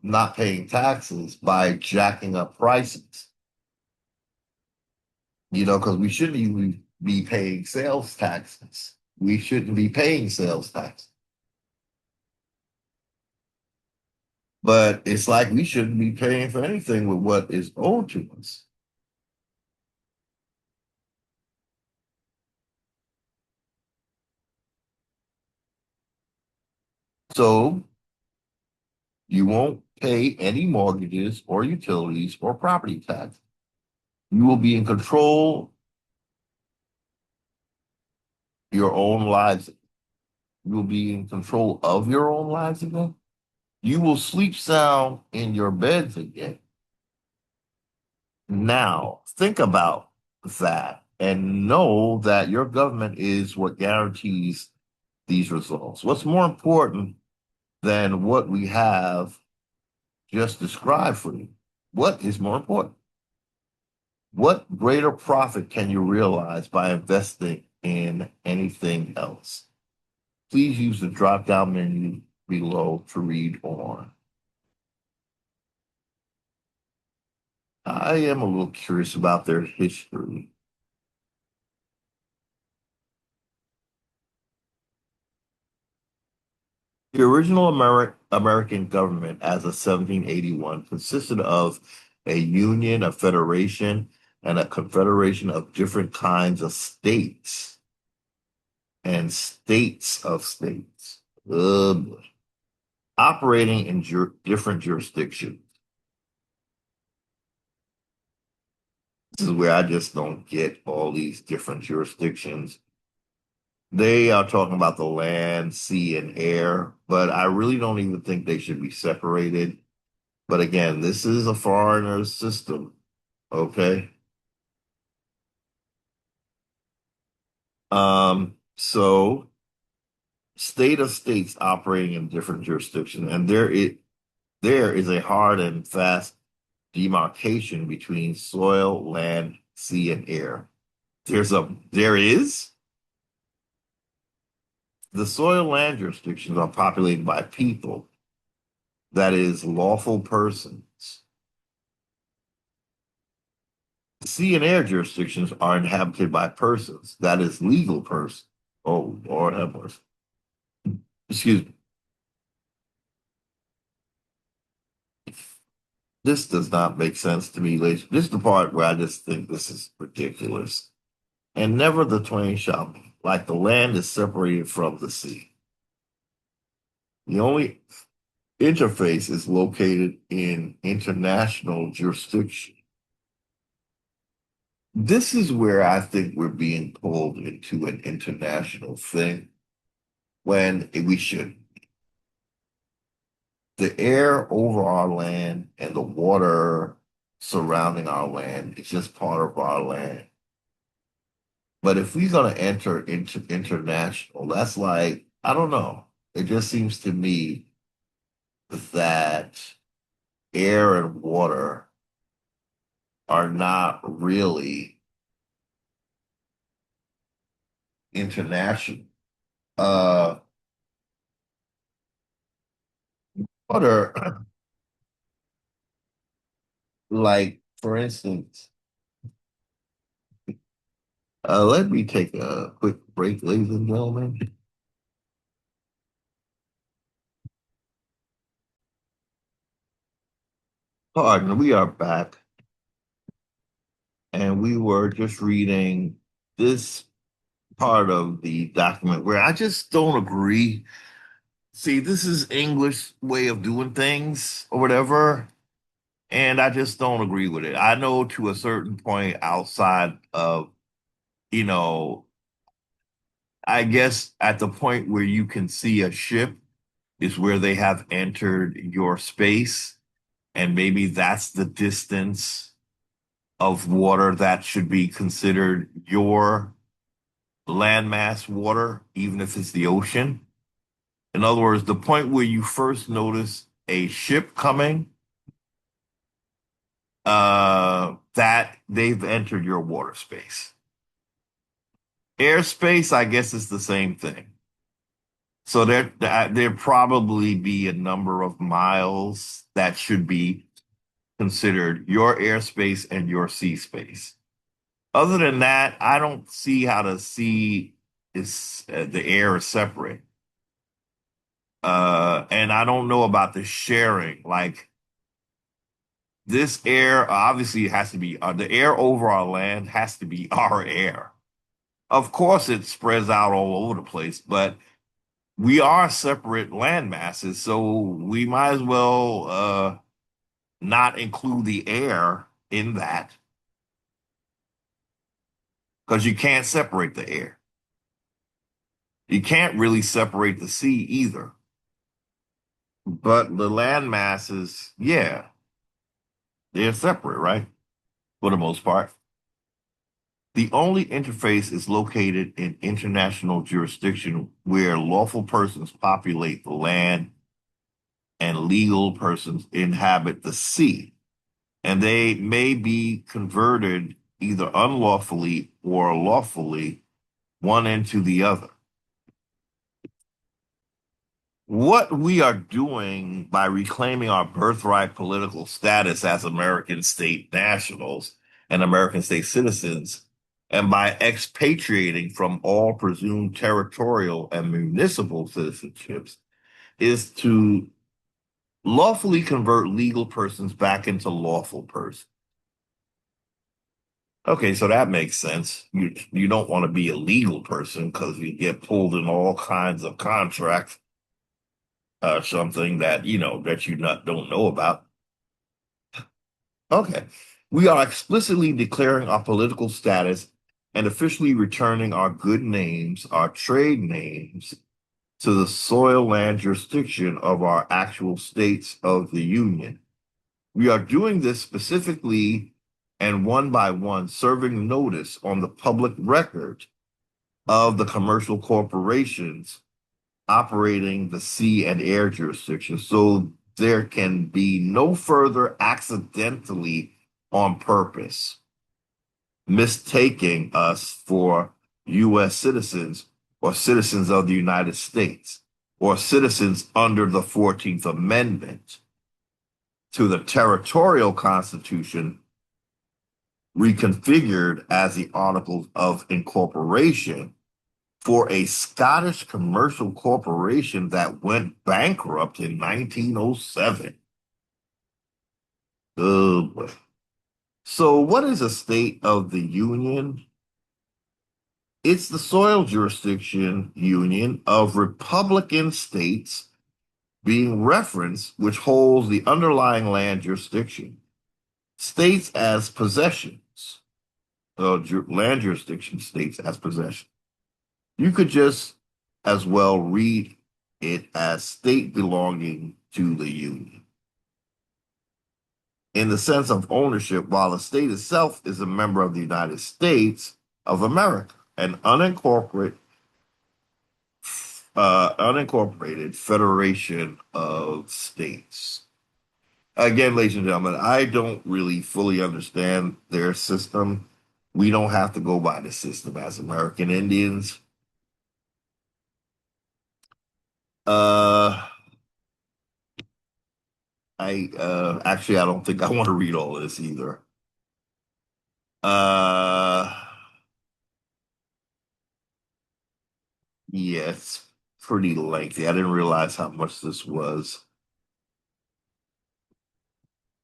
not paying taxes by jacking up prices. Because we shouldn't even be paying sales taxes. We shouldn't be paying sales tax. But it's like we shouldn't be paying for anything with what is owed to us. So you won't pay any mortgages or utilities or property tax. You will be in control your own lives. You will be in control of your own lives again. You will sleep sound in your beds again. Now, think about that and know that your government is what guarantees these results. What's more important than what we have just described for you? What is more important? What greater profit can you realize by investing in anything else? Please use the drop down menu below to read on. I am a little curious about their history. The original American government as of 1781 consisted of a union, a federation, and a confederation of different kinds of states and states of states, operating in different jurisdictions. This is where I just don't get all these different jurisdictions. They are talking about the land, sea, and air, but I really don't even think they should be separated. But again, this is a foreigner's system, okay? So state of states operating in different jurisdictions, and there is a hard and fast demarcation between soil, land, sea, and air. There is the soil land jurisdictions are populated by people, that is lawful persons. The sea and air jurisdictions are inhabited by persons, that is legal persons. Oh, Lord have mercy. Excuse me. This does not make sense to me, ladies. This is the part where I just think this is ridiculous. And never the twain shall meet, like the land is separated from the sea. The only interface is located in international jurisdiction. This is where I think we're being pulled into an international thing when we should. The air over our land and the water surrounding our land is just part of our land. But if we're going to enter into international, that's like, I don't know. It just seems to me that air and water are not really international. Uh, water, like, for instance, let me take a quick break, ladies and gentlemen. Pardon, we are back, and we were just reading this part of the document where I just don't agree. See, this is English way of doing things or whatever, and I just don't agree with it. I know to a certain point outside of, you know, I guess at the point where you can see a ship is where they have entered your space, and maybe that's the distance of water that should be considered your landmass water, even if it's the ocean. In other words, the point where you first notice a ship coming, that they've entered your water space. Airspace, I guess, is the same thing. So there probably be a number of miles that should be considered your airspace and your sea space. Other than that, I don't see how the sea is the air is separate. And I don't know about the sharing. Like this air, obviously, it has to be the air over our land has to be our air. Of course, it spreads out all over the place, but we are separate land masses, so we might as well not include the air in that. because you can't separate the air. You can't really separate the sea either. But the land masses, yeah, they're separate, right? For the most part. The only interface is located in international jurisdiction where lawful persons populate the land and legal persons inhabit the sea, and they may be converted either unlawfully or lawfully, one into the other. What we are doing by reclaiming our birthright political status as American state nationals and American state citizens, and by expatriating from all presumed territorial and municipal citizenships, is to lawfully convert legal persons back into lawful persons. Okay, so that makes sense. You don't want to be a legal person because you get pulled in all kinds of contracts, something that that you not don't know about. Okay, we are explicitly declaring our political status and officially returning our good names, our trade names, to the soil land jurisdiction of our actual states of the Union. We are doing this specifically and one by one serving notice on the public record of the commercial corporations operating the sea and air jurisdiction so there can be no further accidentally on purpose mistaking us for U.S. citizens or citizens of the United States or citizens under the 14th Amendment to the territorial constitution reconfigured as the Articles of Incorporation for a Scottish commercial corporation that went bankrupt in 1907. Oh boy. So, what is a state of the Union? It's the soil jurisdiction union of Republican states being referenced, which holds the underlying land jurisdiction. States as possessions, land jurisdiction states as possession. You could just as well read it as state belonging to the Union. In the sense of ownership, while the state itself is a member of the United States of America, an unincorporated federation of states. Again, ladies and gentlemen, I don't really fully understand their system. We don't have to go by the system as American Indians. Uh, I actually I don't think I want to read all this either. Uh, yeah, it's pretty lengthy. I didn't realize how much this was.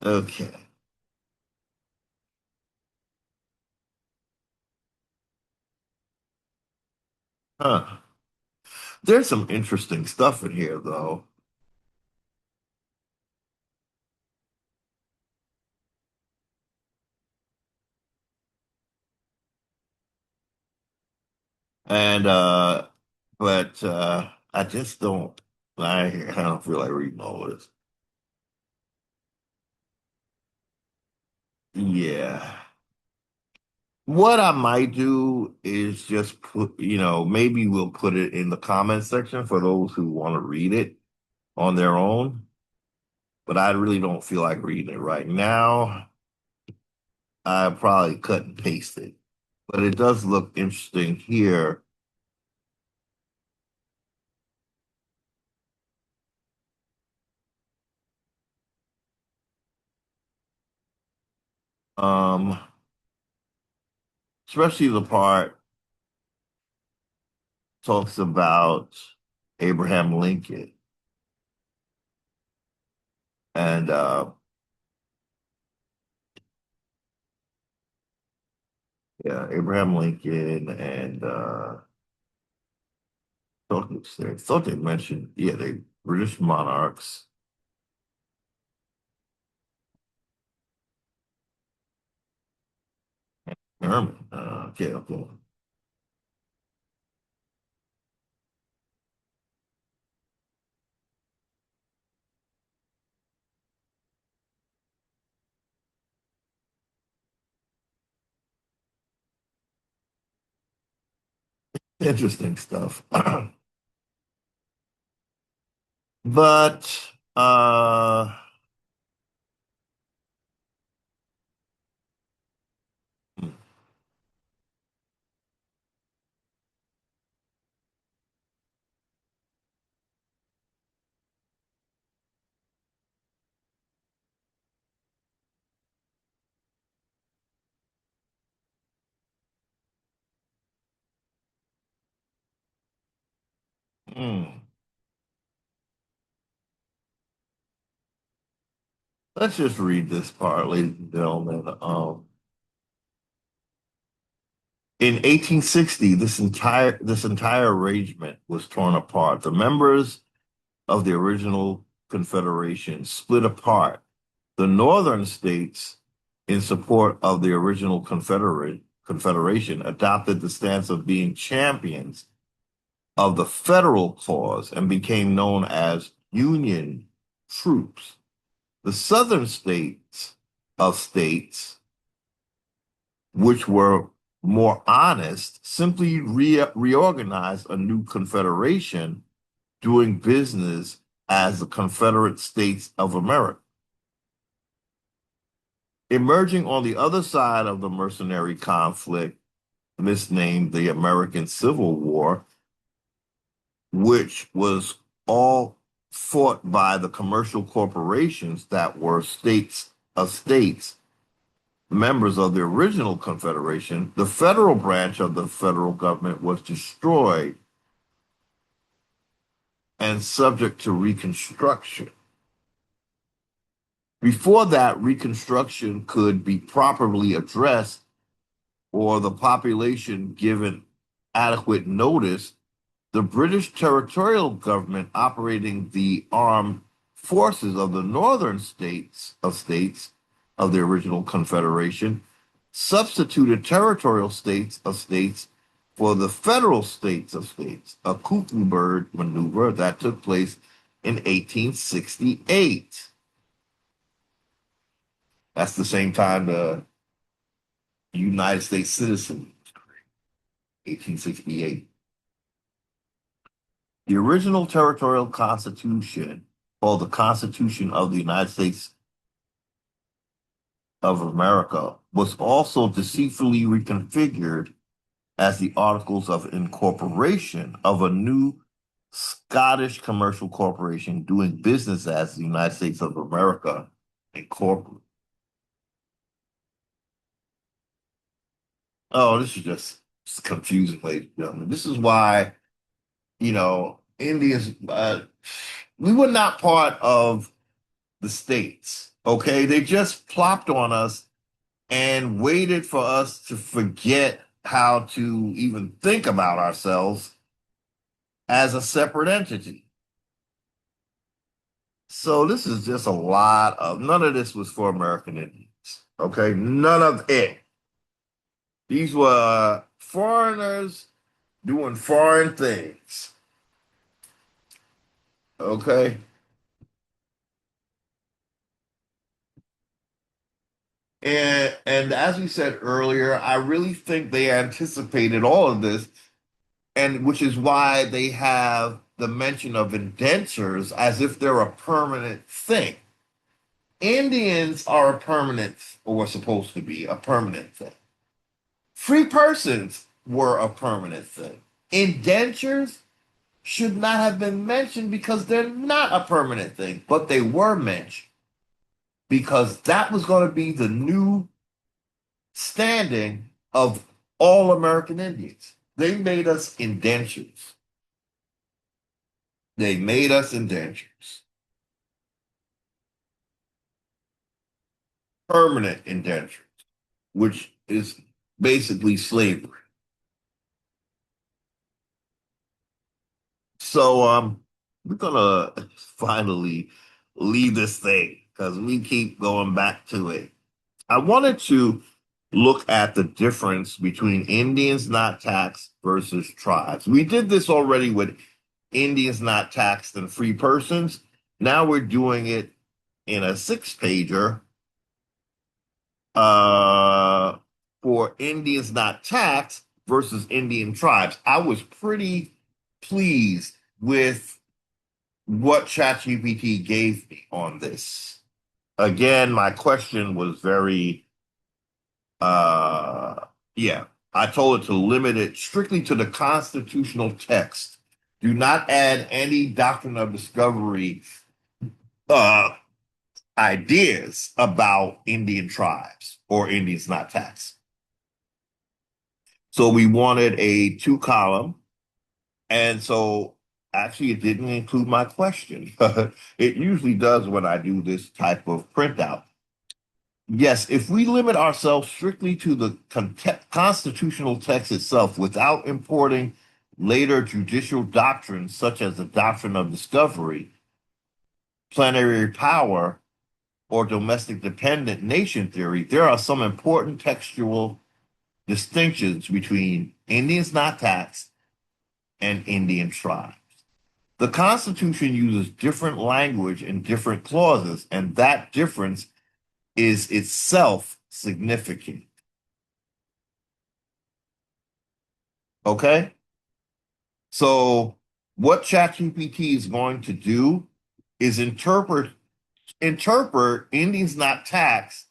Okay. Huh. There's some interesting stuff in here though. And but I just don't I don't feel like reading all this. Yeah. What I might do is just put, maybe we'll put it in the comment section for those who want to read it on their own. But I really don't feel like reading it right now. I probably cut and paste it. But it does look interesting here. Um, Especially the part talks about Abraham Lincoln and yeah, Abraham Lincoln and thought they mentioned they British monarchs. German. Okay, okay. Interesting stuff. But hmm, let's just read this part, ladies and gentlemen. In 1860, this entire arrangement was torn apart. The members of the original Confederation split apart. The northern states, in support of the original Confederation, adopted the stance of being champions of the federal cause and became known as Union troops. The southern states, which were more honest, simply reorganized a new confederation doing business as the Confederate States of America. Emerging on the other side of the mercenary conflict, misnamed the American Civil War, which was all fought by the commercial corporations that were states, members of the original Confederation, the federal branch of the federal government was destroyed and subject to Reconstruction. Before that, Reconstruction could be properly addressed or the population given adequate notice, the British territorial government operating the armed forces of the northern states of the original Confederation substituted territorial states of states for the federal states of states, a cuckoo bird maneuver that took place in 1868. That's the same time the United States citizen, 1868. The original territorial constitution, called the Constitution of the United States of America, was also deceitfully reconfigured as the Articles of Incorporation of a new Scottish commercial corporation doing business as the United States of America Incorporated. Oh, this is just confusing, ladies and gentlemen. This is why, Indians, we were not part of the states. Okay. They just plopped on us and waited for us to forget how to even think about ourselves as a separate entity. So this is just a lot of, none of this was for American Indians. Okay. None of it. These were foreigners doing foreign things. Okay. And as we said earlier, I really think they anticipated all of this, and which is why they have the mention of indentures as if they're a permanent thing. Indians are a permanent, or were supposed to be a permanent thing. Free persons were a permanent thing. Indentures should not have been mentioned because they're not a permanent thing, but they were mentioned because that was going to be the new standing of all American Indians. They made us indentures. They made us indentures, permanent indentures, which is basically slavery. So we're gonna finally leave this thing because we keep going back to it. I wanted to look at the difference between Indians not taxed versus tribes. We did this already with Indians not taxed and free persons. Now we're doing it in a six-pager uh, for Indians not taxed versus Indian tribes. I was pretty pleased with what ChatGPT gave me on this. Again, my question was very, uh, yeah, I told it to limit it strictly to the constitutional text. Do not add any doctrine of discovery uh, ideas about Indian tribes or Indians not taxed. So we wanted a two column. And so actually, it didn't include my question. It usually does when I do this type of printout. Yes, if we limit ourselves strictly to the constitutional text itself without importing later judicial doctrines such as the doctrine of discovery, plenary power, or domestic dependent nation theory, there are some important textual distinctions between Indians not taxed and Indian tribes. The Constitution uses different language in different clauses, and that difference is itself significant. Okay? So, what ChatGPT is going to do is interpret Indians not taxed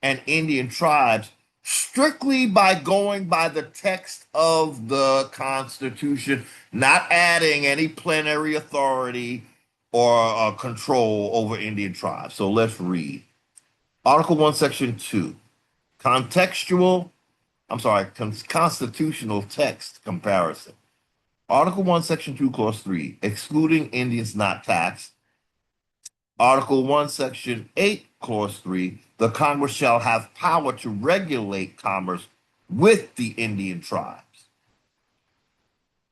and Indian tribes strictly by going by the text of the Constitution, not adding any plenary authority or control over Indian tribes. So let's read Article 1, Section 2. Contextual, I'm sorry, constitutional text comparison. Article 1, Section 2, Clause 3, excluding Indians not taxed. Article 1, Section 8, Clause 3, the Congress shall have power to regulate commerce with the Indian tribes.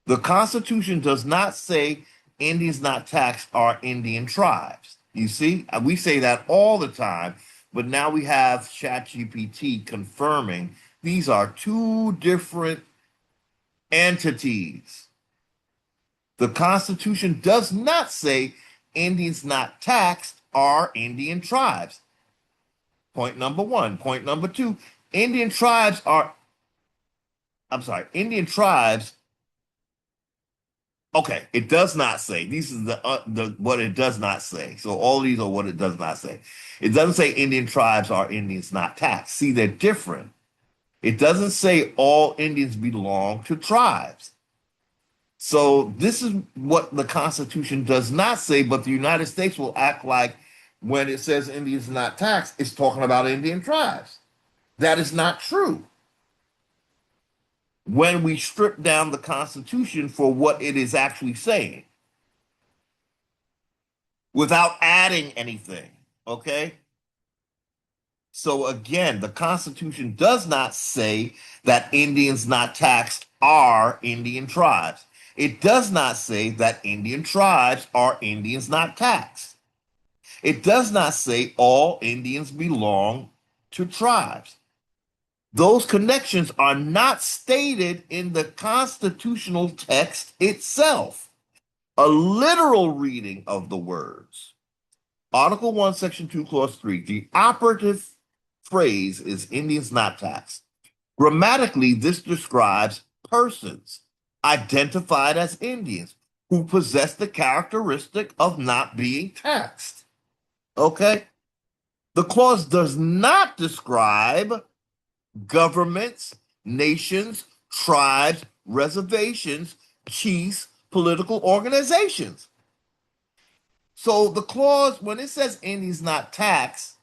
The Constitution does not say Indians not taxed are Indian tribes. You see, we say that all the time, but now we have ChatGPT confirming these are two different entities. The Constitution does not say Indians not taxed are Indian tribes. Point number one. Point number two, Indian tribes are, I'm sorry, Indian tribes, okay, it does not say. These is the what it does not say. So all these are what it does not say. It doesn't say Indian tribes are Indians not taxed. See, they're different. It doesn't say all Indians belong to tribes. So this is what the Constitution does not say, but the United States will act like when it says Indians not taxed, it's talking about Indian tribes. That is not true. When we strip down the Constitution for what it is actually saying without adding anything, okay? So again, the Constitution does not say that Indians not taxed are Indian tribes. It does not say that Indian tribes are Indians not taxed. It does not say all Indians belong to tribes. Those connections are not stated in the constitutional text itself. A literal reading of the words. Article 1, Section 2, Clause 3. The operative phrase is Indians not taxed. Grammatically, this describes persons identified as Indians who possess the characteristic of not being taxed. Okay? The clause does not describe governments, nations, tribes, reservations, chiefs, political organizations. So the clause, when it says Indians not taxed,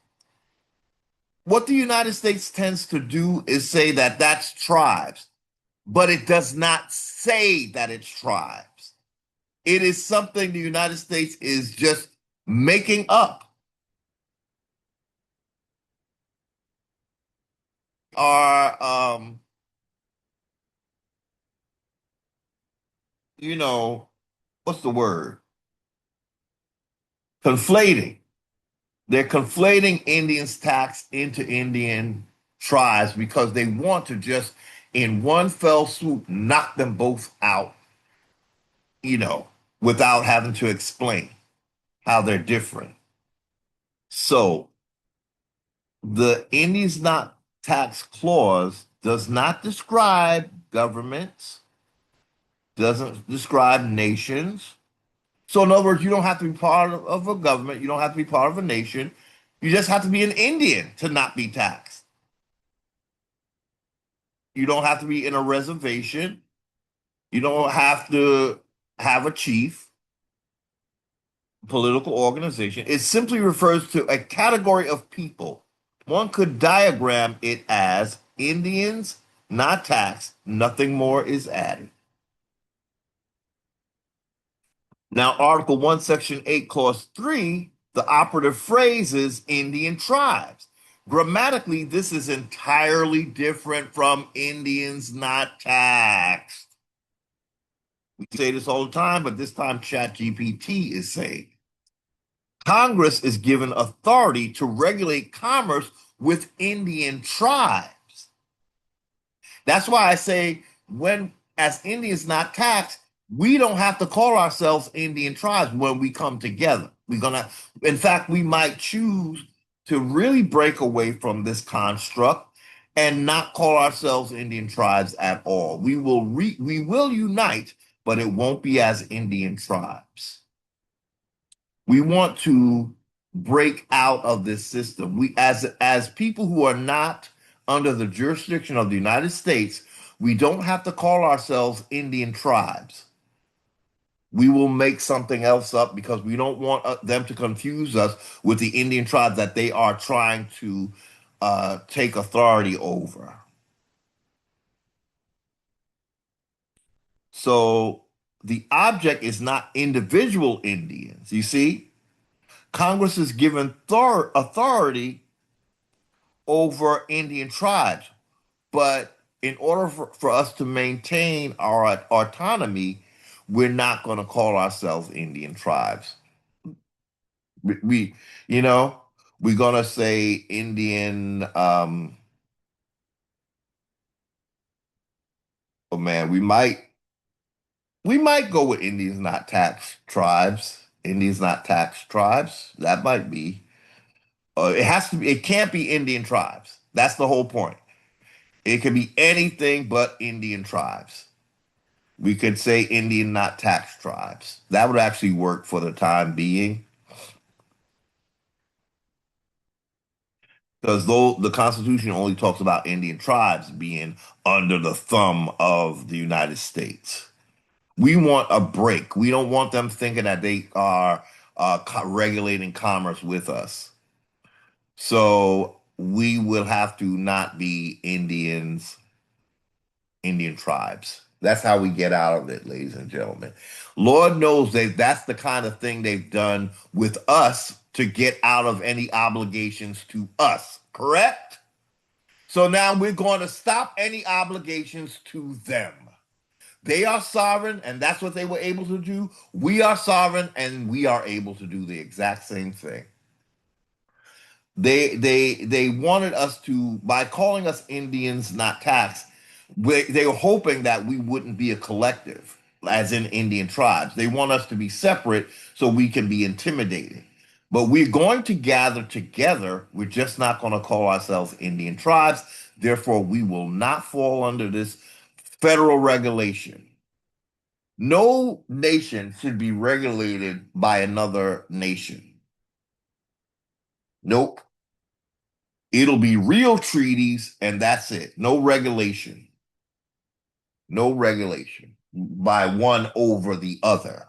what the United States tends to do is say that that's tribes, but it does not say that it's tribes. It is something the United States is just making up. Are you know, what's the word? Conflating. They're conflating Indians tax into Indian tribes because they want to just in one fell swoop knock them both out, you know, without having to explain how they're different. So the Indians Not Tax Clause does not describe governments, doesn't describe nations. So, in other words, you don't have to be part of a government, you don't have to be part of a nation. You just have to be an Indian to not be taxed. You don't have to be in a reservation. You don't have to have a chief, political organization. It simply refers to a category of people. One could diagram it as Indians not taxed, nothing more is added. Now, Article 1, Section 8, Clause 3, the operative phrase is Indian tribes. Grammatically, this is entirely different from Indians not taxed. We say this all the time, but this time ChatGPT is saying Congress is given authority to regulate commerce with Indian tribes. That's why I say when, as Indians not taxed, we don't have to call ourselves Indian tribes when we come together. We're gonna, in fact, we might choose to really break away from this construct and not call ourselves Indian tribes at all. We will unite, but it won't be as Indian tribes. We want to break out of this system. We as people who are not under the jurisdiction of the United States, we don't have to call ourselves Indian tribes. We will make something else up because we don't want them to confuse us with the Indian tribes that they are trying to take authority over. So the object is not individual Indians. You see, Congress is given authority over Indian tribes. But in order for us to maintain our autonomy, we're not going to call ourselves Indian tribes. We you know, we're going to say Indian, oh man, we might go with Indians not tax tribes. Indians not tax tribes. That might be. It has to be. It can't be Indian tribes. That's the whole point. It could be anything but Indian tribes. We could say Indian not tax tribes. That would actually work for the time being. Because though the Constitution only talks about Indian tribes being under the thumb of the United States. We want a break. We don't want them thinking that they are regulating commerce with us. So we will have to not be Indian tribes. That's how we get out of it, ladies and gentlemen. Lord knows that's the kind of thing they've done with us to get out of any obligations to us, correct? So now we're going to stop any obligations to them. They are sovereign, and that's what they were able to do. We are sovereign, and we are able to do the exact same thing. They wanted us to, by calling us Indians not taxed, they were hoping that we wouldn't be a collective, as in Indian tribes. They want us to be separate so we can be intimidated. But we're going to gather together. We're just not going to call ourselves Indian tribes. Therefore, we will not fall under this federal regulation. No nation should be regulated by another nation. Nope. It'll be real treaties, and that's it. No regulation. No regulation by one over the other.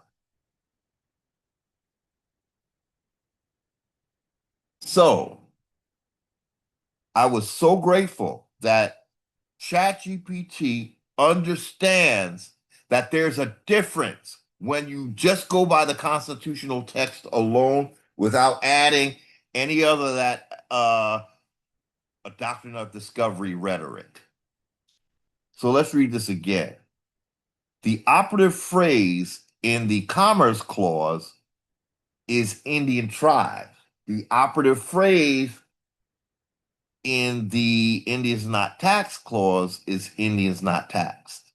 So I was so grateful that ChatGPT understands that there's a difference when you just go by the constitutional text alone without adding any other that a doctrine of discovery rhetoric. So let's read this again. The operative phrase in the Commerce Clause is Indian tribes. The operative phrase in the Indians not taxed clause is Indians not taxed.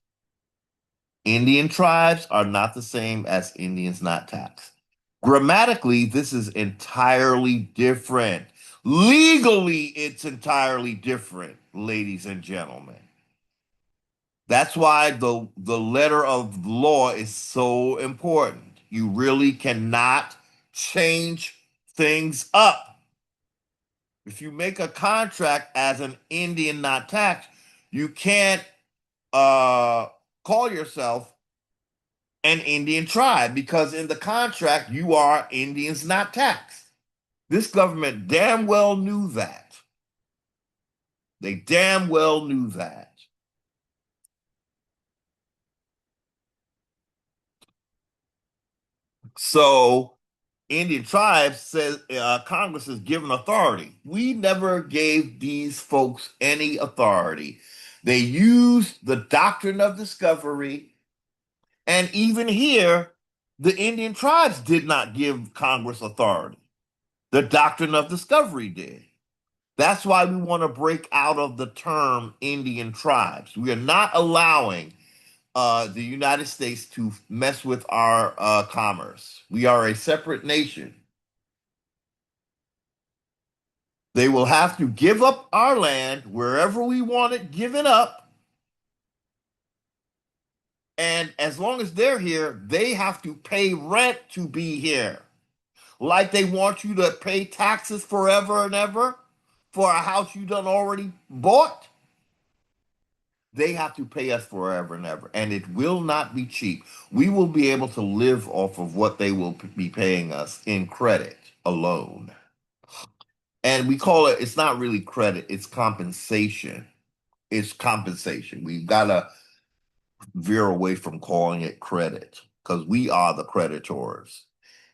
Indian tribes are not the same as Indians not taxed. Grammatically, this is entirely different. Legally, it's entirely different, ladies and gentlemen. That's why the letter of law is so important. You really cannot change things up. If you make a contract as an Indian not taxed, you can't call yourself an Indian tribe because in the contract you are Indians not taxed. This government damn well knew that. They damn well knew that. So Indian tribes says Congress is given authority. We never gave these folks any authority. They used the doctrine of discovery, and even here, the Indian tribes did not give Congress authority. The doctrine of discovery did. That's why we want to break out of the term Indian tribes. We are not allowing the United States to mess with our commerce. We are a separate nation. They will have to give up our land wherever we want it given up. And as long as they're here, they have to pay rent to be here. Like they want you to pay taxes forever and ever for a house you done already bought. They have to pay us forever and ever. And it will not be cheap. We will be able to live off of what they will be paying us in credit alone. And we call it, it's not really credit, it's compensation. It's compensation. We've got to veer away from calling it credit because we are the creditors.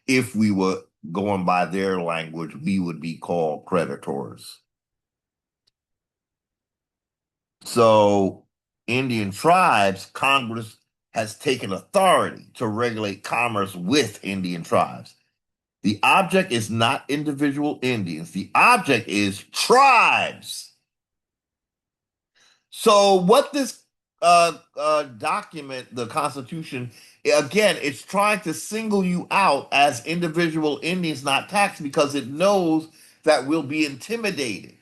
If we were going by their language, we would be called creditors. So, Indian tribes, Congress has taken authority to regulate commerce with Indian tribes. The object is not individual Indians, the object is tribes. So, what this document, the Constitution, again, it's trying to single you out as individual Indians not taxed because it knows that we'll be intimidated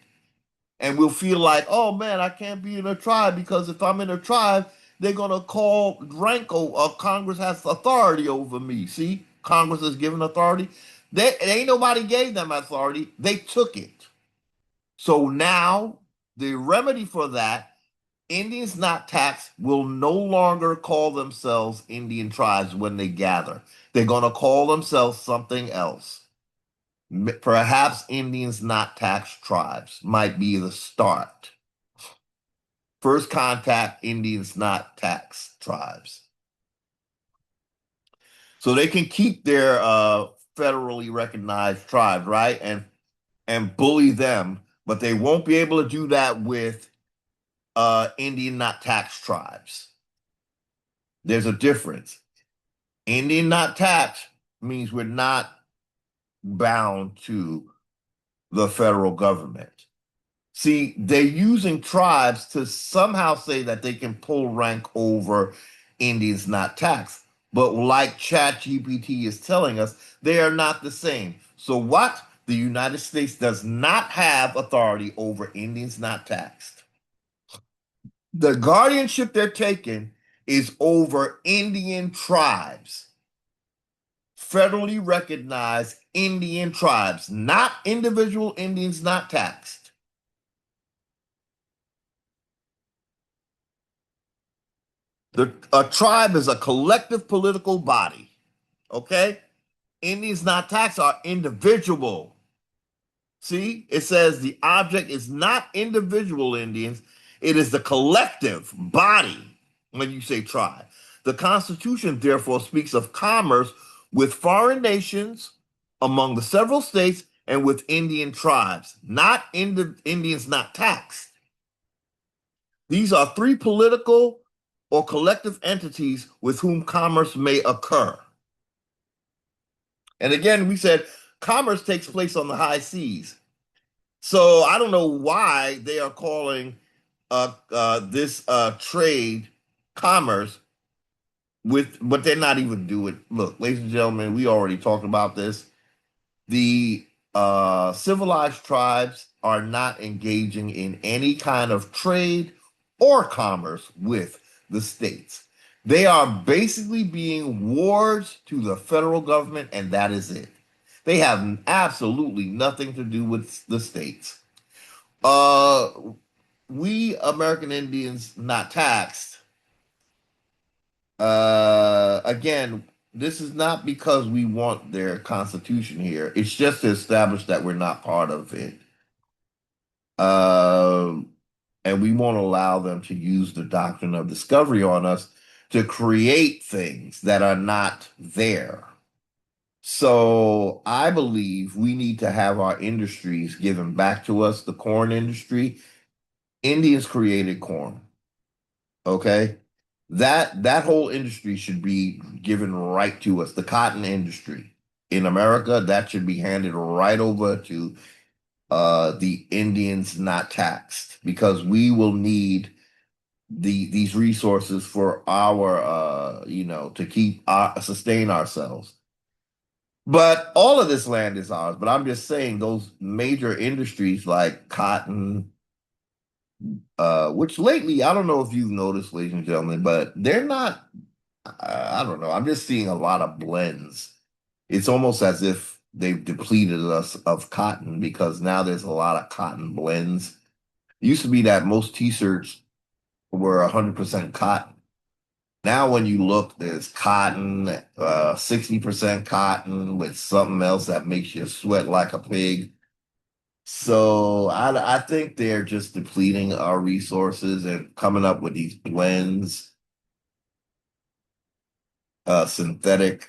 and we'll feel like, oh man, I can't be in a tribe because if I'm in a tribe, they're gonna call Ranko. Congress has authority over me. See, Congress is given authority. They ain't nobody gave them authority. They took it. So now the remedy for that Indians not taxed will no longer call themselves Indian tribes when they gather. They're going to call themselves something else. Perhaps Indians not taxed tribes might be the start. First contact, Indians not taxed tribes. So they can keep their federally recognized tribes, right? And bully them, but they won't be able to do that with Indian not taxed tribes. There's a difference. Indian not taxed means we're not bound to the federal government. See, they're using tribes to somehow say that they can pull rank over Indians not taxed. But like ChatGPT is telling us, they are not the same. So what? The United States does not have authority over Indians not taxed. The guardianship they're taking is over Indian tribes, federally recognized Indian tribes, not individual Indians not taxed. A tribe is a collective political body, okay? Indians not taxed are individual. See, it says the object is not individual Indians, it is the collective body when you say tribe. The Constitution, therefore, speaks of commerce with foreign nations, among the several states, and with Indian tribes, not Indians not taxed. These are three political or collective entities with whom commerce may occur. And again, we said commerce takes place on the high seas. So I don't know why they are calling this trade commerce with, but they're not even doing. Look, ladies and gentlemen, we already talked about this. The civilized tribes are not engaging in any kind of trade or commerce with the states. They are basically being wards to the federal government, and that is it. They have absolutely nothing to do with the states. Uh, we American Indians not taxed. Again, this is not because we want their constitution here. It's just to establish that we're not part of it. Um, and we won't allow them to use the doctrine of discovery on us to create things that are not there. So I believe we need to have our industries given back to us. The corn industry, Indians created corn. Okay. That whole industry should be given right to us. The cotton industry in America, that should be handed right over to the Indians not taxed because we will need these resources for our to keep our sustain ourselves. But all of this land is ours. But I'm just saying those major industries like cotton, which lately, I don't know if you've noticed, ladies and gentlemen, but they're not, I don't know. I'm just seeing a lot of blends. It's almost as if they've depleted us of cotton because now there's a lot of cotton blends. It used to be that most t-shirts were 100% cotton. Now, when you look, there's cotton, 60% cotton with something else that makes you sweat like a pig. So I think they're just depleting our resources and coming up with these blends, synthetic.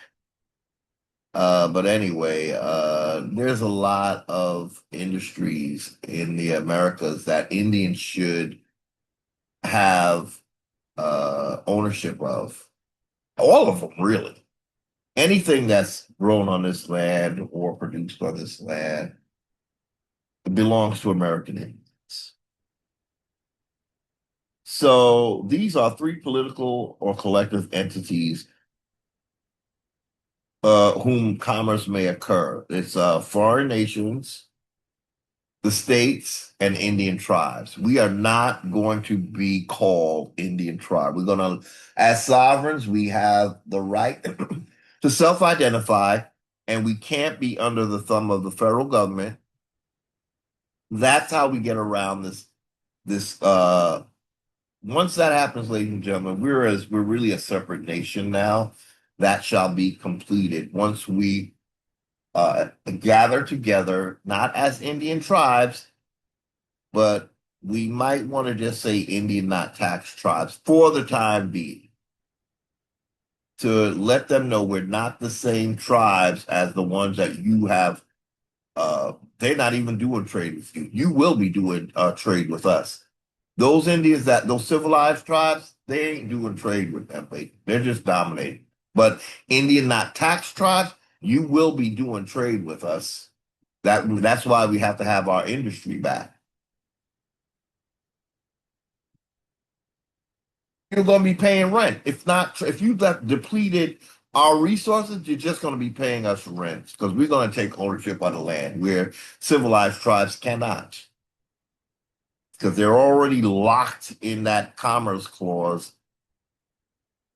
But anyway, there's a lot of industries in the Americas that Indians should have ownership of. All of them, really. Anything that's grown on this land or produced on this land belongs to American Indians. So these are three political or collective entities whom commerce may occur. It's foreign nations, the states, and Indian tribes. We are not going to be called Indian tribe. We're going to, as sovereigns, we have the right to self-identify, and we can't be under the thumb of the federal government. That's how we get around this. Once that happens, ladies and gentlemen, we're really a separate nation now. That shall be completed once we gather together, not as Indian tribes, but we might want to just say Indian not tax tribes for the time being to let them know we're not the same tribes as the ones that you have. They're not even doing trade with you. You will be doing trade with us. Those Indians those civilized tribes, they ain't doing trade with them. They're just dominating. But Indian not tax tribes, you will be doing trade with us. That's why we have to have our industry back. You're going to be paying rent. If you've depleted our resources, you're just going to be paying us rent because we're going to take ownership of the land where civilized tribes cannot because they're already locked in that commerce clause.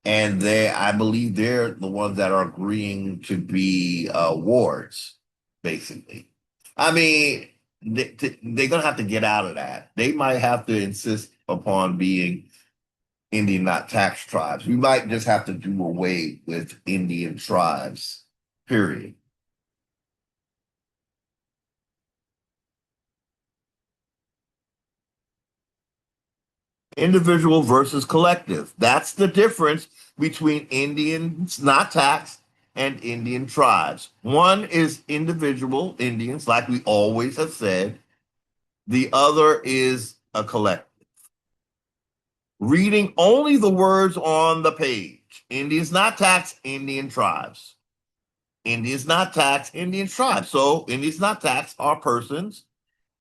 And I believe they're the ones that are agreeing to be wards, basically. I mean, they're going to have to get out of that. They might have to insist upon being Indian not tax tribes. We might just have to do away with Indian tribes, period. Individual versus collective. That's the difference between Indians not taxed and Indian tribes. One is individual Indians, like we always have said. The other is a collective. Reading only the words on the page. Indians not taxed, Indian tribes. Indians not taxed, Indian tribes. So Indians not taxed are persons.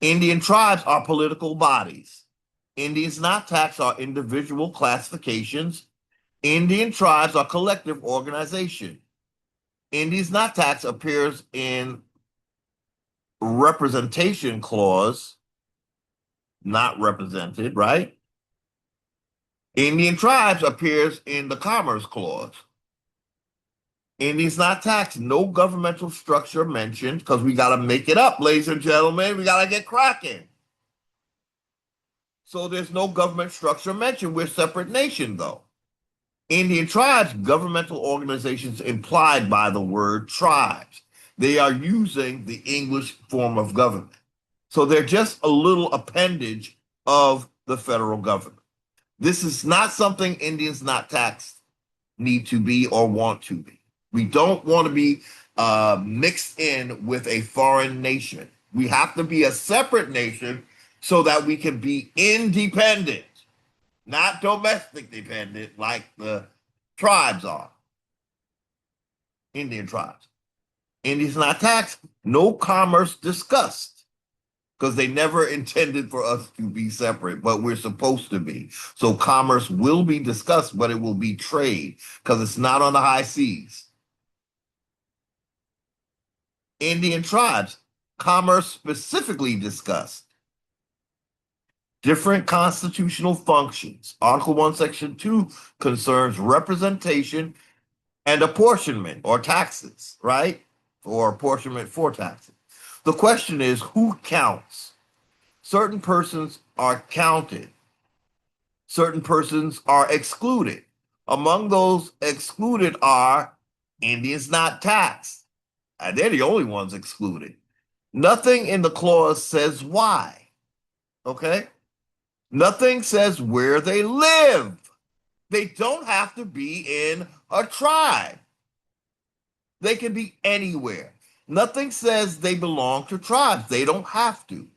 Indian tribes are political bodies. Indians not taxed are individual classifications. Indian tribes are collective organization. Indians not taxed appears in representation clause, not represented, right? Indian tribes appears in the commerce clause. Indians not taxed, no governmental structure mentioned, because we got to make it up, ladies and gentlemen. We got to get cracking. So there's no government structure mentioned. We're a separate nation, though. Indian tribes, governmental organizations implied by the word tribes. They are using the English form of government. So they're just a little appendage of the federal government. This is not something Indians not taxed need to be or want to be. We don't want to be mixed in with a foreign nation. We have to be a separate nation so that we can be independent, not domestic dependent like the tribes are, Indian tribes. Indians not taxed, no commerce discussed, because they never intended for us to be separate, but we're supposed to be. So commerce will be discussed, but it will be trade, because it's not on the high seas. Indian tribes, commerce specifically discussed. Different constitutional functions. Article 1, Section 2 concerns representation and apportionment or taxes, right? Or apportionment for taxes. The question is, who counts? Certain persons are counted. Certain persons are excluded. Among those excluded are Indians not taxed. And they're the only ones excluded. Nothing in the clause says why. Okay? Nothing says where they live. They don't have to be in a tribe. They can be anywhere. Nothing says they belong to tribes. They don't have to.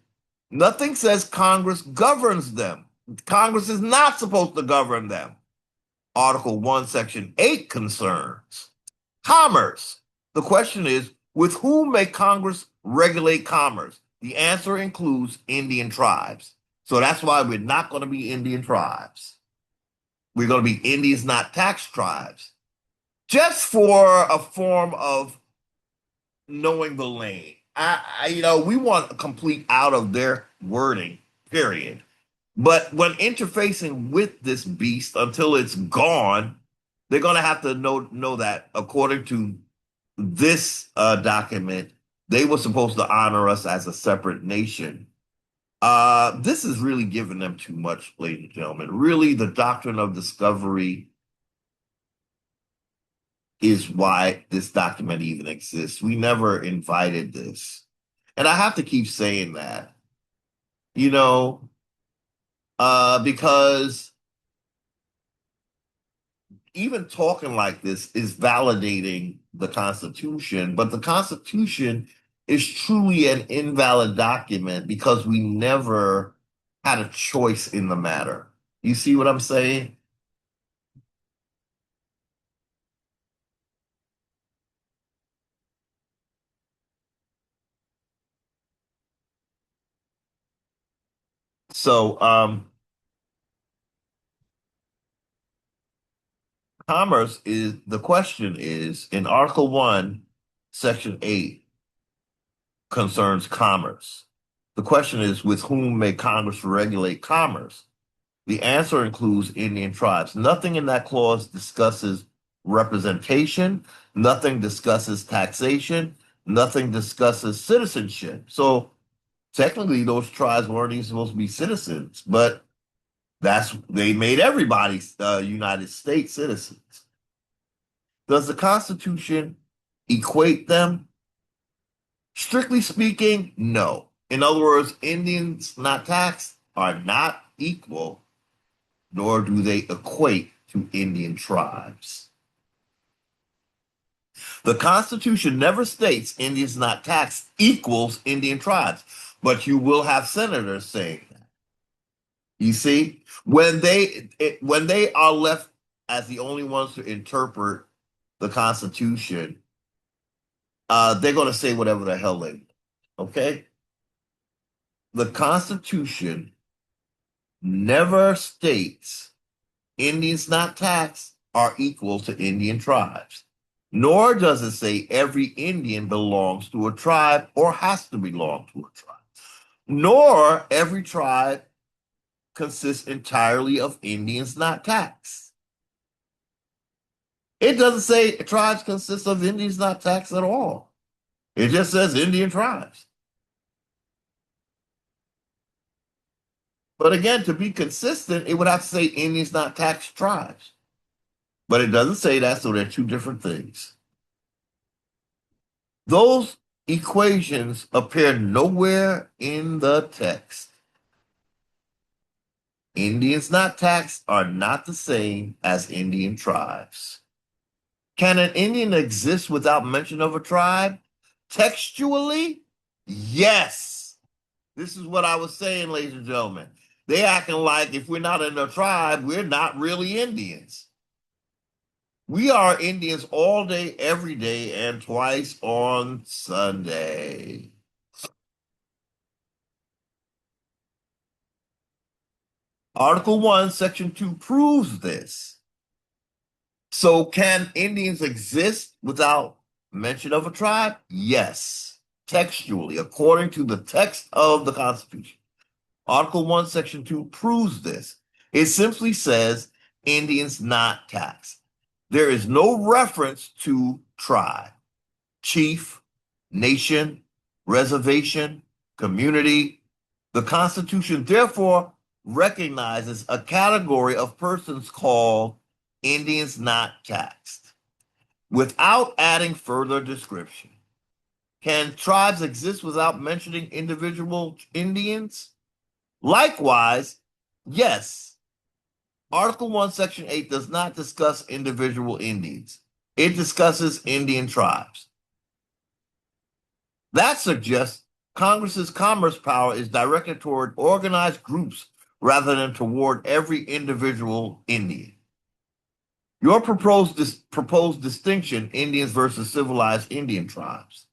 Nothing says Congress governs them. Congress is not supposed to govern them. Article 1, Section 8 concerns commerce. The question is, with whom may Congress regulate commerce? The answer includes Indian tribes. So that's why we're not going to be Indian tribes. We're going to be Indians not taxed tribes. Just for a form of knowing the lane. We want a complete out of their wording, period. But when interfacing with this beast until it's gone, they're going to have to know that according to this document, they were supposed to honor us as a separate nation. This is really giving them too much, ladies and gentlemen. Really, the doctrine of discovery is why this document even exists. We never invited this. And I have to keep saying that, because even talking like this is validating the Constitution, but the Constitution is truly an invalid document because we never had a choice in the matter. You see what I'm saying? So, commerce is the question is in Article 1, Section 8 concerns commerce. The question is, with whom may Congress regulate commerce? The answer includes Indian tribes. Nothing in that clause discusses representation, nothing discusses taxation, nothing discusses citizenship. So technically, those tribes weren't even supposed to be citizens, but they made everybody United States citizens. Does the Constitution equate them? Strictly speaking, no. In other words, Indians not taxed are not equal, nor do they equate to Indian tribes. The Constitution never states Indians not taxed equals Indian tribes, but you will have senators saying that. You see, when they are left as the only ones to interpret the Constitution, they're going to say whatever the hell they want. Okay. the Constitution never states Indians not taxed are equal to Indian tribes, nor does it say every Indian belongs to a tribe or has to belong to a tribe, nor every tribe consists entirely of Indians not taxed. It doesn't say tribes consist of Indians not taxed at all. It just says Indian tribes. But again, to be consistent, it would have to say Indians not taxed tribes. But it doesn't say that, so they're two different things. Those equations appear nowhere in the text. Indians not taxed are not the same as Indian tribes. Can an Indian exist without mention of a tribe? Textually, yes. This is what I was saying, ladies and gentlemen. They acting like if we're not in a tribe, we're not really Indians. We are Indians all day, every day, and twice on Sunday. Article 1, Section 2 proves this. So can Indians exist without mention of a tribe? Yes, textually, according to the text of the Constitution. Article 1, Section 2 proves this. It simply says Indians not taxed. There is no reference to tribe, chief, nation, reservation, community. The Constitution therefore recognizes a category of persons called Indians not taxed, without adding further description. Can tribes exist without mentioning individual Indians? Likewise, yes. Article 1, Section 8 does not discuss individual Indians. It discusses Indian tribes. That suggests Congress's commerce power is directed toward organized groups rather than toward every individual Indian. Your proposed distinction, Indians versus civilized Indian tribes.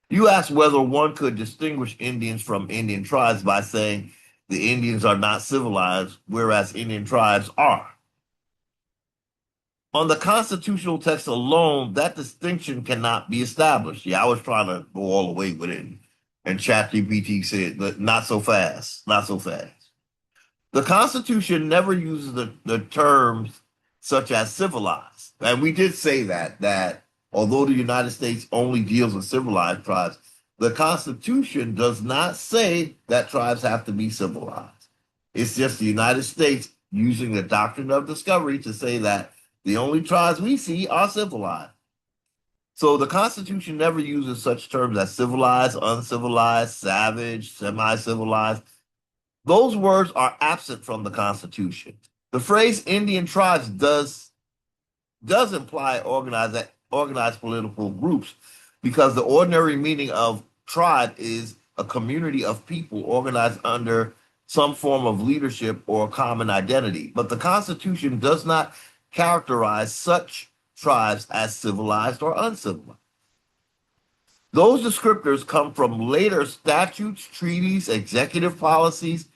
You asked whether one could distinguish Indians from Indian tribes by saying the Indians are not civilized, whereas Indian tribes are. On the constitutional text alone, that distinction cannot be established. Yeah, I was trying to go all the way with it, and ChatGPT said, not so fast, not so fast. The Constitution never uses the terms such as civilized. And we did say that although the United States only deals with civilized tribes, the Constitution does not say that tribes have to be civilized. It's just the United States using the doctrine of discovery to say that the only tribes we see are civilized. So the Constitution never uses such terms as civilized, uncivilized, savage, semi-civilized. Those words are absent from the Constitution. The phrase Indian tribes does imply organized political groups, because the ordinary meaning of tribe is a community of people organized under some form of leadership or common identity. But the Constitution does not characterize such tribes as civilized or uncivilized. Those descriptors come from later statutes, treaties, executive policies,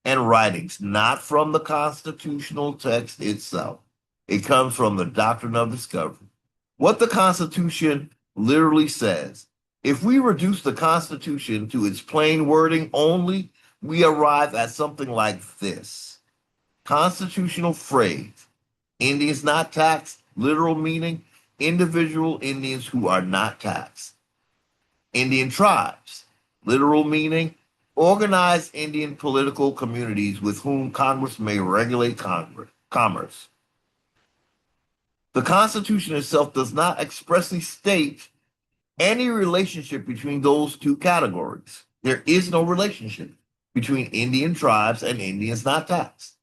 and writings, not from the constitutional text itself. It comes from the doctrine of discovery. What the Constitution literally says, if we reduce the Constitution to its plain wording only, we arrive at something like this. Constitutional phrase, Indians not taxed, literal meaning, individual Indians who are not taxed. Indian tribes, literal meaning, organized Indian political communities with whom Congress may regulate commerce. The Constitution itself does not expressly state any relationship between those two categories. There is no relationship between Indian tribes and Indians not taxed.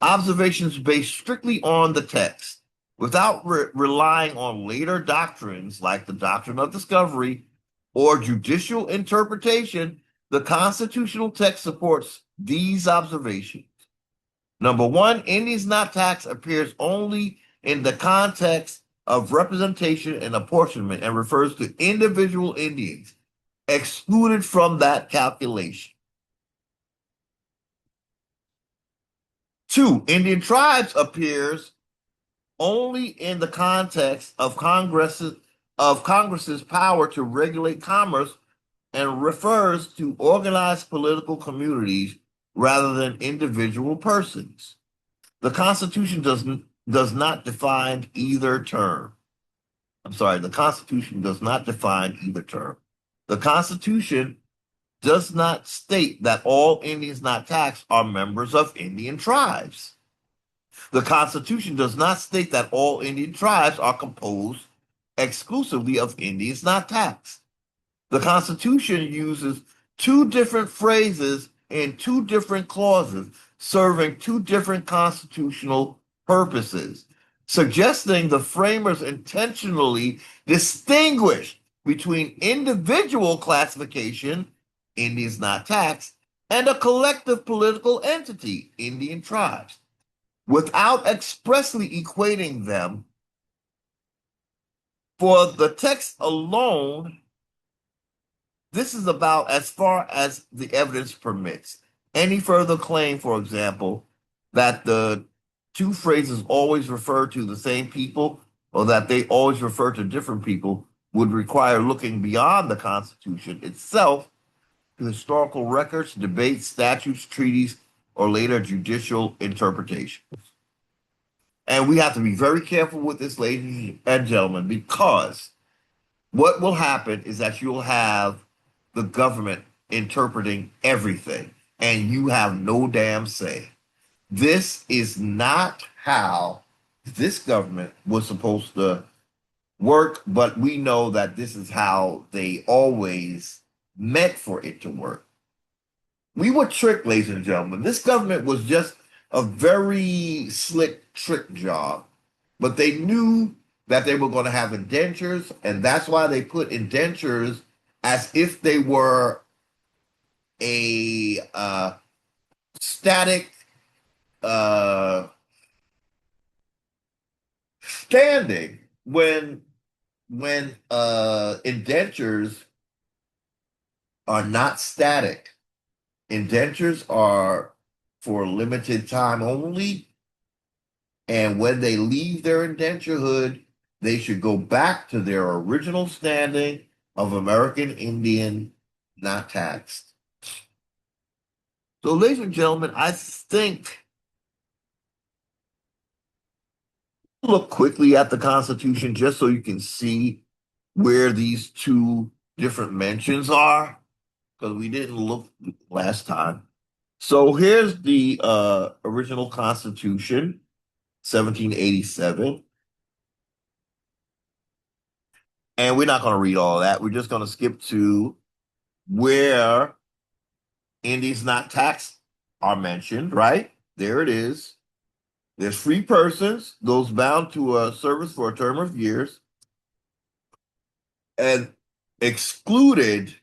Observations based strictly on the text, without relying on later doctrines like the doctrine of discovery or judicial interpretation, the constitutional text supports these observations. Number one, Indians not taxed appears only in the context of representation and apportionment and refers to individual Indians, excluded from that calculation. 2, Indian tribes appears only in the context of Congress's power to regulate commerce and refers to organized political communities rather than individual persons. The Constitution does not define either term. I'm sorry, the Constitution does not define either term. The Constitution does not state that all Indians not taxed are members of Indian tribes. The Constitution does not state that all Indian tribes are composed exclusively of Indians not taxed. The Constitution uses two different phrases in two different clauses, serving two different constitutional purposes, suggesting the framers intentionally distinguished between individual classification, Indians not taxed, and a collective political entity, Indian tribes, without expressly equating them. For the text alone, this is about as far as the evidence permits. Any further claim, for example, that the two phrases always refer to the same people or that they always refer to different people would require looking beyond the Constitution itself to historical records, debates, statutes, treaties, or later judicial interpretations. And we have to be very careful with this, ladies and gentlemen, because what will happen is that you'll have the government interpreting everything, and you have no damn say. This is not how this government was supposed to work, but we know that this is how they always meant for it to work. We were tricked, ladies and gentlemen. This government was just a very slick trick job, but they knew that they were going to have indentures, and that's why they put indentures as if they were a static standing when indentures are not static. Indentures are for a limited time only, and when they leave their indenturehood, they should go back to their original standing of American Indian not taxed. So, ladies and gentlemen, I think look quickly at the Constitution just so you can see where these two different mentions are, because we didn't look last time. So here's the original Constitution, 1787. And we're not going to read all of that. We're just going to skip to where Indians not taxed are mentioned, right? There it is. There's free persons, those bound to a service for a term of years, and excluded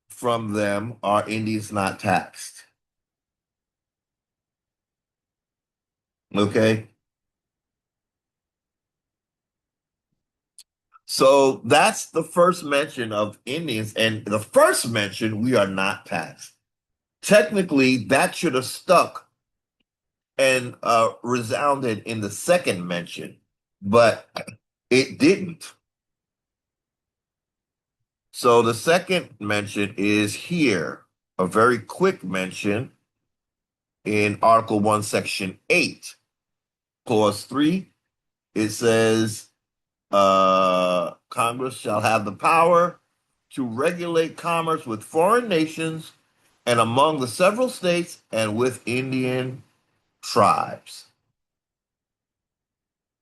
from them are Indians not taxed. Okay? So that's the first mention of Indians, and the first mention, we are not taxed. Technically, that should have stuck and resounded in the second mention, but it didn't. So the second mention is here, a very quick mention in Article 1, Section 8, Clause 3. It says, Congress shall have the power to regulate commerce with foreign nations and among the several states and with Indian tribes.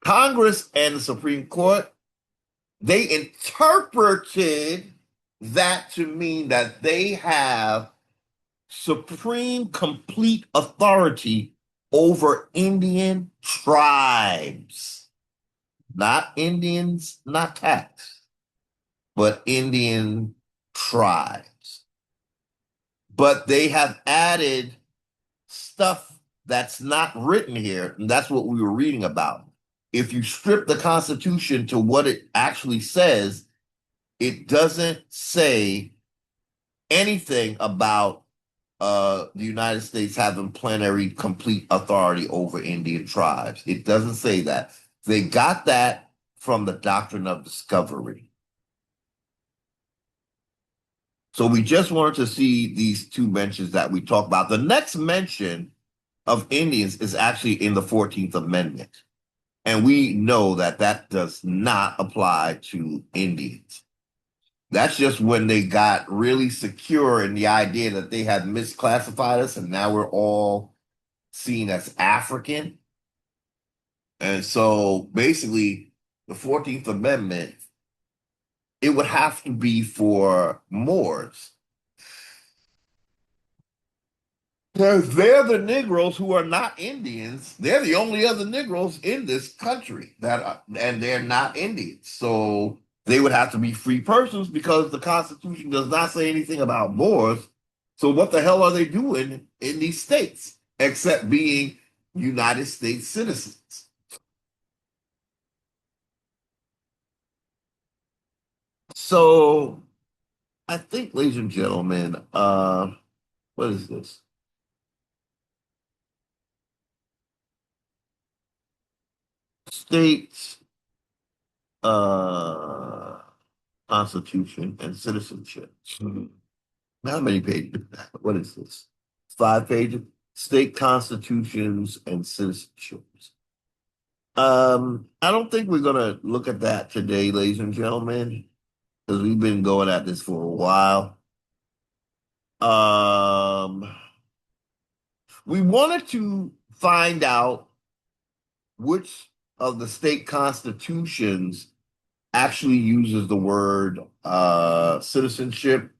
Congress and the Supreme Court, they interpreted that to mean that they have supreme complete authority over Indian tribes, not Indians, not taxed, but Indian tribes. But they have added stuff that's not written here, and that's what we were reading about. If you strip the Constitution to what it actually says, it doesn't say anything about the United States having plenary complete authority over Indian tribes. It doesn't say that. They got that from the doctrine of discovery. So we just wanted to see these two mentions that we talked about. The next mention of Indians is actually in the 14th Amendment. And we know that that does not apply to Indians. That's just when they got really secure in the idea that they had misclassified us and now we're all seen as African. And so basically, the 14th Amendment, it would have to be for Moors. Because they're the Negroes who are not Indians. They're the only other Negroes in this country and they're not Indians. So they would have to be free persons because the Constitution does not say anything about Moors. So what the hell are they doing in these states except being United States citizens? So I think, ladies and gentlemen, what is this? States, uh, Constitution and citizenship. How many pages? What is this? 5 pages. State constitutions and citizenships. I don't think we're gonna look at that today, ladies and gentlemen, because we've been going at this for a while. Um, we wanted to find out which of the state constitutions actually uses the word citizenship.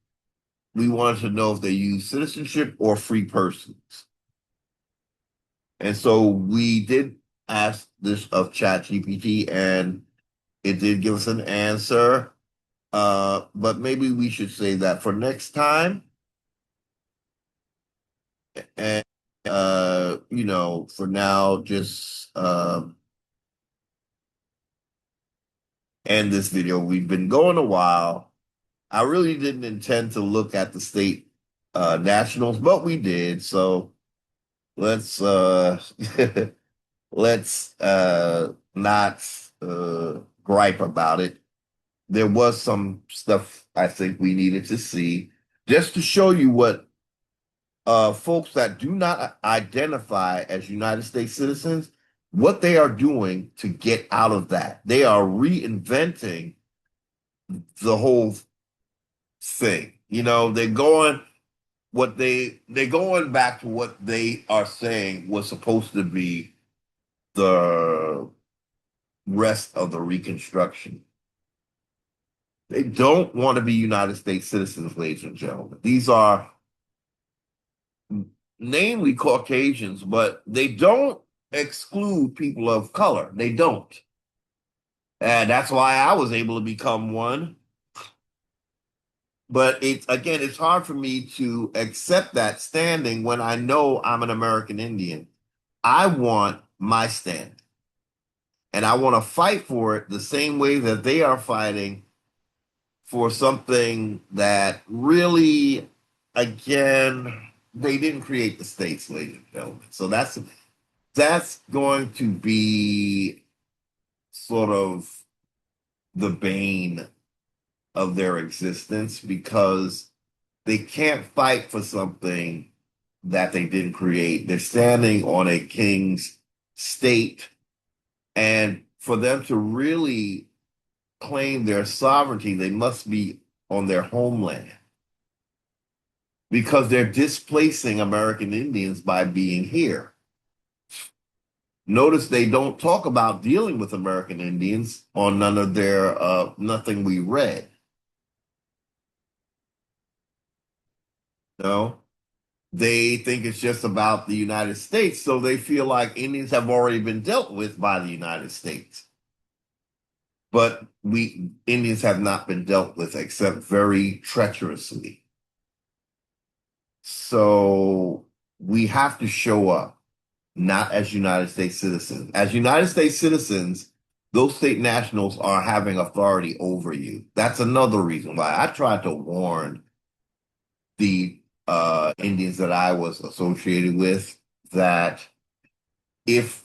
We wanted to know if they use citizenship or free persons. And so we did ask this of ChatGPT, and it did give us an answer. But maybe we should say that for next time. And for now, just end this video. We've been going a while. I really didn't intend to look at the state nationals, but we did. So let's let's not gripe about it. There was some stuff I think we needed to see just to show you what folks that do not identify as United States citizens, what they are doing to get out of that. They are reinventing the whole thing. They're going back to what they are saying was supposed to be the rest of the Reconstruction. They don't want to be United States citizens, ladies and gentlemen. These are namely Caucasians, but they don't exclude people of color. They don't. And that's why I was able to become one. But it's hard for me to accept that standing when I know I'm an American Indian. I want my stand. And I want to fight for it the same way that they are fighting for something that really, again, they didn't create the states, ladies and gentlemen. So that's going to be sort of the bane of their existence because they can't fight for something that they didn't create. They're standing on a king's state, and for them to really claim their sovereignty, they must be on their homeland because they're displacing American Indians by being here. Notice they don't talk about dealing with American Indians on none of their nothing we read. No, they think it's just about the United States, so they feel like Indians have already been dealt with by the United States. But Indians have not been dealt with except very treacherously. So we have to show up not as United States citizens. As United States citizens, those state nationals are having authority over you. That's another reason why I tried to warn the Indians that I was associated with that if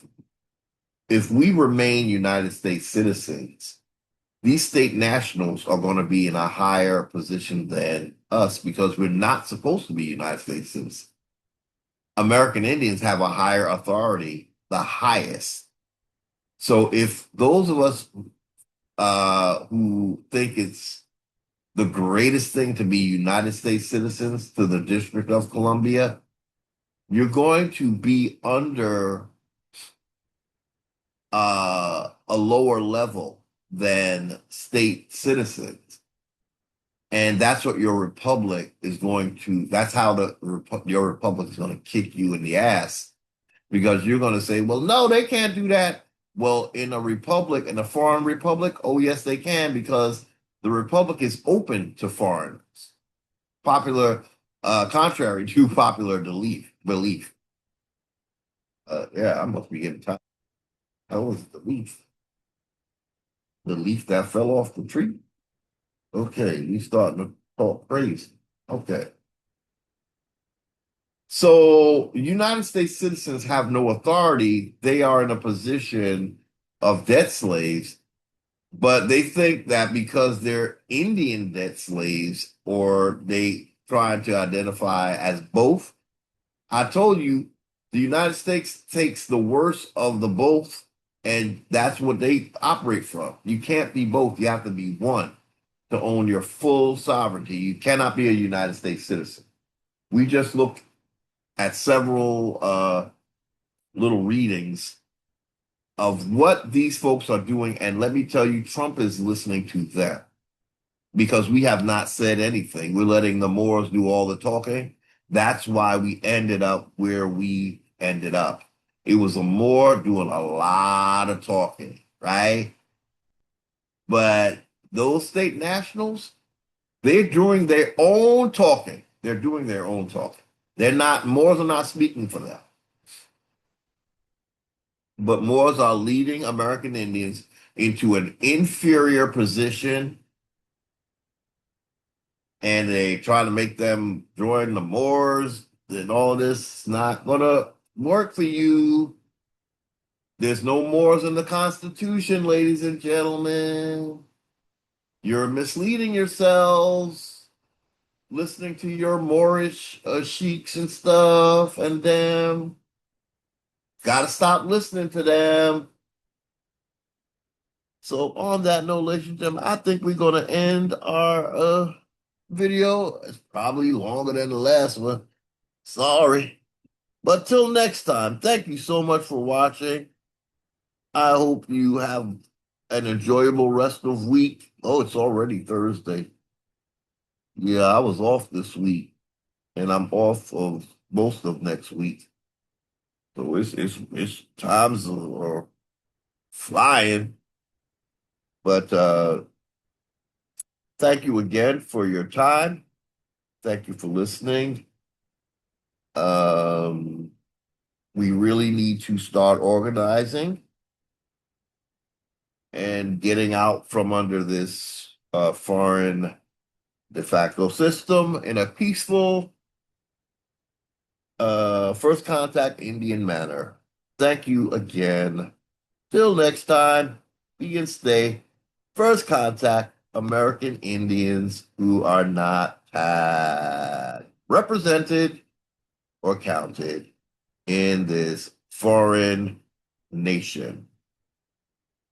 we remain United States citizens, these state nationals are going to be in a higher position than us because we're not supposed to be United States citizens. American Indians have a higher authority, the highest. So if those of us who think it's the greatest thing to be United States citizens to the District of Columbia, you're going to be under a lower level than state citizens. And that's what your republic is going to, that's how your republic is going to kick you in the ass because you're going to say, well, no, they can't do that. Well, in a republic, in a foreign republic, oh, yes, they can because the republic is open to foreigners. Contrary to popular belief. Yeah, I must be getting tired. That was the leaf. The leaf that fell off the tree. Okay, we starting to talk crazy. Okay. So United States citizens have no authority. They are in a position of debt slaves, but they think that because they're Indian debt slaves or they trying to identify as both. I told you the United States takes the worst of the both, and that's what they operate from. You can't be both. You have to be one to own your full sovereignty. You cannot be a United States citizen. We just looked at several little readings of what these folks are doing. And let me tell you, Trump is listening to them because we have not said anything. We're letting the Moors do all the talking. That's why we ended up where we ended up. It was a Moor doing a lot of talking, right? But those state nationals, they're doing their own talking. They're doing their own talking. Moors are not speaking for them. But Moors are leading American Indians into an inferior position and they try to make them join the Moors and all this. It's not going to work for you. There's no Moors in the Constitution, ladies and gentlemen. You're misleading yourselves, listening to your Moorish sheiks and stuff, and them. Gotta stop listening to them. So on that note, ladies and gentlemen, I think we're gonna end our video. It's probably longer than the last one. Sorry. But till next time, thank you so much for watching. I hope you have an enjoyable rest of week. Oh, it's already Thursday. Yeah, I was off this week, and I'm off of most of next week. So it's times are flying. But thank you again for your time. Thank you for listening. We really need to start organizing and getting out from under this foreign de facto system in a peaceful, first contact Indian manner. Thank you again. Till next time, be and stay. First contact American Indians who are not represented or counted in this foreign nation.